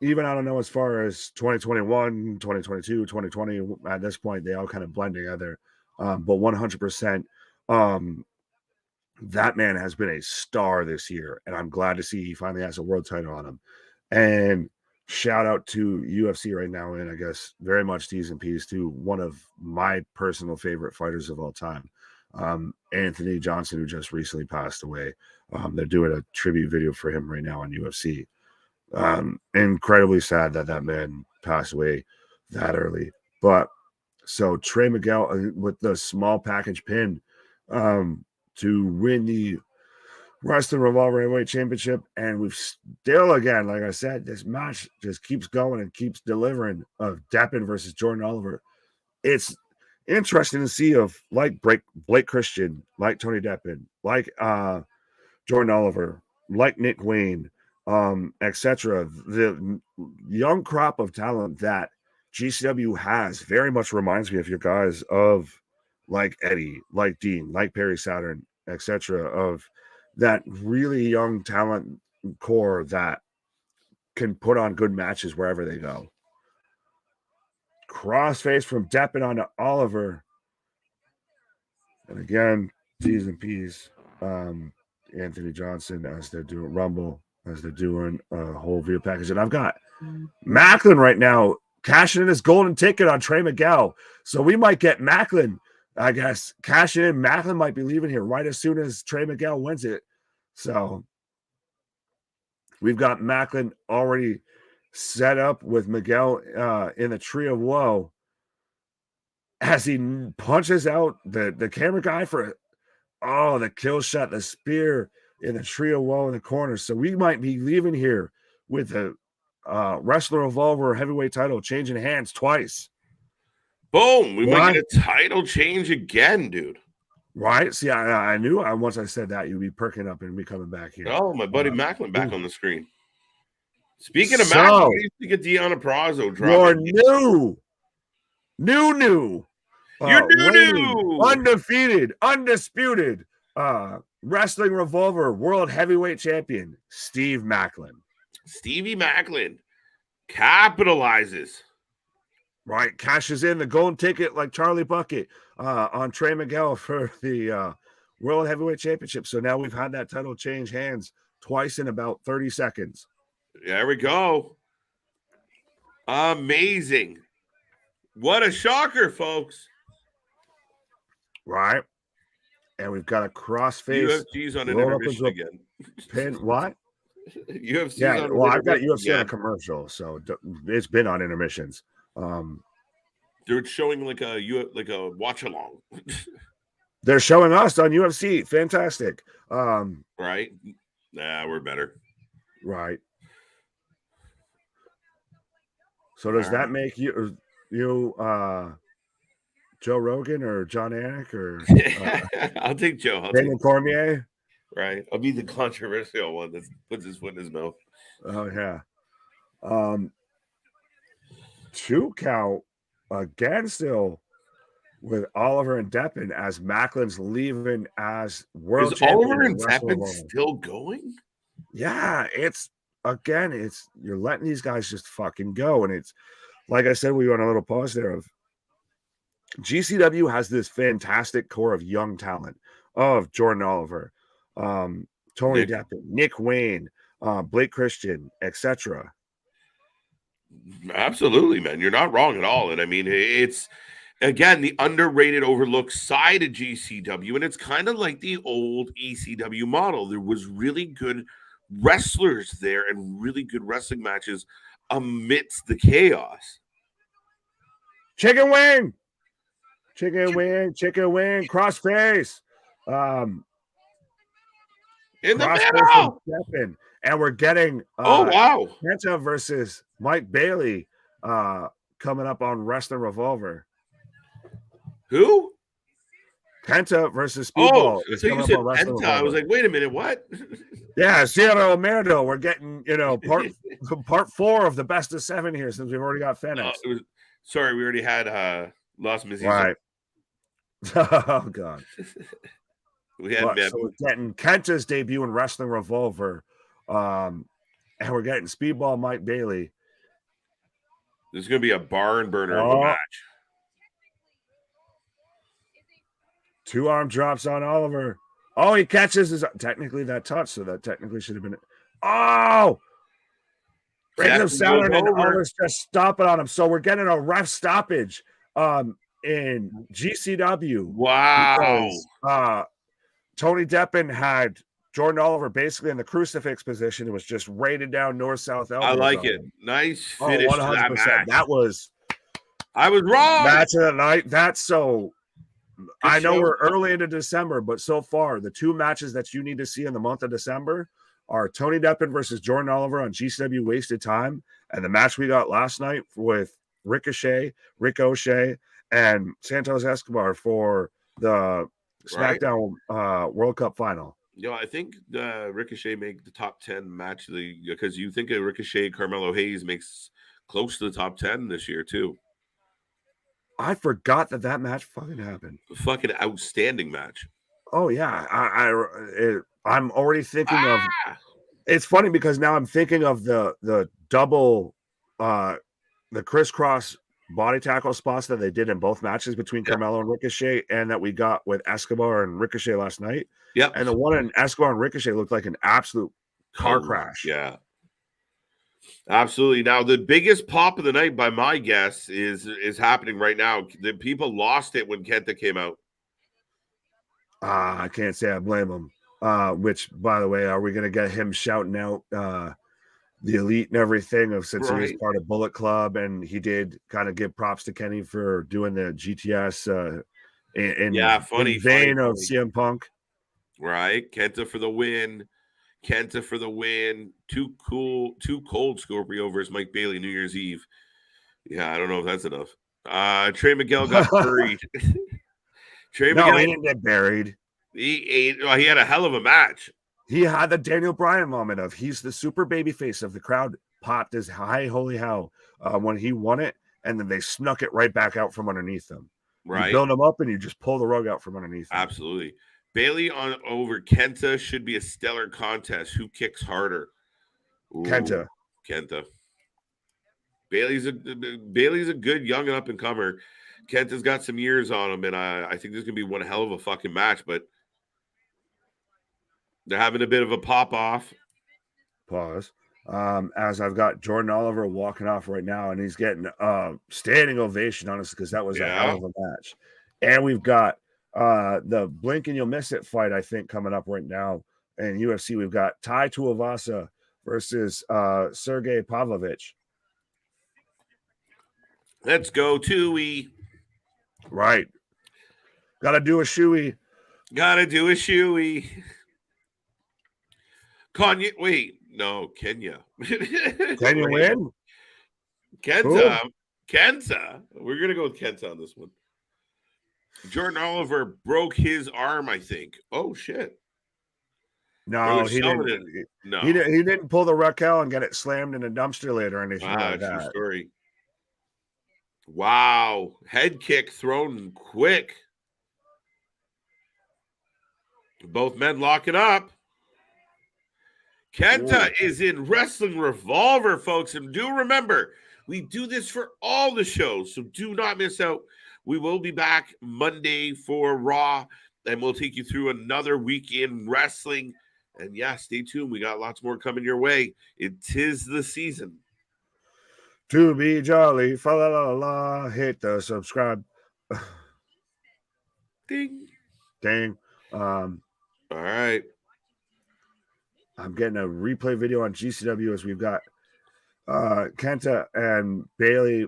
even I don't know, as far as 2021, 2022, 2020, at this point, they all kind of blend together. But 100%, that man has been a star this year. And I'm glad to see he finally has a world title on him. And shout out to UFC right now. And I guess very much T's and P's to one of my personal favorite fighters of all time, Anthony Johnson, who just recently passed away. They're doing a tribute video for him right now on UFC. Incredibly sad that that man passed away that early. But so Trey Miguel with the small package pin to win the Wrestling Revolver Heavyweight Championship. And we've still, again, like I said, this match just keeps going and keeps delivering of Deppen versus Jordan Oliver. It's interesting to see of like Blake Christian, like Tony Deppen, like Jordan Oliver, like Nick Wayne, etc. The young crop of talent that GCW has very much reminds me of your guys of like Eddie, like Dean, like Perry Saturn, etc. Of that really young talent core that can put on good matches wherever they go. Crossface from Deppen onto Oliver. And again, T's and P's. Anthony Johnson as they're doing Rumble, as they're doing a whole video package. And I've got Macklin right now cashing in his golden ticket on Trey Miguel. So we might get Macklin, I guess, cashing in. Macklin might be leaving here right as soon as Trey Miguel wins it. So we've got Macklin already set up with Miguel in the Tree of Woe as he punches out the camera guy for the kill shot, the spear in the Tree of Woe in the corner. So we might be leaving here with the Wrestler Revolver heavyweight title changing hands twice. Boom. We might get a title change again, dude. Right? See, I knew once I said that, you'd be perking up and be coming back here. Oh, my buddy Macklin back on the screen. Speaking of Macklin, we used to get Deanna Prazo dropping. You're new. You're new. Undefeated, undisputed Wrestling Revolver World Heavyweight Champion, Steve Macklin. Stevie Macklin capitalizes. Right, cashes in the golden ticket like Charlie Bucket on Trey Miguel for the World Heavyweight Championship. So now we've had that title change hands twice in about 30 seconds. There we go. Amazing. What a shocker, folks. Right. And we've got a crossface. UFC's on an intermission again. Pin, what? UFC's yeah, well, I've got UFC on a commercial, so it's been on intermissions. They're showing like a watch along. They're showing us on UFC. Fantastic. Right? Nah, we're better. Right. So does that make you Joe Rogan or John Anik or I'll take Joe. Daniel Cormier? Right. I'll be the controversial one that puts his foot in his mouth. Oh yeah. 2 count again still with Oliver and Deppen as Macklin's leaving as world champion. Is Oliver and Deppen still going? Yeah, you're letting these guys just fucking go. And it's like I said, we went on a little pause there of GCW has this fantastic core of young talent of Jordan Oliver, Tony Deppen, Nick Wayne, Blake Christian, etc. Absolutely, man. You're not wrong at all. And I mean, it's again the underrated, overlooked side of GCW, and it's kind of like the old ECW model. There was really good wrestlers there and really good wrestling matches amidst the chaos. Chicken wing, crossface. In the middle. And we're getting KENTA versus Mike Bailey coming up on Wrestling Revolver. Who? Kenta versus Oh, Speedball I is thought you coming up said on Wrestling Penta. I was Revolver. like, wait a minute, what? Yeah, Sierra Romero. We're getting, part 4 of the best of 7 here since we've already got Fenix. Sorry, we already had Los Mizzies. Right. Oh, God. We had So we're getting Kenta's debut in Wrestling Revolver. And we're getting Speedball Mike Bailey. This is going to be a barn burner of a match. 2 arm drops on Oliver. Oh, he catches his technically that touch, so that technically should have been. Oh, breaks him sound, and Oliver's just stomping on him. So we're getting a ref stoppage in GCW. Wow. Because, Tony Deppen had Jordan Oliver basically in the crucifix position. It was just rated down north-south elbows. I like it. Nice finish to that match. That was. I was wrong. Match of the night. That's so. I know we're early into December, but so far, the 2 matches that you need to see in the month of December are Tony Deppen versus Jordan Oliver on GCW Wasted Time, and the match we got last night with Ricochet, and Santos Escobar for the SmackDown World Cup final. I think Ricochet make the top 10 match because you think of Ricochet, Carmelo Hayes makes close to the top 10 this year too. I forgot that match fucking happened. Fucking outstanding match. Oh yeah, I'm already thinking of. It's funny because now I'm thinking of the double, the crisscross body tackle spots that they did in both matches between Carmelo and Ricochet, and that we got with Escobar and Ricochet last night. Yep. And the one in Escobar and Ricochet looked like an absolute car crash. Yeah. Absolutely. Now, the biggest pop of the night, by my guess, is happening right now. The people lost it when Kenta came out. I can't say I blame him. Which, by the way, are we going to get him shouting out the elite and everything since he was part of Bullet Club, and he did kind of give props to Kenny for doing the GTS in vein of CM Punk. Right. Kenta for the win. Too cold Scorpio versus Mike Bailey New Year's Eve. Yeah, I don't know if that's enough. Trey Miguel got buried. Miguel, he didn't get buried. He had a hell of a match. He had the Daniel Bryan moment of he's the super baby face of the crowd popped his high holy hell when he won it, and then they snuck it right back out from underneath him. Right. You build him up and you just pull the rug out from underneath him. Absolutely. Bailey over Kenta should be a stellar contest. Who kicks harder? Ooh, Kenta. Bailey's a good young and up and comer. Kenta's got some years on him, and I think this is gonna be one hell of a fucking match. But they're having a bit of a pop off. Pause. As I've got Jordan Oliver walking off right now, and he's getting standing ovation, honestly, because that was a hell of a match. And we've got the blink and you'll miss it fight, I think, coming up right now in UFC. We've got Tai Tuivasa versus Sergey Pavlovich. Let's go, Tui. Right. Gotta do a shoey. Kenya. Wait, no, Kenya. Kenya win? Kenta. Kenta. We're gonna go with Kenta on this one. Jordan Oliver broke his arm, I think. Oh shit! No, he didn't. No, he didn't pull the Raquel and get it slammed in a dumpster lid or anything like that. True story. Wow, head kick thrown quick. Both men locking up. Kenta is in Wrestling Revolver, folks, and do remember, we do this for all the shows, so do not miss out. We will be back Monday for Raw, and we'll take you through another week in wrestling. And yeah, stay tuned. We got lots more coming your way. It is the season. To be jolly, fa la la la, hit the subscribe. Ding. All right. I'm getting a replay video on GCW as we've got Kenta and Bailey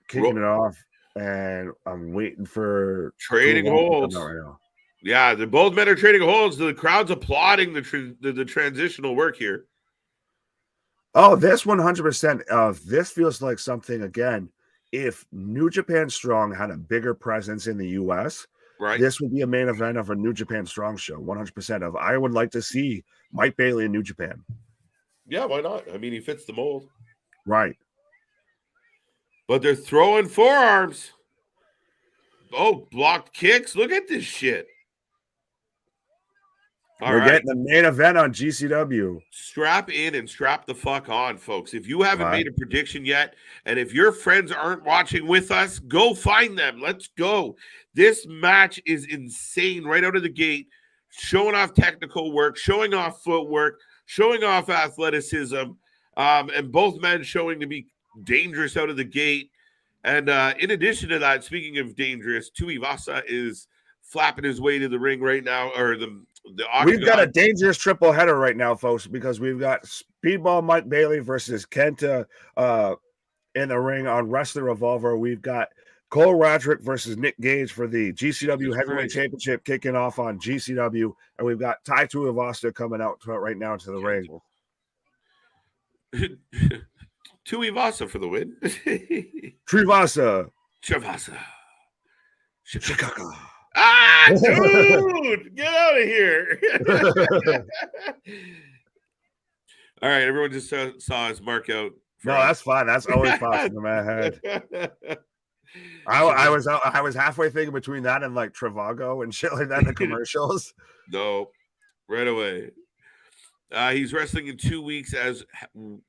kicking it off. And I'm waiting for trading holds. Right now. Yeah, they're both men are trading holds. The crowd's applauding the transitional work here. Oh, this 100%. This feels like something again. If New Japan Strong had a bigger presence in the US, Right? this would be a main event of a New Japan Strong show. 100% of I would like to see Mike Bailey in New Japan. Yeah, why not? I mean, he fits the mold. Right. But they're throwing forearms. Oh, blocked kicks. Look at this shit. All We're right. getting the main event on GCW. Strap in and strap the fuck on, folks. If you haven't Right. made a prediction yet, and if your friends aren't watching with us, go find them. Let's go. This match is insane right out of the gate, showing off technical work, showing off footwork, showing off athleticism, and both men showing to be dangerous out of the gate. And in addition to that, speaking of dangerous, Tuivasa is flapping his way to the ring right now, or the We've got a octagon. dangerous triple header right now, folks, because we've got Speedball Mike Bailey versus Kenta in the ring on Wrestling Revolver. We've got Cole Roderick versus Nick Gage for the GCW Heavyweight Championship kicking off on GCW. And we've got Tai Tuivasa coming out right now to the ring. Tuivasa for the win. Trivasa. Chavasa. Chicago. Ah, dude, get out of here. All right, everyone just saw us mark out. No, that's fine. That's always pops in my head. I was halfway thinking between that and like Travago and shit like that in the commercials. No, right away. He's wrestling in 2 weeks as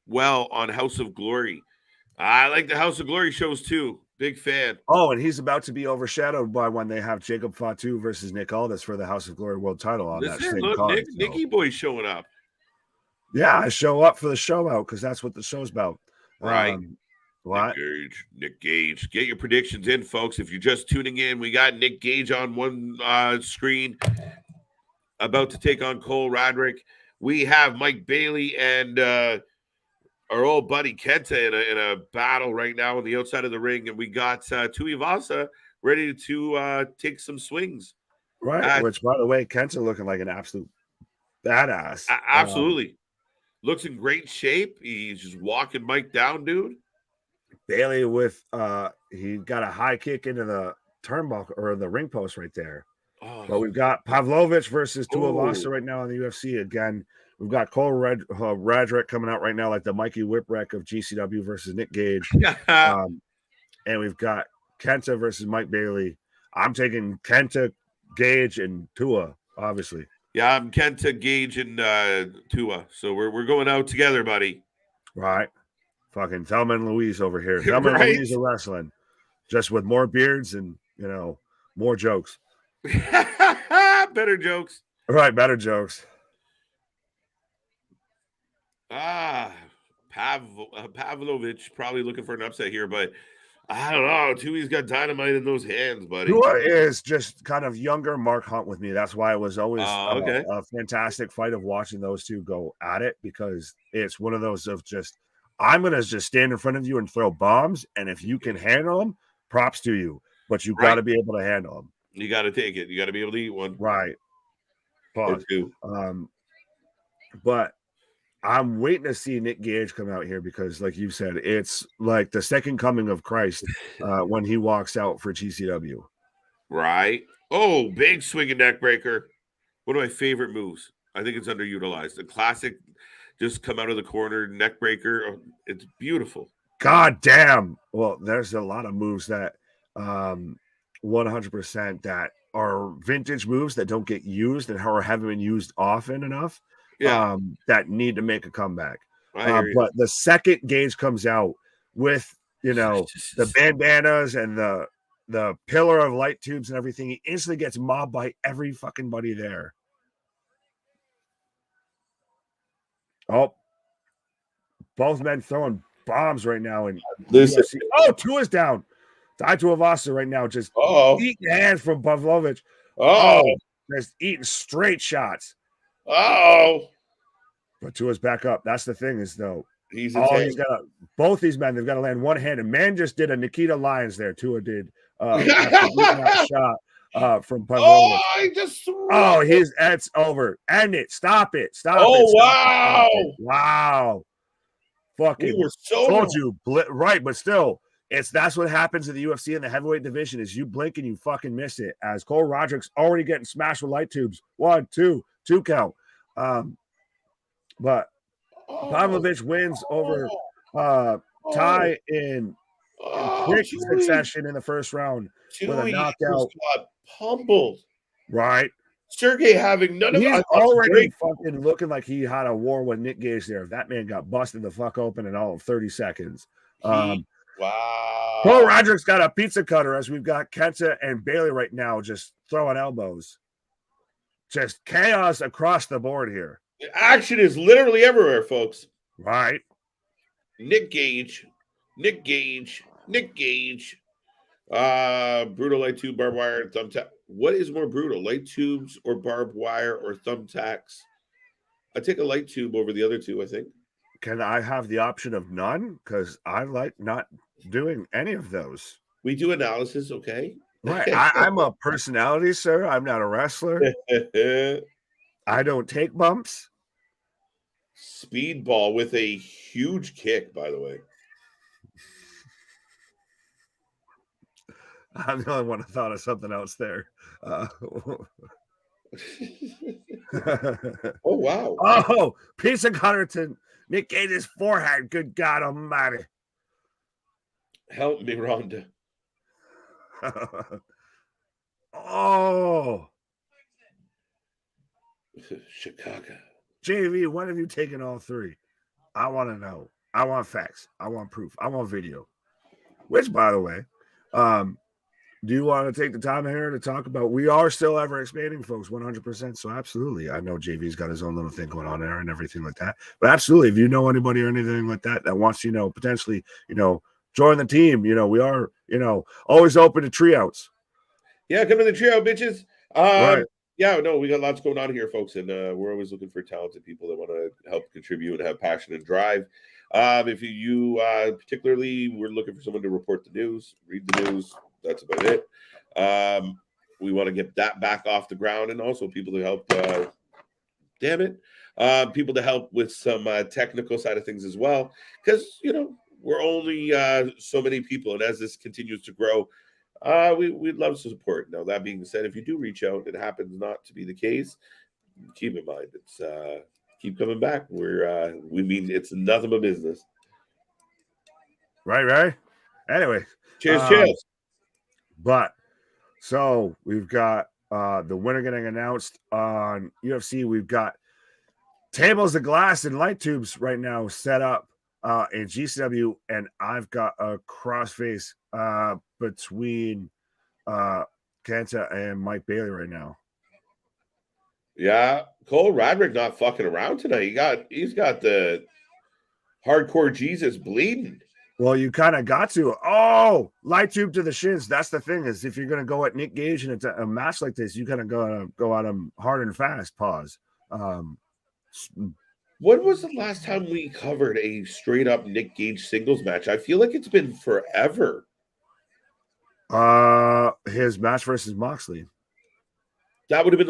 well on House of Glory. I like the House of Glory shows too. Big fan. Oh, and he's about to be overshadowed by when they have Jacob Fatu versus Nick Aldis for the House of Glory World Title on that same card. Nicky Boy's showing up. Yeah, I show up for the show out because that's what the show's about. Right. What? Nick Gage. Get your predictions in, folks. If you're just tuning in, we got Nick Gage on one screen about to take on Cole Roderick. We have Mike Bailey and our old buddy Kenta in a battle right now on the outside of the ring, and we got Tuivasa ready to take some swings. Right, which, by the way, Kenta looking like an absolute badass. Absolutely. Looks in great shape. He's just walking Mike down, dude. Bailey with he got a high kick into the turnbuckle or the ring post right there. Oh, but we've got Pavlovich versus Tuivasa right now in the UFC. Again, we've got Cole Roderick coming out right now, like the Mikey Whipwreck of GCW versus Nick Gage. And we've got Kenta versus Mike Bailey. I'm taking Kenta, Gage, and Tua, obviously. Yeah, I'm Kenta, Gage, and Tua. So we're going out together, buddy. Right. Fucking Thelma and Louise over here. Thelma and Louise are wrestling. Just with more beards and, more jokes. Better jokes. Right, better jokes. Pavlovich probably looking for an upset here, but I don't know. Tui's got dynamite in those hands, buddy. Tua is just kind of younger Mark Hunt with me. That's why it was always a fantastic fight of watching those two go at it, because it's one of those of just, I'm going to just stand in front of you and throw bombs, and if you can handle them, props to you. But you got to be able to handle them. You got to take it. You got to be able to eat one. Right. Or two. But I'm waiting to see Nick Gage come out here because, like you said, it's like the second coming of Christ when he walks out for GCW. Right. Oh, big swinging neck breaker. One of my favorite moves. I think it's underutilized. The classic, just come out of the corner, neck breaker. Oh, it's beautiful. God damn. Well, there's a lot of moves that 100% that are vintage moves that don't get used and haven't been used often enough. Yeah. That need to make a comeback. But the second Gage comes out with, the bandanas and the pillar of light tubes and everything, he instantly gets mobbed by every fucking buddy there. Oh, both men throwing bombs right now. And Tua's down. Tai Tuivasa right now just eating hands from Pavlovich. Just eating straight shots. But Tua's back up. That's the thing is, though, both these men, they've got to land one hand. And man just did a Nikita Lyons there. Tua did that shot from Pavlovich. It's over. End it. Stop it. Stop it. Wow. Wow. fucking We were so told you, right? But still, that's what happens in the UFC in the heavyweight division is you blink and you fucking miss it. As Cole Roderick's already getting smashed with light tubes. 1, 2, 2 count. But Pavlovich wins over Ty in quick succession in the first round with a knockout. Got pummeled. Right. Sergey having none of He's already fucking looking like he had a war with Nick Gage there. That man got busted the fuck open in all of 30 seconds. Wow. Cole Roderick's got a pizza cutter as we've got Kenta and Bailey right now just throwing elbows. Just chaos across the board here. The action is literally everywhere, folks. Right. Nick Gage. Brutal light tube, barbed wire, and thumbtack. What is more brutal, light tubes or barbed wire or thumbtacks? I take a light tube over the other two, I think. Can I have the option of none? Because I like not doing any of those. We do analysis, okay? Right. I'm a personality, sir. I'm not a wrestler. I don't take bumps. Speedball with a huge kick, by the way. I'm the only one who thought of something else there. Oh, wow. Oh, pizza cutter to Nick Gage's forehead. Good God almighty. Help me, Rhonda. Oh. Chicago. JV, when have you taken all three? I want to know. I want facts. I want proof. I want video. Which, by the way, do you want to take the time here to talk about? We are still ever expanding, folks, 100%. So, absolutely. I know JV's got his own little thing going on there and everything like that. But absolutely, if you know anybody or anything like that wants, potentially, join the team, we are, always open to tryouts. Yeah, come to the trio, bitches. Right. Yeah, no, we got lots going on here, folks, and we're always looking for talented people that want to help contribute and have passion and drive. If you particularly, we're looking for someone to report the news, read the news. That's about it. We want to get that back off the ground, and also people to help. People to help with some technical side of things as well, because we're only so many people, and as this continues to grow, we'd love to support. Now, that being said, if you do reach out, it happens not to be the case, keep in mind it's keep coming back. We mean it's nothing but business. Right. Anyway, cheers. But so we've got the winner getting announced on UFC. We've got tables of glass and light tubes right now set up in GCW, and I've got a crossface between Kenta and Mike Bailey right now. Yeah, Cole Roderick not fucking around tonight. He's got the hardcore Jesus bleeding. Well, you kind of got to. Oh, light tube to the shins. That's the thing is if you're going to go at Nick Gage and it's a match like this, you kind of go at him hard and fast. Pause. When was the last time we covered a straight up Nick Gage singles match? I feel like it's been forever. His match versus Moxley. That would have been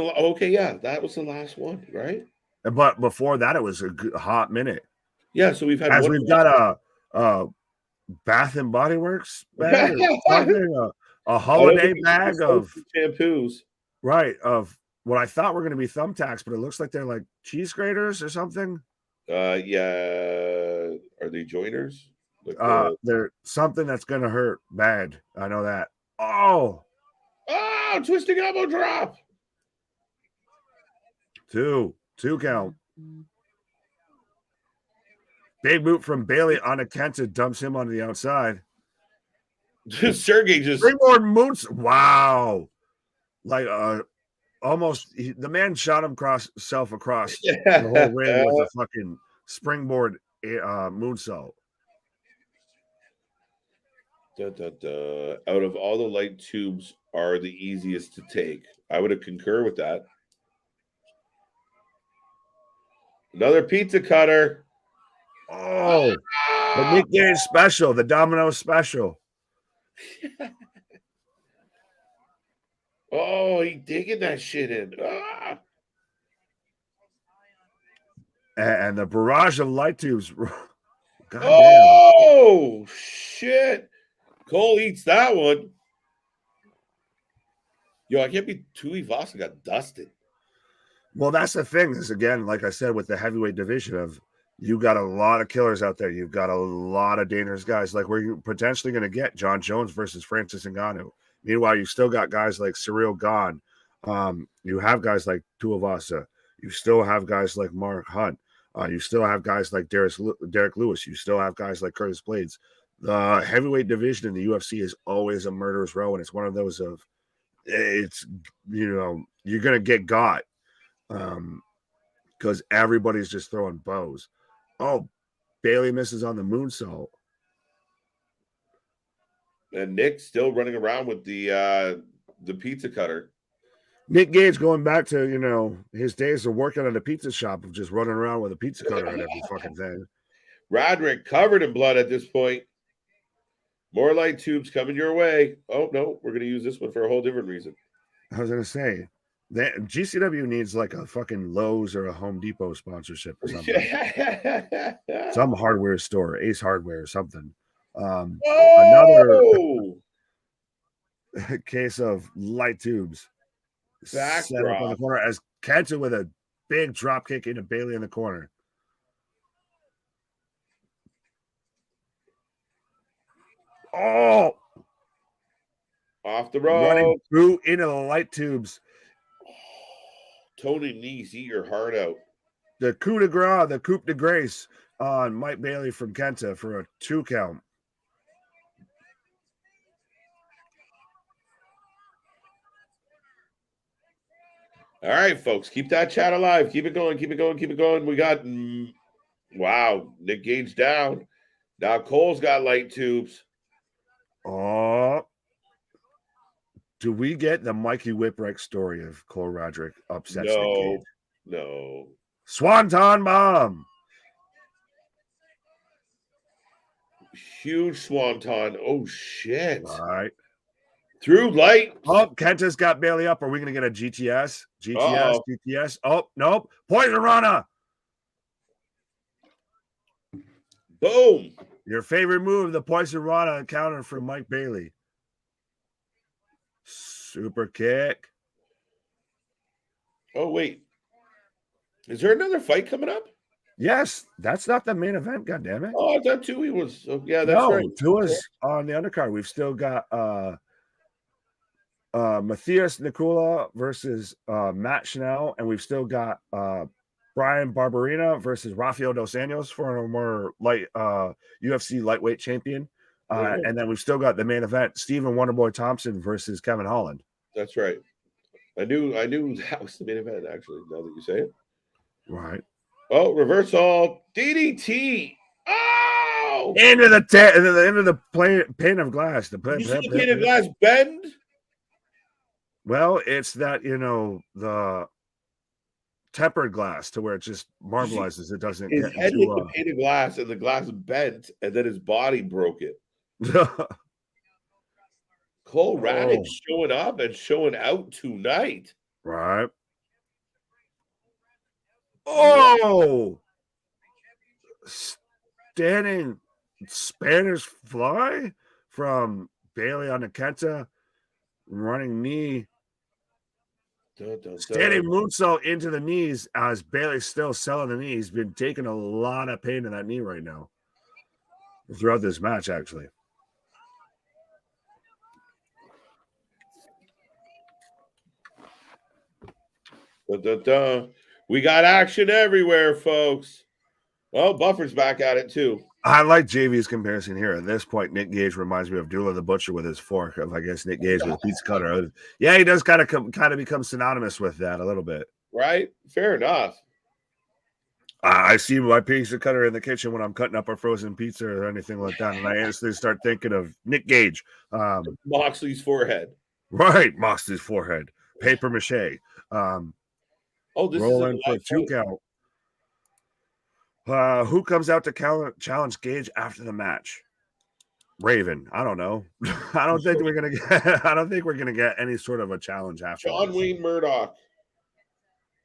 that was the last one, right? But before that, it was a hot minute. Yeah, so we've had we've got a Bath and Body Works bag, a holiday bag of shampoos, right? Of what I thought were going to be thumbtacks, but it looks like they're like cheese graters or something. Yeah, are they joiners? They're something that's going to hurt bad. I know that. Oh, twisting elbow drop. Two count. Big boot from Bailey on a Kenta dumps him onto the outside. Sergey just springboard moons. Wow, like almost the man shot himself across the whole ring with a fucking springboard moonsault. Out of all the light tubes, are the easiest to take. I would have concur with that. Another pizza cutter. Oh, the Nick Gage special, the Domino special. Oh, he digging that shit in. And the barrage of light tubes God damn. Oh, shit. Cole eats that one. Yo, I can't be Tui Vasa got dusted. Well, that's the thing. Is again, like I said, with the heavyweight division of you got a lot of killers out there. You've got a lot of dangerous guys. Like we're potentially going to get John Jones versus Francis Ngannou. Meanwhile, you still got guys like Cyril Gahn. You have guys like Tuivasa. You still have guys like Mark Hunt. You still have guys like Derek Lewis. You still have guys like Curtis Blades. The heavyweight division in the UFC is always a murderer's row, and it's one of those of it's you're gonna get got because everybody's just throwing bows. Oh, Bailey misses on the moonsault. And Nick's still running around with the pizza cutter. Nick Gage going back to, his days of working at a pizza shop of just running around with a pizza cutter and every fucking thing. Roderick covered in blood at this point. More light tubes coming your way. Oh, no, we're going to use this one for a whole different reason. I was going to say, GCW needs like a fucking Lowe's or a Home Depot sponsorship or something. Some hardware store, Ace Hardware or something. Another case of light tubes. Back set up on the corner as Kenta with a big drop kick into Bailey in the corner. Oh, off the road, running through into the light tubes. Tony Nese, eat your heart out. The coup de grace, the coup de grace on Mike Bailey from Kenta for a 2 count. All right, folks, keep that chat alive. Keep it going, keep it going, keep it going. We got, wow, Nick Gage down. Now Cole's got light tubes. Oh, do we get the Mikey Whipwreck story of Cole Roderick upsets Nick Gage? No. Swanton bomb. Huge swanton. Oh, shit. All right. Through light. Oh, Kenta's got Bailey up. Are we going to get a GTS? GTS? Oh, nope. Poison Rana. Boom. Your favorite move, the Poison Rana counter from Mike Bailey. Super kick. Oh, wait. Is there another fight coming up? Yes, that's not the main event, goddammit. Oh, I thought Tui was. Oh, yeah, that's right. Tui's on the undercard. We've still got Matthias Nicola versus Matt Schnell, and we've still got Brian Barberina versus Rafael Dos Anjos for a more light UFC lightweight champion. And then we've still got the main event, Stephen Wonderboy Thompson versus Kevin Holland. That's right. I knew that was the main event, actually, now that you say it. Right. Oh, reversal DDT. Oh! Into the pane of glass. The pane of glass bend? Well, it's that, the tempered glass to where it just marbleizes. It doesn't his head hit the pane of glass and the glass bent, and then his body broke it. Cole Raddick showing up and showing out tonight. Right. Oh! Standing Spanish fly from Bailey on the Kenta. Running knee. Standing moonsault into the knees as Bailey's still selling the knee. He's been taking a lot of pain in that knee right now. Throughout this match, actually. We got action everywhere, folks. Well, Buffer's back at it, too. I like JV's comparison here. At this point, Nick Gage reminds me of Dula the Butcher with his fork. Of I guess Nick Gage with pizza cutter. Yeah, he does kind of become synonymous with that a little bit. Right? Fair enough. I see my pizza cutter in the kitchen when I'm cutting up a frozen pizza or anything like that, and I instantly start thinking of Nick Gage. Moxley's forehead. Right, Moxley's forehead. Paper mache. This rolling is for a 2 count. Who comes out to challenge Gage after the match? Raven. I don't know. I don't think we're gonna get any sort of a challenge after. John Wayne Murdoch.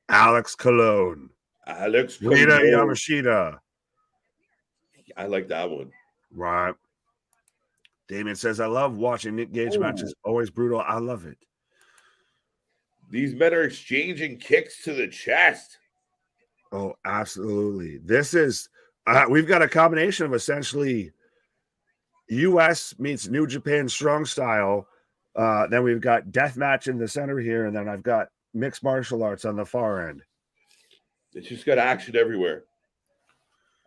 Alex Colon. Rita Yamashita. I like that one. Right. Damien says, I love watching Nick Gage matches. Always brutal. I love it. These men are exchanging kicks to the chest. Oh, absolutely. This is, we've got a combination of essentially U.S. meets New Japan strong style. Then we've got death match in the center here. And then I've got mixed martial arts on the far end. It's just got action everywhere.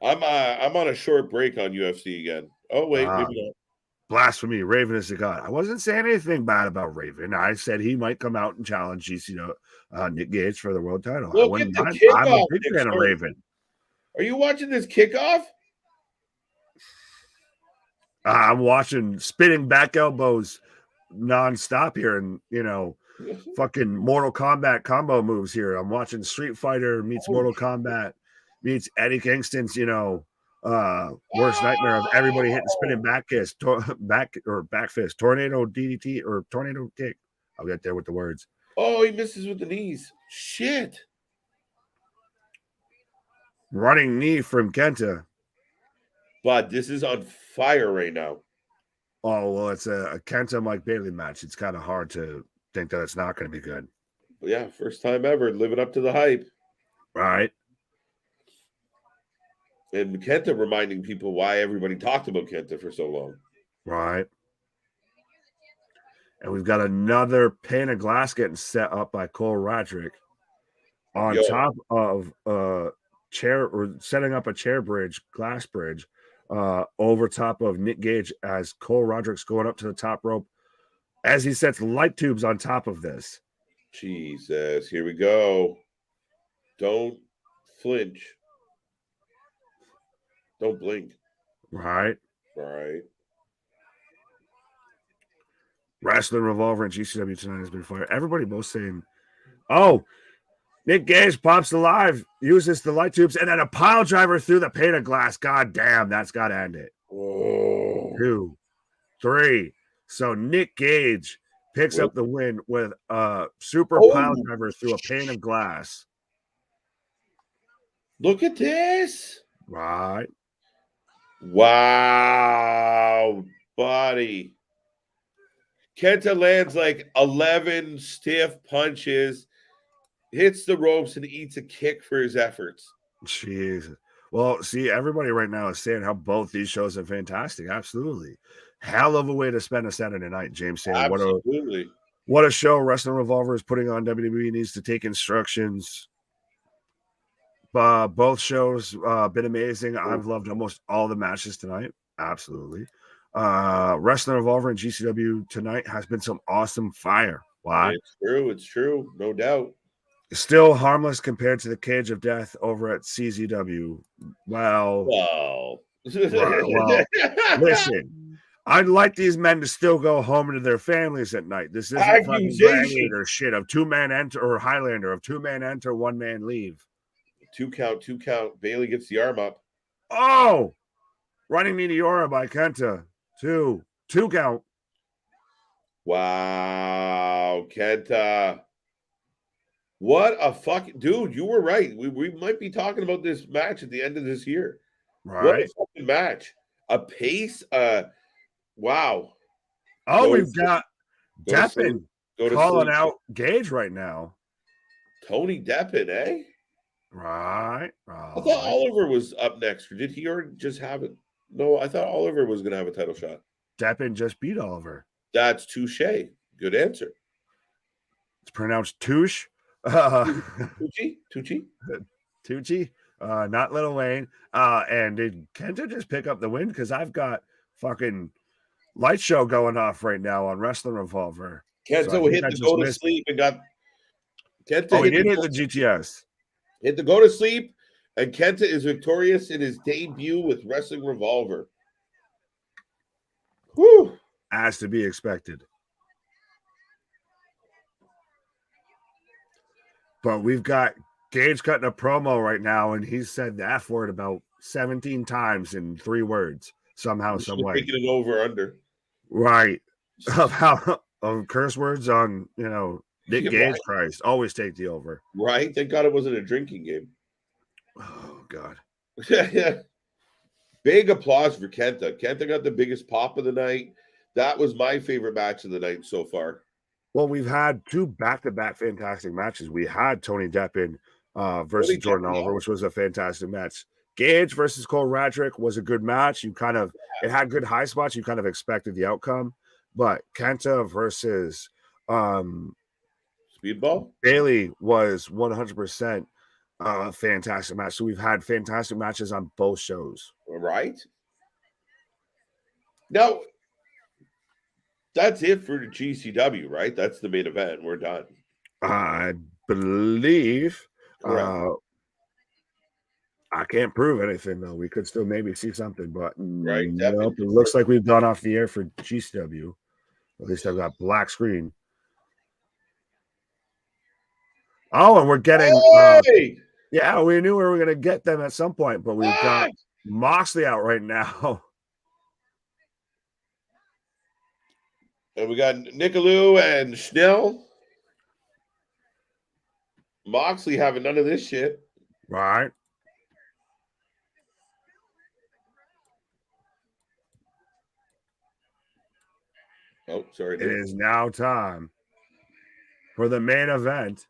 I'm on a short break on UFC again. Oh, wait, maybe not. Blasphemy. Raven is a god. I wasn't saying anything bad about Raven. I said he might come out and challenge Nick Gage for the world title. Look I wouldn't at the mind. kickoff, I'm a big fan of Nick. Raven. Are you watching this kickoff? I'm watching spinning back elbows nonstop here, and fucking Mortal Kombat combo moves here. I'm watching Street Fighter meets Mortal Kombat meets Eddie Kingston's worst nightmare of everybody hitting spinning back fist, back fist, tornado DDT or tornado kick. I'll get there with the words. Oh, he misses with the knees. Shit. Running knee from Kenta. But this is on fire right now. Oh, well, it's a Kenta Mike Bailey match. It's kind of hard to think that it's not going to be good. But yeah, first time ever, living up to the hype. Right. And Kenta reminding people why everybody talked about Kenta for so long. Right. And we've got another pane of glass getting set up by Cole Roderick on top of chair, or setting up a glass bridge over top of Nick Gage as Cole Roderick's going up to the top rope as he sets light tubes on top of this. Jesus, here we go. Don't flinch. Don't blink. Right. Right. Wrasslin, Revolver, and GCW tonight has been fire. Everybody both saying, oh, Nick Gage pops alive, uses the light tubes, and then a pile driver through the pane of glass. God damn, that's got to end it. Oh. 2, 3. So Nick Gage picks up the win with a super pile driver through a pane of glass. Look at this. Right. Wow, buddy. Kenta lands like 11 stiff punches, hits the ropes, and eats a kick for his efforts. Jesus. Well, see, everybody right now is saying how both these shows are fantastic. Absolutely. Hell of a way to spend a Saturday night, James saying. Absolutely. What a show Wrestling Revolver is putting on. WWE needs to take instructions. Both shows been amazing. I've loved almost all the matches tonight. Absolutely. Wrestling Revolver and GCW tonight has been some awesome fire. Why? It's true. No doubt. Still harmless compared to the Cage of Death over at CZW. Well, listen, I'd like these men to still go home to their families at night. This isn't fucking Gladiator shit of 2-man enter, or Highlander of 2-man enter, 1-man leave. 2 count. Bailey gets the arm up. Oh, running Meteora by Kenta. 2 count. Wow, Kenta. What a fucking dude. You were right. We might be talking about this match at the end of this year. Right. What a fucking match. A pace. Wow. Oh, we've got Deppin calling out Gage right now. Tony Deppin, eh? Right. I thought Oliver was up next. Or did he already just have it? No, I thought Oliver was going to have a title shot. Deppin just beat Oliver. That's touche. Good answer. It's pronounced touche. Tucci? Not Lil Wayne. And did Kenta just pick up the win? Because I've got fucking light show going off right now on Wrestling Revolver. Kenta hit the go to sleep and got Kenta. He did hit the GTS. Hit the go to sleep, and Kenta is victorious in his debut with Wrestling Revolver. Whew. As to be expected. But we've got Gage cutting a promo right now, and he's said the F word about 17 times in 3 words, somehow, some way. Taking it over under. Right. Of curse words on, Nick Gage Christ. Always take the over. Right. Thank God it wasn't a drinking game. Oh, God. Yeah. Big applause for Kenta. Kenta got the biggest pop of the night. That was my favorite match of the night so far. Well, we've had 2 back-to-back fantastic matches. We had Tony Deppen versus Jordan Oliver, which was a fantastic match. Gage versus Cole Radrick was a good match. It had good high spots. You kind of expected the outcome. But Kenta versus Speedball Bailey was 100% a fantastic match. So we've had fantastic matches on both shows. Right. Now, that's it for the GCW, right? That's the main event. We're done. I believe. I can't prove anything, though. We could still maybe see something, but right. Nope, it looks like we've gone off the air for GCW. At least I've got black screen. Oh, and we're getting yeah, we knew we were going to get them at some point, but we've got Moxley out right now. And we got Nicolou and Schnell. Moxley having none of this shit. Right. Oh, sorry. It is now time for the main event.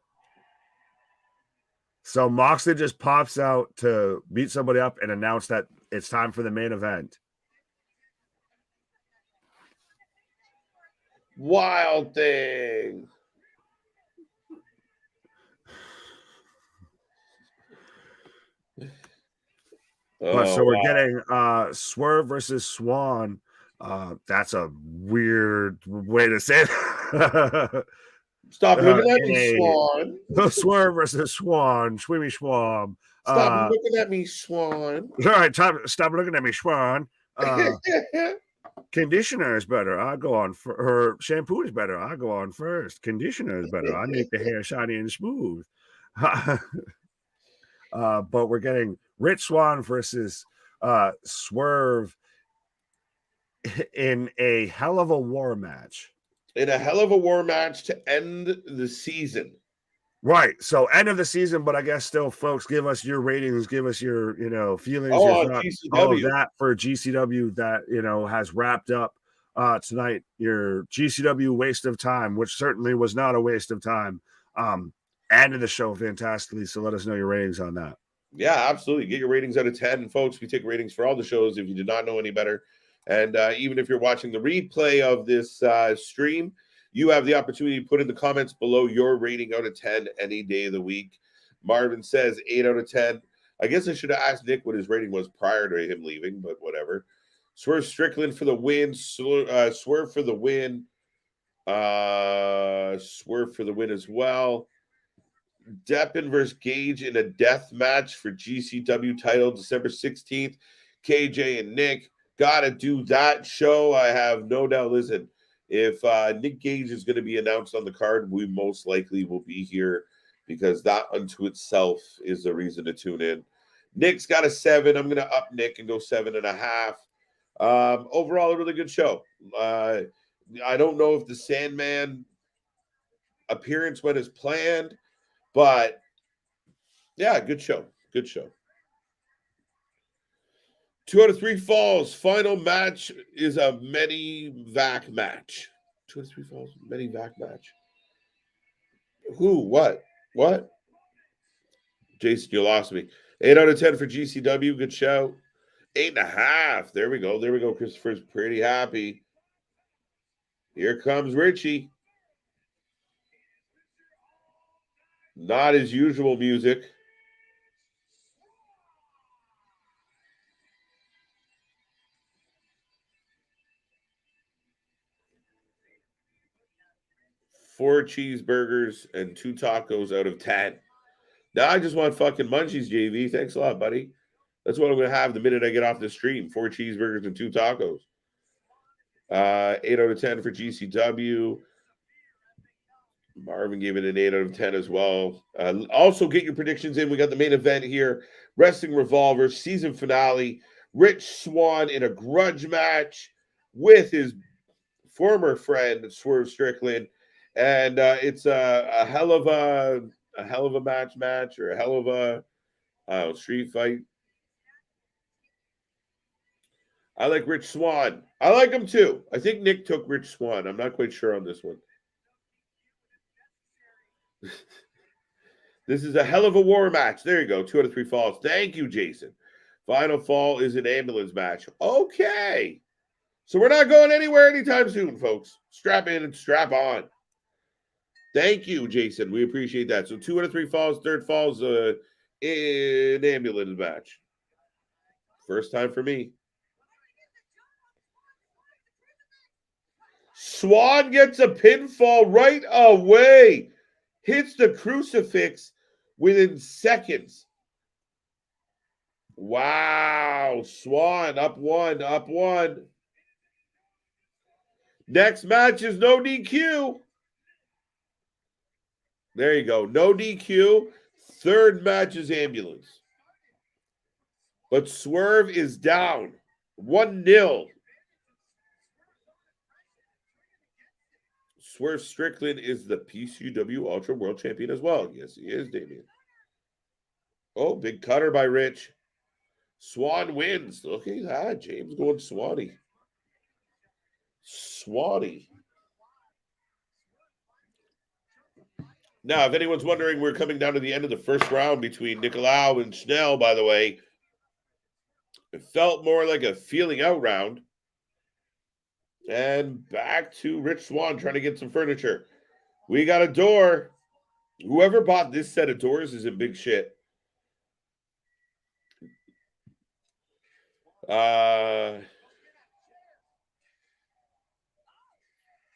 So Moxley just pops out to beat somebody up and announce that it's time for the main event. Wild Thing. So we're getting Swerve versus Swann. That's a weird way to say it. Stop looking at me, Swann. Swerve versus Swann. Swimmy Schwam. Stop looking at me, Swann. All right, stop looking at me, Swann. Conditioner is better. I go on for her. Shampoo is better. I go on first. Conditioner is better. I make the hair shiny and smooth. But we're getting Rich Swann versus Swerve in a hell of a war match. In a hell of a war match to end the season. Right. So end of the season, but I guess still, folks, give us your ratings, give us your, feelings, your thoughts, all of that for GCW that, has wrapped up tonight. Your GCW waste of time, which certainly was not a waste of time. Ended the show fantastically. So let us know your ratings on that. Yeah, absolutely. Get your ratings out of 10. And folks, we take ratings for all the shows if you did not know any better. And even if you're watching the replay of this stream, you have the opportunity to put in the comments below your rating out of 10 any day of the week. Marvin says 8 out of 10. I guess I should have asked Nick what his rating was prior to him leaving, but whatever. Swerve Strickland for the win. Swerve for the win. Swerve for the win as well. Deppen versus Gage in a death match for GCW title December 16th. KJ and Nick. Gotta do that show. I have no doubt. Listen, if Nick Gage is going to be announced on the card, we most likely will be here because that unto itself is the reason to tune in. Nick's got a 7. I'm going to up Nick and go 7.5. Overall, a really good show. I don't know if the SANDMAN appearance went as planned, but yeah, good show. Good show. 2 out of 3 falls. Final match is a Medivac match. 2 out of 3 falls. Medivac match. Who? What? Jason, you lost me. 8 out of 10 for GCW. Good show. 8.5. There we go. Christopher's pretty happy. Here comes Richie. Not his usual music. Four cheeseburgers and 2 tacos out of 10. Now I just want fucking munchies, JV. Thanks a lot, buddy. That's what I'm going to have the minute I get off the stream. 4 cheeseburgers and 2 tacos. 8 out of 10 for GCW. Marvin gave it an 8 out of 10 as well. Also, get your predictions in. We got the main event here. Wrestling Revolver, season finale. Rich Swann in a grudge match with his former friend, Swerve Strickland. And it's a hell of a match or a hell of a street fight. I like Rich Swann. I like him too. I think Nick took Rich Swann. I'm not quite sure on this one. This is a hell of a war match. There you go. 2 out of 3 falls. Thank you, Jason. Final fall is an ambulance match. Okay. So we're not going anywhere anytime soon, folks. Strap in and strap on. Thank you, Jason. We appreciate that. So 2 out of 3 falls. Third falls an ambulance match. First time for me. Swann gets a pinfall right away. Hits the crucifix within seconds. Wow. Swann up one, up one. Next match is no DQ. There you go. No DQ. Third match is ambulance. But Swerve is down. 1-0. Swerve Strickland is the PCW Ultra World Champion as well. Yes, he is, Damien. Oh, big cutter by Rich. Swann wins. Look at that. James going Swanny. Swanny. Now, if anyone's wondering, we're coming down to the end of the first round between Nicolau and Schnell, by the way. It felt more like a feeling out round. And back to Rich Swann trying to get some furniture. We got a door. Whoever bought this set of doors is in big shit. All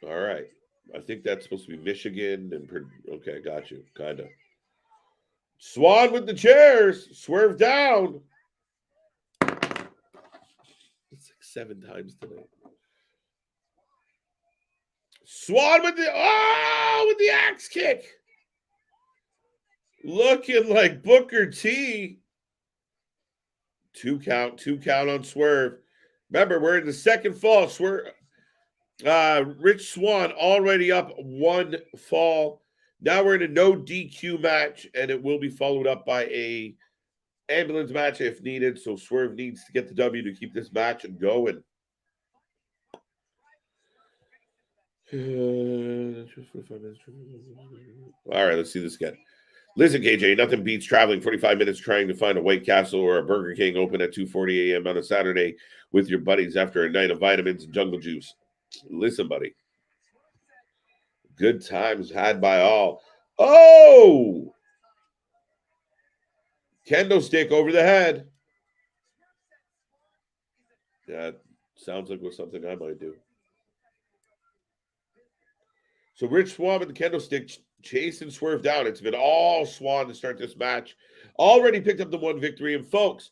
right. I think that's supposed to be Michigan. Okay, got you. Kind of. Swann with the chairs. Swerve down. It's like 7 times today. Swann with the axe kick. Looking like Booker T. 2 count on Swerve. Remember, we're in the second fall. Swerve. Rich Swann already up 1 fall. Now we're in a no DQ match, and it will be followed up by a ambulance match if needed. So Swerve needs to get the W to keep this match going. All right, let's see this again. Listen, KJ, nothing beats traveling 45 minutes trying to find a White Castle or a Burger King open at 2:40 a.m. on a Saturday with your buddies after a night of vitamins and jungle juice. Listen, buddy. Good times had by all. Oh! Kendo stick over the head. That sounds like something I might do. So Rich Swann with the kendo stick chasing Swerve down. It's been all Swann to start this match. Already picked up the 1 victory. And folks,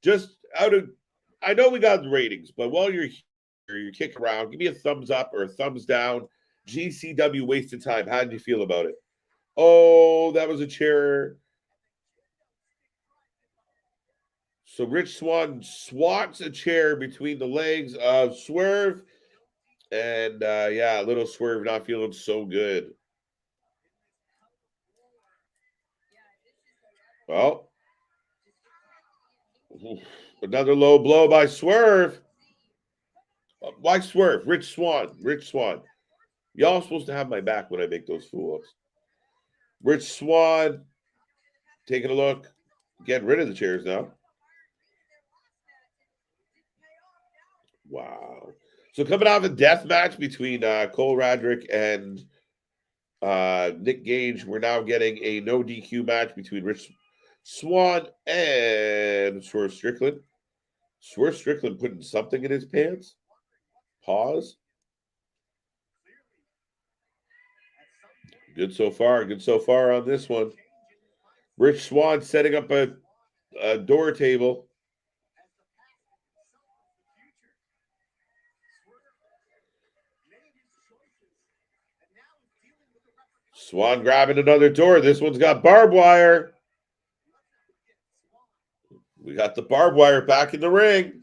just I know we got the ratings, but while you're here, you kick around, give me a thumbs up or a thumbs down. GCW wasted time. How did you feel about it? Oh, that was a chair. So Rich Swann swats a chair between the legs of Swerve. And, little Swerve not feeling so good. Well, another low blow by Swerve. Why Swerve? Rich Swann. Y'all supposed to have my back when I make those fools. Rich Swann taking a look. Getting rid of the chairs now. Wow. So coming out of a death match between Cole Radrick and Nick Gage, we're now getting a no DQ match between Rich Swann and Swerve Strickland. Swerve Strickland putting something in his pants. Pause. Good so far on this one. Rich Swann setting up a door table. Swann grabbing another door. This one's got barbed wire. We got the barbed wire back in the ring.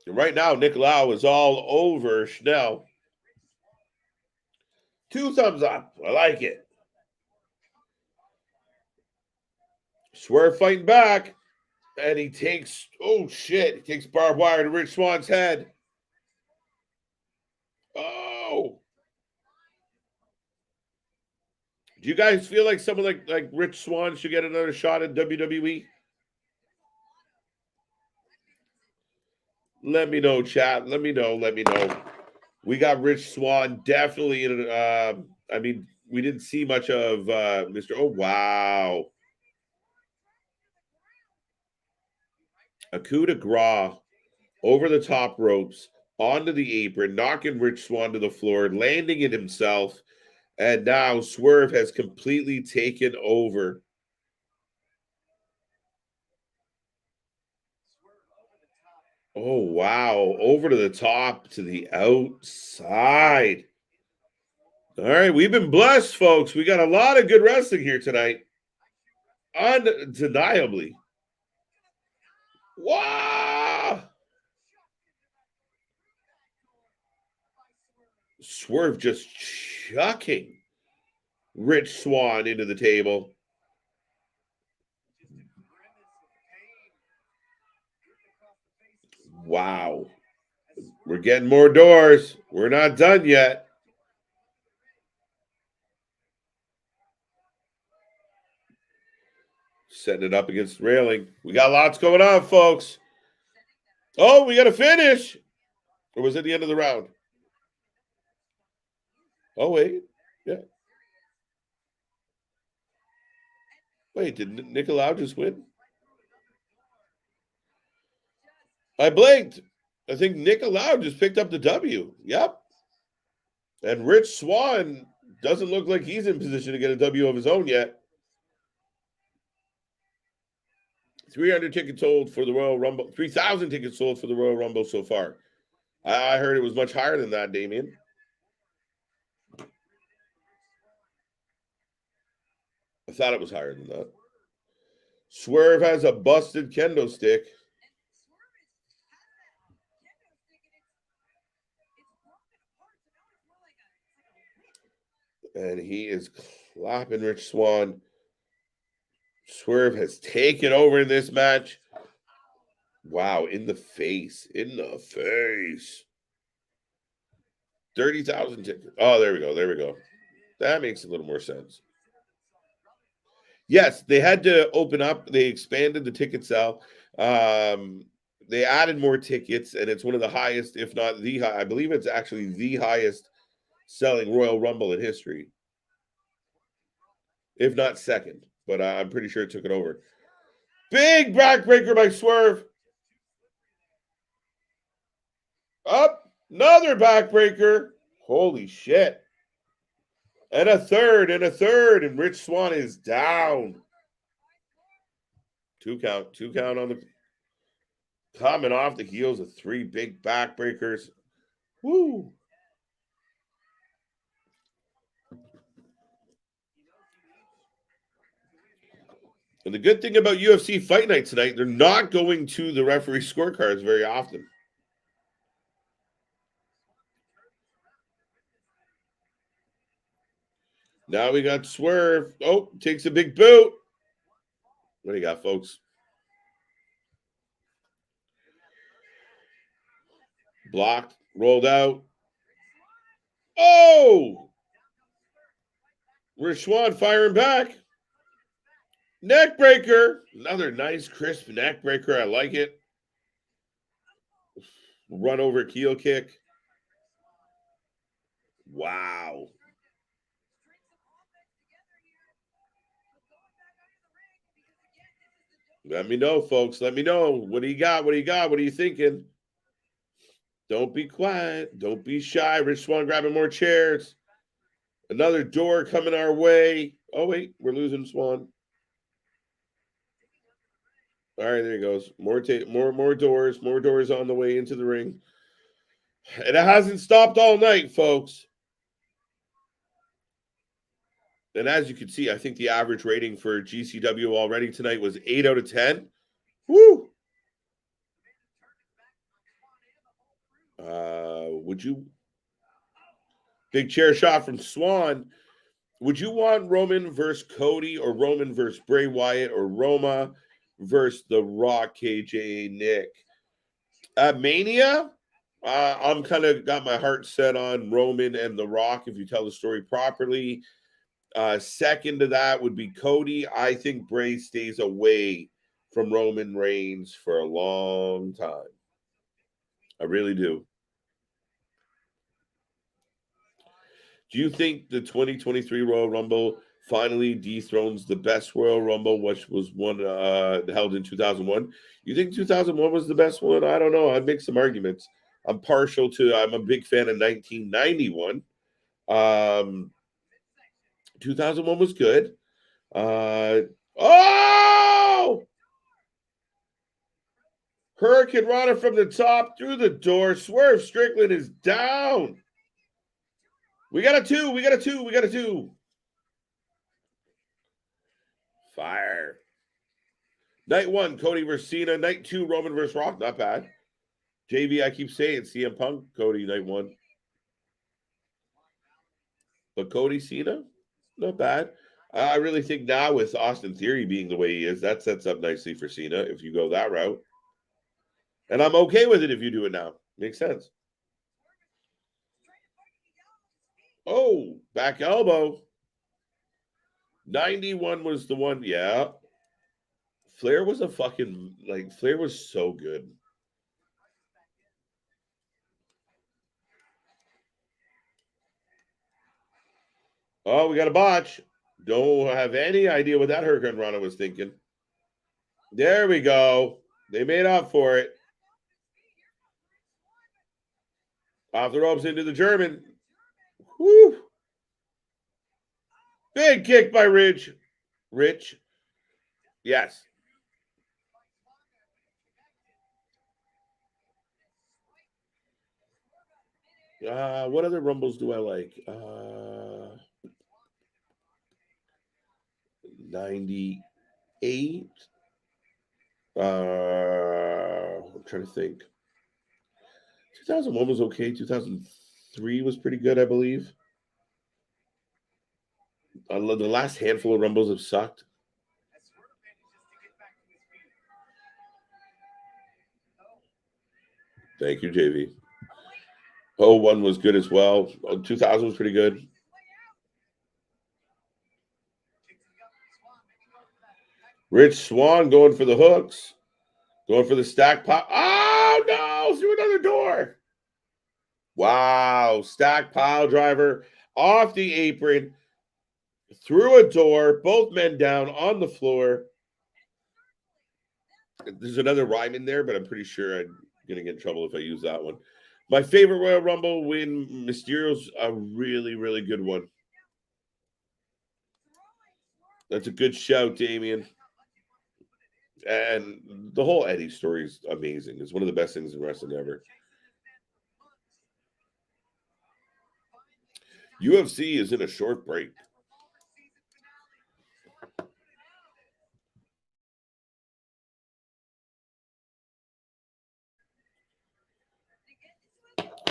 And right now, Nicolau is all over Schnell. 2 thumbs up. I like it. Swerve fighting back. And he takes, oh shit, he takes barbed wire to Rich Swann's head. Oh. Do you guys feel like someone like Rich Swann should get another shot at WWE? Let me know, chat. Let me know. We got Rich Swann definitely in. I mean, we didn't see much of Mr. Oh wow, a coup de grace over the top ropes onto the apron, knocking Rich Swann to the floor, landing it himself, and now Swerve has completely taken over. Oh, wow. Over to the top, to the outside. All right. We've been blessed, folks. We got a lot of good wrestling here tonight. Undeniably. Wow. Swerve just chucking Rich Swann into the table. Wow. We're getting more doors. We're not done yet. Setting it up against the railing. We got lots going on, folks. Oh, we got to finish. Or was it the end of the round? Oh, wait. Yeah. Wait, did Nicolau just win? I blinked. I think Nicolau just picked up the W. Yep. And Rich Swann doesn't look like he's in position to get a W of his own yet. 300 tickets sold for the Royal Rumble. 3,000 tickets sold for the Royal Rumble so far. I heard it was much higher than that, Damien. I thought it was higher than that. Swerve has a busted kendo stick. And he is clapping Rich Swann. Swerve has taken over in this match. Wow, in the face. In the face. 30,000 tickets. Oh, there we go. That makes a little more sense. Yes, they had to open up. They expanded the ticket sale. They added more tickets, and it's one of the highest, if not the high. I believe it's actually the highest selling Royal Rumble in history, if not second. But I'm pretty sure it took it over. Big backbreaker by Swerve. Up, another backbreaker. Holy shit. And a third, and Rich Swann is down. Two count on the coming off the heels of three big backbreakers. Woo. And the good thing about UFC Fight Night tonight, they're not going to the referee scorecards very often. Now we got Swerve. Oh, takes a big boot. What do you got, folks? Blocked, rolled out. Oh! Rich Swann firing back. Neck breaker. Another nice, crisp neck breaker. I like it. Run over heel kick. Wow. Let me know, folks. Let me know. What do you got? What are you thinking? Don't be quiet. Don't be shy. Rich Swann grabbing more chairs. Another door coming our way. Oh, wait. We're losing Swann. All right, there he goes. More doors. More doors on the way into the ring. And it hasn't stopped all night, folks. And as you can see, I think the average rating for GCW already tonight was 8 out of 10. Woo! Would you... Big chair shot from Swann. Would you want Roman versus Cody or Roman versus Bray Wyatt or Roma? versus The Rock, KJ, Nick. Mania, I'm kind of got my heart set on Roman and The Rock if you tell the story properly. Second to that would be Cody. I think Bray stays away from Roman Reigns for a long time. I really do. Do you think the 2023 Royal Rumble finally dethrones the best Royal Rumble, which was one held in 2001? You think 2001 was the best one? I don't know. I'd make some arguments. I'm a big fan of 1991. 2001 was good. Hurricane Rana from the top through the door. Swerve Strickland is down. We got a two. Fire. Night 1, Cody versus Cena. Night 2, Roman versus Rock. Not bad. JV, I keep saying CM Punk, Cody, night 1. But Cody, Cena, not bad. I really think now with Austin Theory being the way he is, that sets up nicely for Cena if you go that route. And I'm okay with it if you do it now. Makes sense. Oh, back elbow. 91 was the one. Yeah. Flair was Flair was so good. Oh, we got a botch. Don't have any idea what that Hurricane Rana was thinking. There we go. They made up for it. Off the ropes into the German. Whew. Big kick by Rich. Yes. What other Rumbles do I like? 98. I'm trying to think. 2001 was okay. 2003 was pretty good, I believe. The last handful of Rumbles have sucked. Thank you, JV. 01 was good as well. 2000 was pretty good. Rich Swann going for the hooks. Going for the stack pile. Oh, no. Through another door. Wow. Stack pile driver off the apron. Through a door. Both men down on the floor. There's another rhyme in there, but I'm pretty sure I'm going to get in trouble if I use that one. My favorite Royal Rumble win, Mysterio's a really, really good one. That's a good shout, Damien. And the whole Eddie story is amazing. It's one of the best things in wrestling ever. UFC is in a short break.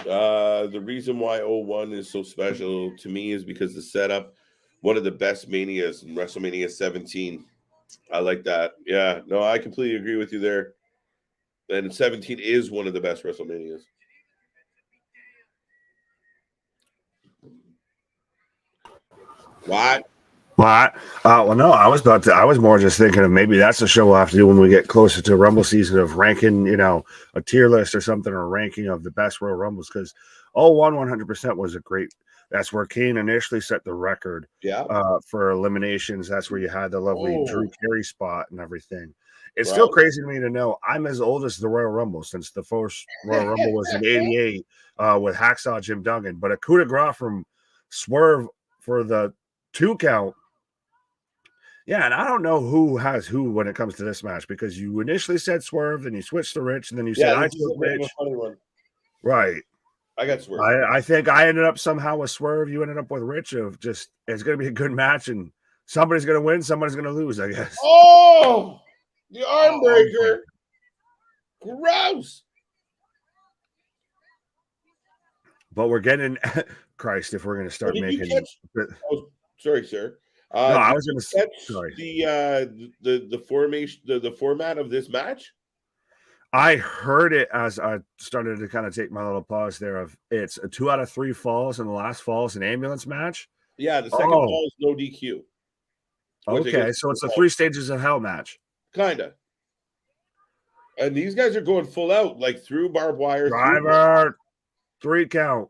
The reason why 01 is so special to me is because the setup, one of the best manias in WrestleMania 17. I like that. Yeah, no, I completely agree with you there. And 17 is one of the best WrestleManias. What? Well, no, I was more just thinking of maybe that's a show we'll have to do when we get closer to Rumble season of ranking, a tier list or something, or a ranking of the best Royal Rumbles, because 100% was a great. That's where Kane initially set the record. Yeah. For eliminations. That's where you had the lovely Drew Carey spot and everything. It's still crazy to me to know I'm as old as the Royal Rumble, since the first Royal Rumble was in '88 with Hacksaw Jim Duggan, but a coup de grace from Swerve for the 2 count. Yeah, and I don't know who has who when it comes to this match, because you initially said Swerve, then you switched to Rich, and then you said I took Rich. Right. I got Swerve. I think I ended up somehow with Swerve. You ended up with Rich. Of just, it's going to be a good match, and somebody's going to win, somebody's going to lose, I guess. Oh, the arm breaker. Gross. But we're getting, Christ, if we're going to start making. Sorry, sir. No, I Did was you going to. catch Sorry. the formation, the format of this match? I heard it as I started to kind of take my little pause there. Of it's a 2 out of 3 falls, and the last fall is an ambulance match. Yeah, the second Oh, fall is no DQ. okay. So it's a 3 stages of hell match. Kinda. And these guys are going full out, like through barbed wire. Driver, 3 count.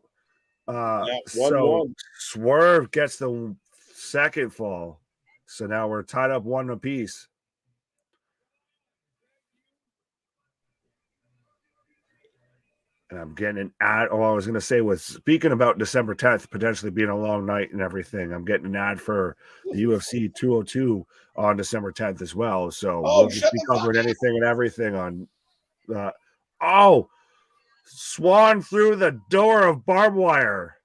Yeah, 1-1. So Swerve gets the second fall. So now we're tied up 1 apiece. And I'm getting an ad. Oh, I was going to say, with speaking about December 10th potentially being a long night and everything, I'm getting an ad for the UFC 202 on December 10th as well. So we'll just be covering anything and everything on. Swann through the door of barbed wire.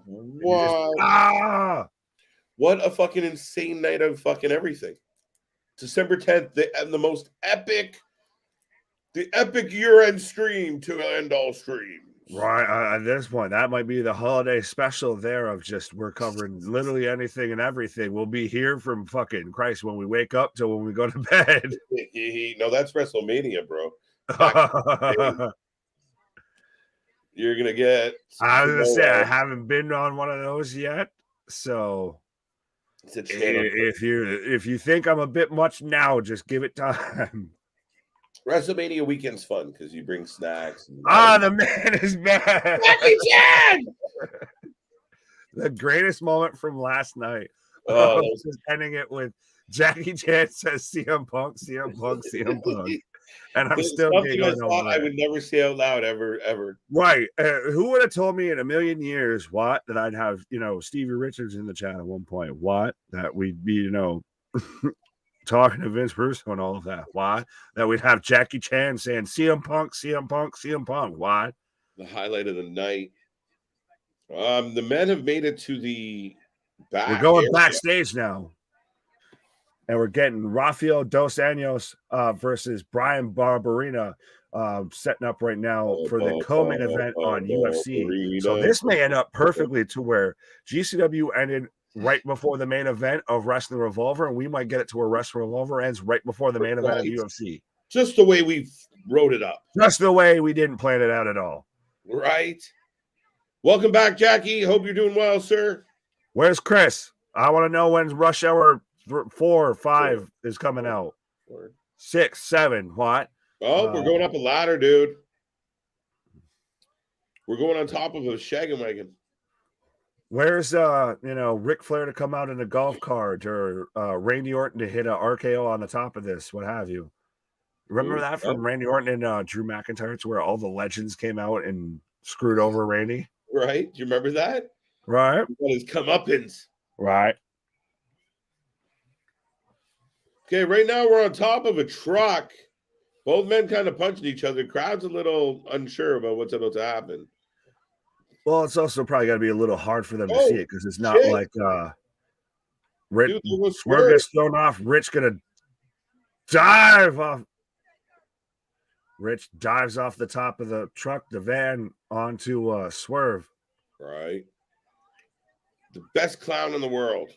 What? What a fucking insane night of fucking everything. December 10th, the most epic. The epic year-end stream to end all streams. Right. At this point, that might be the holiday special there of just we're covering literally anything and everything. We'll be here from fucking Christ when we wake up till when we go to bed. No, that's WrestleMania, bro. You're going to get... I was going to say, I haven't been on one of those yet. So it's a channel. If you think I'm a bit much now, just give it time. WrestleMania weekend's fun because you bring snacks. The man is back. Jackie Chan! The greatest moment from last night. Just ending it with Jackie Chan says CM Punk, CM Punk, CM Punk. And I'm still something I thought I would never say out loud ever. Right. Who would have told me in a million years that I'd have, Stevie Richards in the chat at one point? That we'd be, talking to Vince Russo and all of that. Why? That we'd have Jackie Chan saying CM Punk, CM Punk, CM Punk. Why? The highlight of the night. The men have made it to the back. We're going backstage now. And we're getting Rafael Dos Anjos versus Brian Barberina setting up right now for the co-main event on UFC. So this may end up perfectly to where GCW ended right before the main event of Wrestling Revolver, and we might get it to where Wrestling Revolver ends right before the main event of UFC. Just the way we wrote it up. Just the way we didn't plan it out at all. Right. Welcome back, Jackie. Hope you're doing well, sir. Where's Chris? I want to know when Rush Hour 4 or 5 is coming out. 6, 7, what? Oh, we're going up a ladder, dude. We're going on top of a shaggin' wagon. Where's Ric Flair to come out in a golf cart, or Randy Orton to hit a RKO on the top of this, what have you? Remember that from Randy Orton and Drew McIntyre? It's where all the legends came out and screwed over Randy. Right? Do you remember that? Right. He got his comeuppance. Right. Okay, right now we're on top of a truck. Both men kind of punching each other. Crowd's a little unsure about what's about to happen. Well, it's also probably got to be a little hard for them to see it because it's not like Rich Swerve gets thrown off. Rich gonna dive off. Rich dives off the top of the truck, the van, onto Swerve. Right. The best clown in the world.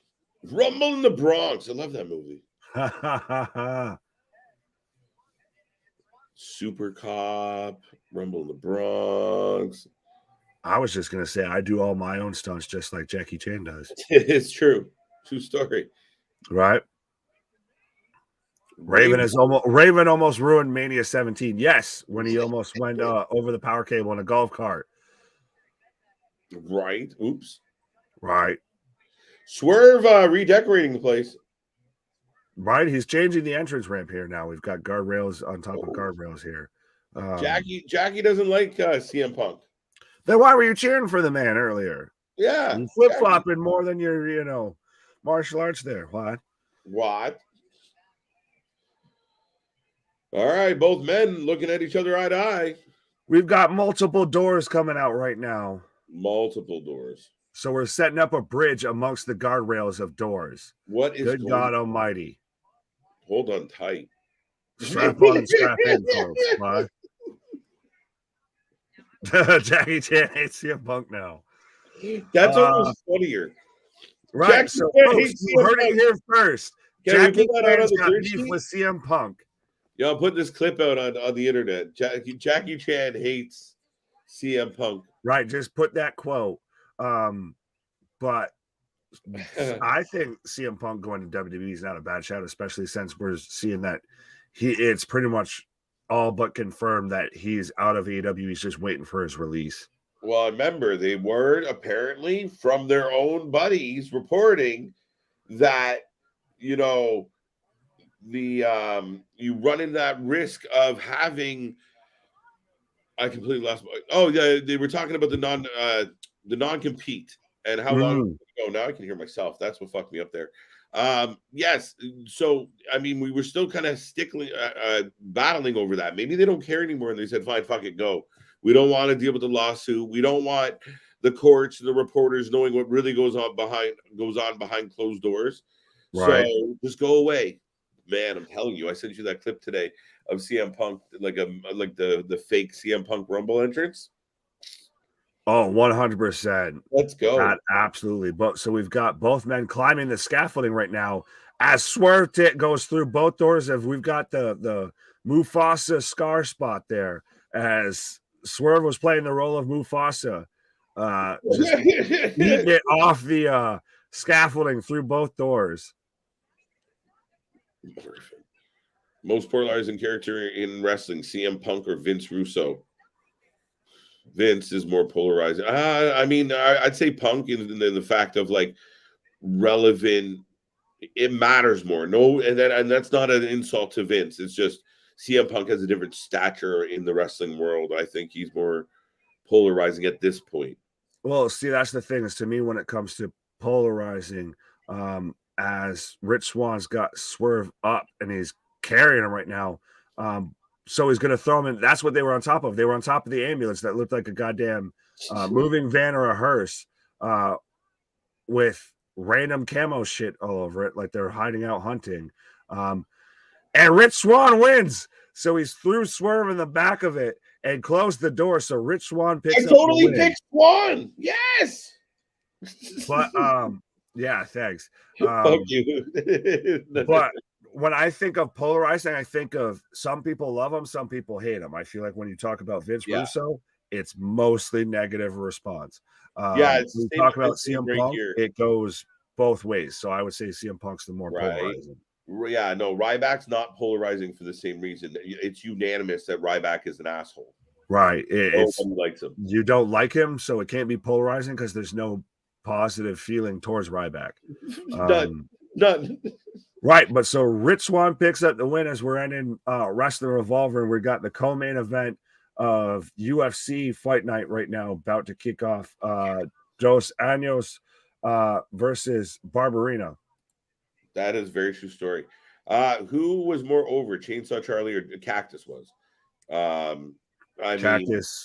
Rumble in the Bronx. I love that movie. Super Cop, Rumble in the Bronx. I was just going to say, I do all my own stunts just like Jackie Chan does. It's true. True story. Right. Raven almost ruined Mania 17. Yes, when he almost went over the power cable in a golf cart. Right. Oops. Right. Swerve redecorating the place. Right. He's changing the entrance ramp here now. We've got guardrails on top of guardrails here. Jackie doesn't like CM Punk. Then why were you cheering for the man earlier? Yeah. You flip-flopping more than your, martial arts there. What? All right. Both men looking at each other eye to eye. We've got multiple doors coming out right now. Multiple doors. So we're setting up a bridge amongst the guardrails of doors. What is good God Almighty? Hold on tight. Strap on and strap in, folks. What? Jackie Chan hates CM Punk now. That's almost funnier. Right. So, folks, you heard it here first. Jackie Chan's got beef with CM Punk. Yo, I'll put this clip out on the internet. Jackie Chan hates CM Punk. Right. Just put that quote. But I think CM Punk going to WWE is not a bad shout, especially since we're seeing that it's pretty much all but confirmed that he's out of AEW. He's just waiting for his release. Well, remember, they were apparently from their own buddies reporting that, you know, you run into that risk of having. I completely lost. Oh, yeah, they were talking about the non-compete and how long ago. Now I can hear myself. That's what fucked me up there. Yes. So, I mean, we were still kind of battling over that. Maybe they don't care anymore. And they said, fine, fuck it, go. We don't want to deal with the lawsuit. We don't want the courts and the reporters knowing what really goes on behind closed doors. Right. So just go away. Man, I'm telling you, I sent you that clip today of CM Punk, like the fake CM Punk Rumble entrance. Oh, 100%. Let's go. Absolutely. But so we've got both men climbing the scaffolding right now as Swerve goes through both doors. We've got the Mufasa scar spot there as Swerve was playing the role of Mufasa, just eating it off the scaffolding through both doors. Most polarizing character in wrestling, CM Punk or Vince Russo? Vince is more polarizing. I mean, I'd say Punk in the fact of like relevant. It matters more. No, and that's not an insult to Vince. It's just CM Punk has a different stature in the wrestling world. I think he's more polarizing at this point. Well, see, that's the thing is to me when it comes to polarizing, as Rich Swann's got Swerve up and he's carrying him right now. So he's going to throw him in. That's what they were on top of. They were on top of the ambulance that looked like a goddamn moving van or a hearse with random camo shit all over it, like they're hiding out hunting. And Rich Swann wins. So he's threw Swerve in the back of it and closed the door. So Rich Swann picks up the win. I totally picked Swann. Yes. But yeah, thanks. Fuck you. But when I think of polarizing, I think of some people love him, some people hate him. I feel like when you talk about Vince Russo, it's mostly negative response. When you talk about CM Punk, it goes both ways. So I would say CM Punk's the more polarizing. Yeah, no, Ryback's not polarizing for the same reason. It's unanimous that Ryback is an asshole. Right. Nobody likes him. You don't like him, so it can't be polarizing because there's no positive feeling towards Ryback. None. Right, but so Rich Swann picks up the win as we're ending Wrestling Revolver, and we got the co-main event of UFC Fight Night right now, about to kick off. Dos Anjos versus Barbarina. That is a very true story. Who was more over, Chainsaw Charlie or Cactus was?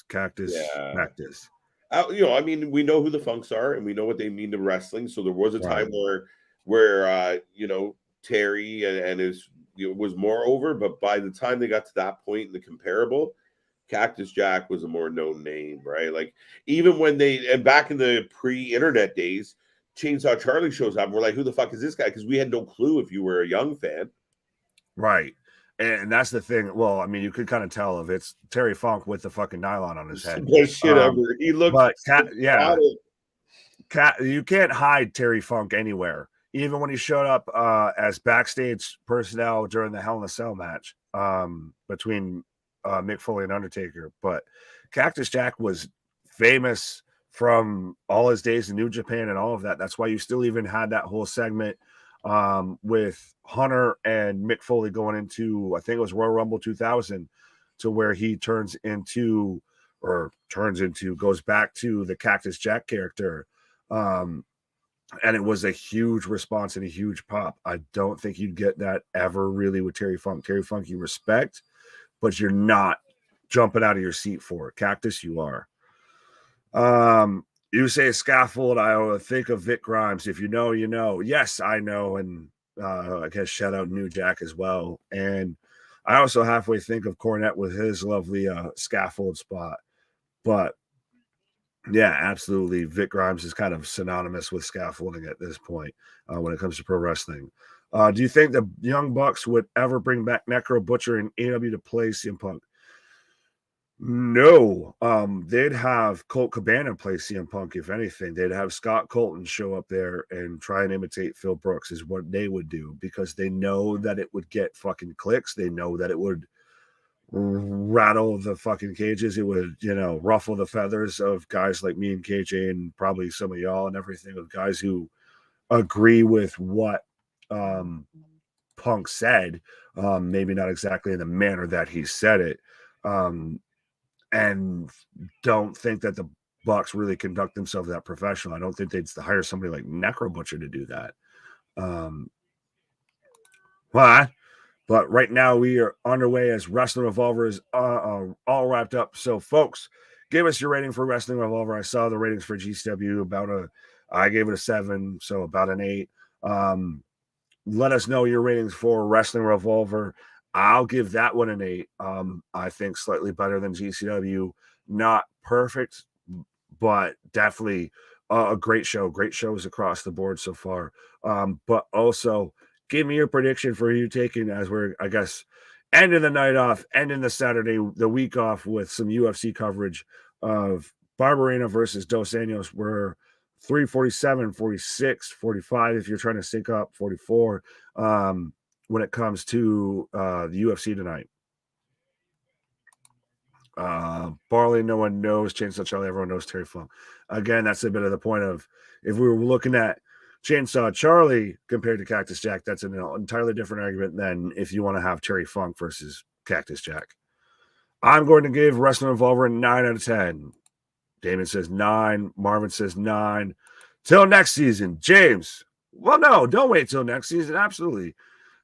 Cactus. I mean, we know who the Funks are, and we know what they mean to wrestling. So there was a time where Terry and his was more over, but by the time they got to that point in the comparable, Cactus Jack was a more known name, right? Like even when back in the pre-internet days, Chainsaw Charlie shows up, and we're like, who the fuck is this guy? Because we had no clue if you were a young fan. Right. And that's the thing. Well, I mean, you could kind of tell if it's Terry Funk with the fucking nylon on his head. Shit ever. He looked you can't hide Terry Funk anywhere. Even when he showed up as backstage personnel during the Hell in a Cell match between Mick Foley and Undertaker. But Cactus Jack was famous from all his days in New Japan and all of that. That's why you still even had that whole segment with Hunter and Mick Foley going into, I think it was Royal Rumble 2000, to where he goes back to the Cactus Jack character. And it was a huge response and a huge pop. I don't think you'd get that ever really with Terry Funk. Terry Funk you respect, but you're not jumping out of your seat for it. Cactus, you are. You say scaffold, I think of Vic Grimes. If you know, you know. Yes, I know. And I guess shout out New Jack as well. And I also halfway think of Cornette with his lovely scaffold spot. But Yeah, absolutely. Vic Grimes is kind of synonymous with scaffolding at this point when it comes to pro wrestling. Do you think the Young Bucks would ever bring back Necro Butcher and AW to play CM Punk? No. They'd have Colt Cabana play CM Punk, if anything. They'd have Scott Colton show up there and try and imitate Phil Brooks, is what they would do, because they know that it would get fucking clicks. They know that it would rattle the fucking cages. It would, ruffle the feathers of guys like me and KJ and probably some of y'all and everything, of guys who agree with what Punk said, maybe not exactly in the manner that he said it, and don't think that the Bucks really conduct themselves that professional. I don't think they'd hire somebody like Necro Butcher to do that. But right now we are underway as Wrestling Revolver is all wrapped up. So, folks, give us your rating for Wrestling Revolver. I saw the ratings for GCW I gave it a 7, so about an 8. Let us know your ratings for Wrestling Revolver. I'll give that one an 8. I think slightly better than GCW. Not perfect, but definitely a great show. Great shows across the board so far. But also, give me your prediction for you taking, as we're, I guess, ending the night off, ending the week off with some UFC coverage of Barberena versus Dos Anjos. We're 347, 46, 45 if you're trying to sync up, 44 when it comes to the UFC tonight. Barley, no one knows. Chainsaw Charlie, everyone knows Terry Funk. Again, that's a bit of the point of, if we were looking at Chainsaw Charlie compared to Cactus Jack, that's an entirely different argument than if you want to have Terry Funk versus Cactus Jack. I'm going to give Wrestling Revolver a 9 out of 10. Damon says 9. Marvin says 9. Till next season. James, well, no, don't wait till next season. Absolutely.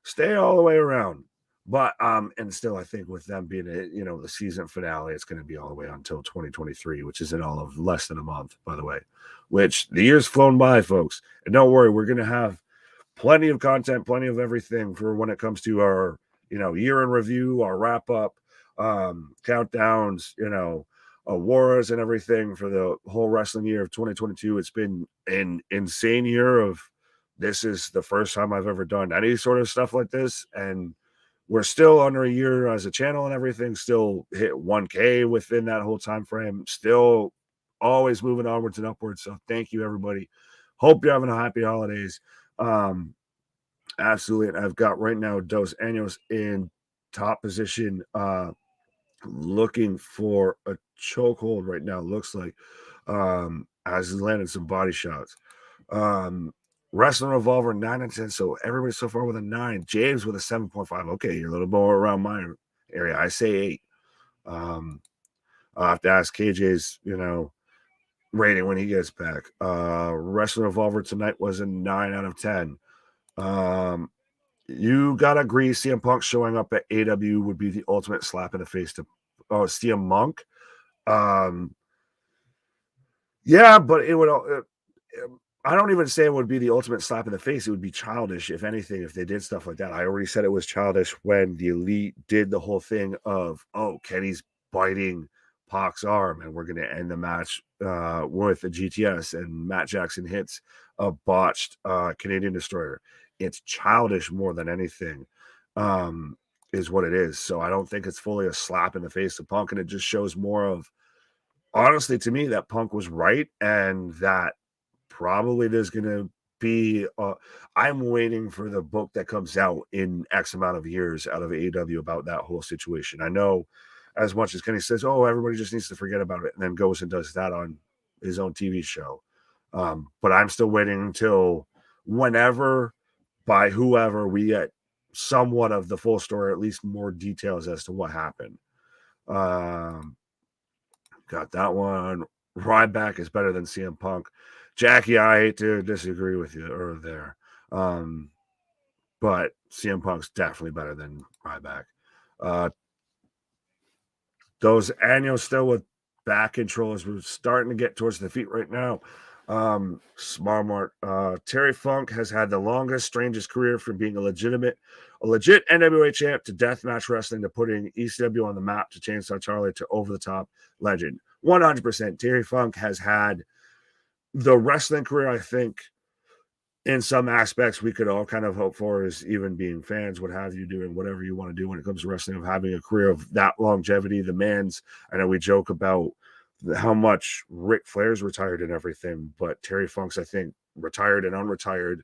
Stay all the way around. But and still, I think with them being the season finale, it's going to be all the way until 2023, which is in all of less than a month, by the way. Which the year's flown by, folks. And don't worry, we're going to have plenty of content, plenty of everything for when it comes to our year in review, our wrap up, countdowns, awards and everything for the whole wrestling year of 2022. It's been an insane year of. This is the first time I've ever done any sort of stuff like this, and we're still under a year as a channel and everything, still hit 1K within that whole time frame, still always moving onwards and upwards. So thank you, everybody. Hope you're having a happy holidays. Absolutely. And I've got right now Dos Anjos in top position, looking for a chokehold right now, looks like, as he's landed some body shots. Wrestling Revolver 9 and 10. So everybody so far with a 9. James with a 7.5. Okay, you're a little more around my area. I say 8. I'll have to ask KJ's, rating when he gets back. Wrestling Revolver tonight was a 9 out of 10. You gotta agree, CM Punk showing up at AW would be the ultimate slap in the face to CM Punk. Yeah, but it would. I don't even say it would be the ultimate slap in the face. It would be childish, if anything, if they did stuff like that. I already said it was childish when the Elite did the whole thing of, Kenny's biting Pac's arm, and we're going to end the match with a GTS, and Matt Jackson hits a botched Canadian Destroyer. It's childish more than anything, is what it is. So I don't think it's fully a slap in the face of Punk, and it just shows more of, honestly, to me, that Punk was right, and that probably there's going to be I'm waiting for the book that comes out in X amount of years out of AEW about that whole situation. I know, as much as Kenny says, everybody just needs to forget about it, and then goes and does that on his own TV show. But I'm still waiting until whenever, by whoever, we get somewhat of the full story, at least more details as to what happened. Got that one. Ryback is better than CM Punk. Jackie, I hate to disagree with you there. But CM Punk's definitely better than Ryback. Those Anjos still with back control as we're starting to get towards the feet right now. Smart. Terry Funk has had the longest, strangest career from being a legit NWA champ to deathmatch wrestling to putting ECW on the map to Chainsaw Charlie to over the top legend. 100%. Terry Funk has had the wrestling career, I think, in some aspects we could all kind of hope for, is even being fans, what have you, doing whatever you want to do when it comes to wrestling, of having a career of that longevity. The man's, I know we joke about how much Ric Flair's retired and everything, but Terry Funk's, I think, retired and unretired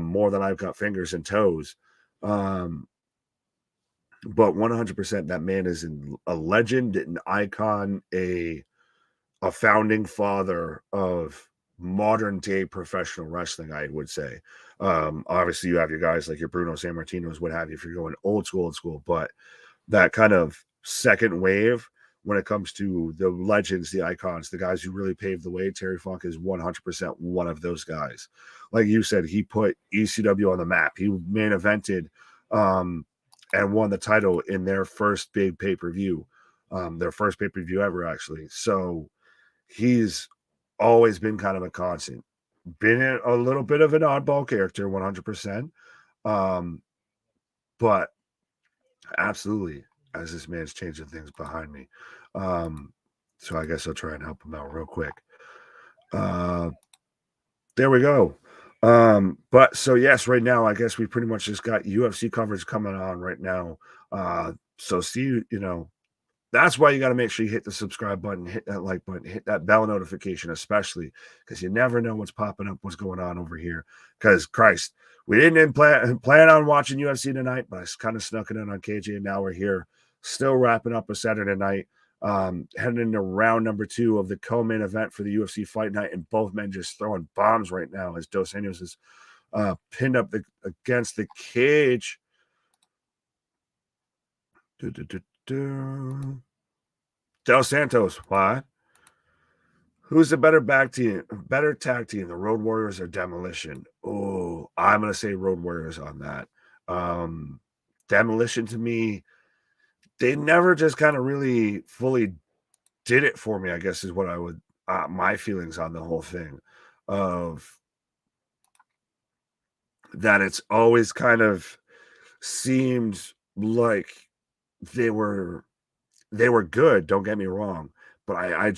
more than I've got fingers and toes. But 100%, that man is a legend, an icon, a founding father of modern day professional wrestling, I would say. Obviously, you have your guys like your Bruno Sammartinos, what have you, if you're going old school, but that kind of second wave when it comes to the legends, the icons, the guys who really paved the way, Terry Funk is 100% one of those guys. Like you said, he put ECW on the map. He main evented and won the title in their first big pay-per-view, their first pay-per-view ever, actually. So he's always been kind of a constant. Been a little bit of an oddball character, 100%. But absolutely, as this man's changing things behind me. So I guess I'll try and help him out real quick. There we go. But so yes, right now I guess we pretty much just got UFC coverage coming on right now. So see, that's why you got to make sure you hit the subscribe button, hit that like button, hit that bell notification, especially because you never know what's popping up, what's going on over here. Because Christ, we didn't plan on watching UFC tonight, but I kind of snuck it in on KJ, and now we're here, still wrapping up a Saturday night, heading into round number 2 of the co-main event for the UFC Fight Night, and both men just throwing bombs right now as Dos Anjos is pinned up against the cage. Dos Santos, what? Who's the better tag team, the Road Warriors or Demolition? Oh, I'm gonna say Road Warriors on that. Demolition, to me, they never just kind of really fully did it for me, I guess is what I would my feelings on the whole thing, of that it's always kind of seemed like they were good, don't get me wrong, but I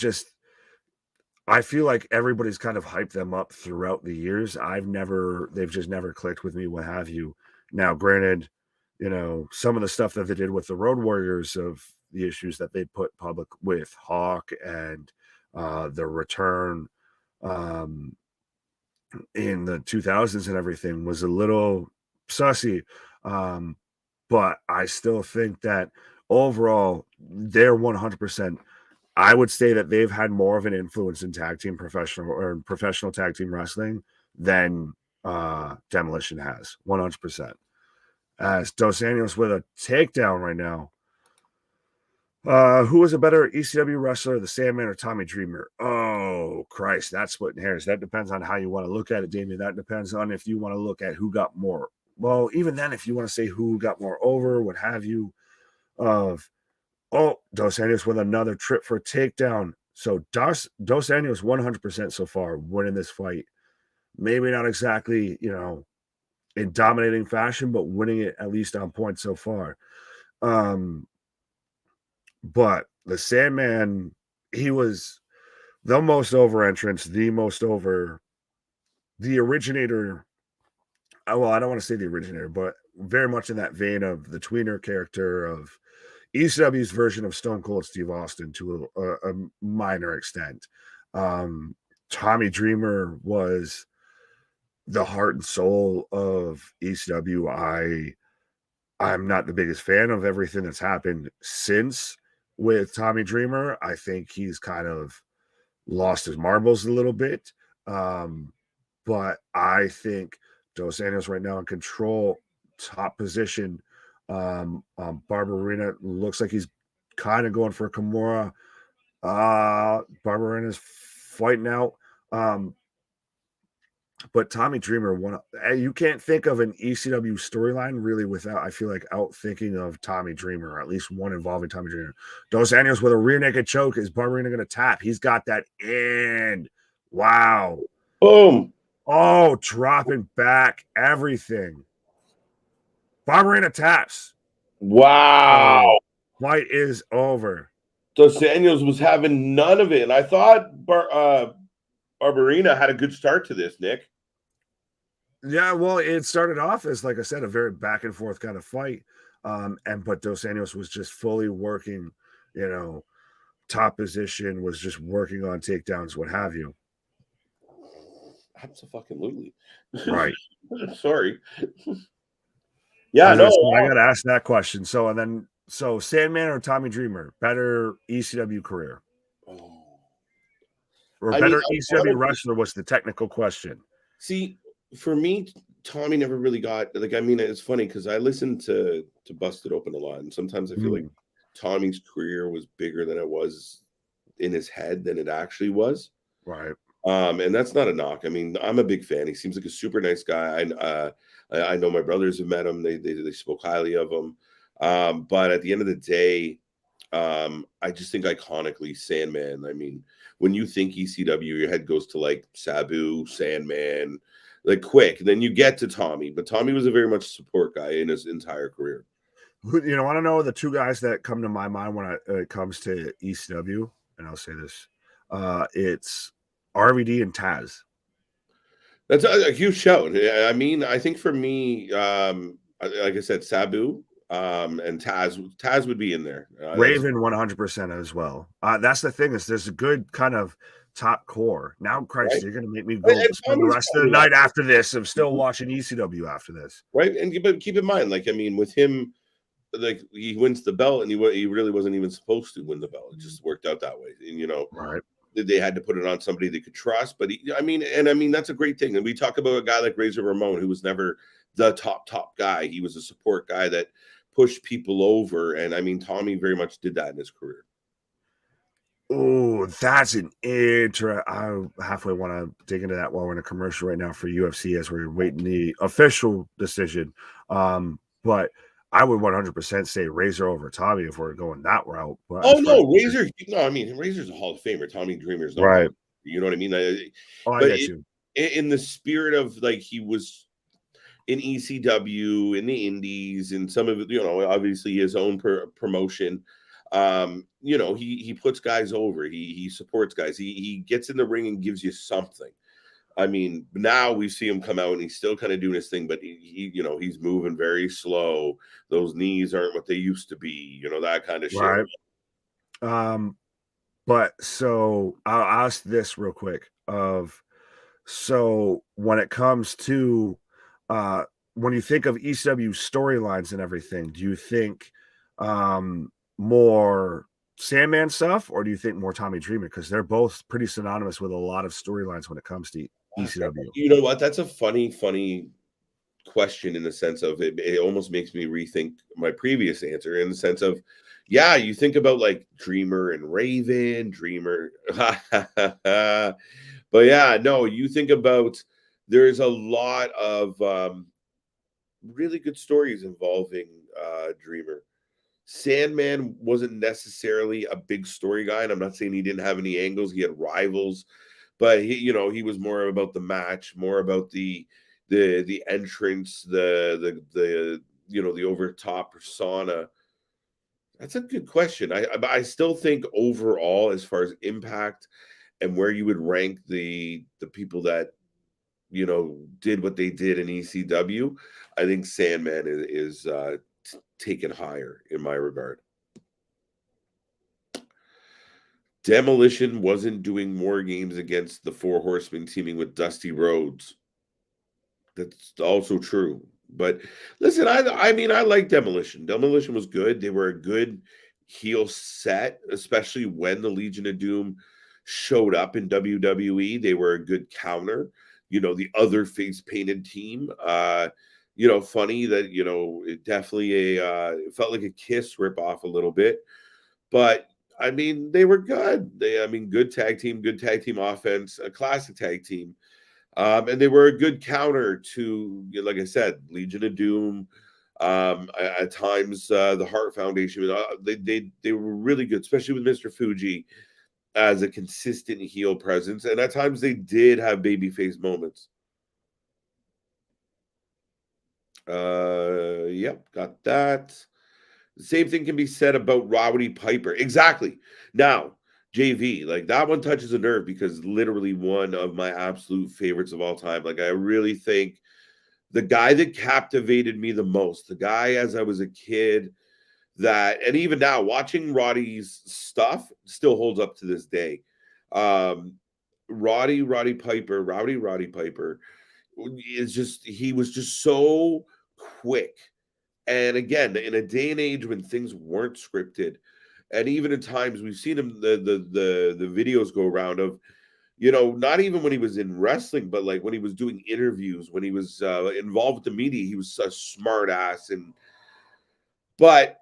feel like everybody's kind of hyped them up throughout the years. They've just never clicked with me, what have you. Now, granted, some of the stuff that they did with the Road Warriors, of the issues that they put public with Hawk and the return in the 2000s and everything, was a little sussy. But I still think that overall, they're 100%. I would say that they've had more of an influence in professional tag team wrestling than Demolition has, 100%. As Dos Anjos with a takedown right now. Who is a better ECW wrestler, the Sandman or Tommy Dreamer? Oh, Christ, that's splitting hairs. That depends on how you want to look at it, Damien. That depends on if you want to look at who got more. Well, even then, if you want to say who got more over, what have you, Dos Anjos with another trip for a takedown. So Dos Anjos 100% so far winning this fight. Maybe not exactly, in dominating fashion, but winning it at least on point so far. But the Sandman, he was the most over entrance, the originator. Well, I don't want to say the originator, but very much in that vein of the tweener character of ECW's version of Stone Cold Steve Austin to a minor extent. Tommy Dreamer was the heart and soul of ECW. I'm not the biggest fan of everything that's happened since with Tommy Dreamer. I think he's kind of lost his marbles a little bit. But I think Dos Anjos right now in control, top position. Barbarina looks like he's kind of going for a Kimura. Barbarina's fighting out. But Tommy Dreamer, you can't think of an ECW storyline really without, I feel like, out thinking of Tommy Dreamer, or at least one involving Tommy Dreamer. Dos Anjos with a rear naked choke. Is Barbarina going to tap? He's got that in. Wow. Boom. Oh, dropping back everything. Barbarina taps. Wow. Fight is over. Dos Anjos was having none of it, and I thought Barberina had a good start to this, Nick. Yeah, well, it started off as, like I said, a very back and forth kind of fight. But Dos Anjos was just fully working, top position, was just working on takedowns, what have you. Absolutely. Right. Sorry. Yeah, no. I got to ask that question. So Sandman or Tommy Dreamer, better ECW career? Or better ECW wrestler was the technical question. See, for me, Tommy never really got it's funny because I listened to Busted Open a lot, and sometimes I feel like Tommy's career was bigger than it was in his head than it actually was. Right. And that's not a knock. I mean, I'm a big fan. He seems like a super nice guy. I know my brothers have met him. They spoke highly of him. But at the end of the day, I just think iconically Sandman. I mean, when you think ECW, your head goes to like Sabu, Sandman, like quick. Then you get to Tommy, but Tommy was a very much support guy in his entire career. I don't know the two guys that come to my mind when it comes to ECW, and I'll say this: it's RVD and Taz. That's a huge shout. I mean, I think for me, like I said, Sabu and Taz would be in there. Raven 100% as well. That's the thing, is there's a good kind of top core. Now, Christ, right? You're going to make me go spend the rest of the night after this. I'm still watching ECW after this. Right. But keep in mind, like, I mean, with him, like, he wins the belt and he really wasn't even supposed to win the belt. It just worked out that way. And, right. They had to put it on somebody they could trust. But I mean, that's a great thing. And we talk about a guy like Razor Ramon, who was never the top guy. He was a support guy that pushed people over. And I mean, Tommy very much did that in his career. Oh, that's an I halfway want to dig into that while we're in a commercial right now for UFC as we're waiting the official decision. But I would 100% say Razor over Tommy if we're going that route. But Razor. No, I mean, Razor's a Hall of Famer. Tommy Dreamer's not. Right. You know what I mean? I get you. In the spirit of, like, he was in ECW, in the Indies, and some of it, obviously his own promotion. He puts guys over. He supports guys. He gets in the ring and gives you something. I mean, now we see him come out and he's still kind of doing his thing, but he's moving very slow. Those knees aren't what they used to be, that kind of shit. Right. But so I'll ask this real quick so when it comes to when you think of ECW storylines and everything, do you think more Sandman stuff, or do you think more Tommy Dreamer? Because they're both pretty synonymous with a lot of storylines when it comes to ECW. You know what? That's a funny question in the sense of it almost makes me rethink my previous answer in the sense of, yeah, you think about like Dreamer and Raven, Dreamer. But yeah, no, you think about, there's a lot of really good stories involving Dreamer. Sandman wasn't necessarily a big story guy, and I'm not saying he didn't have any angles. He had rivals, but he was more about the match, more about the entrance, the over top persona. That's a good question. I still think overall, as far as impact and where you would rank the people that did what they did in ECW, I think Sandman is taken higher in my regard. Demolition wasn't doing more games against the Four Horsemen teaming with Dusty Rhodes. That's also true. But listen, I mean, I like Demolition. Demolition was good. They were a good heel set, especially when the Legion of Doom showed up in WWE. They were a good counter. The other face painted team. Funny that, it definitely it felt like a Kiss ripoff a little bit. But I mean, they were good. Good tag team offense, a classic tag team. And they were a good counter to, like I said, Legion of Doom. At times, the Heart Foundation. They were really good, especially with Mr. Fuji as a consistent heel presence. And at times, they did have babyface moments. Yep, got that. The same thing can be said about Rowdy Piper. Exactly. Now, JV, like that one touches a nerve because literally one of my absolute favorites of all time. Like I really think the guy that captivated me the most, the guy as I was a kid that, and even now watching Roddy's stuff still holds up to this day. Um, Roddy Piper is just, he was just so quick. And again, in a day and age when things weren't scripted, and even at times we've seen him, the videos go around of, you know, not even when he was in wrestling, but like when he was doing interviews, when he was involved with the media, he was a smart ass. And but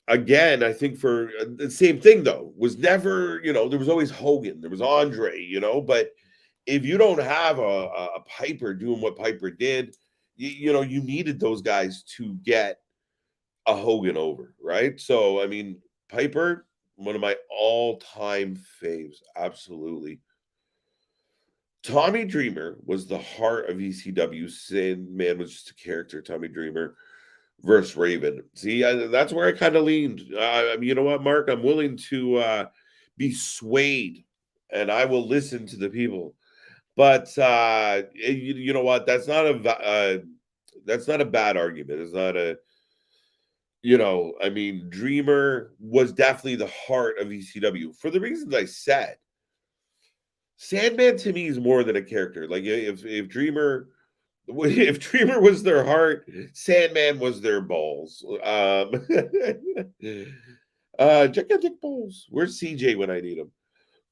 again, I think for the same thing though, was never, you know, there was always Hogan, there was Andre, you know, but if you don't have a Piper doing what Piper did, you know, you needed those guys to get a Hogan over, right? So, I mean, Piper, one of my all-time faves, absolutely. Tommy Dreamer was the heart of ECW. Sandman was just a character. Tommy Dreamer versus Raven. See, that's where I kind of leaned. I mean, you know what, Mark? I'm willing to be swayed, and I will listen to the people. But you know what? That's not a bad argument. It's not a, you know, I mean, Dreamer was definitely the heart of ECW for the reasons I said. Sandman to me is more than a character. Like if Dreamer if Dreamer was their heart, Sandman was their balls. Gigantic balls. Where's CJ when I need him?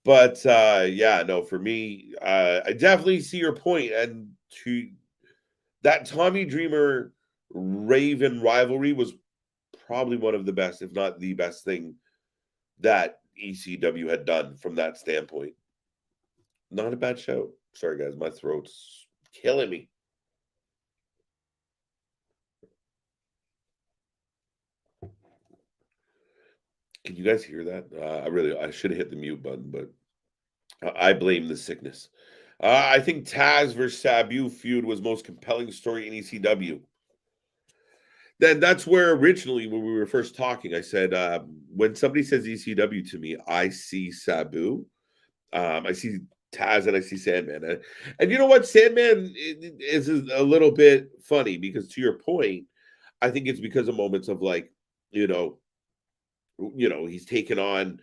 But yeah, no, for me, I definitely see your point. And to that Tommy Dreamer Raven rivalry was probably one of the best, if not the best thing that ECW had done from that standpoint. Not a bad show. Sorry, guys, my throat's killing me. Can you guys hear that? I should have hit the mute button, but I blame the sickness. I think Taz versus Sabu feud was most compelling story in ECW. Then that's where originally when we were first talking, I said when somebody says ECW to me, I see Sabu, I see Taz, and I see Sandman. And you know what, Sandman is a little bit funny because to your point, I think it's because of moments of like, you know, he's taken on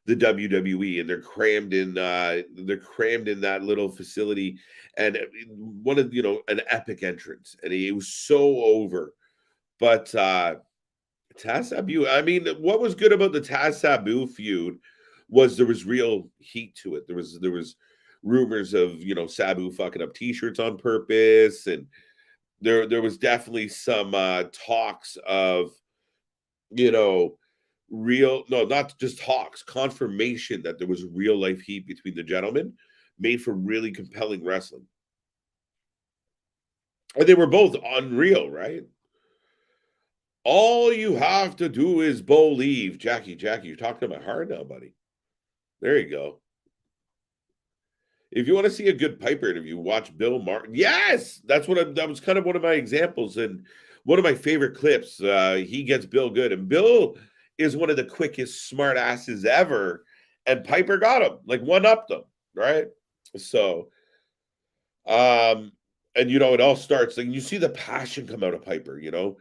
the WWE and they're crammed in that little facility, and one of, you know, an epic entrance, and he was so over. But Taz Sabu, I mean, what was good about the Taz Sabu feud was there was real heat to it. There was rumors of, you know, Sabu fucking up t-shirts on purpose, and there was definitely some talks of, you know, real, no, not just talks, confirmation that there was real life heat between the gentlemen, made for really compelling wrestling. And they were both unreal, right? All you have to do is believe. Jackie, you're talking to my heart now, buddy. There you go. If you want to see a good Piper interview, watch Bill Martin. Yes, that was kind of one of my examples and one of my favorite clips. He gets Bill good, and Bill is one of the quickest smart asses ever, and Piper got him, like one upped him, right? So, and you know, it all starts like you see the passion come out of Piper. You know,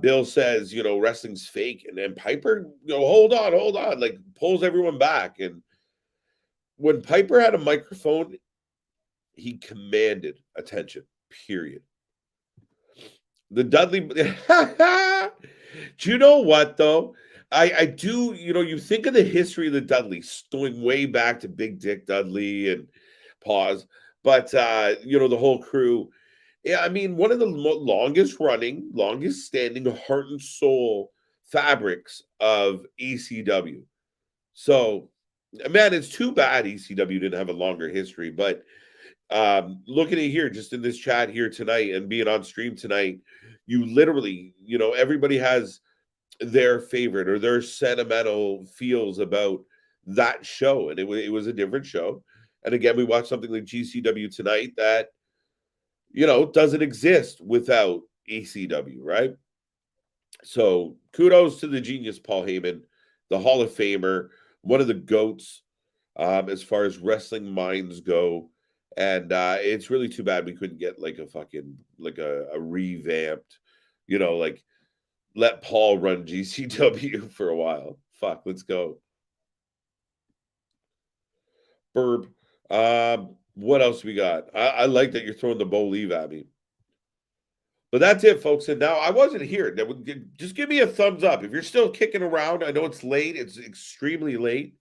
Bill says, you know, wrestling's fake, and then Piper, you know, hold on, like pulls everyone back. And when Piper had a microphone, he commanded attention, period. The Dudley, do you know what though? I do, you know, you think of the history of the Dudleys going way back to Big Dick Dudley and pause, but you know, the whole crew. Yeah, I mean, one of the longest running, longest standing heart and soul fabrics of ECW. So, man, it's too bad ECW didn't have a longer history. But looking at here, just in this chat here tonight and being on stream tonight, you literally, you know, everybody has their favorite or their sentimental feels about that show. And it was a different show. And again, we watched something like GCW tonight that, you know, doesn't exist without ECW, right? So kudos to the genius Paul Heyman, the Hall of Famer, one of the GOATs as far as wrestling minds go. And it's really too bad we couldn't get like a fucking like a revamped, like let Paul run GCW for a while. Fuck, let's go. Burb. What else we got? I like that you're throwing the bow leave at me. But that's it, folks. And now I wasn't here. Just give me a thumbs up. If you're still kicking around, I know it's late. It's extremely late.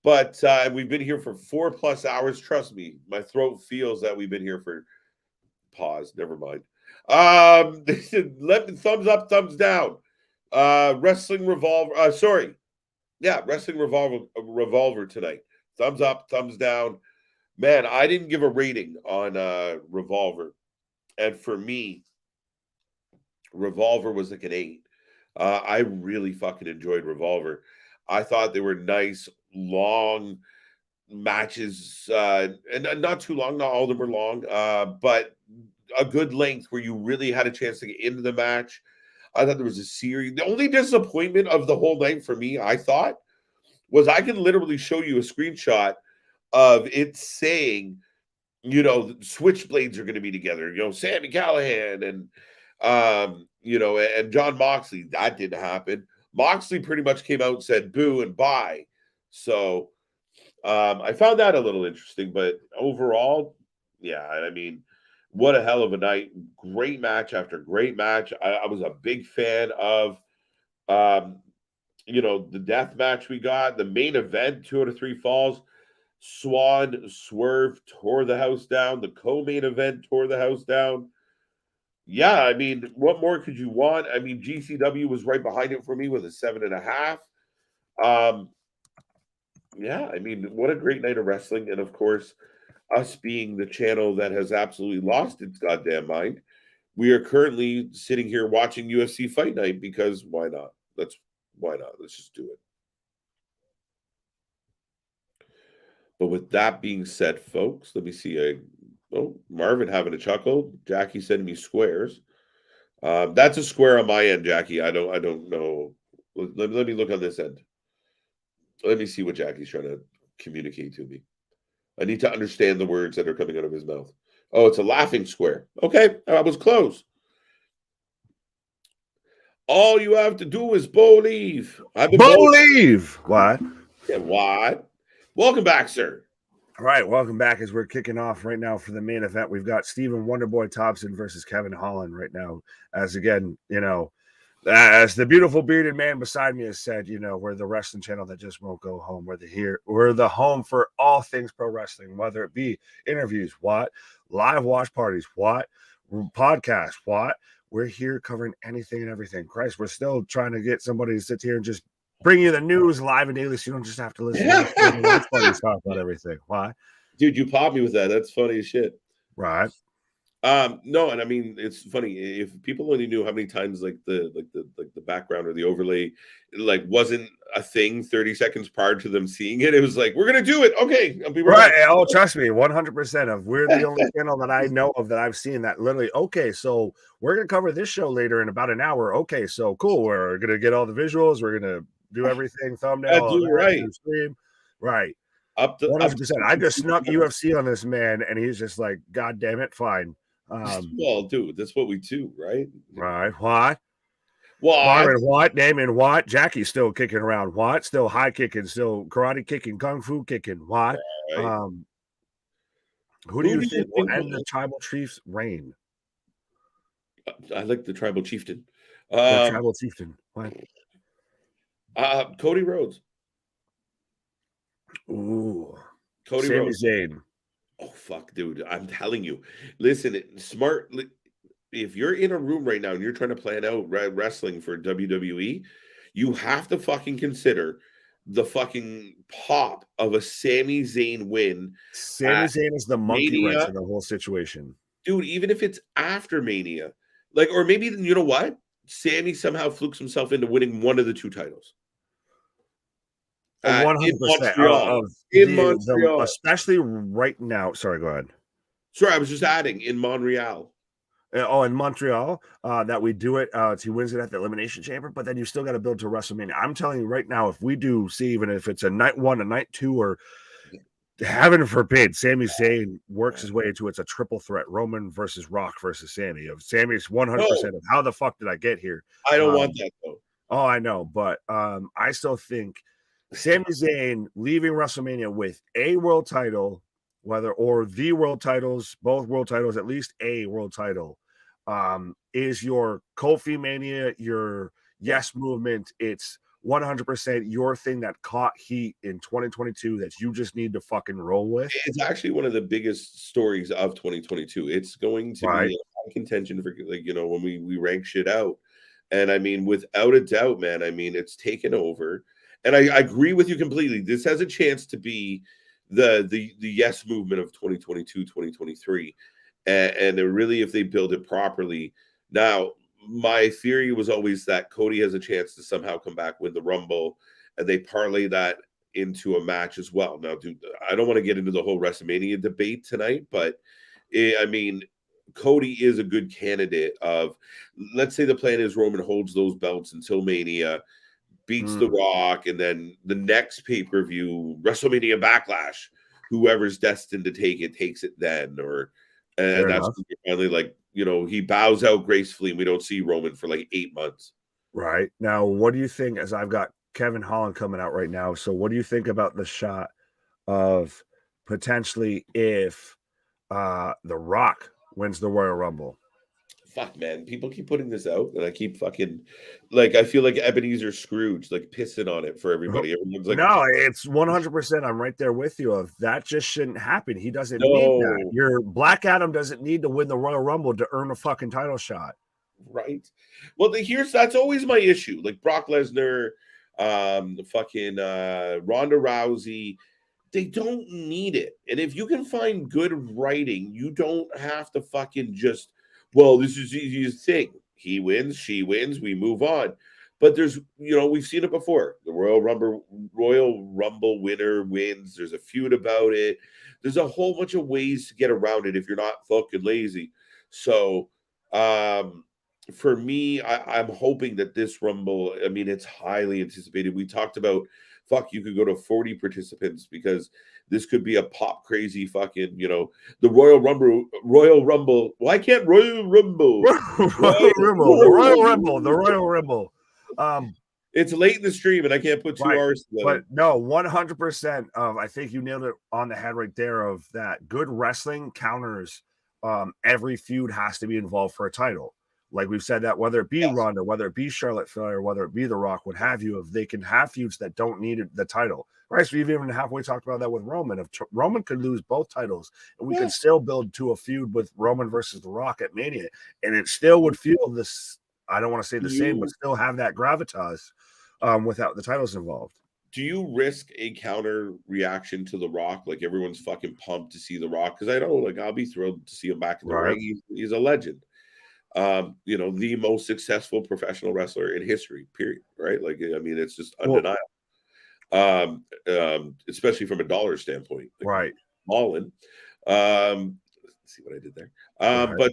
But we've been here for 4+ hours. Trust me, my throat feels that we've been here for pause. Never mind. Let me thumbs up, thumbs down. Wrestling Revolver. Wrestling Revolver tonight. Thumbs up, thumbs down. Man, I didn't give a rating on Revolver. And for me, Revolver was like an 8. I really fucking enjoyed Revolver. I thought they were nice, long matches, and not too long. Not all of them were long, but a good length where you really had a chance to get into the match. I thought there was a series. The only disappointment of the whole night for me, I thought, was I can literally show you a screenshot of it saying, switchblades are going to be together. Sami Callihan and and John Moxley. That didn't happen. Moxley pretty much came out and said boo and bye. So I found that a little interesting, but overall, yeah, I mean, what a hell of a night. Great match after great match. I was a big fan of the death match we got, the main event, 2 out of 3 falls. Swann Swerve tore the house down. The co-main event tore the house down. Yeah, I mean, what more could you want? I mean, GCW was right behind it for me with a 7.5. Yeah, I mean, what a great night of wrestling. And of course, us being the channel that has absolutely lost its goddamn mind, we are currently sitting here watching UFC Fight Night because why not? Why not? Let's just do it. But with that being said, folks, let me see. Marvin having a chuckle. Jackie sending me squares. That's a square on my end, Jackie. I don't know. Let me look on this end. Let me see what Jackie's trying to communicate to me. I need to understand the words that are coming out of his mouth. Oh, it's a laughing square. Okay, I was close. All you have to do is believe. Believe. What? Yeah, what? Welcome back, sir. All right, welcome back as we're kicking off right now for the main event. We've got Stephen Wonderboy Thompson versus Kevin Holland right now. As again, as the beautiful bearded man beside me has said, we're the wrestling channel that just won't go home. We're the home for all things pro wrestling, whether it be interviews, live watch parties, podcasts, We're here covering anything and everything. Christ, we're still trying to get somebody to sit here and just bring you the news live and daily, so you don't just have to listen to the watch parties talk about everything. Why? Dude, you popped me with that. That's funny as shit. Right. No, and I mean it's funny if people only knew how many times like the background or the overlay wasn't a thing 30 seconds prior to them seeing it. It was like, we're gonna do it. Okay, I'll be right. Oh, trust me, 100% of we're the only channel that I know of that I've seen that literally. Okay, so we're gonna cover this show later in about an hour. Okay, so cool. We're gonna get all the visuals. We're gonna do everything. Thumbnail. Right. Stream. Right. Up to 100%. I just snuck UFC on this man, and he's just like, God damn it, fine. Well, dude, that's what we do, right? Right. What? Marvin, what? Damon, what? Jackie's still kicking around. What? Still high kicking, still karate kicking, kung fu kicking. What? Right. Who do you think will end the tribal chief's reign? I like the tribal chieftain. The tribal chieftain. What? Cody Rhodes. Ooh. Cody Sami Rhodes. Zayn. Oh, fuck, dude. I'm telling you. Listen, smart. If you're in a room right now and you're trying to plan out wrestling for WWE, you have to fucking consider the fucking pop of a Sami Zayn win. Sami Zayn is the monkey wrench in the whole situation. Dude, even if it's after Mania. Or maybe, you know what? Sami somehow flukes himself into winning one of the 2 titles. 100% in Montreal, especially right now. Sorry, go ahead. Sorry, I was just adding in Montreal. in Montreal, that we do it. He wins it at the Elimination Chamber, but then you still got to build to WrestleMania. I'm telling you right now, if we do see, even if it's a night 1, a night 2, or heaven forbid, Sami Zayn works his way into it's a triple threat: Roman versus Rock versus Sami. Of Sami's 100% of how the fuck did I get here? I don't want that though. Oh, I know, but I still think Sami Zayn leaving WrestleMania with a world title, or the world titles, both world titles, at least a world title, is your Kofi Mania, your Yes movement. It's 100% your thing that caught heat in 2022 that you just need to fucking roll with. It's actually one of the biggest stories of 2022. It's going to be a high contention for, like, when we rank shit out. And I mean, without a doubt, man, I mean, it's taken over. And I agree with you completely. This has a chance to be the Yes movement of 2022, 2023. And really, if they build it properly. Now, my theory was always that Cody has a chance to somehow come back, win the Rumble, and they parlay that into a match as well. Now, dude, I don't want to get into the whole WrestleMania debate tonight, but I mean, Cody is a good candidate of, let's say the plan is Roman holds those belts until Mania, beats The Rock, and then the next pay-per-view, WrestleMania Backlash, whoever's destined to take it takes it then, and that's finally, like, he bows out gracefully and we don't see Roman for like 8 months. Right. Now, what do you think, as I've got Kevin Holland coming out right now, so what do you think about the shot of potentially if The Rock wins the Royal Rumble? Fuck, man. People keep putting this out, and I keep fucking, like, I feel like Ebenezer Scrooge, like, pissing on it for everybody. Everyone's like, no, it's 100%. I'm right there with you. Of that just shouldn't happen. He doesn't need that. Your Black Adam doesn't need to win the Royal Rumble to earn a fucking title shot. Right. Well, that's always my issue. Like Brock Lesnar, fucking Ronda Rousey, they don't need it. And if you can find good writing, you don't have to fucking just, well, this is the easiest thing. He wins, she wins, we move on. But there's, we've seen it before. The Royal Rumble winner wins. There's a feud about it. There's a whole bunch of ways to get around it if you're not fucking lazy. So, for me, I'm hoping that this Rumble, I mean, it's highly anticipated. We talked about, you could go to 40 participants because this could be a pop crazy fucking, the Royal Rumble. Why can't Royal Rumble? The Royal Rumble. It's late in the stream and I can't put 2 hours together. But no, 100% of, I think you nailed it on the head right there, of that good wrestling counters. Every feud has to be involved for a title. Like we've said, that whether it be Ronda, whether it be Charlotte Flair, whether it be The Rock, what have you, if they can have feuds that don't need the title. Right. So we've even halfway talked about that with Roman. If Roman could lose both titles and we could still build to a feud with Roman versus The Rock at Mania, and it still would feel this, I don't want to say the same, but still have that gravitas without the titles involved. Do you risk a counter reaction to The Rock? Like everyone's fucking pumped to see The Rock, because I know, like, I'll be thrilled to see him back in the ring. He's a legend. The most successful professional wrestler in history, period. Right? Like, I mean, it's just undeniable. Especially from a dollar standpoint. Like, right. All in. Let's see what I did there. But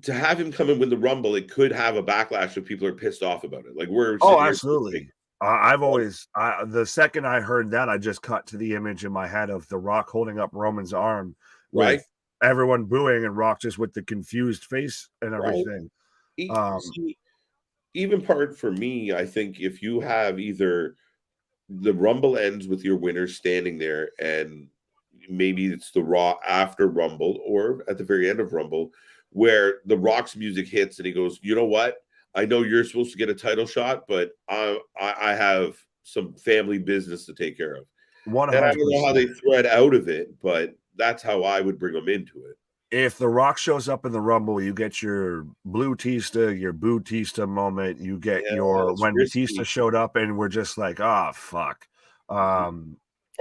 to have him come and win the Rumble, it could have a backlash if people are pissed off about it. Like, we're absolutely. I've always, the second I heard that, I just cut to the image in my head of The Rock holding up Roman's arm, right? Everyone booing and Rock just with the confused face and everything. Even part for me, I think if you have either the Rumble ends with your winner standing there, and maybe it's the Raw after Rumble or at the very end of Rumble, where The Rock's music hits and he goes, you know what? I know you're supposed to get a title shot, but I have some family business to take care of. 100%. And I don't know how they thread out of it, but that's how I would bring them into it. If The Rock shows up in the Rumble, you get your Blue Tista, your Boo Tista moment. You get your when Batista showed up and we're just like, fuck. Or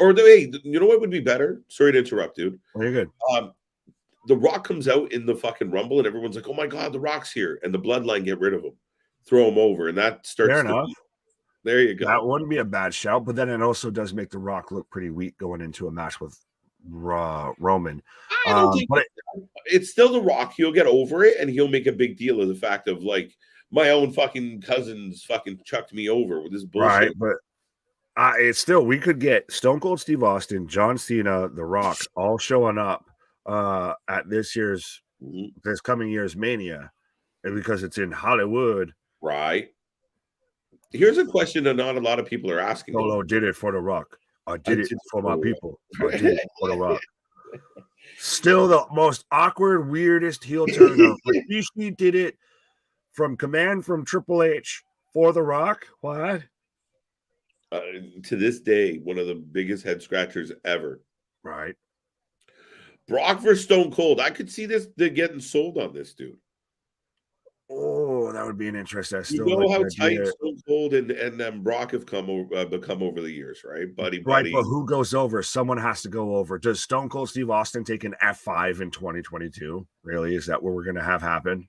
you know what would be better? Sorry to interrupt, dude. Well, you're good. The Rock comes out in the fucking Rumble and everyone's like, oh my God, The Rock's here. And the Bloodline get rid of him. Throw him over. And that starts. Fair enough. There you go. That wouldn't be a bad shout, but then it also does make The Rock look pretty weak going into a match with Roman. I don't think But it's still The Rock. He'll get over it, and he'll make a big deal of the fact of like my own fucking cousins fucking chucked me over with this bullshit. right, but it's still, we could get Stone Cold Steve Austin, John Cena, The Rock, all showing up at this coming year's Mania, and because it's in Hollywood. Right. Here's a question that not a lot of people are asking. Solo did it for The Rock. I did it for my people. I did it for The Rock. Still the most awkward, weirdest heel turn of Rikishi did it from command from Triple H for The Rock. What? To this day, one of the biggest head scratchers ever. Right. Brock versus Stone Cold. I could see they're getting sold on this, dude. Oh, that would be an interesting. You know how tight Stone Cold and Brock have become over the years, right? Buddy. But who goes over? Someone has to go over. Does Stone Cold Steve Austin take an F5 in 2022? Really? Is that what we're going to have happen?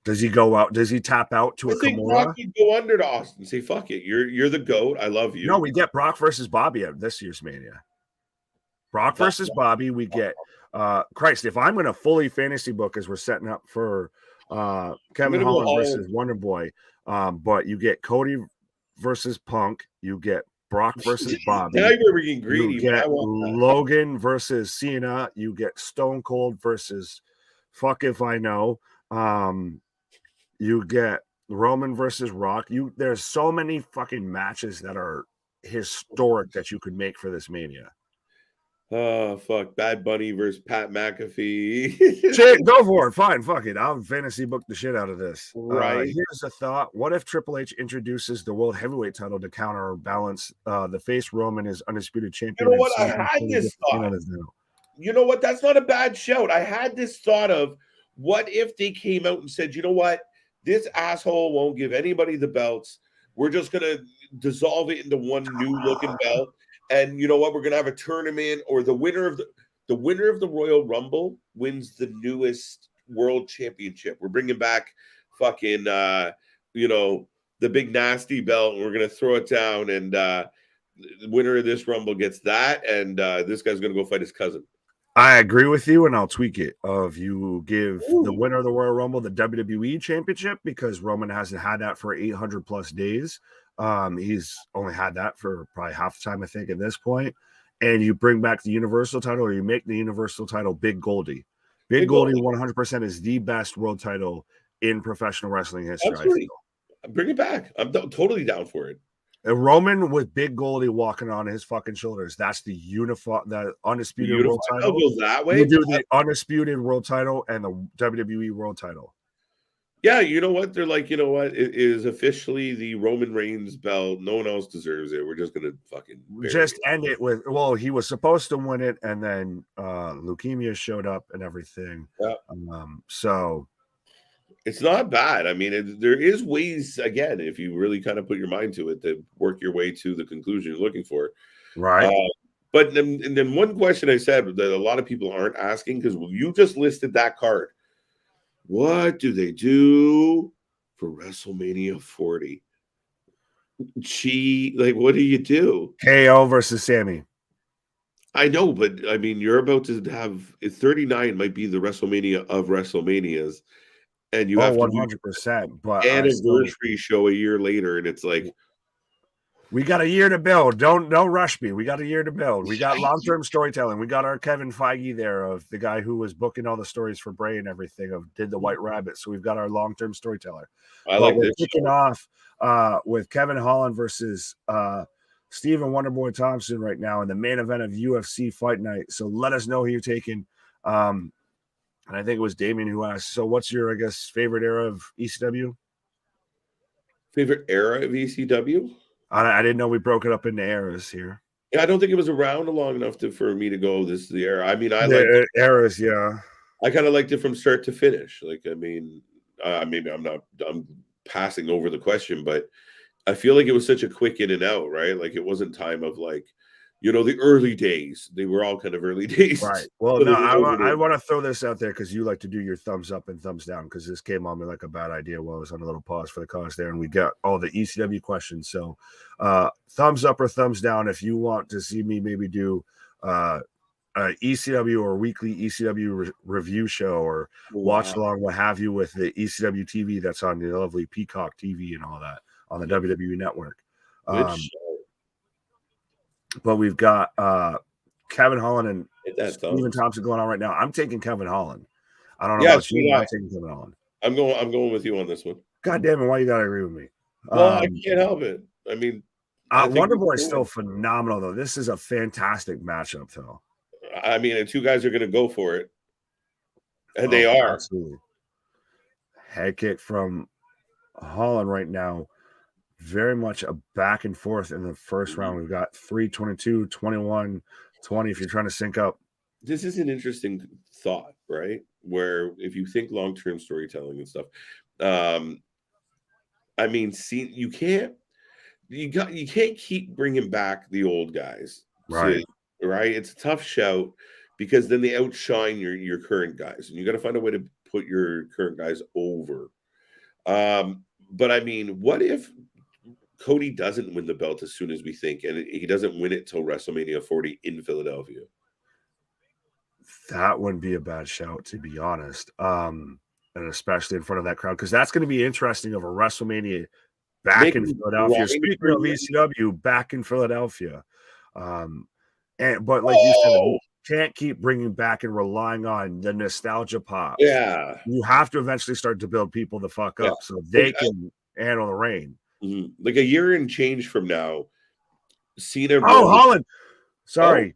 Does he go out? Does he tap out to a Kimura? Brock would go under to Austin and say, fuck it. You're the GOAT. I love you. No, we get Brock versus Bobby at this year's Mania. Brock versus Bobby. We get Christ. If I'm going to fully fantasy book as we're setting up for Kevin Holland versus Wonder Boy, but you get Cody versus Punk, you get Brock versus Bobby, now you're being greedy. You get Logan versus Cena, you get Stone Cold versus fuck if I know, you get Roman versus Rock. There's so many fucking matches that are historic that you could make for this Mania. Oh, fuck. Bad Bunny versus Pat McAfee. Shit, go for it. Fine. Fuck it. I'll fantasy book the shit out of this. Right. Here's a thought. What if Triple H introduces the World Heavyweight title to counterbalance the face Roman is undisputed champion? You know what? I had this thought. You know what? That's not a bad shout. I had this thought of what if they came out and said, you know what? This asshole won't give anybody the belts. We're just going to dissolve it into one new looking belt. And you know what? We're gonna have a tournament, or the winner of the Royal Rumble wins the newest world championship. We're bringing back fucking the big nasty belt, and we're gonna throw it down. And the winner of this Rumble gets that, and this guy's gonna go fight his cousin. I agree with you, and I'll tweak it. You give the winner of the Royal Rumble the WWE Championship, because Roman hasn't had that for 800 plus days. He's only had that for probably half the time, I think, at this point. And you bring back the Universal title, or you make the Universal title Big Goldie. Big Goldie 100% is the best world title in professional wrestling history. I feel. Bring it back. I'm totally down for it. A Roman with Big Goldie walking on his fucking shoulders. That's the undisputed world title. Go that way. You do the undisputed world title and the WWE world title. Yeah, you know what? They're like, you know what? It is officially the Roman Reigns belt. No one else deserves it. We're just gonna fucking end it with. Well, he was supposed to win it, and then leukemia showed up and everything. Yeah. So it's not bad. I mean, there is ways, again, if you really kind of put your mind to it, to work your way to the conclusion you're looking for. Right. But then one question I said that a lot of people aren't asking, because you just listed that card. What do they do for WrestleMania 40? What do you do? KO versus Sammy. I know, but I mean, you're about to have 39 might be the WrestleMania of WrestleManias, and you have 100%. But anniversary show a year later, and it's like, we got a year to build. Don't rush me. We got a year to build. We got long-term storytelling. We got our Kevin Feige there, of the guy who was booking all the stories for Bray and everything, did the White Rabbit. So we've got our long-term storyteller. We're kicking off with Kevin Holland versus Stephen Wonderboy Thompson right now in the main event of UFC Fight Night. So let us know who you're taking. And I think it was Damien who asked, so what's your, I guess, favorite era of ECW? Favorite era of ECW? I didn't know we broke it up into eras here. Yeah, I don't think it was around long enough for me to go, this is the era. I mean, eras, yeah. I kind of liked it from start to finish. Like, I mean, maybe I'm passing over the question, but I feel like it was such a quick in and out, right? Like, it wasn't time of like, the early days. They were all kind of early days. Right. Well, no, I want to throw this out there because you like to do your thumbs up and thumbs down, because this came on me like a bad idea while I was on a little pause for the cause there, and we got all the ECW questions. So thumbs up or thumbs down if you want to see me maybe do ECW or weekly ECW review show or watch along, what have you, with the ECW TV that's on the lovely Peacock TV and all that on the WWE Network. But we've got Kevin Holland and Stephen Thompson going on right now. I'm taking Kevin Holland. I don't know about you. I'm taking Kevin Holland. I'm going with you on this one. God damn it! Why you gotta agree with me? Well, I can't help it. I mean, Wonder Boy is still phenomenal, though. This is a fantastic matchup, though. I mean, the two guys are going to go for it, and they are. Absolutely. Head kick from Holland right now. Very much a back and forth in the first round. We've got 3-22, 21, 20 if you're trying to sync up. This is an interesting thought, right? Where if you think long-term storytelling and stuff, I mean, see, you can't keep bringing back the old guys, right? Right? It's a tough shout because then they outshine your current guys, and you got to find a way to put your current guys over. But I mean, what if Cody doesn't win the belt as soon as we think, and he doesn't win it till WrestleMania 40 in Philadelphia? That wouldn't be a bad shout, to be honest. And especially in front of that crowd, because that's going to be interesting of a WrestleMania back in Philadelphia. Speaking of ECW, back in Philadelphia. But like you said, you can't keep bringing back and relying on the nostalgia pops. Yeah. You have to eventually start to build people the fuck up so they can handle the reign. Like a year and change from now, Cena. Holland. Sorry.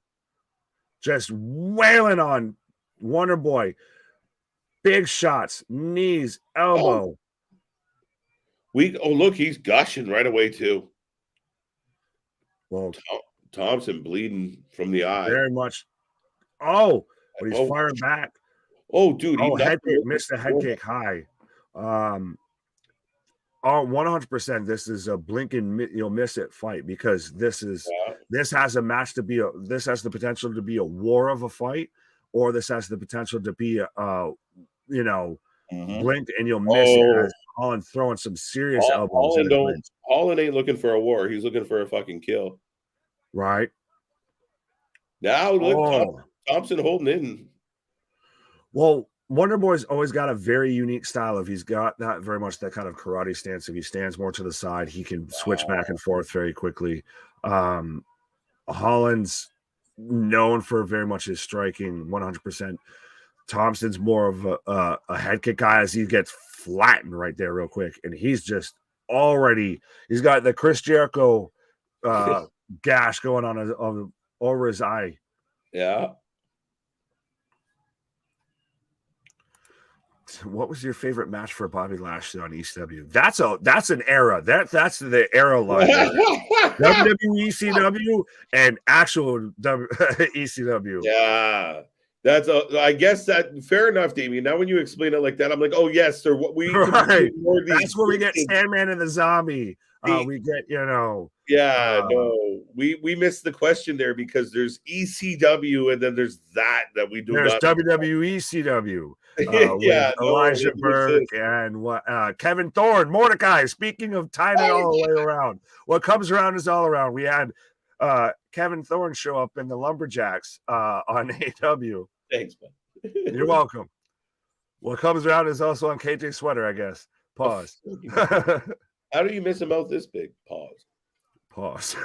Just wailing on Wonder Boy. Big shots, knees, elbow. Look, he's gushing right away too. Well, Thompson bleeding from the eye. Very much. But he's firing back. Oh, dude. Head kick, missed the head kick high. 100%. This is a blink and you'll miss it fight, because this has a match to be this has the potential to be a war of a fight, or this has the potential to be blink and you'll miss it. Holland throwing some serious elbows. Holland ain't looking for a war. He's looking for a fucking kill. Right. Now look, Thompson holding in. Well, Wonder Boy's always got a very unique style. If he's got that very much that kind of karate stance, if he stands more to the side, he can switch back and forth very quickly. Holland's known for very much his striking, 100%. Thompson's more of a head kick guy, as he gets flattened right there real quick, and he's just he's got the Chris Jericho gash going on over his eye. Yeah. What was your favorite match for Bobby Lashley on ECW? That's an era. That's the era line. WWE ECW and actual ECW. Yeah. I guess that fair enough, Damien. Now when you explain it like that, I'm like, oh yes, sir. What we right. That's where we get Sandman and the Zombie. We get, Yeah, no. We missed the question there, because there's ECW and then there's that we do. There's WWE ECW. Elijah Burke and Kevin Thorne, Mordecai. Speaking of tying it all the way around, what comes around is all around. We had Kevin Thorne show up in the Lumberjacks on AW. Thanks, man. You're welcome. What comes around is also on KJ Sweater, I guess. Pause. How do you miss a mouth this big? Pause.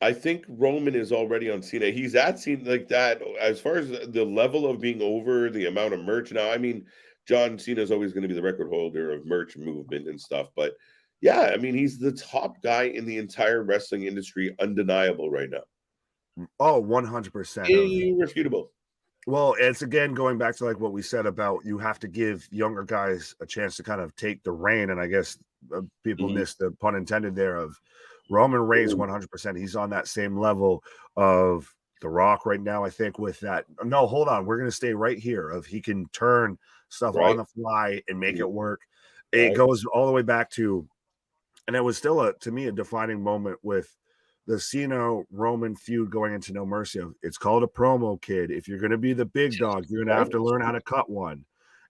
I think Roman is already on Cena. He's at Cena like that. As far as the level of being over, the amount of merch now, I mean, John Cena is always going to be the record holder of merch movement and stuff. But yeah, I mean, he's the top guy in the entire wrestling industry, undeniable right now. 100%. Irrefutable. Well, it's again going back to like what we said about you have to give younger guys a chance to kind of take the reign. And I guess people missed the pun intended there of Roman Reigns. 100%. He's on that same level of The Rock right now, I think, with that. No, hold on. We're going to stay right here of he can turn stuff on the fly and make it work. It goes all the way back to, and it was still to me, a defining moment with the Cena Roman feud going into No Mercy. It's called a promo, kid. If you're going to be the big dog, you're going to have to learn how to cut one.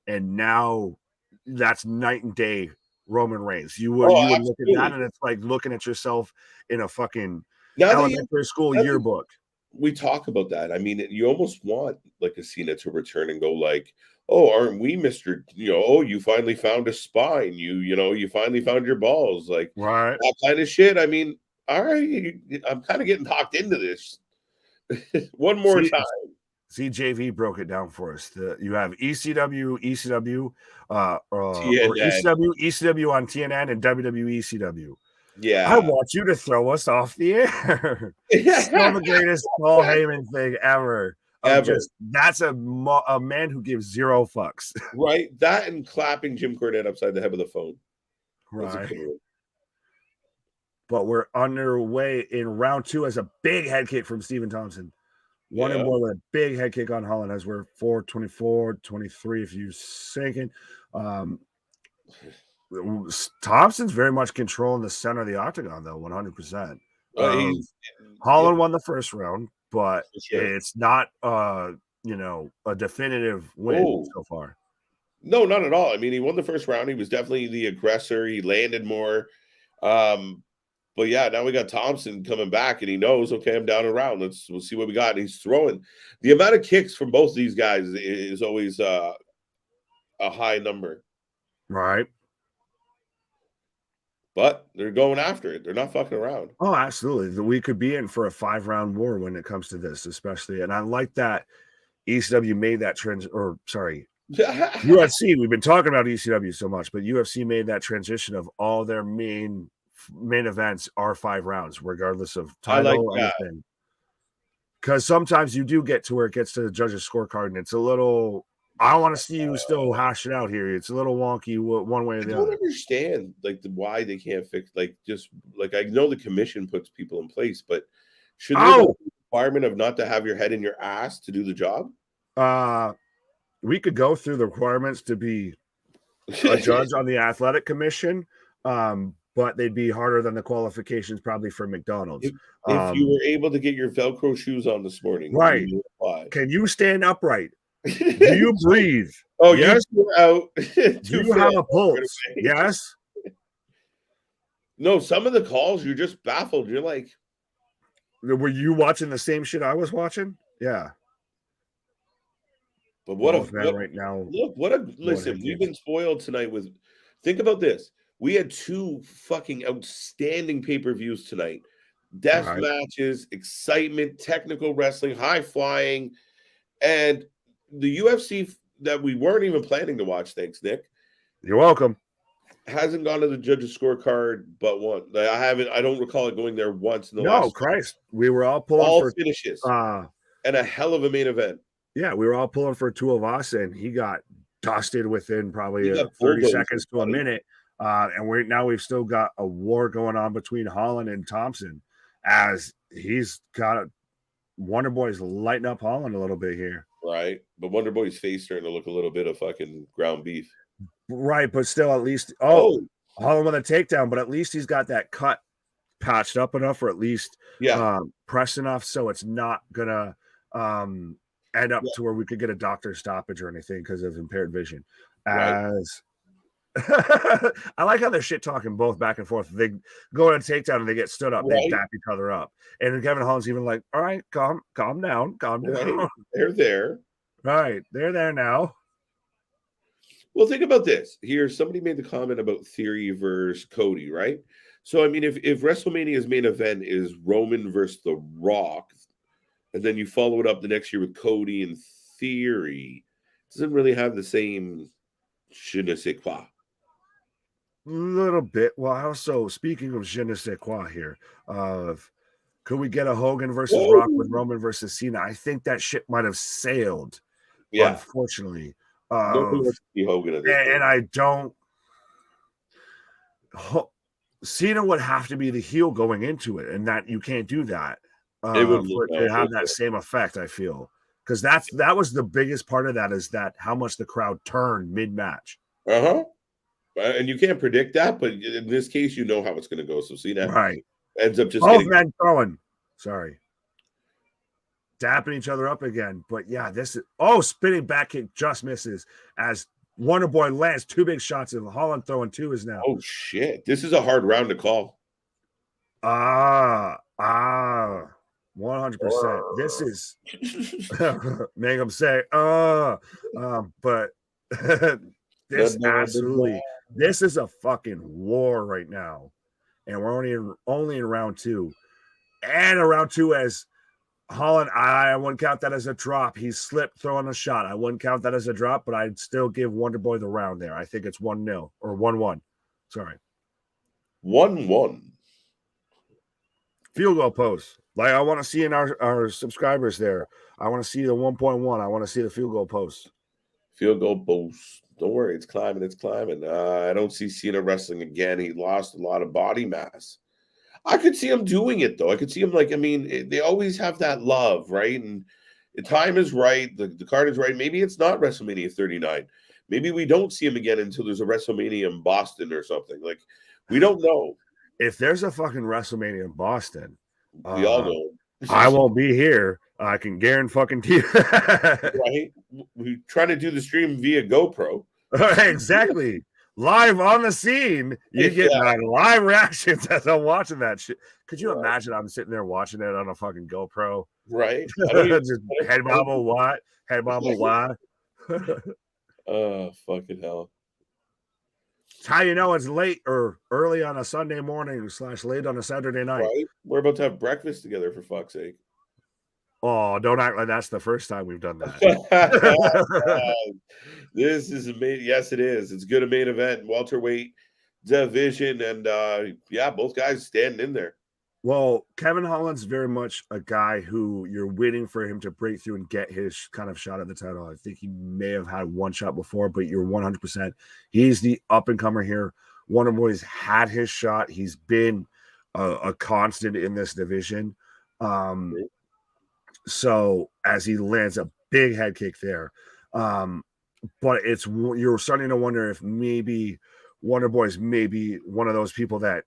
And now that's night and day Roman Reigns. You would look at that, and it's like looking at yourself in a fucking Now that elementary school yearbook. we talk about that, I mean, you almost want like a Cena to return and go like, "Oh, aren't we, Mister? Oh, you finally found a spine. You finally found your balls." Like Right. that kind of shit. I mean, all right, I'm kind of getting talked into this. One more time. CJV broke it down for us. You have ECW, or TNN. ECW on TNN, and WWE ECW. Yeah. I want you to throw us off the air. Still the greatest Paul Heyman thing ever. Ever. That's a man who gives zero fucks. Right. That and clapping Jim Cornette upside the head with a phone. Right. But we're underway in round 2 as a big head kick from Stephen Thompson. Wonder Boy with a big head kick on Holland as we're 4:24-23 if you're sinking. Thompson's very much controlling the center of the octagon, though, 100%. Holland won the first round, but it's not, a definitive win so far. No, not at all. I mean, he won the first round. He was definitely the aggressor. He landed more. But yeah, now we got Thompson coming back, and he knows, okay, I'm down a round. We'll see what we got. And he's throwing. The amount of kicks from both of these guys is always a high number. Right. But they're going after it. They're not fucking around. Oh, absolutely. We could be in for a 5-round war when it comes to this, especially. And I like that ECW made that UFC. We've been talking about ECW so much, but UFC made that transition of all their main events are 5 rounds, regardless of title or anything. Because sometimes you do get to where it gets to the judge's scorecard, and it's a little. I want to see you still hash it out here. It's a little wonky one way or the other. I don't understand why they can't fix I know the commission puts people in place, but should there be a requirement of not to have your head in your ass to do the job? We could go through the requirements to be a judge on the athletic commission, but they'd be harder than the qualifications probably for McDonald's. If you were able to get your Velcro shoes on this morning, right? Can you stand upright? Do you breathe? Oh, yes. You're out. Do you have a pulse? Yes. No, some of the calls you're just baffled. You're like, were you watching the same shit I was watching? Yeah. But what right now? Look, listen. We've been spoiled tonight with. Think about this. We had 2 fucking outstanding pay-per-views tonight. Death matches, excitement, technical wrestling, high flying, and the UFC that we weren't even planning to watch. Thanks, Nick. You're welcome. Hasn't gone to the judge's scorecard but one. I don't recall it going there once in the last. No, Christ. We were all pulling for finishes. And a hell of a main event. Yeah, we were all pulling for 2 of us, and he got dusted within probably 30 seconds to a minute. And we've still got a war going on between Holland and Thompson, as he's got Wonder Boy's lighting up Holland a little bit here. Right. But Wonder Boy's face starting to look a little bit of fucking ground beef. Right, but still at least Holland with a takedown, but at least he's got that cut patched up enough, or at least pressed enough so it's not gonna end up to where we could get a doctor's stoppage or anything because of impaired vision. As I like how they're shit talking both back and forth. They go on a takedown and they get stood up. They dap each other up. And then Kevin Holland's even like, all right, calm down. Right. They're there. Right. They're there now. Well, think about this. Here, somebody made the comment about Theory versus Cody, right? So, I mean, if WrestleMania's main event is Roman versus The Rock, and then you follow it up the next year with Cody and Theory, it doesn't really have the same je ne sais quoi. A little bit. Well, also, speaking of je ne sais quoi here, could we get a Hogan versus Rock with Roman versus Cena? I think that shit might have sailed, unfortunately. Nobody wants to see Hogan at this point. And I don't. Cena would have to be the heel going into it, and that you can't do that. It would have that same effect, I feel, because that was the biggest part of that, is that how much the crowd turned mid-match. And you can't predict that, but in this case, you know how it's going to go. So Cena ends up just men throwing. Sorry. Dapping each other up again. But yeah, this is spinning back kick just misses as Wonder Boy lands 2 big shots, and Holland throwing 2 is now. Oh shit. This is a hard round to call. 100%. This is make them say, but this is a fucking war right now, and we're only in round 2, and round 2 as Holland. I wouldn't count that as a drop. He slipped throwing a shot. I wouldn't count that as a drop, but I'd still give Wonder Boy the round there. I think it's 1-0 or 1-1. Sorry, 1-1. Field goal post. Like I want to see in our subscribers there. I want to see the 1.1. I want to see the field goal post. Field goal post. Don't worry, it's climbing. It's climbing. I don't see Cena wrestling again. He lost a lot of body mass. I could see him doing it though. I could see him they always have that love, right? And the time is right. The card is right. Maybe it's not WrestleMania 39. Maybe we don't see him again until there's a WrestleMania in Boston or something. Like we don't know. If there's a fucking WrestleMania in Boston, we all know. I won't be here. I can guarantee you. Right? We're trying to do the stream via GoPro. Exactly. Live on the scene. You get my live reactions as I'm watching that shit. Could you imagine I'm sitting there watching it on a fucking GoPro? Right. Just head bobble what? Head bobble why? Oh, fucking hell. It's how you know it's late or early on a Sunday morning / late on a Saturday night. Right? We're about to have breakfast together, for fuck's sake. Oh, don't act like that's the first time we've done that. This is amazing. Yes, it is. It's good, a main event, welterweight division, and both guys standing in there. Well, Kevin Holland's very much a guy who you're waiting for him to break through and get his kind of shot at the title. I think he may have had one shot before, but you're 100%. He's the up-and-comer here. Wonder Boy's had his shot. He's been a constant in this division. So as he lands a big head kick there, but you're starting to wonder if maybe Wonder Boy's maybe one of those people that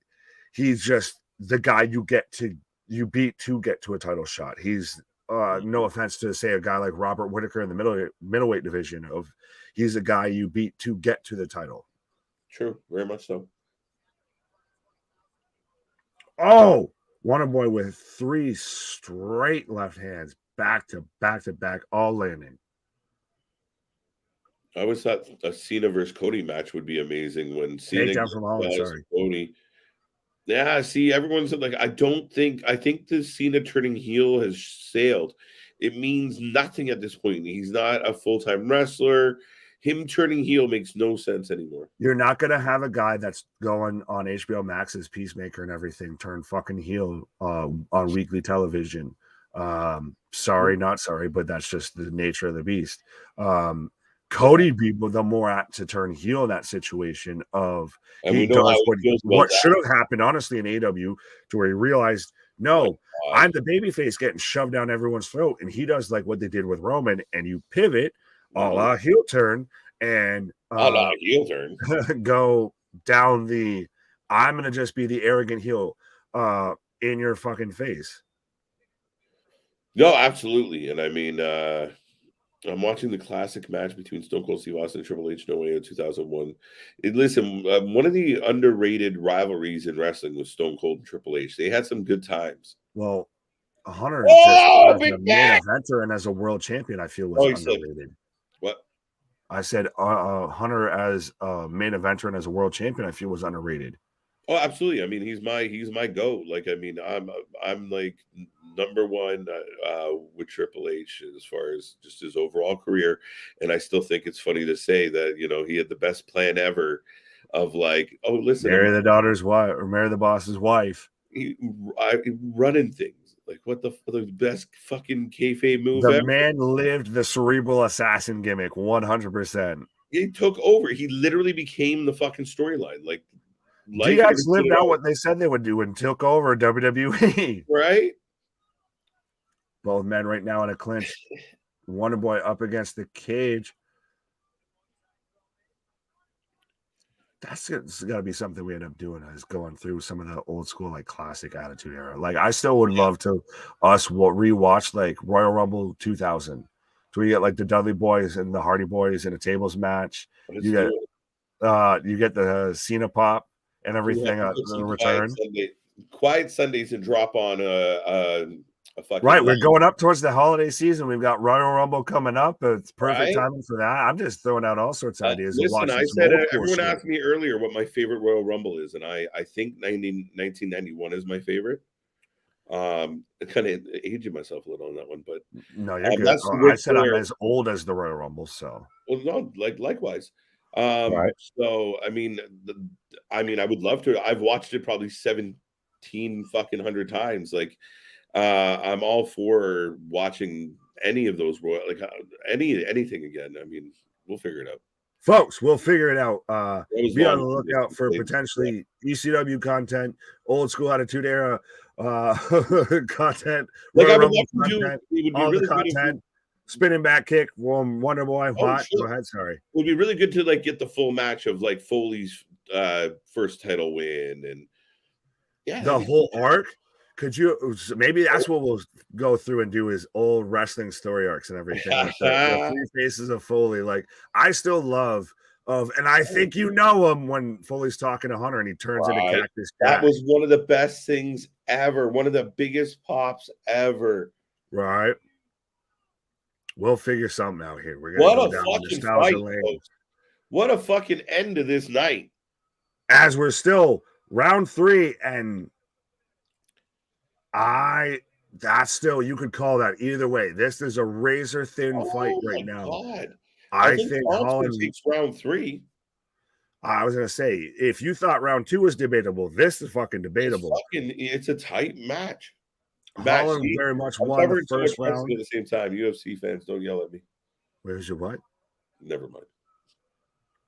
he's just the guy you beat to get to a title shot. He's no offense to say a guy like Robert Whittaker in the middleweight division he's a guy you beat to get to the title. True, very much so. Oh, Wonder Boy with 3 straight left hands, back to back, all landing. I always thought a Cena versus Cody match would be amazing when Cena down from Holland, sorry. Cody. Yeah, see, everyone's like, I think the Cena turning heel has sailed. It means nothing at this point. He's not a full-time wrestler. Him turning heel makes no sense anymore. You're not going to have a guy that's going on HBO Max's Peacemaker and everything turn fucking heel on weekly television. Sorry, not sorry, but that's just the nature of the beast. Cody be the more apt to turn heel in that situation of he does what should have happened, honestly, in AEW, to where he realized, no, I'm the babyface getting shoved down everyone's throat, and he does like what they did with Roman, and you pivot, a la heel turn, and heel turn go down the I'm gonna just be the arrogant heel in your fucking face. No, absolutely. And I mean, I'm watching the classic match between Stone Cold Steve Austin and Triple H No Way in 2001. Listen, one of the underrated rivalries in wrestling was Stone Cold and Triple H. They had some good times. Well, Hunter just as a main eventer and as a world champion, I feel was underrated. What? I said Hunter as a main eventer and as a world champion, I feel was underrated. Oh, absolutely. I mean, he's my GOAT. Like, I mean, I'm like number one with Triple H as far as just his overall career. And I still think it's funny to say that, you know, he had the best plan ever of like, oh, listen, marry the daughter's wife or marry the boss's wife. Running things. Like, what the best fucking kayfabe move ever? The man lived the cerebral assassin gimmick 100%. He took over. He literally became the fucking storyline. Like, DX lived out what they said they would do and took over WWE. Right? Both men right now in a clinch. Wonder Boy up against the cage. That's got to be something we end up doing, is going through some of the old school, like, classic Attitude Era. Like, I still would love to rewatch, like, Royal Rumble 2000. So we get, like, the Dudley Boys and the Hardy Boys in a tables match. You get the Cena pop and everything. The return. quiet Sundays and drop on a fucking Right, we're live, going up towards the holiday season. We've got Royal Rumble coming up. It's perfect right? timing for that. I'm just throwing out all sorts of ideas of Listen, watching I some said old school everyone shit. asked me earlier what my favorite Royal Rumble is, and I think 1991 is my favorite. Kind of aging myself a little on that one, but No, you're good. that's the I Ric said I'm Flair. as old as the Royal Rumble, so Well, no, like likewise. right. So I mean, I would love to. I've watched it probably 17 fucking hundred times. Like, I'm all for watching any of those royal, like anything again. I mean, we'll figure it out. Folks, we'll figure it out. That was Be on the long. lookout for potentially ECW content, old school attitude era content, Like, I Royal would Rumble love to do. content, It would be all the really good if we. content, spinning back kick, Wonder Boy, Oh what? Go shit! ahead, sorry. It would be really good to like get the full match of like Foley's first title win, and yeah, The whole arc. Could you maybe that's what we'll go through and do is old wrestling story arcs and everything, like the three faces of Foley. Like I still love and I think you know him when Foley's talking to Hunter and he turns into right. Cactus That Jack. was one of the best things ever. One of the biggest pops ever. Right. We'll figure something out here. We're What gonna a go down the fucking nostalgia fight, lane. folks. What a fucking end to this night. As we're still round 3, and that's still you could call that either way. This is a razor thin fight Oh right my now. god. I I think think Oscar Holland. takes round 3. I was gonna say, if you thought round 2 was debatable, this is fucking debatable. It's a tight match. Holland See, very much I'm won the covering so much first wrestling round. at the same time. UFC fans, don't yell at me. Where's your what? Never mind.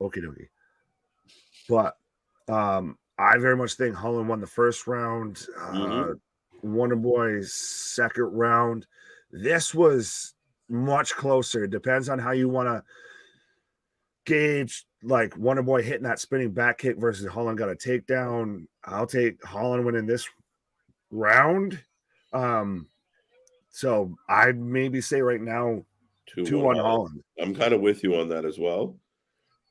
Okie dokie. But I very much think Holland won the first round. Wonder Boy's second round. This was much closer. It depends on how you want to gauge, like Wonder Boy hitting that spinning back kick versus Holland got a takedown. I'll take Holland winning this round. So I'd maybe say right now 2-1 Holland. I'm kind of with you on that as well.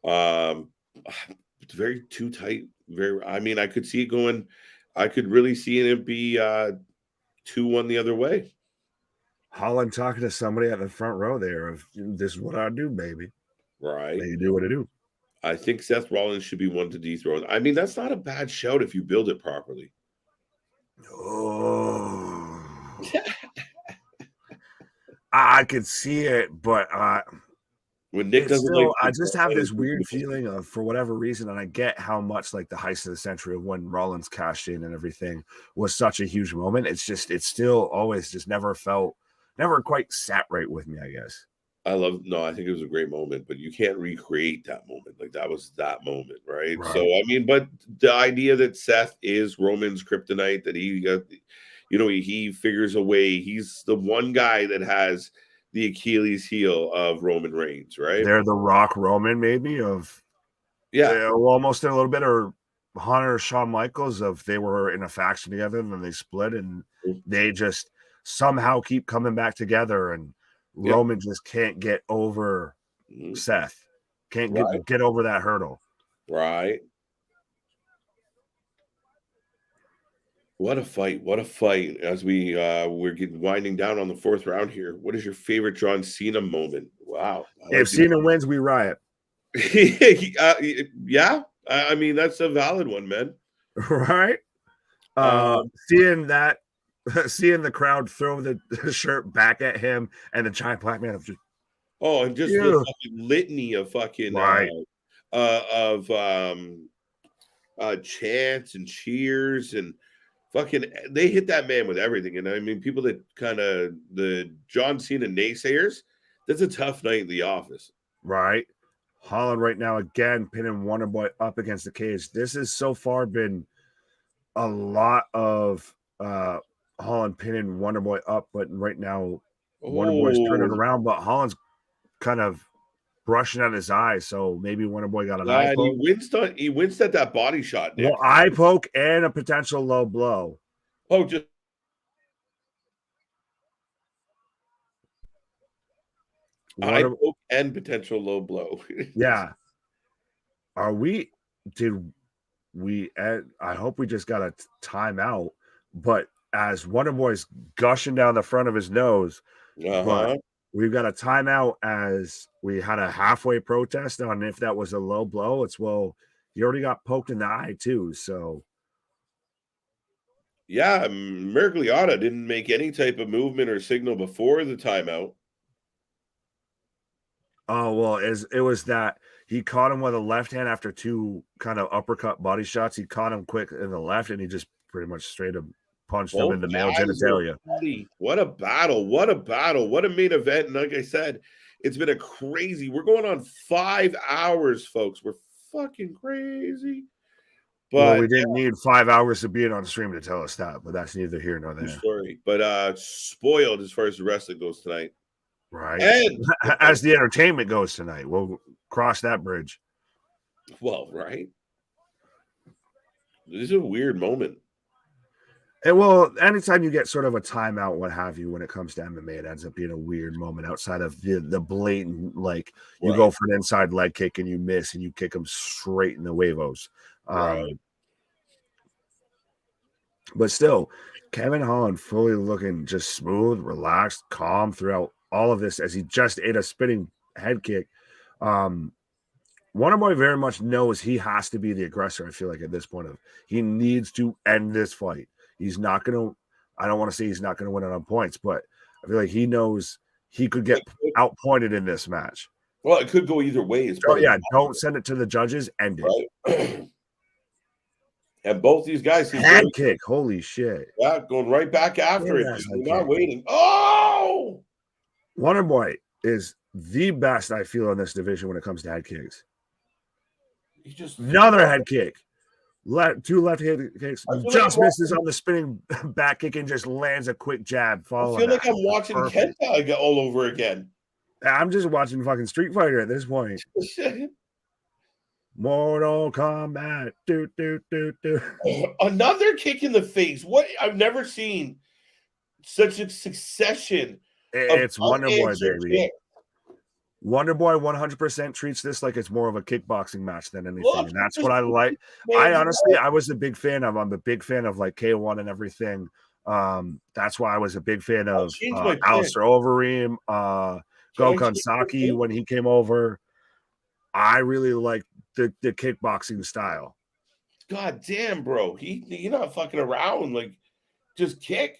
It's very too tight. I mean, I could see it going. I could really see it be 2-1 the other way. Holland talking to somebody at the front row there of this is what I do, baby. Right. You do what I do. I think Seth Rollins should be one to dethrone. I mean, that's not a bad shout if you build it properly. Oh. I could see it, but when Nick doesn't still, I just have this weird feeling of, for whatever reason, and I get how much like the heist of the century of when Rollins cashed in and everything was such a huge moment. It's still always just never quite sat right with me, I guess. I think it was a great moment, but you can't recreate that moment. Like that was that moment, right? So I mean, but the idea that Seth is Roman's kryptonite, that he figures a way. He's the one guy that has the Achilles heel of Roman Reigns, right? They're the Rock Roman, maybe almost a little bit, or Hunter Shawn Michaels of they were in a faction together and then they split and they just somehow keep coming back together and Roman just can't get over Seth. Can't get over that hurdle. Right. What a fight. What a fight. As we're winding down on the 4th round here. What is your favorite John Cena moment? Wow. If Cena wins, we riot. Yeah. I mean, that's a valid one, man. Right? Seeing the crowd throw the shirt back at him and the giant black man of just and just the fucking litany of fucking chants and cheers and fucking they hit that man with everything. And I mean, people that kind of the John Cena naysayers, that's a tough night in the office. Right. Holland right now again pinning Wonder Boy up against the cage. This has so far been a lot of Holland pinning Wonder Boy up, but right now Wonder Boy's turning around, but Holland's kind of brushing at his eye, so maybe Wonder Boy got an eye poke. He winced at that body shot, Nick. Well, eye poke and a potential low blow. Oh, just eye poke and potential low blow. Yeah. I hope we just got a timeout, but as Wonder Boy's gushing down the front of his nose, but we've got a timeout as we had a halfway protest on if that was a low blow. It's he already got poked in the eye too, so yeah, Mergliata didn't make any type of movement or signal before the timeout. Oh, well, it was that he caught him with a left hand after two kind of uppercut body shots. He caught him quick in the left, and he just pretty much straight up punched him in the male genitalia. What a battle. What a battle. What a main event. And like I said, it's been a crazy. We're going on 5 hours, folks. We're fucking crazy. But we didn't need 5 hours of being on stream to tell us that, but that's neither here nor there. Sorry. But spoiled as far as the wrestling goes tonight. Right. And as the entertainment goes tonight, we'll cross that bridge. Well, right. This is a weird moment. And well, anytime you get sort of a timeout, what have you, when it comes to MMA, it ends up being a weird moment outside of the blatant, like you go for an inside leg kick and you miss and you kick them straight in the huevos. But still, Kevin Holland fully looking just smooth, relaxed, calm throughout all of this as he just ate a spinning head kick. Wonder Boy very much knows he has to be the aggressor. I feel like at this point he needs to end this fight. He's not going to, I don't want to say he's not going to win it on points, but I feel like he knows he could get outpointed in this match. Well, it could go either way. Don't send it to the judges. End it. Right. And both these guys head kick. Holy shit. Yeah, going right back after it. They're not waiting. Oh! Wonder Boy is the best, I feel, in this division when it comes to head kicks. Another head kick. Two left head kicks. Just misses on the spinning back kick and just lands a quick jab. I feel like I'm watching Kenta all over again. I'm just watching fucking Street Fighter at this point. Mortal Kombat. Another kick in the face. What? I've never seen such a succession. It's Wonder Boy, baby. Wonder Boy 100% treats this like it's more of a kickboxing match than anything. And that's what I like. I was a big fan of. I'm a big fan of like K1 and everything. That's why I was a big fan of Alistair Overeem, Gokhan Saki when he came over. I really like the kickboxing style. God damn, bro. You're not fucking around. Like, just kick.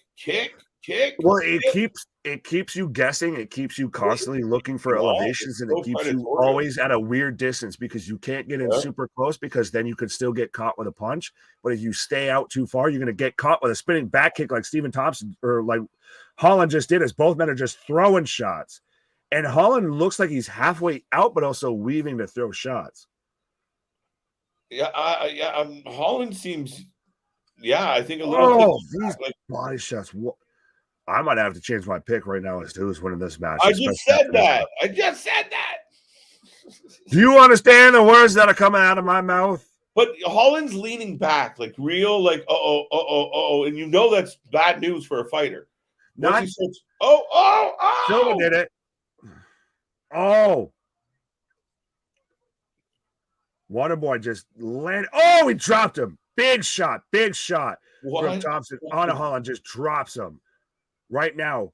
Well, it keeps you guessing. It keeps you constantly looking for elevations, and it keeps you always at a weird distance because you can't get in super close because then you could still get caught with a punch. But if you stay out too far, you're going to get caught with a spinning back kick like Stephen Thompson or like Holland just did, as both men are just throwing shots. And Holland looks like he's halfway out, but also weaving to throw shots. Yeah, Holland seems, I think a little. These body shots. I might have to change my pick right now as to who's winning this match. I just said that. Do you understand the words that are coming out of my mouth? But Holland's leaning back, like real, like and you know that's bad news for a fighter. Silva did it. Oh. Wonder Boy just landed. Oh, he dropped him. Big shot from Thompson. Anna Holland just drops him. Right now,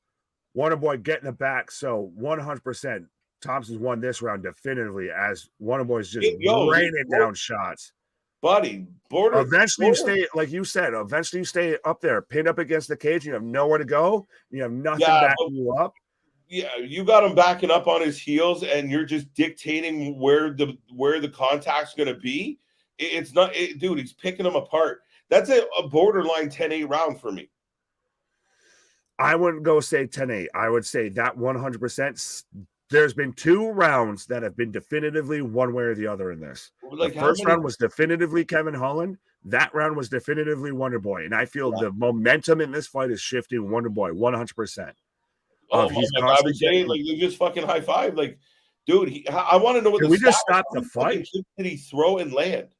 Wonder Boy getting the back. So 100% Thompson's won this round definitively as Wonder Boy's just raining down shots. Buddy, eventually you stay, like you said, eventually you stay up there, pinned up against the cage. You have nowhere to go. You have nothing backing you up. Yeah, you got him backing up on his heels, and you're just dictating where the contact's going to be. It's not, dude. He's picking them apart. That's a borderline 10-8 round for me. I wouldn't go say 10-8. I would say that 100%. There's been 2 rounds that have been definitively one way or the other in this. Like the first round was definitively Kevin Holland. That round was definitively Wonder Boy, and I feel the momentum in this fight is shifting Wonder Boy 100%. He's constantly saying, like, you just fucking high five, like, dude. I want to know what. Can we just stop the fight? Did he throw and land?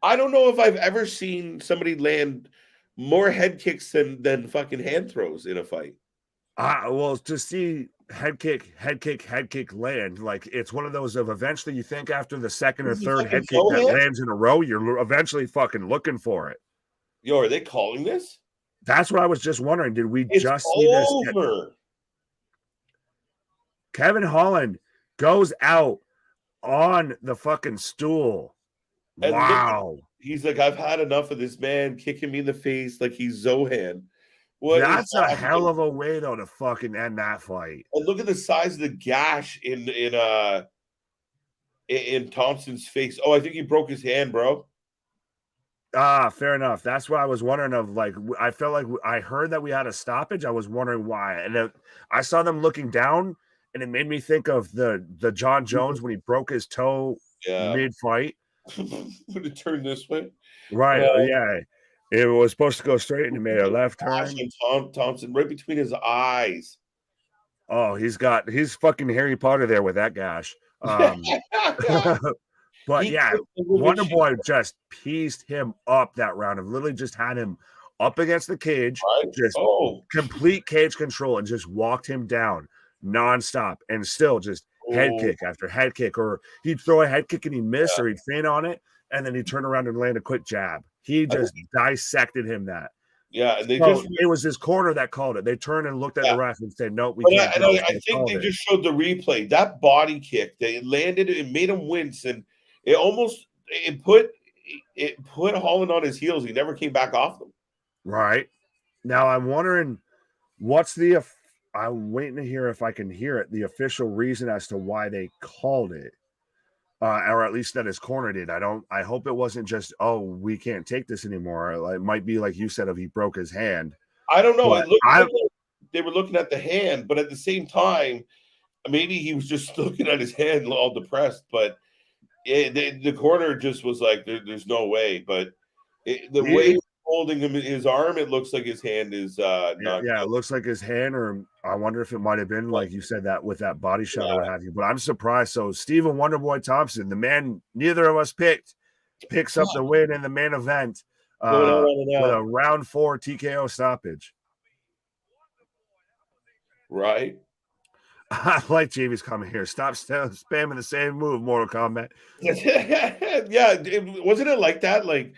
I don't know if I've ever seen somebody land more head kicks than fucking hand throws in a fight. Well, to see head kick, land. Like it's one of those of eventually you think after the second or Is he third fucking head kick that Zohan? lands in a row, you're eventually fucking looking for it. Yo, are they calling this? That's what I was just wondering. Did we It's just see this? over. Kevin Holland goes out on the fucking stool. And look, Wow. he's like, I've had enough of this man kicking me in the face like he's Zohan. What is That's a happening? hell of a way though to fucking end that fight. And look at the size of the gash in Thompson's face. Oh, I think he broke his hand, bro. Fair enough. That's what I was wondering of. Like, I felt like I heard that we had a stoppage. I was wondering why, and I saw them looking down, and it made me think of the John Jones when he broke his toe mid fight. Would it turn this way? Right? Yeah, it was supposed to go straight, and he made a left turn. Thompson right between his eyes. Oh, he's fucking Harry Potter there with that gash. But yeah, Wonder Boy just pieced him up that round. I've literally just had him up against the cage, just complete cage control, and just walked him down nonstop, and still just head kick after head kick, or he'd throw a head kick and he'd miss, or he'd feint on it, and then he'd turn around and land a quick jab. He just dissected him that. Yeah, and it was his corner that called it. They turned and looked at the ref and said, "No, we can't." I think they just showed the replay. That body kick, they landed, it made him wince, and it put Holland on his heels. He never came back off them. Right. Now I'm wondering I'm waiting to hear if I can hear it, the official reason as to why they called it. Or at least that his corner did. I hope it wasn't just, oh, we can't take this anymore. It might be like you said, if he broke his hand. I don't know. It looked like they were looking at the hand, but at the same time, maybe he was just looking at his hand all depressed. But the corner just was like, there's no way. But the way he's holding him his arm, it looks like his hand is not. Yeah, it looks like his hand, or I wonder if it might have been like you said that with that body shot or what have you. But I'm surprised. So Stephen Wonderboy Thompson, the man neither of us picked, picks up the win in the main event with a round 4 TKO stoppage. Right. I like Jamie's comment here. Stop spamming the same move, Mortal Kombat. Yeah, wasn't it like that? Like,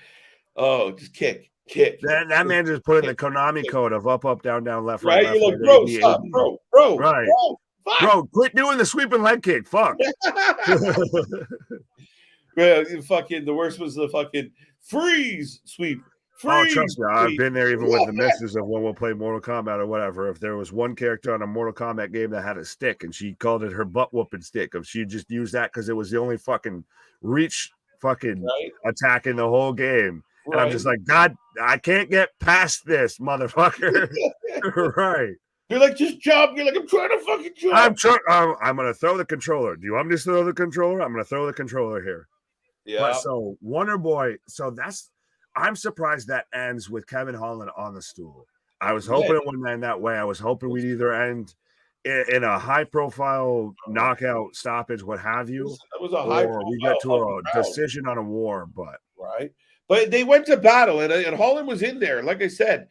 oh, just kick. That man just put in the Konami code of up, down, left, right. Left, you're like, bro, stop, bro, right, bro, quit doing the sweeping leg kick. Fuck. Fucking the worst was the fucking freeze sweep. Oh, trust me, I've been there even with the misses of when we'll play Mortal Kombat or whatever. If there was one character on a Mortal Kombat game that had a stick and she called it her butt whooping stick, if she just used that because it was the only fucking reach fucking attack in the whole game. Right. And I'm just like, God, I can't get past this, motherfucker. Right. You're like, just jump. You're like, I'm trying to fucking jump. I'm going to throw the controller. Do you want me to throw the controller? I'm going to throw the controller here. Yeah. But so Wonder Boy, I'm surprised that ends with Kevin Holland on the stool. I was hoping it wouldn't end that way. I was hoping we'd either end in a high-profile knockout stoppage, what have you, that was a or we get to a decision on a war. But right, but they went to battle, and Holland was in there. Like I said,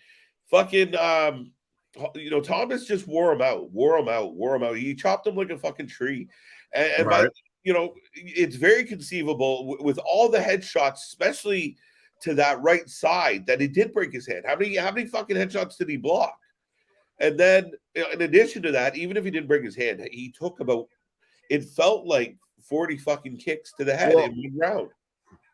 fucking, Thomas just wore him out. He chopped him like a fucking tree, and right. It's very conceivable with all the headshots, especially to that right side, that he did break his hand. How many fucking headshots did he block? And then in addition to that, even if he didn't break his hand, he took it felt like 40 fucking kicks to the head in one round.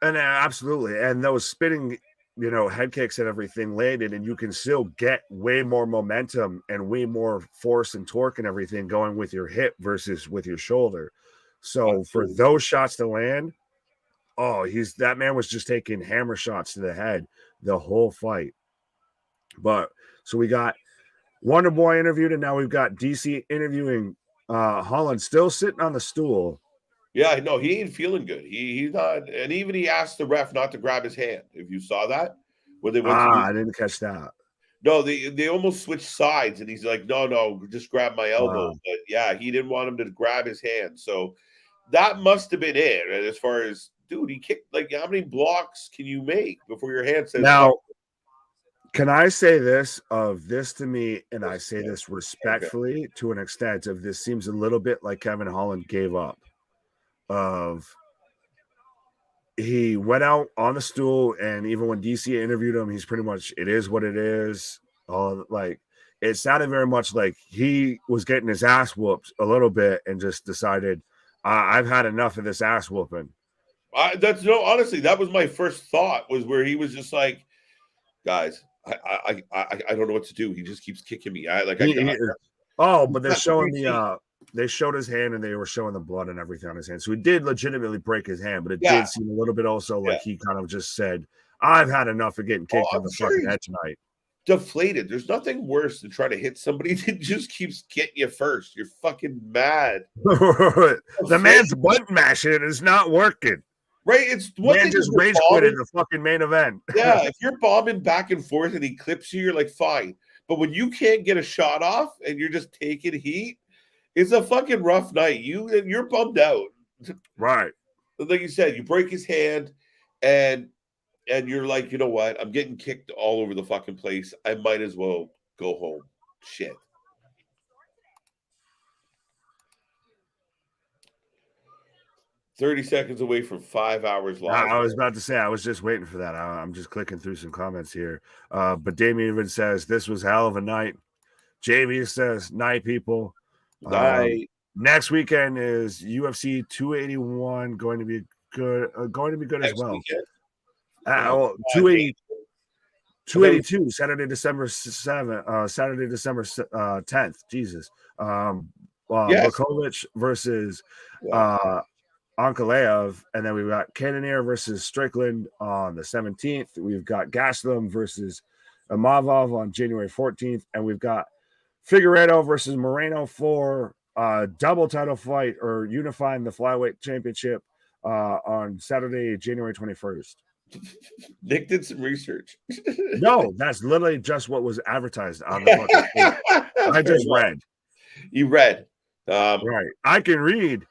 And absolutely. And those spinning, head kicks and everything landed, and you can still get way more momentum and way more force and torque and everything going with your hip versus with your shoulder. So for those shots to land, that man was just taking hammer shots to the head the whole fight. But so we got Wonder Boy interviewed, and now we've got DC interviewing Holland, still sitting on the stool. Yeah, no, he ain't feeling good. He's not, and even he asked the ref not to grab his hand. If you saw that, when they went I didn't catch that. No, they almost switched sides, and he's like, no, just grab my elbow. But yeah, he didn't want him to grab his hand. So that must have been it. And as far as, dude, he kicked, like, how many blocks can you make before your hand says now? Can I say this to me, and I say this respectfully to an extent of this seems a little bit like Kevin Holland gave up. He went out on the stool, and even when DC interviewed him, he's pretty much, it is what it is. Like, it sounded very much like he was getting his ass whooped a little bit and just decided, I've had enough of this ass whooping. Honestly, that was my first thought, was where he was just like, guys, I don't know what to do. He just keeps kicking me. But they're showing they showed his hand, and they were showing the blood and everything on his hand. So he did legitimately break his hand, but it did seem a little bit also like he kind of just said, I've had enough of getting kicked in the fucking head tonight. Deflated. There's nothing worse than trying to hit somebody that just keeps getting you first. You're fucking mad. The man's butt mashing is not working. Right? It's one thing just rage quit in the fucking main event. Yeah, if you're bombing back and forth and he clips you, you're like, fine. But when you can't get a shot off and you're just taking heat, it's a fucking rough night. You're bummed out. Right. Like you said, you break his hand and you're like, you know what? I'm getting kicked all over the fucking place. I might as well go home. Shit. "30 seconds away from 5 hours live." I was about to say, I was just waiting for that. I'm just clicking through some comments here. But Damien even says, this was hell of a night. JV says, night, people. Night. Next weekend is UFC 281 going to be good. As well. 282 Saturday, December 7th. Saturday, December 10th. Jesus. Blakovic versus Ankalaev, and then we've got Cannonier versus Strickland on the 17th. We've got Gaslam versus Mavov on January 14th, and we've got Figueiredo versus Moreno for double title fight or unifying the flyweight championship on Saturday, January 21st. Nick did some research. No, that's literally just what was advertised on the fucking page. I just read. You read. Right. I can read.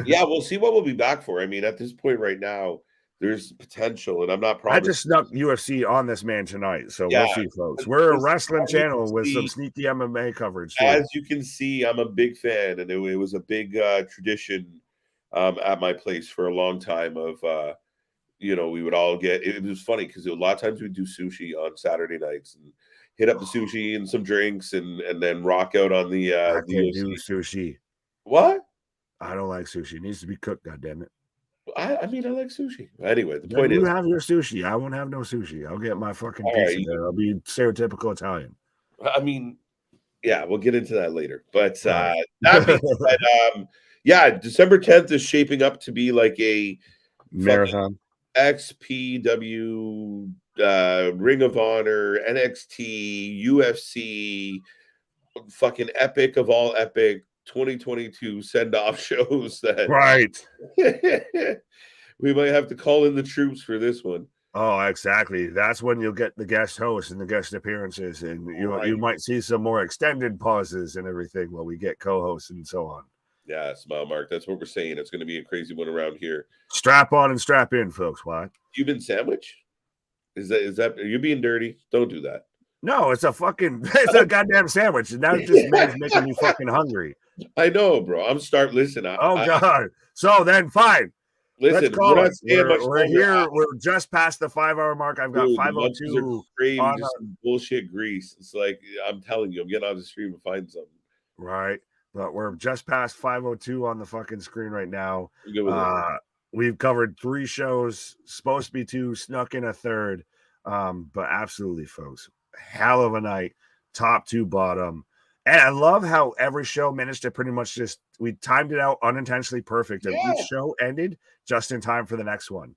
Yeah, we'll see what we'll be back for. I mean, at this point right now, there's potential, and I'm not promising. I just snuck UFC on this man tonight, so we'll see, folks. We're a wrestling channel with some sneaky MMA coverage. As you can see, I'm a big fan, and it was a big tradition at my place for a long time of, we would all get, it was funny because a lot of times we'd do sushi on Saturday nights and hit up the sushi and some drinks and then rock out on the I can't do sushi. What? I don't like sushi. It needs to be cooked, goddammit. I mean, I like sushi. Anyway, the point is, you have your sushi. I won't have no sushi. I'll get my fucking pizza there. I'll be stereotypical Italian. I mean, yeah, we'll get into that later. But right. that being said, December 10th is shaping up to be like a marathon. XPW, Ring of Honor, NXT, UFC, fucking epic of all epic 2022 send-off shows that right. We might have to call in the troops for this one. Oh, exactly. That's when you'll get the guest hosts and the guest appearances, and you might see some more extended pauses and everything while we get co-hosts and so on. Yeah, smile mark. That's what we're saying. It's going to be a crazy one around here. Strap on and strap in, folks. What? Cuban sandwich? Is that? Are you being dirty? Don't do that. No, it's a goddamn sandwich. And now it just making me fucking hungry. I know, bro. I'm starving. Listen. God. So then, fine. Listen, let's call it. We're here. We're just past the 5-hour mark. I've got 5:02 on bullshit grease. It's like, I'm telling you, I'm getting out of the stream and find something. Right. But we're just past 5:02 on the fucking screen right now. We've covered 3 shows, supposed to be 2, snuck in a third. But absolutely, folks, hell of a night, top to bottom. And I love how every show managed to pretty much we timed it out unintentionally perfect. And each show ended just in time for the next one.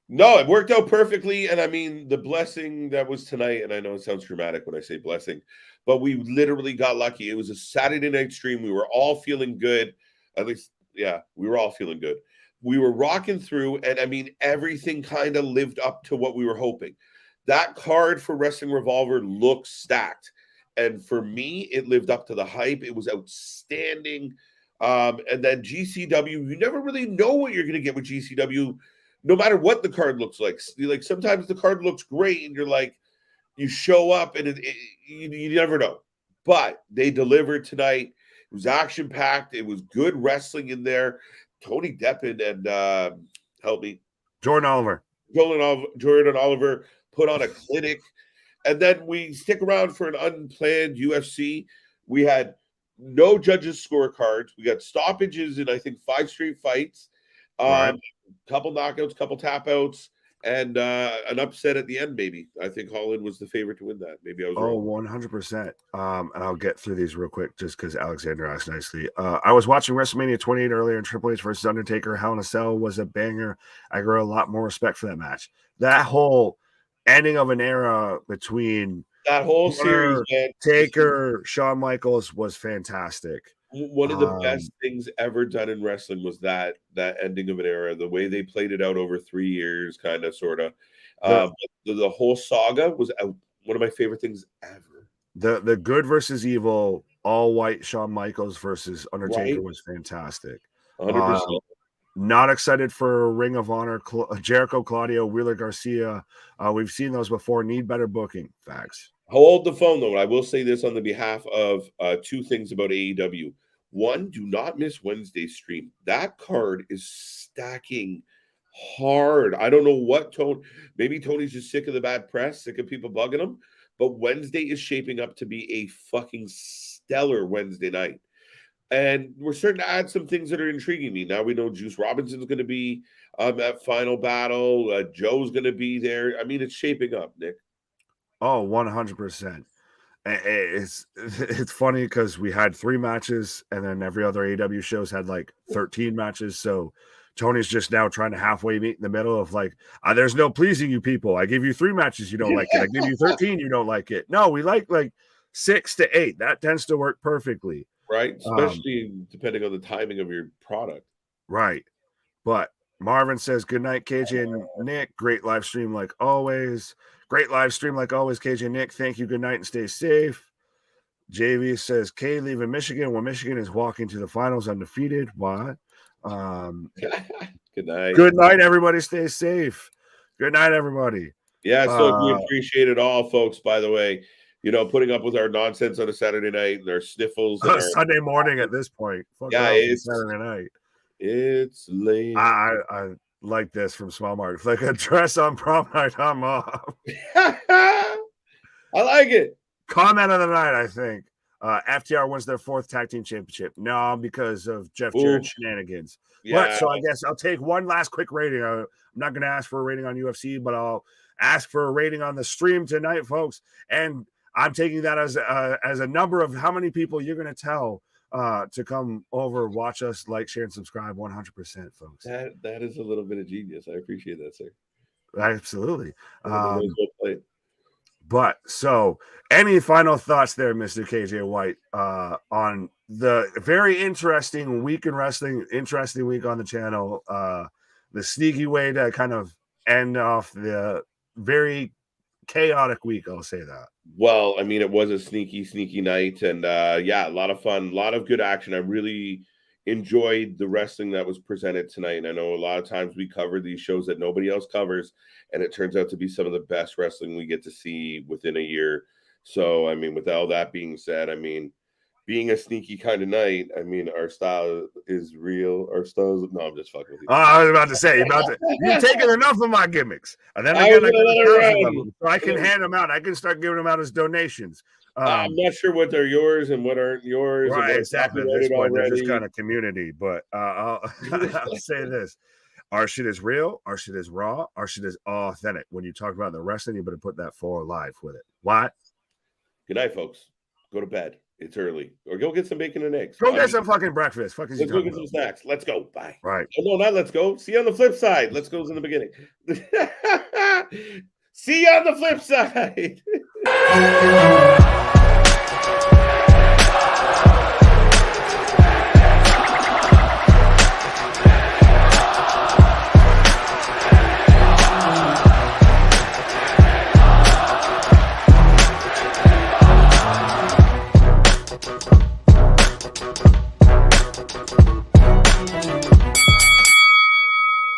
No, it worked out perfectly. And I mean, the blessing that was tonight, and I know it sounds dramatic when I say blessing, but we literally got lucky. It was a Saturday night stream. We were all feeling good. At least, we were all feeling good. We were rocking through, and I mean, everything kind of lived up to what we were hoping. That card for Wrestling Revolver looks stacked. And for me, it lived up to the hype. It was outstanding. And then GCW, you never really know what you're going to get with GCW, no matter what the card looks like. Like sometimes the card looks great, and you're like, you show up and you never know. But they delivered tonight. It was action packed. It was good wrestling in there. Tony Deppen and help me, Jordan Oliver. Jordan Oliver put on a clinic. And then we stick around for an unplanned UFC. We had no judges' scorecards. We got stoppages in, I think, 5 straight fights. Right. Couple knockouts, couple tap outs, and an upset at the end, maybe. I think Holland was the favorite to win that. Maybe I was wrong. 100%. And I'll get through these real quick just because Alexander asked nicely. I was watching WrestleMania 28 earlier, and Triple H versus Undertaker. Hell in a Cell was a banger. I grew a lot more respect for that match. That whole ending of an era between that whole series, man. Taker, Shawn Michaels was fantastic. One of the best things ever done in wrestling was that ending of an era, the way they played it out over 3 years, kind of, sort of. The whole saga was one of my favorite things ever. The good versus evil, all white Shawn Michaels versus Undertaker was fantastic. 100%. Not excited for Ring of Honor, Jericho, Claudio, Wheeler, Garcia. We've seen those before. Need better booking. Facts. Hold the phone, though. I will say this on the behalf of 2 things about AEW. One, do not miss Wednesday's stream. That card is stacking hard. I don't know what Tony. Maybe Tony's just sick of the bad press, sick of people bugging him. But Wednesday is shaping up to be a fucking stellar Wednesday night. And we're starting to add some things that are intriguing me. Now we know Juice Robinson's going to be at Final Battle. Joe's going to be there. I mean, it's shaping up, Nick. 100%. It's funny because we had 3 matches, and then every other AEW shows had like 13 matches. So Tony's just now trying to halfway meet in the middle of like, there's no pleasing you people. I give you 3 matches, you don't like it. I give you 13, you don't like it. No, we like 6 to 8. That tends to work perfectly. Right, especially depending on the timing of your product. Right. But Marvin says, good night, KJ and Nick. Great live stream like always. Great live stream like always, KJ and Nick. Thank you. Good night and stay safe. JV says, K leaving Michigan when Michigan is walking to the finals undefeated. What? Good night. Good night, everybody. Stay safe. Good night, everybody. Yeah, so we appreciate it all, folks, by the way. You know, putting up with our nonsense on a Saturday night and our sniffles. And Sunday morning at this point. It's Saturday night. It's late. I like this from Small Mark. It's like a dress on prom night. I'm off. I like it. Comment of the night, I think. FTR wins their 4th tag team championship. No, because of Jeff Jarrett's shenanigans. Yeah. But, so I guess I'll take one last quick rating. I'm not going to ask for a rating on UFC, but I'll ask for a rating on the stream tonight, folks. And I'm taking that as a number of how many people you're going to tell to come over, watch us, like, share, and subscribe. 100%, folks. That is a little bit of genius. I appreciate that, sir. Absolutely. But so, any final thoughts there, Mr. KJ White, on the very interesting week in wrestling, interesting week on the channel, the sneaky way to kind of end off the very chaotic week, I'll say that. Well, I mean, it was a sneaky night, and a lot of fun, a lot of good action. I really enjoyed the wrestling that was presented tonight. I know a lot of times we cover these shows that nobody else covers, and it turns out to be some of the best wrestling we get to see within a year. So, I mean, with all that being said, I mean, being a sneaky kind of night, I mean, our style is real. Our style is, no, I'm just fucking with you. I was about to say, you've taken enough of my gimmicks. And then so I can hand them out. I can start giving them out as donations. I'm not sure what are yours and what aren't yours. Right, exactly. At this point, they're just kind of community. But I'll say this. Our shit is real. Our shit is raw. Our shit is authentic. When you talk about the wrestling, you better put that full life with it. What? Good night, folks. Go to bed. It's early. Or go get some bacon and eggs. Go get some fucking breakfast. Let's go get some snacks. Let's go. Bye. Right. Oh, no, not let's go. See you on the flip side. Let's go's in the beginning. See you on the flip side.